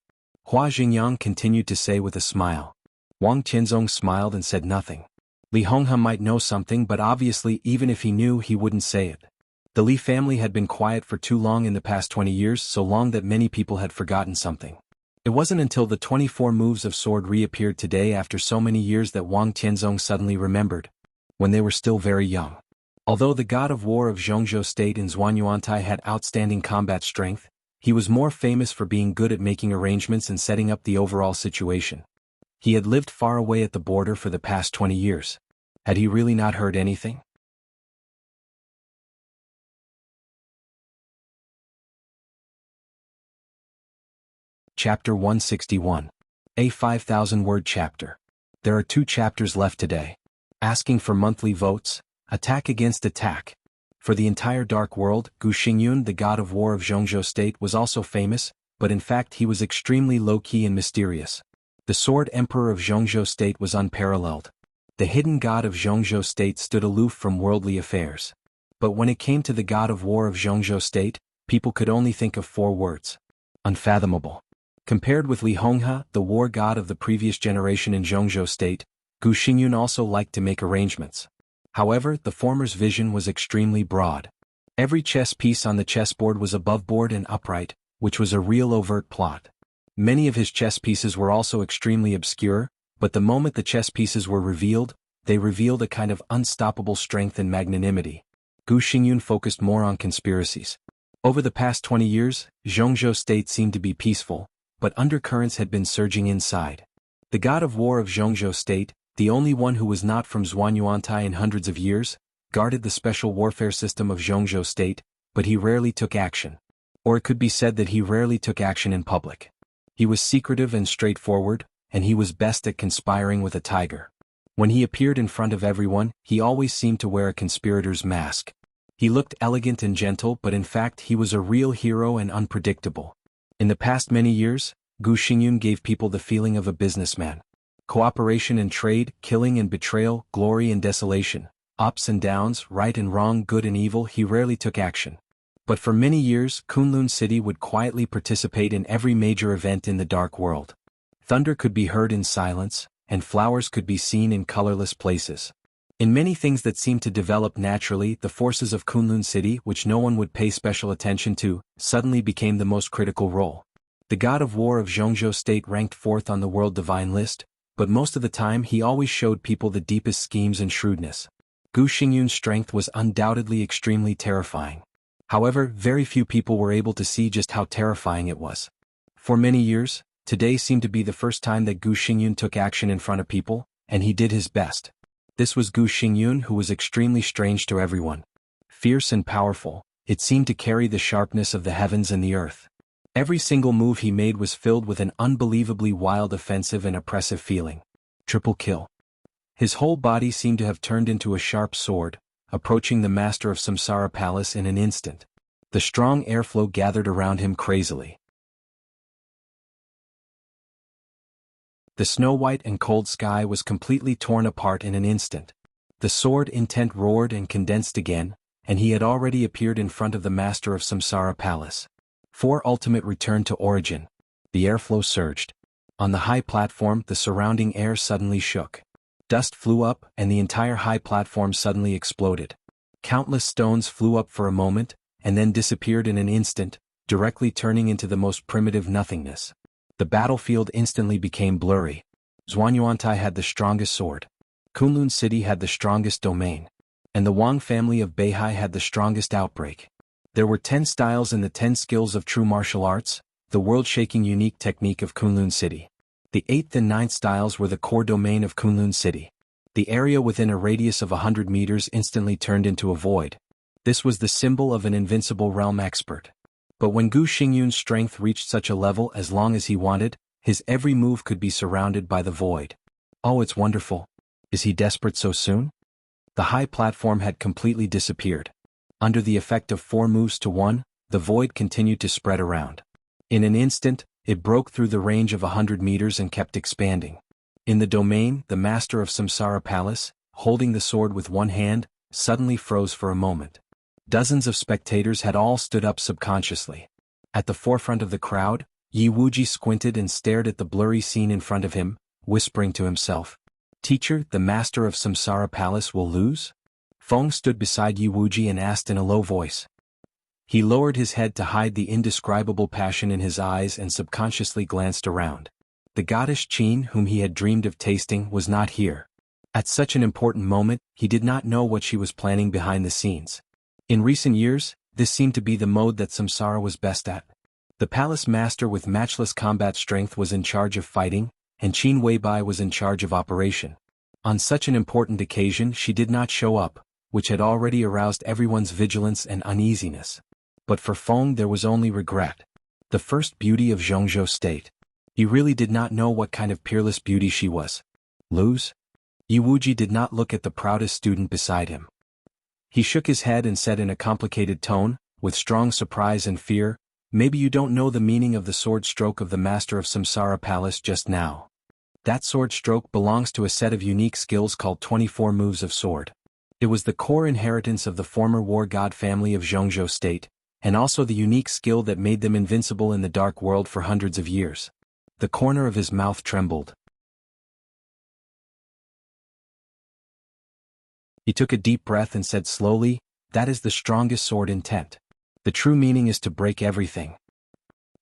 Hua Xingyang continued to say with a smile. Wang Tianzong smiled and said nothing. Li Honghe might know something, but obviously even if he knew he wouldn't say it. The Li family had been quiet for too long in the past 20 years, so long that many people had forgotten something. It wasn't until the 24 moves of sword reappeared today after so many years that Wang Tianzong suddenly remembered. When they were still very young. Although the god of war of Jianghu state in Zhuanyuantai had outstanding combat strength, he was more famous for being good at making arrangements and setting up the overall situation. He had lived far away at the border for the past 20 years. Had he really not heard anything? Chapter 161. A 5,000-word chapter. There are 2 chapters left today. Asking for monthly votes, attack against attack. For the entire dark world, Gu Xingyun, the god of war of Jianghu state, was also famous, but in fact he was extremely low-key and mysterious. The sword emperor of Jianghu state was unparalleled. The hidden god of Jianghu state stood aloof from worldly affairs. But when it came to the god of war of Jianghu state, people could only think of 4 words. Unfathomable. Compared with Li Honghe, the war god of the previous generation in Jianghu state, Gu Xingyun also liked to make arrangements. However, the former's vision was extremely broad. Every chess piece on the chessboard was aboveboard and upright, which was a real overt plot. Many of his chess pieces were also extremely obscure, but the moment the chess pieces were revealed, they revealed a kind of unstoppable strength and magnanimity. Gu Xingyun focused more on conspiracies. Over the past 20 years, Jianghu state seemed to be peaceful, but undercurrents had been surging inside. The god of war of Jianghu state, the only one who was not from Swordsmanship in hundreds of years, guarded the special warfare system of Jianghu state, but he rarely took action. Or it could be said that he rarely took action in public. He was secretive and straightforward, and he was best at conspiring with a tiger. When he appeared in front of everyone, he always seemed to wear a conspirator's mask. He looked elegant and gentle, but in fact he was a real hero and unpredictable. In the past many years, Gu Xingyun gave people the feeling of a businessman. Cooperation and trade, killing and betrayal, glory and desolation, ups and downs, right and wrong, good and evil, he rarely took action. But for many years, Kunlun City would quietly participate in every major event in the dark world. Thunder could be heard in silence, and flowers could be seen in colorless places. In many things that seemed to develop naturally, the forces of Kunlun City, which no one would pay special attention to, suddenly became the most critical role. The god of war of Jianghu state ranked 4th on the world divine list, but most of the time he always showed people the deepest schemes and shrewdness. Gu Xingyun's strength was undoubtedly extremely terrifying. However, very few people were able to see just how terrifying it was. For many years, today seemed to be the first time that Gu Xingyun took action in front of people, and he did his best. This was Gu Xingyun, who was extremely strange to everyone. Fierce and powerful, it seemed to carry the sharpness of the heavens and the earth. Every single move he made was filled with an unbelievably wild, offensive and oppressive feeling. Triple kill. His whole body seemed to have turned into a sharp sword, approaching the master of Samsara Palace in an instant. The strong airflow gathered around him crazily. The snow-white and cold sky was completely torn apart in an instant. The sword intent roared and condensed again, and he had already appeared in front of the master of Samsara Palace. 4 Ultimate returned to origin. The airflow surged. On the high platform, the surrounding air suddenly shook. Dust flew up, and the entire high platform suddenly exploded. Countless stones flew up for a moment, and then disappeared in an instant, directly turning into the most primitive nothingness. The battlefield instantly became blurry. Zhuanyuantai had the strongest sword. Kunlun City had the strongest domain. And the Wang family of Beihai had the strongest outbreak. There were 10 styles in the 10 skills of true martial arts, the world-shaking unique technique of Kunlun City. The 8th and 9th styles were the core domain of Kunlun City. The area within a radius of 100 meters instantly turned into a void. This was the symbol of an invincible realm expert. But when Gu Xingyun's strength reached such a level, as long as he wanted, his every move could be surrounded by the void. Oh, it's wonderful. Is he desperate so soon? The high platform had completely disappeared. Under the effect of 4 moves to 1, the void continued to spread around. In an instant, it broke through the range of 100 meters and kept expanding. In the domain, the master of Samsara Palace, holding the sword with one hand, suddenly froze for a moment. Dozens of spectators had all stood up subconsciously. At the forefront of the crowd, Yi Wuji squinted and stared at the blurry scene in front of him, whispering to himself, "Teacher, the master of Samsara Palace will lose?" Feng stood beside Yi Wuji and asked in a low voice. He lowered his head to hide the indescribable passion in his eyes and subconsciously glanced around. The goddess Qin, whom he had dreamed of tasting, was not here. At such an important moment, he did not know what she was planning behind the scenes. In recent years, this seemed to be the mode that Samsara was best at. The palace master with matchless combat strength was in charge of fighting, and Qin Weibai was in charge of operation. On such an important occasion she did not show up, which had already aroused everyone's vigilance and uneasiness. But for Feng there was only regret. The first beauty of Jianghu state. He really did not know what kind of peerless beauty she was. Lose? Yi Wuji did not look at the proudest student beside him. He shook his head and said in a complicated tone, with strong surprise and fear, "Maybe you don't know the meaning of the sword stroke of the master of Samsara Palace just now." That sword stroke belongs to a set of unique skills called 24 moves of sword. It was the core inheritance of the former war god family of Jianghu state, and also the unique skill that made them invincible in the dark world for hundreds of years. The corner of his mouth trembled. He took a deep breath and said slowly, "That is the strongest sword intent. The true meaning is to break everything."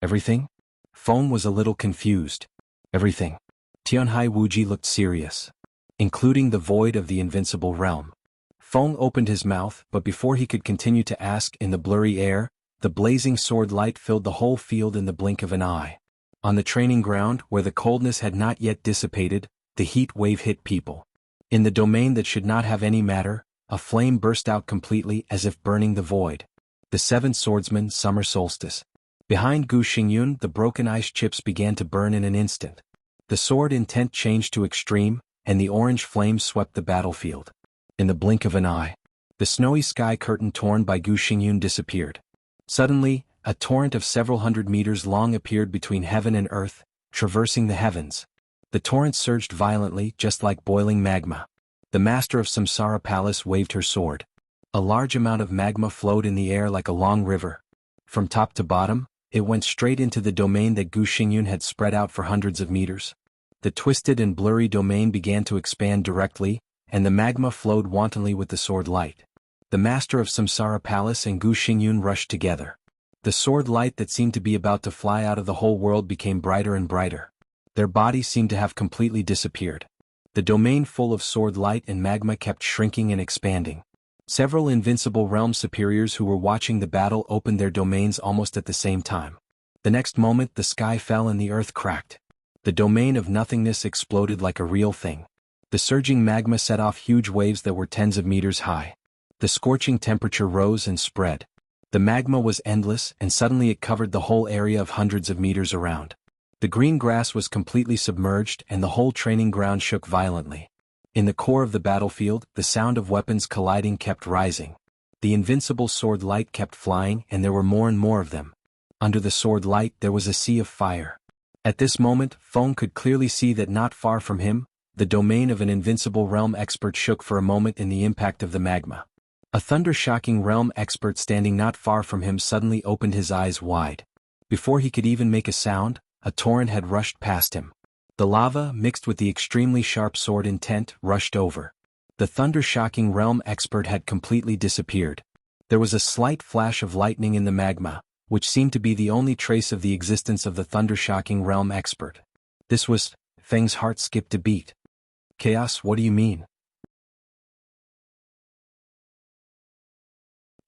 Everything? Feng was a little confused. Everything. Tianhai Wuji looked serious. Including the void of the invincible realm. Feng opened his mouth, but before he could continue to ask, in the blurry air, the blazing sword light filled the whole field in the blink of an eye. On the training ground, where the coldness had not yet dissipated, the heat wave hit people. In the domain that should not have any matter, a flame burst out completely as if burning the void. The seventh swordsman, summer solstice. Behind Gu Xingyun, the broken ice chips began to burn in an instant. The sword intent changed to extreme, and the orange flame swept the battlefield. In the blink of an eye, the snowy sky curtain torn by Gu Xingyun disappeared. Suddenly, a torrent of several hundred meters long appeared between heaven and earth, traversing the heavens. The torrent surged violently, just like boiling magma. The master of Samsara Palace waved her sword. A large amount of magma flowed in the air like a long river. From top to bottom, it went straight into the domain that Gu Xingyun had spread out for hundreds of meters. The twisted and blurry domain began to expand directly, and the magma flowed wantonly with the sword light. The master of Samsara Palace and Gu Xingyun rushed together. The sword light that seemed to be about to fly out of the whole world became brighter and brighter. Their bodies seemed to have completely disappeared. The domain full of sword light and magma kept shrinking and expanding. Several invincible realm superiors who were watching the battle opened their domains almost at the same time. The next moment the sky fell and the earth cracked. The domain of nothingness exploded like a real thing. The surging magma set off huge waves that were tens of meters high. The scorching temperature rose and spread. The magma was endless, and suddenly it covered the whole area of hundreds of meters around. The green grass was completely submerged and the whole training ground shook violently. In the core of the battlefield, the sound of weapons colliding kept rising. The invincible sword light kept flying, and there were more and more of them. Under the sword light there was a sea of fire. At this moment, Feng could clearly see that not far from him, the domain of an invincible realm expert shook for a moment in the impact of the magma. A thunder-shocking realm expert standing not far from him suddenly opened his eyes wide. Before he could even make a sound, a torrent had rushed past him. The lava, mixed with the extremely sharp sword intent, rushed over. The thunder-shocking realm expert had completely disappeared. There was a slight flash of lightning in the magma, which seemed to be the only trace of the existence of the thunder-shocking realm expert. This was... Feng's heart skipped a beat. "Chaos, what do you mean?"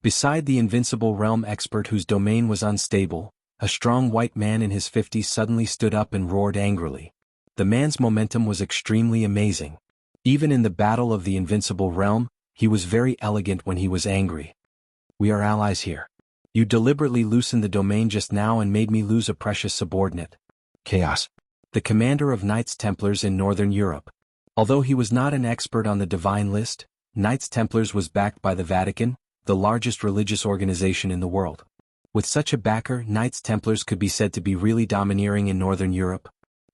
Beside the invincible realm expert whose domain was unstable, a strong white man in his 50s suddenly stood up and roared angrily. The man's momentum was extremely amazing. Even in the battle of the invincible realm, he was very elegant when he was angry. "We are allies here. You deliberately loosened the domain just now and made me lose a precious subordinate." Chaos. The commander of Knights Templars in Northern Europe. Although he was not an expert on the divine list, Knights Templars was backed by the Vatican, the largest religious organization in the world. With such a backer, Knights Templars could be said to be really domineering in Northern Europe.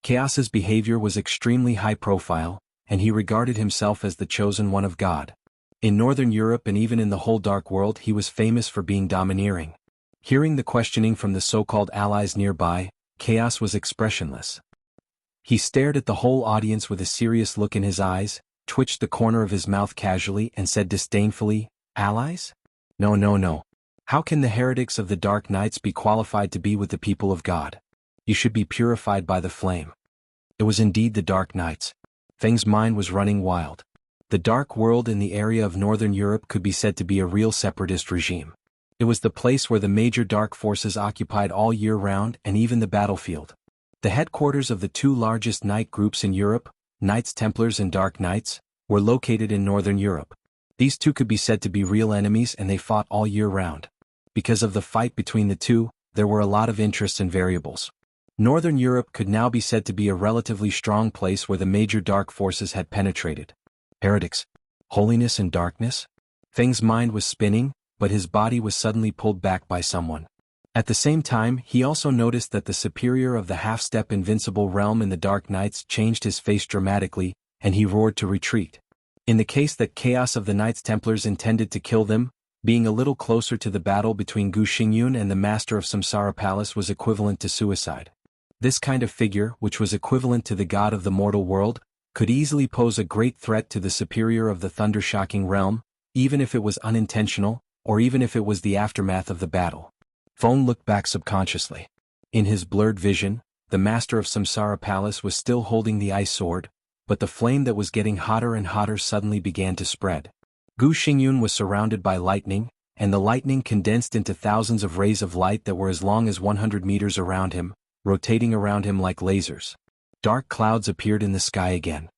Chaos's behavior was extremely high profile, and he regarded himself as the chosen one of God. In Northern Europe and even in the whole Dark World he was famous for being domineering. Hearing the questioning from the so-called allies nearby, Chaos was expressionless. He stared at the whole audience with a serious look in his eyes, twitched the corner of his mouth casually and said disdainfully, "Allies? No, no, no. How can the heretics of the Dark Knights be qualified to be with the people of God? You should be purified by the flame." It was indeed the Dark Knights. Feng's mind was running wild. The Dark World in the area of Northern Europe could be said to be a real separatist regime. It was the place where the major dark forces occupied all year round and even the battlefield. The headquarters of the two largest knight groups in Europe, Knights Templars and Dark Knights, were located in Northern Europe. These two could be said to be real enemies and they fought all year round. Because of the fight between the two, there were a lot of interests and variables. Northern Europe could now be said to be a relatively strong place where the major dark forces had penetrated. Heretics. Holiness and darkness? Feng's mind was spinning, but his body was suddenly pulled back by someone. At the same time, he also noticed that the superior of the half-step invincible realm in the Dark Knights changed his face dramatically, and he roared to retreat. In the case that Chaos of the Knights Templars intended to kill them, being a little closer to the battle between Gu Xingyun and the Master of Samsara Palace was equivalent to suicide. This kind of figure, which was equivalent to the god of the mortal world, could easily pose a great threat to the superior of the thunder-shocking realm, even if it was unintentional, or even if it was the aftermath of the battle. Feng looked back subconsciously. In his blurred vision, the Master of Samsara Palace was still holding the ice sword, but the flame that was getting hotter and hotter suddenly began to spread. Gu Xingyun was surrounded by lightning, and the lightning condensed into thousands of rays of light that were as long as 100 meters around him, rotating around him like lasers. Dark clouds appeared in the sky again.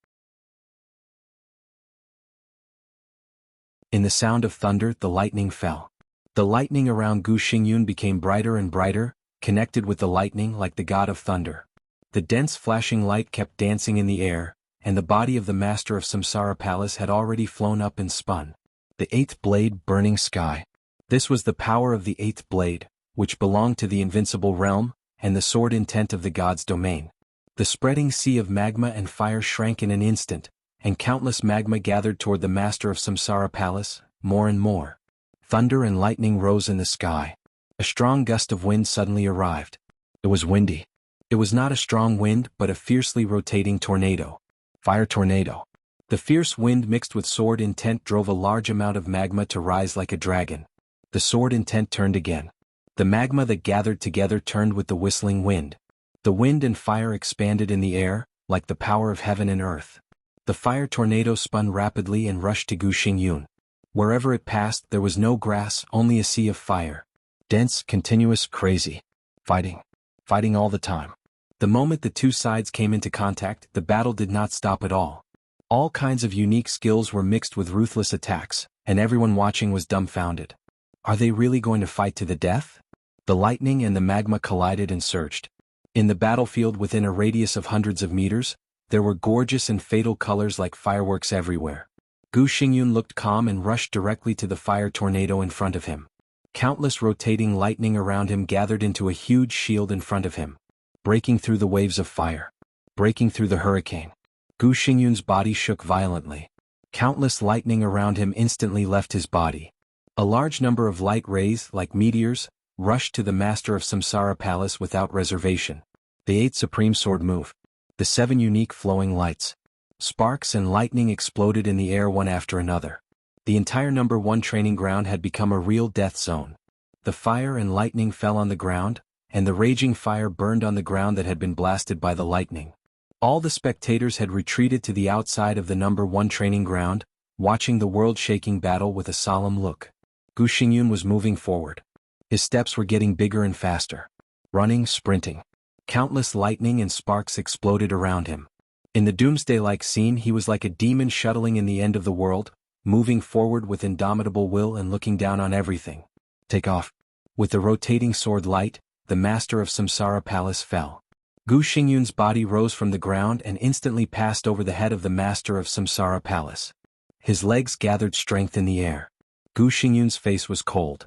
In the sound of thunder, the lightning fell. The lightning around Gu Xingyun became brighter and brighter, connected with the lightning like the god of thunder. The dense flashing light kept dancing in the air, and the body of the Master of Samsara Palace had already flown up and spun. The eighth blade, burning sky. This was the power of the eighth blade, which belonged to the invincible realm, and the sword intent of the god's domain. The spreading sea of magma and fire shrank in an instant, and countless magma gathered toward the Master of Samsara Palace, more and more. Thunder and lightning rose in the sky. A strong gust of wind suddenly arrived. It was windy. It was not a strong wind but a fiercely rotating tornado. Fire tornado. The fierce wind mixed with sword intent drove a large amount of magma to rise like a dragon. The sword intent turned again. The magma that gathered together turned with the whistling wind. The wind and fire expanded in the air, like the power of heaven and earth. The fire tornado spun rapidly and rushed to Gu Xingyun. Wherever it passed, there was no grass, only a sea of fire. Dense, continuous, crazy. Fighting all the time. The moment the two sides came into contact, the battle did not stop at all. All kinds of unique skills were mixed with ruthless attacks, and everyone watching was dumbfounded. Are they really going to fight to the death? The lightning and the magma collided and surged. In the battlefield within a radius of hundreds of meters, there were gorgeous and fatal colors like fireworks everywhere. Gu Xingyun looked calm and rushed directly to the fire tornado in front of him. Countless rotating lightning around him gathered into a huge shield in front of him. Breaking through the waves of fire. Breaking through the hurricane. Gu Xingyun's body shook violently. Countless lightning around him instantly left his body. A large number of light rays, like meteors, rushed to the Master of Samsara Palace without reservation. The 8 supreme sword move. The 7 unique flowing lights. Sparks and lightning exploded in the air one after another. The entire number 1 training ground had become a real death zone. The fire and lightning fell on the ground, and the raging fire burned on the ground that had been blasted by the lightning. All the spectators had retreated to the outside of the number 1 training ground, watching the world-shaking battle with a solemn look. Gu Xingyun was moving forward. His steps were getting bigger and faster. Running, sprinting. Countless lightning and sparks exploded around him. In the doomsday-like scene, he was like a demon shuttling in the end of the world, moving forward with indomitable will and looking down on everything. Take off. With the rotating sword light, the Master of Samsara Palace fell. Gu Xingyun's body rose from the ground and instantly passed over the head of the Master of Samsara Palace. His legs gathered strength in the air. Gu Xingyun's face was cold.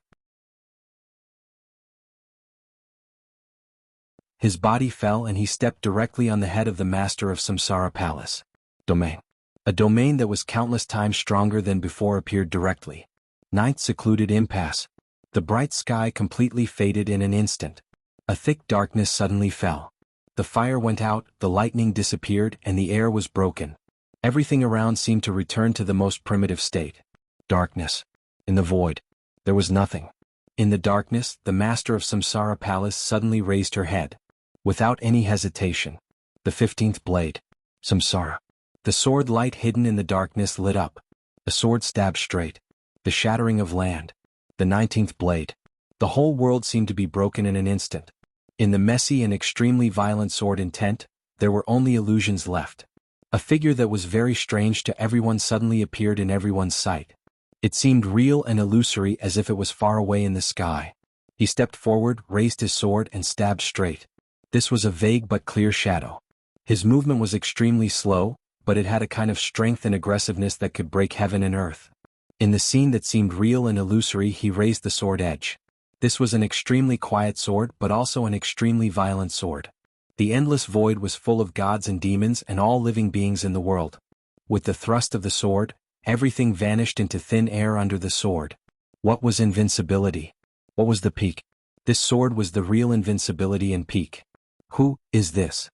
His body fell and he stepped directly on the head of the Master of Samsara Palace. Domain. A domain that was countless times stronger than before appeared directly. Ninth secluded impasse. The bright sky completely faded in an instant. A thick darkness suddenly fell. The fire went out, the lightning disappeared, and the air was broken. Everything around seemed to return to the most primitive state. Darkness. In the void. There was nothing. In the darkness, the Master of Samsara Palace suddenly raised her head. Without any hesitation. The 15th blade. Samsara. The sword light hidden in the darkness lit up. The sword stabbed straight. The shattering of land. The 19th blade. The whole world seemed to be broken in an instant. In the messy and extremely violent sword intent, there were only illusions left. A figure that was very strange to everyone suddenly appeared in everyone's sight. It seemed real and illusory as if it was far away in the sky. He stepped forward, raised his sword and stabbed straight. This was a vague but clear shadow. His movement was extremely slow, but it had a kind of strength and aggressiveness that could break heaven and earth. In the scene that seemed real and illusory, he raised the sword edge. This was an extremely quiet sword but also an extremely violent sword. The endless void was full of gods and demons and all living beings in the world. With the thrust of the sword, everything vanished into thin air under the sword. What was invincibility? What was the peak? This sword was the real invincibility and peak. Who is this?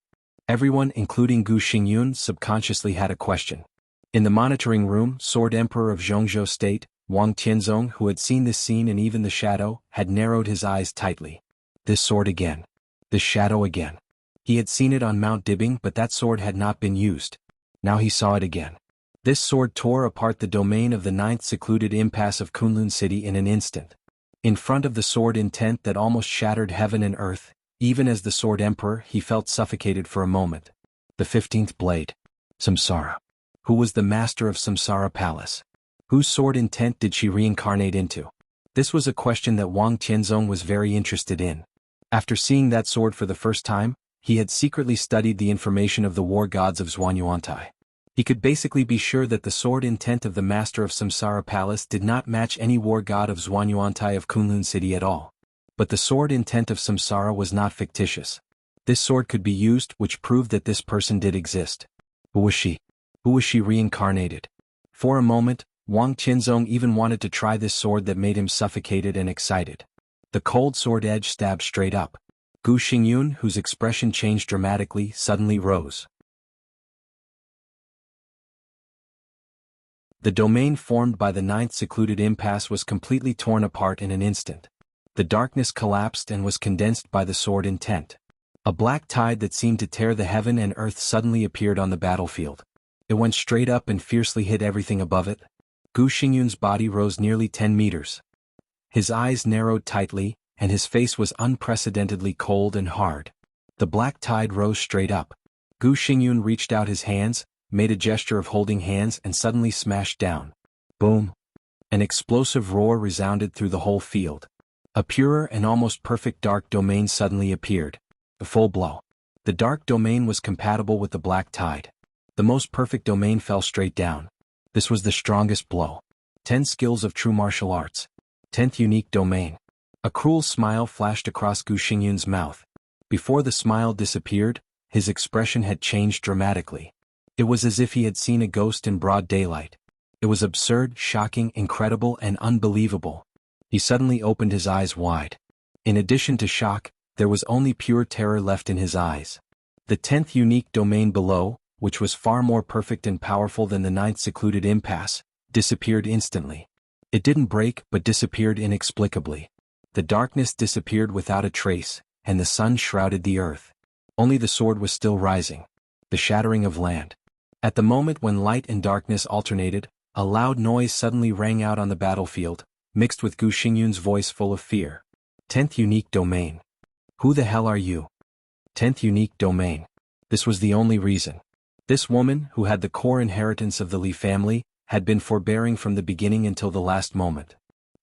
Everyone, including Gu Xingyun, subconsciously had a question. In the monitoring room, Sword Emperor of Jianghu State, Wang Tianzong, who had seen this scene and even the shadow, had narrowed his eyes tightly. This sword again. This shadow again. He had seen it on Mount Dibing, but that sword had not been used. Now he saw it again. This sword tore apart the domain of the 9th secluded impasse of Kunlun City in an instant. In front of the sword intent that almost shattered heaven and earth, even as the Sword Emperor, he felt suffocated for a moment. The 15th blade. Samsara. Who was the master of Samsara Palace? Whose sword intent did she reincarnate into? This was a question that Wang Tianzong was very interested in. After seeing that sword for the first time, he had secretly studied the information of the war gods of Zhuanyuantai. He could basically be sure that the sword intent of the master of Samsara Palace did not match any war god of Zhuanyuantai of Kunlun City at all. But the sword intent of Samsara was not fictitious. This sword could be used, which proved that this person did exist. Who was she? Who was she reincarnated? For a moment, Wang Tianzong even wanted to try this sword that made him suffocated and excited. The cold sword edge stabbed straight up. Gu Xingyun, whose expression changed dramatically, suddenly rose. The domain formed by the 9th secluded impasse was completely torn apart in an instant. The darkness collapsed and was condensed by the sword intent. A black tide that seemed to tear the heaven and earth suddenly appeared on the battlefield. It went straight up and fiercely hit everything above it. Gu Xingyun's body rose nearly 10 meters. His eyes narrowed tightly, and his face was unprecedentedly cold and hard. The black tide rose straight up. Gu Xingyun reached out his hands, made a gesture of holding hands and suddenly smashed down. Boom! An explosive roar resounded through the whole field. A purer and almost perfect dark domain suddenly appeared. A full blow. The dark domain was compatible with the black tide. The most perfect domain fell straight down. This was the strongest blow. 10 skills of true martial arts. 10th unique domain. A cruel smile flashed across Gu Xingyun's mouth. Before the smile disappeared, his expression had changed dramatically. It was as if he had seen a ghost in broad daylight. It was absurd, shocking, incredible, and unbelievable. He suddenly opened his eyes wide. In addition to shock, there was only pure terror left in his eyes. The 10th unique domain below, which was far more perfect and powerful than the 9th secluded impasse, disappeared instantly. It didn't break but disappeared inexplicably. The darkness disappeared without a trace, and the sun shrouded the earth. Only the sword was still rising. The shattering of land. At the moment when light and darkness alternated, a loud noise suddenly rang out on the battlefield, mixed with Gu Xingyun's voice full of fear. 10th unique domain. Who the hell are you? 10th unique domain. This was the only reason. This woman, who had the core inheritance of the Li family, had been forbearing from the beginning until the last moment.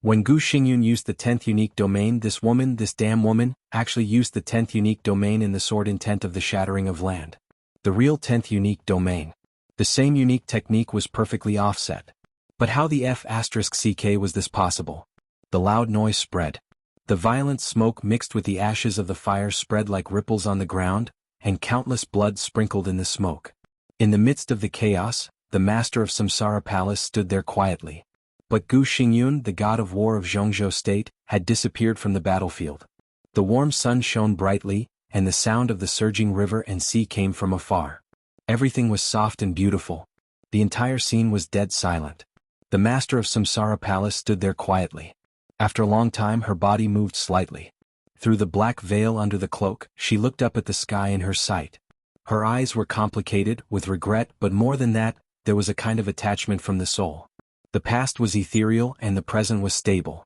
When Gu Xingyun used the 10th unique domain, this woman, this damn woman, actually used the 10th unique domain in the sword intent of the shattering of land. The real 10th unique domain. The same unique technique was perfectly offset. But how the F*CK was this possible? The loud noise spread. The violent smoke mixed with the ashes of the fire spread like ripples on the ground, and countless blood sprinkled in the smoke. In the midst of the chaos, the master of Samsara Palace stood there quietly. But Gu Xingyun, the god of war of Jianghu State, had disappeared from the battlefield. The warm sun shone brightly, and the sound of the surging river and sea came from afar. Everything was soft and beautiful. The entire scene was dead silent. The master of Samsara Palace stood there quietly. After a long time her body moved slightly. Through the black veil under the cloak, she looked up at the sky in her sight. Her eyes were complicated with regret, but more than that, there was a kind of attachment from the soul. The past was ethereal and the present was stable.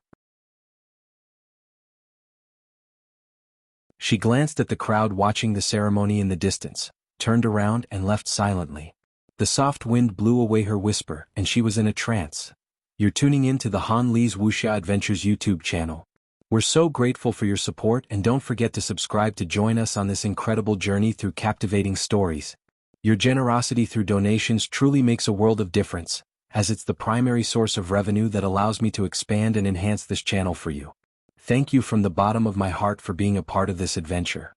She glanced at the crowd watching the ceremony in the distance, turned around and left silently. The soft wind blew away her whisper and she was in a trance. You're tuning in to the Han Li's Wuxia Adventures YouTube channel. We're so grateful for your support and don't forget to subscribe to join us on this incredible journey through captivating stories. Your generosity through donations truly makes a world of difference, as it's the primary source of revenue that allows me to expand and enhance this channel for you. Thank you from the bottom of my heart for being a part of this adventure.